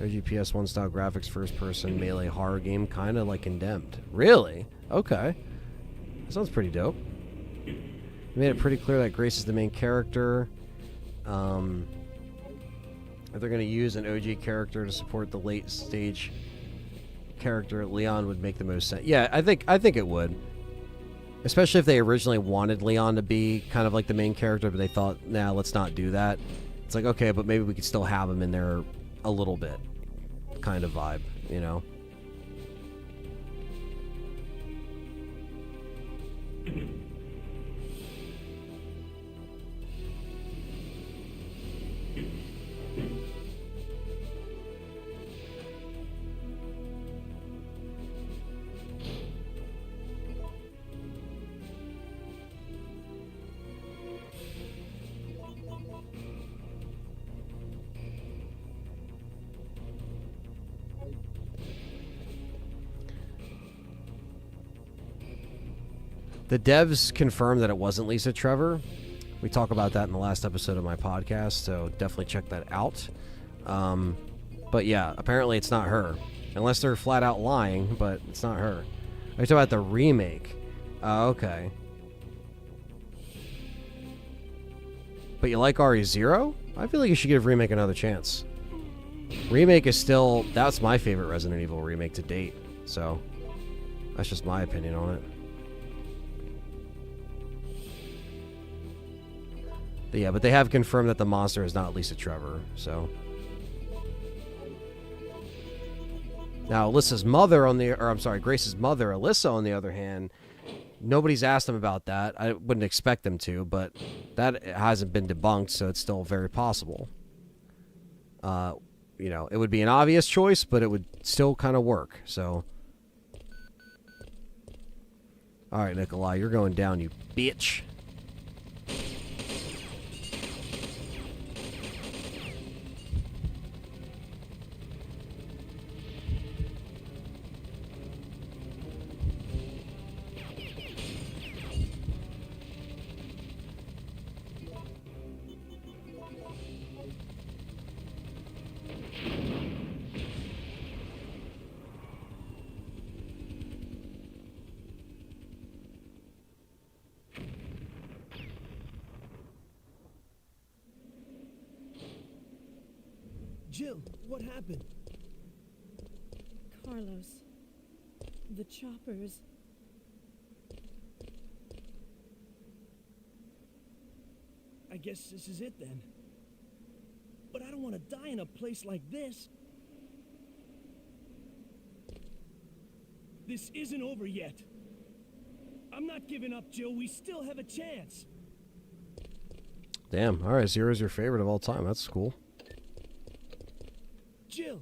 OG PS1 style graphics, first person melee horror game, kind of like Condemned. Really? Okay. That sounds pretty dope. You made it pretty clear that Grace is the main character. If they're going to use an OG character to support the late stage character, Leon would make the most sense. Yeah, I think it would. Especially if they originally wanted Leon to be kind of like the main character, but they thought, nah, let's not do that. It's like, okay, but maybe we could still have him in there a little bit kind of vibe, you know? The devs confirmed that it wasn't Lisa Trevor. We talk about that in the last episode of my podcast, so definitely check that out. But yeah, apparently it's not her. Unless they're flat out lying, but it's not her. Are you talking about the remake? Oh, okay. But you like RE0? I feel like you should give Remake another chance. Remake is still... That's my favorite Resident Evil remake to date. So, that's just my opinion on it. But yeah, but they have confirmed that the monster is not Lisa Trevor, so... Now, Alyssa's mother on the... Or, I'm sorry, Grace's mother, Alyssa, on the other hand... Nobody's asked them about that. I wouldn't expect them to, but that hasn't been debunked, so it's still very possible. You know, it would be an obvious choice, but it would still kind of work, so... All right, Nikolai, you're going down, you bitch. Jill, what happened? Carlos. The choppers. I guess this is it then. But I don't want to die in a place like this. This isn't over yet. I'm not giving up, Jill. We still have a chance. Damn. All right, Zero's your favorite of all time. That's cool. Jill,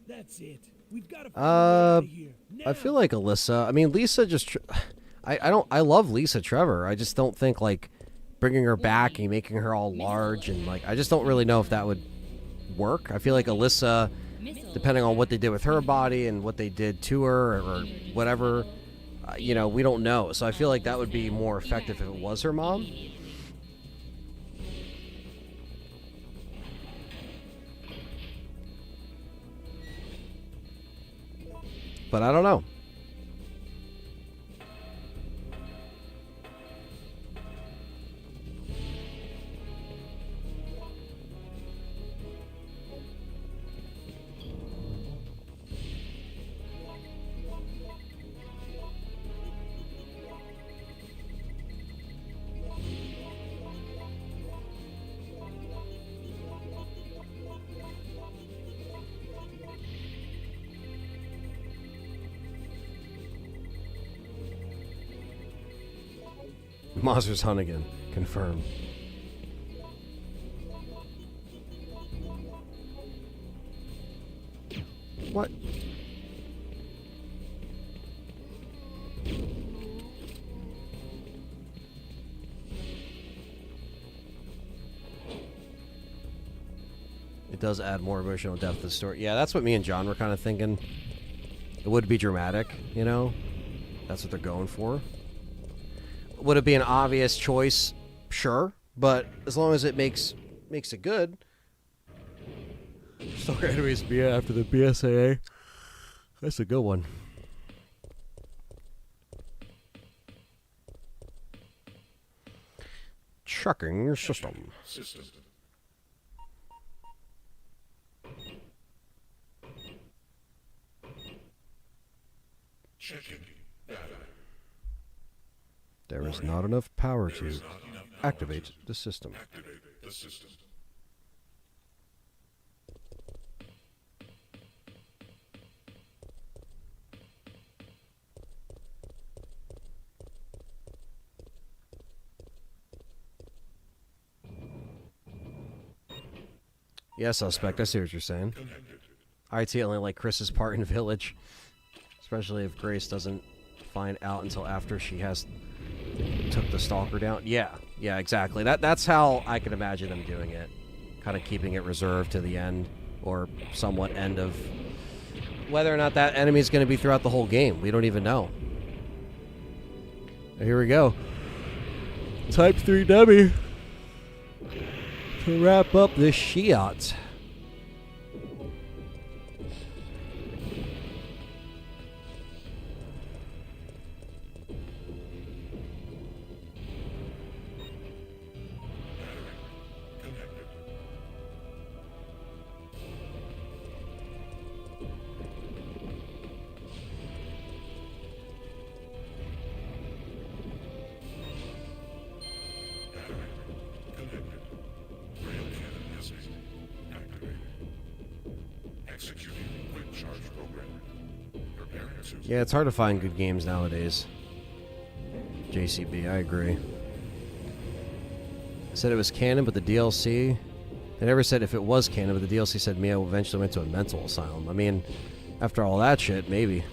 that's it. We've got to find a way out of here. Now. I feel like Alyssa. I mean, Lisa just. I love Lisa Trevor. I just don't think like bringing her back and making her all large and like I just don't really know if that would work. I feel like Alyssa, depending on what they did with her body and what they did to her or whatever, you know, we don't know. So I feel like that would be more effective if it was her mom. But I don't know. Monsters Hunt again. Confirmed. What? It does add more emotional depth to the story. Yeah, that's what me and John were kind of thinking. It would be dramatic, you know? That's what they're going for. Would it be an obvious choice? Sure, but as long as it makes it good. Story anyways be after the BSAA. That's a good one. Checking system. Checking data. There is not enough power to activate the system. Activate the system. Yeah, suspect. I see what you're saying. IT only like Chris's part in Village, especially if Grace doesn't find out until after she has took the stalker down. Yeah, exactly. That's how I can imagine them doing it, kind of keeping it reserved to the end or somewhat end of whether or not that enemy is going to be throughout the whole game. We don't even know. Here we go. Type 3 dummy. To wrap up this shiat. Yeah, it's hard to find good games nowadays. JCB, I agree. I said it was canon, but the DLC... They never said if it was canon, but the DLC said Mia eventually went to a mental asylum. I mean, after all that shit, maybe.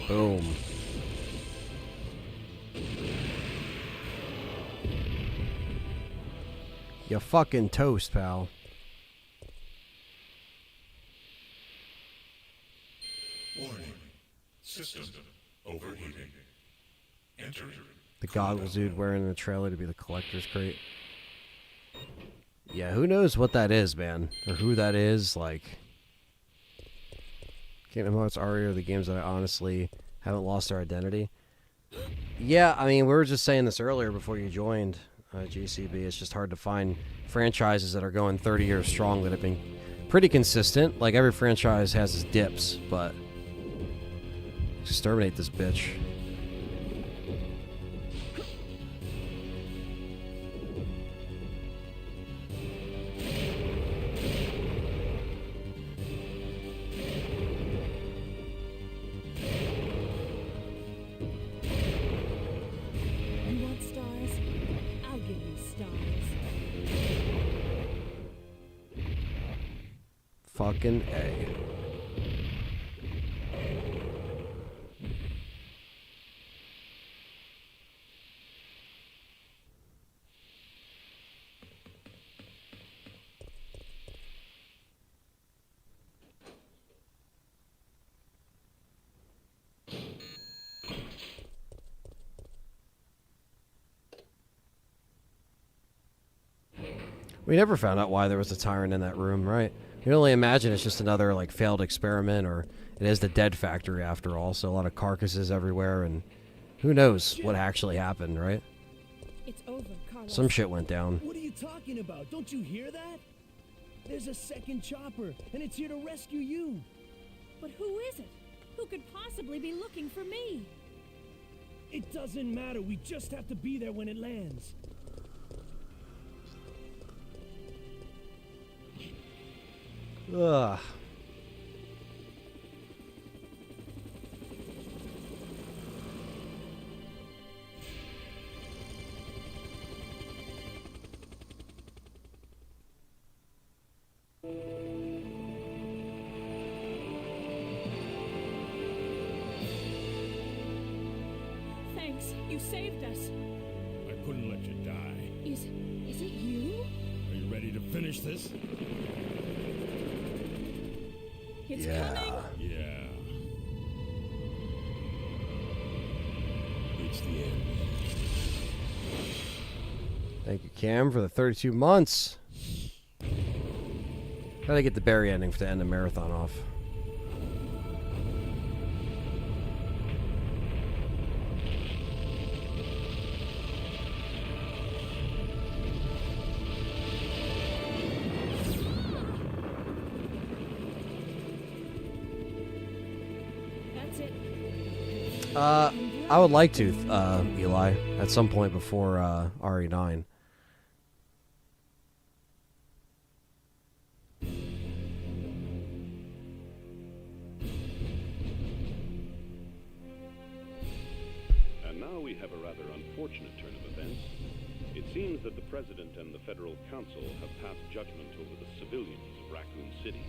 Boom. You fucking toast, pal. Warning. System overheating. Enter. The goggles dude wearing the trailer to be the collector's crate. Yeah, who knows what that is, man? Or who that is, like... Kingdom Hearts RE are the games that I honestly haven't lost their identity. Yeah, I mean, we were just saying this earlier before you joined GCB. It's just hard to find franchises that are going 30 years strong that have been pretty consistent. Like, every franchise has its dips, but... Exterminate this bitch. You want stars? I'll give you stars. Fucking A. We never found out why there was a tyrant in that room, right? You can only imagine it's just another, like, failed experiment, or it is the dead factory after all, so a lot of carcasses everywhere, and who knows what actually happened, right? It's over, Carlos. Some shit went down. What are you talking about? Don't you hear that? There's a second chopper, and it's here to rescue you. But who is it? Who could possibly be looking for me? It doesn't matter. We just have to be there when it lands. Ugh. Thanks, you saved us. I couldn't let you die. Is it you? Are you ready to finish this? It's Yeah. coming. Yeah. It's the end. Thank you, Cam, for the 32 months. Gotta get the Barry ending to end the marathon off. That's it. I would like to, Eli, at some point before RE9. And now we have a rather unfortunate turn of events. It seems that the President and the Federal Council have passed judgment over the civilians of Raccoon City.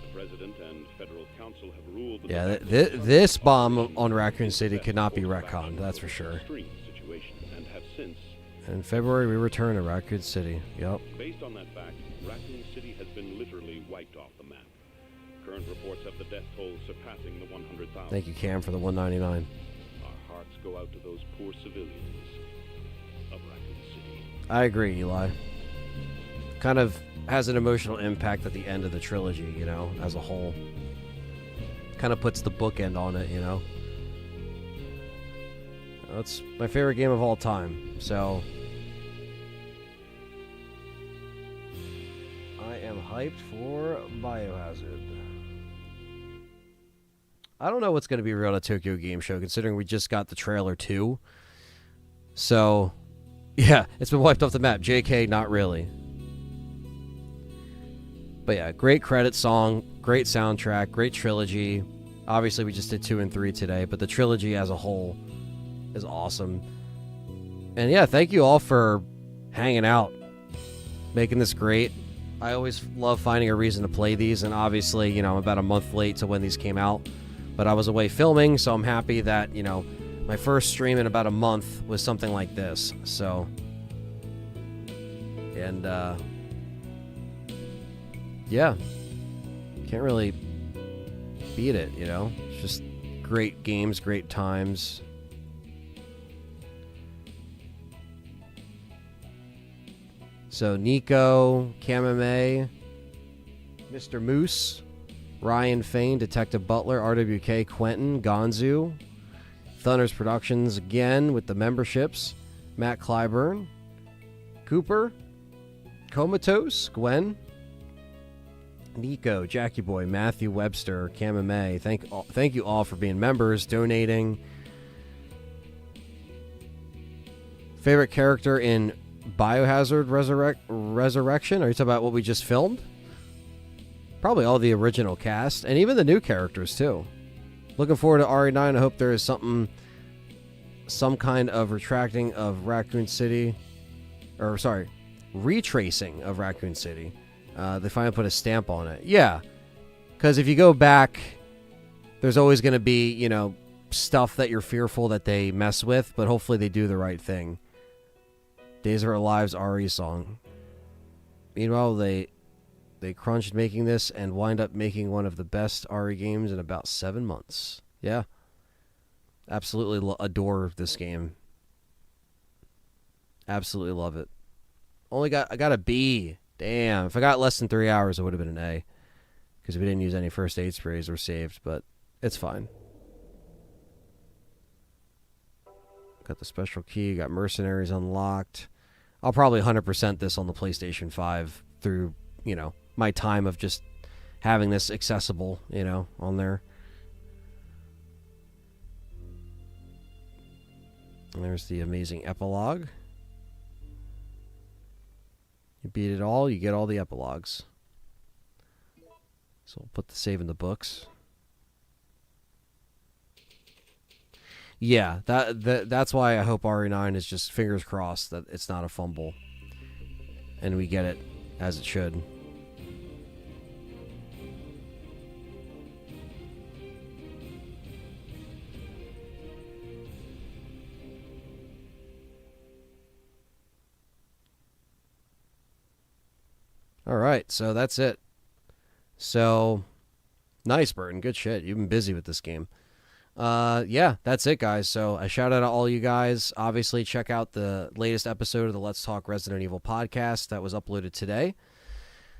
The President and Federal Council have ruled that Yeah, this bomb on Raccoon City could not be retconned, that's for sure. situation and have since, In February, we return to Raccoon City. Yep. based on that fact, Raccoon City has been literally wiped off the map. Current reports have the death toll surpassing the 100,000. Thank you, Cam, for the 199. Our hearts go out to those poor civilians of Raccoon City. I agree, Eli. Kind of has an emotional impact at the end of the trilogy, you know, as a whole. Kind of puts the bookend on it, you know. It's my favorite game of all time, so I am hyped for Biohazard. I don't know what's going to be real at Tokyo Game Show, considering we just got the trailer too. So, yeah, it's been wiped off the map. JK, not really. But yeah, great credit song, great soundtrack, great trilogy. Obviously, we just did 2 and 3 today, but the trilogy as a whole is awesome. And yeah, thank you all for hanging out, making this great. I always love finding a reason to play these, and obviously, you know, I'm about a month late to when these came out. But I was away filming, so I'm happy that, you know, my first stream in about a month was something like this. So, and, yeah, can't really beat it, you know? It's just great games, great times. So Nico, Kamame, Mr. Moose, Ryan Fain, Detective Butler, RWK, Quentin, Gonzu, Thunders Productions again with the memberships, Matt Clyburn, Cooper, Comatose, Gwen, Nico, Jackie Boy, Matthew Webster, Kamame. Thank you all for being members, donating. Favorite character in Biohazard Resurrection? Are you talking about what we just filmed? Probably all the original cast, and even the new characters, too. Looking forward to RE9. I hope there is some kind of retracting of Raccoon City. Or, sorry, retracing of Raccoon City. They finally put a stamp on it. Yeah, because if you go back, there's always going to be, you know, stuff that you're fearful that they mess with, but hopefully they do the right thing. Days of Our Lives RE song. Meanwhile, they crunched making this and wind up making one of the best RE games in about 7 months. Yeah. Absolutely adore this game. Absolutely love it. I got a B. Damn. If I got less than 3 hours, it would have been an A. Because we didn't use any first aid sprays or saved, but it's fine. Got the special key. Got Mercenaries unlocked. I'll probably 100% this on the PlayStation 5 through, you know, my time of just having this accessible, you know, on there. And there's the amazing epilogue. You beat it all, you get all the epilogues. So we'll put the save in the books. Yeah, that's why I hope RE9 is just fingers crossed that it's not a fumble. And we get it as it should. All right, so that's it. So, nice, Burton. Good shit. You've been busy with this game. Yeah, that's it, guys. So I shout out to all you guys. Obviously, check out the latest episode of the Let's Talk Resident Evil podcast that was uploaded today.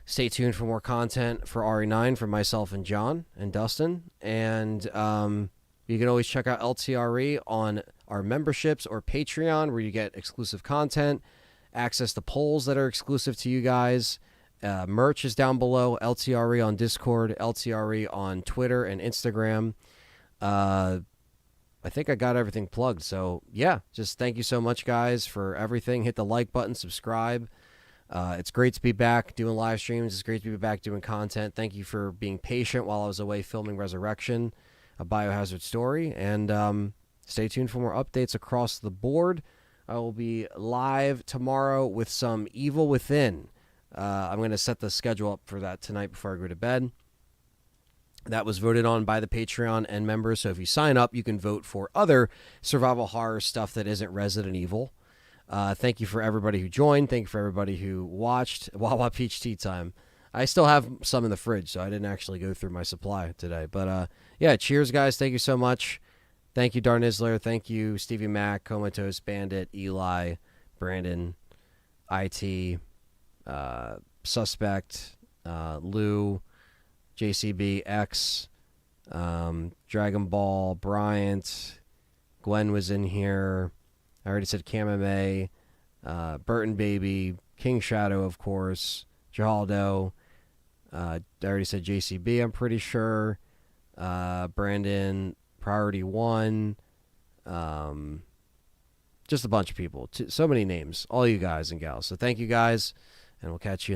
Stay tuned for more content for RE9 from myself and John and Dustin. And you can always check out LTRE on our memberships or Patreon, where you get exclusive content, access to polls that are exclusive to you guys. Merch is down below. LTRE on Discord, LTRE on Twitter and Instagram. I think I got everything plugged. So, yeah, just thank you so much, guys, for everything. Hit the like button, subscribe. It's great to be back doing live streams. It's great to be back doing content. Thank you for being patient while I was away filming Resurrection, a Biohazard story. And stay tuned for more updates across the board. I will be live tomorrow with some Evil Within. I'm going to set the schedule up for that tonight before I go to bed. That was voted on by the Patreon and members, so if you sign up, you can vote for other survival horror stuff that isn't Resident Evil. Thank you for everybody who joined. Thank you for everybody who watched Wawa Peach Tea Time. I still have some in the fridge, so I didn't actually go through my supply today. But, yeah, cheers, guys. Thank you so much. Thank you, Darnizzler. Thank you, Stevie Mac, Comatose, Bandit, Eli, Brandon, IT, Suspect, Lou, JCB, X, Dragon Ball, Bryant, Gwen was in here. I already said Kamame, Burton Baby, King Shadow, of course, Jahaldo. I already said JCB, I'm pretty sure. Brandon, Priority 1. Just a bunch of people. So many names. All you guys and gals. So thank you guys, and we'll catch you in the